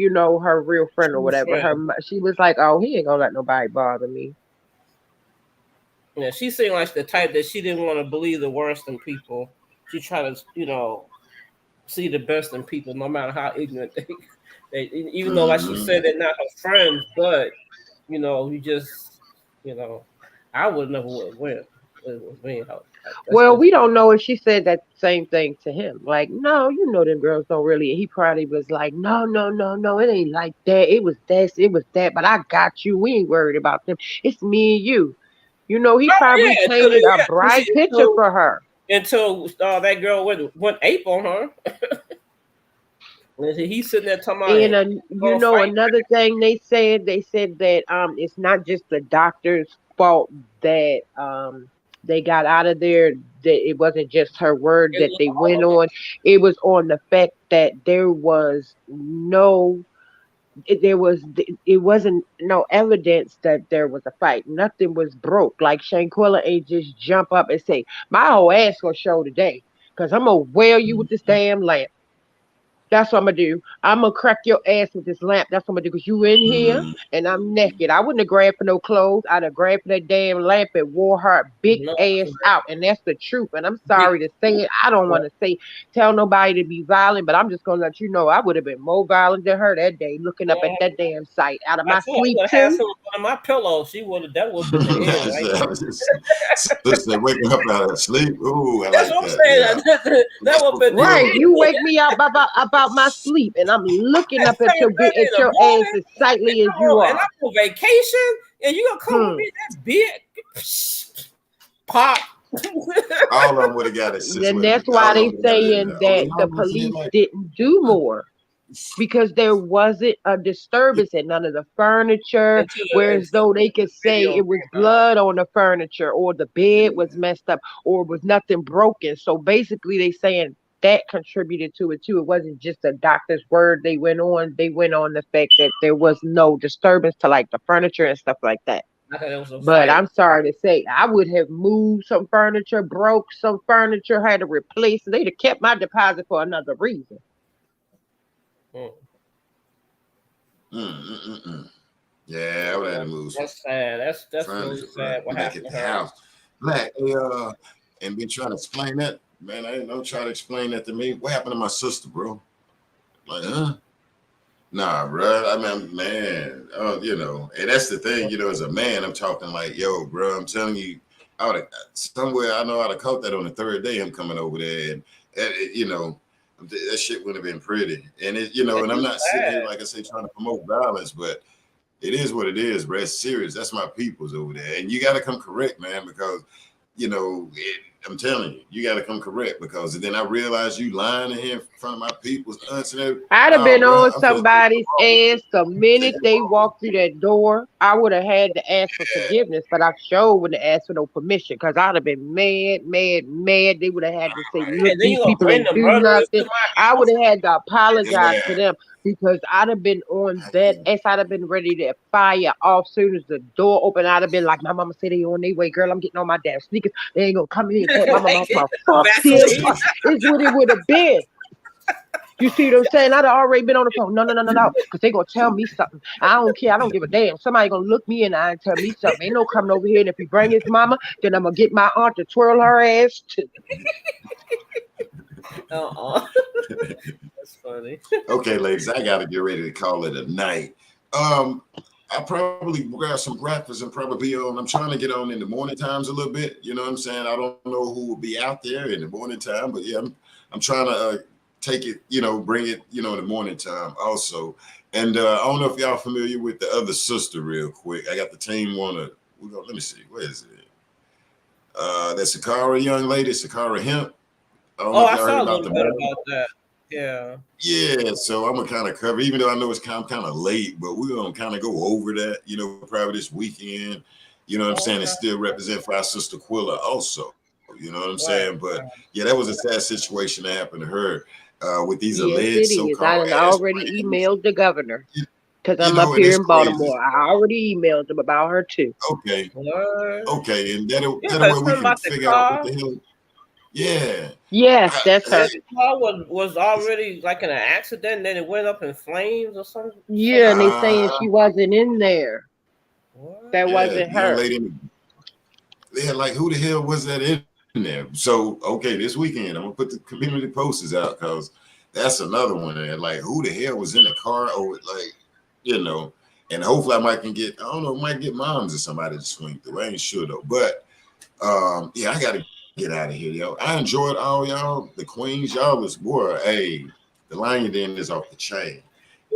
[SPEAKER 5] real friend or
[SPEAKER 7] True
[SPEAKER 5] whatever.
[SPEAKER 7] friend.
[SPEAKER 5] She was like, oh, he ain't gonna let nobody bother me.
[SPEAKER 7] Yeah, she seemed like the type that she didn't want to believe the worst in people. She tried to, see the best in people, no matter how ignorant they even though like she
[SPEAKER 1] Mm-hmm.
[SPEAKER 7] said they're not her friends, but you just, you know, I would never would win. With me. That's
[SPEAKER 5] Well,
[SPEAKER 7] just
[SPEAKER 5] we don't know if she said that same thing to him. Like, no, them girls don't really. And he probably was like, no, no, no, no, it ain't like that. It was this, it was that, but I got you. We ain't worried about them. It's me and you. He probably
[SPEAKER 7] yeah,
[SPEAKER 5] painted a bright picture for her.
[SPEAKER 7] until that girl went ape on her. And he's sitting there talking about
[SPEAKER 5] And
[SPEAKER 7] gonna fight.
[SPEAKER 5] another thing they said that it's not just the doctor's fault that they got out of there, that it wasn't just her word
[SPEAKER 7] It
[SPEAKER 5] that
[SPEAKER 7] was
[SPEAKER 5] they
[SPEAKER 7] all
[SPEAKER 5] went
[SPEAKER 7] of
[SPEAKER 5] on. It was on the fact that it wasn't no evidence that there was a fight. Nothing was broke. Like Shanquella ain't just jump up and say, my whole ass gonna show today because I'm gonna wail you with this damn lamp. That's what I'm gonna do. I'm gonna crack your ass with this lamp. That's what I'm gonna do. Because you in here and I'm naked. I wouldn't have grabbed for no clothes. I'd have grabbed for that damn lamp and wore her big
[SPEAKER 7] No,
[SPEAKER 5] ass out. And that's the truth. And I'm sorry to say it. I don't want to tell nobody to be violent, but I'm just gonna let you know I would have been more violent than her that day, looking up at that damn sight out of my sleep
[SPEAKER 7] I would have had
[SPEAKER 5] too.
[SPEAKER 7] some on my pillow. She would have. That would have been the end. Right?
[SPEAKER 1] Sister waking up out of sleep. Ooh, I
[SPEAKER 7] That's
[SPEAKER 1] like
[SPEAKER 7] what I'm
[SPEAKER 1] that.
[SPEAKER 7] saying.
[SPEAKER 1] Yeah.
[SPEAKER 7] That would have been the
[SPEAKER 5] Right,
[SPEAKER 7] end.
[SPEAKER 5] you wake me up about my sleep, and I'm looking up at
[SPEAKER 7] 7:30 in the
[SPEAKER 5] your ass
[SPEAKER 7] morning,
[SPEAKER 5] as sightly as you
[SPEAKER 7] and
[SPEAKER 5] are.
[SPEAKER 7] I'm on vacation, and you gonna come with me that big pop.
[SPEAKER 1] All of them would have got it.
[SPEAKER 5] And that's why they saying that the police didn't do more. Because there wasn't a disturbance in none of the furniture, whereas though they could say it was blood on the furniture or the bed was messed up or was nothing broken. So basically they saying that contributed to it too. It wasn't just a doctor's word they went on. They went on the fact that there was no disturbance to like the furniture and stuff like that. But I'm sorry to say, I would have moved some furniture, broke some furniture, had to replace it. They'd have kept my deposit for another reason.
[SPEAKER 1] Yeah, I would have to move.
[SPEAKER 7] That's sad. That's really sad. What happened
[SPEAKER 1] at the house? Black, and been trying to explain that. Man, I didn't know. Try to explain that to me. What happened to my sister, bro? Like, huh? Nah, bro. I mean, man. You know, and that's the thing. You know, as a man, I'm talking like, yo, bro. I'm telling you, I would have somewhere. I know I'd have caught that on the third day. I'm coming over there, and you know. That shit wouldn't have been pretty. And it, you know, and I'm not sitting here, like I say, trying to promote violence, but it is what it is, bro. It's serious. That's my peoples over there. And you got to come correct, man, because, you know, I'm telling you, you got to come correct because then I realized you lying in here in front of my people's aunts and everything.
[SPEAKER 5] I'd have been on somebody's ass the minute they walked through that door. I would have had to ask for forgiveness, but I sure wouldn't have asked for no permission because I'd have been mad. They would have had to say, look, these people ain't do nothing. I would have had to apologize to them because I'd have been on that ass. I'd have been ready to fire off soon as the door opened. I'd have been like, my mama said they on their way, girl. I'm getting on my damn sneakers. They ain't gonna come in and take my mama off my fuck this. Is what it would have been. You see what I'm saying? I'd have already been on the phone. No. Because they going to tell me something. I don't care. I don't give a damn. Somebody going to look me in the eye and tell me something. Ain't no coming over here. And if he bring his mama, then I'm going to get my aunt to twirl her ass too.
[SPEAKER 7] That's funny.
[SPEAKER 1] Okay, ladies, I got to get ready to call it a night. I probably grab some breakfast and probably be on. I'm trying to get on in the morning times a little bit. You know what I'm saying? I don't know who will be out there in the morning time, but yeah, I'm trying to take it, you know, bring it, you know, in the morning time also. And I don't know if y'all familiar with the other sister real quick. I got the team let me see, where is it? That Sakara young lady, Sakara Hemp. I don't know if y'all heard about
[SPEAKER 7] that. Yeah.
[SPEAKER 1] Yeah, so I'm gonna kind of cover, even though I know it's kind of late, but we're gonna kind of go over that, you know, probably this weekend. You know what I'm saying? And still represent for our sister Quilla also. You know what I'm saying? But yeah, that was a sad situation that happened to her with these alleged so-called.
[SPEAKER 5] I already emailed the governor because I'm up here in Baltimore. I already emailed him about her too.
[SPEAKER 1] Okay. Okay, and that way we can figure out what the hell. Yeah.
[SPEAKER 5] Yes, that's her.
[SPEAKER 7] The car was already like in an accident, then it went up in flames or something.
[SPEAKER 5] Yeah, and they saying she wasn't in there. That wasn't her.
[SPEAKER 1] Lady, they had like, who the hell was that in there? So okay, this weekend I'm gonna put the community posters out because that's another one. And like, who the hell was in the car? Or like, you know, and hopefully I might get moms or somebody to swing through. I ain't sure though, but yeah, I gotta get out of here, yo. I enjoyed all y'all, the queens. Y'all was, boy, hey, the lion then is off the chain.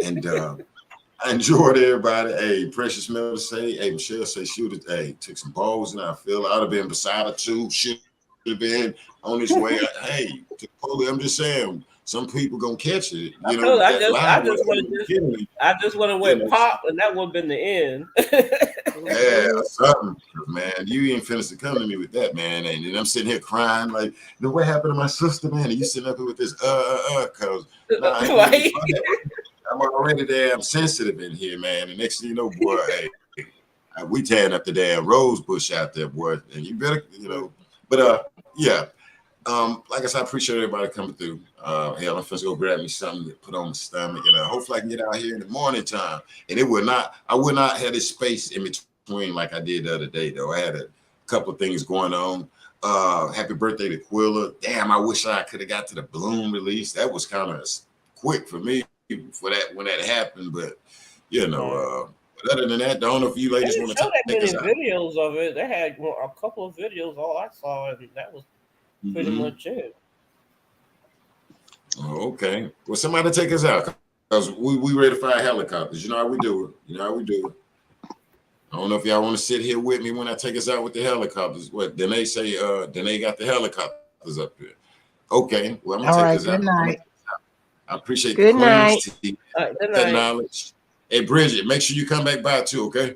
[SPEAKER 1] And I enjoyed everybody. Hey, Precious Miller say, hey, Michelle say she would have, hey, took some balls and I feel I'd have been beside her too. Should have been on his way. Hey, I'm just saying, some people gonna catch it. You know,
[SPEAKER 7] I just want to went pop, and that would have been the end.
[SPEAKER 1] Yeah, something, man. You ain't finished to come to me with that, man. And I'm sitting here crying, like, no, what happened to my sister, man? And you sitting up here with this, cause I'm already damn sensitive in here, man. And next thing you know, boy, hey, we tearing up the damn rose bush out there, boy. And you better, you know, but yeah. Like I said, I appreciate everybody coming through. Hell, I'm supposed to go grab me something to put on my stomach, and hopefully I can get out here in the morning time. And I would not have this space in between like I did the other day, though. I had a couple of things going on. Happy birthday to Quilla. Damn, I wish I could have got to the Bloom release. That was kind of quick for me for that when that happened, but but other than that, I don't know if you ladies want to take us out.
[SPEAKER 7] Videos of it. They had a couple of videos. All I saw, and that was pretty much it.
[SPEAKER 1] Oh, okay. Well, somebody take us out because we ready to fire helicopters. You know how we do it. I don't know if y'all want to sit here with me when I take us out with the helicopters. What? Then they say, they got the helicopters up here. Okay. Well, I'm gonna take us out.
[SPEAKER 2] Good night.
[SPEAKER 1] I appreciate
[SPEAKER 5] good
[SPEAKER 1] the
[SPEAKER 5] night.
[SPEAKER 1] that knowledge. Hey, Bridget, make sure you come back by too, okay?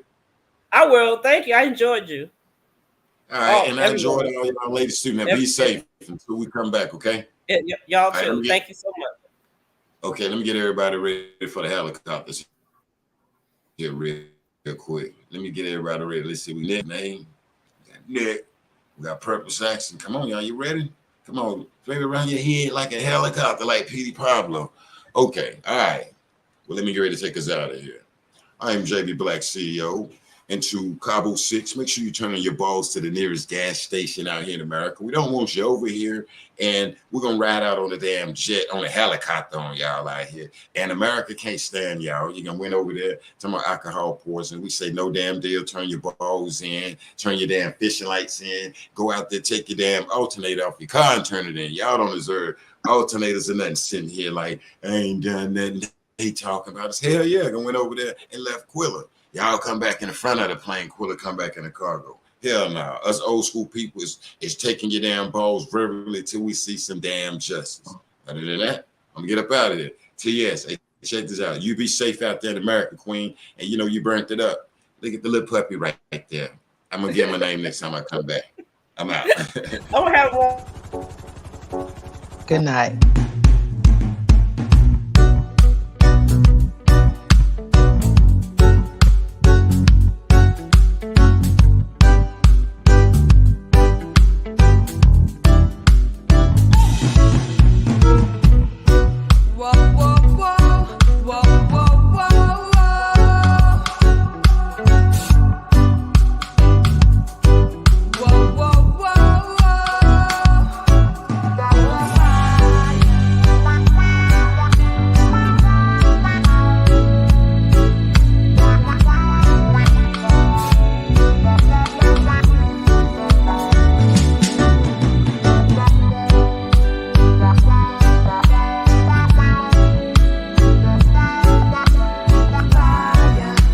[SPEAKER 7] I will. Thank you. I enjoyed you.
[SPEAKER 1] All right, and I enjoyed all y'all ladies too. Now be safe until we come back, okay?
[SPEAKER 7] Yeah, y'all too. Thank you so much.
[SPEAKER 1] Okay, let me get everybody ready for the helicopters here real quick. Let me get everybody ready. Let's see. We got name. We got Nick. We got Purpose Action. Come on, y'all. You ready? Come on. Flip around your head like a helicopter, like Petey Pablo. Okay. All right. Well, let me get ready to take us out of here. I am JB Black, CEO. And to Cabo 6, make sure you turn on your balls to the nearest gas station out here in America. We don't want you over here, and we're going to ride out on the damn jet, on a helicopter on y'all out here. And America can't stand y'all. You're going to win over there to my alcohol poison. We say no damn deal. Turn your balls in. Turn your damn fishing lights in. Go out there, take your damn alternator off your car and turn it in. Y'all don't deserve alternators or nothing sitting here like, I ain't done nothing. They talking about us. Hell yeah, I went over there and left Quilla. Y'all come back in the front of the plane, Quilla come back in the cargo. Hell no. Us old school people is taking your damn balls verbally till we see some damn justice. Other than that, I'm gonna get up out of here. TS, hey, check this out. You be safe out there in America, Queen. And you burnt it up. Look at the little puppy right there. I'm gonna get my name next time I come back. I'm out.
[SPEAKER 7] I'm gonna have one.
[SPEAKER 2] Good night.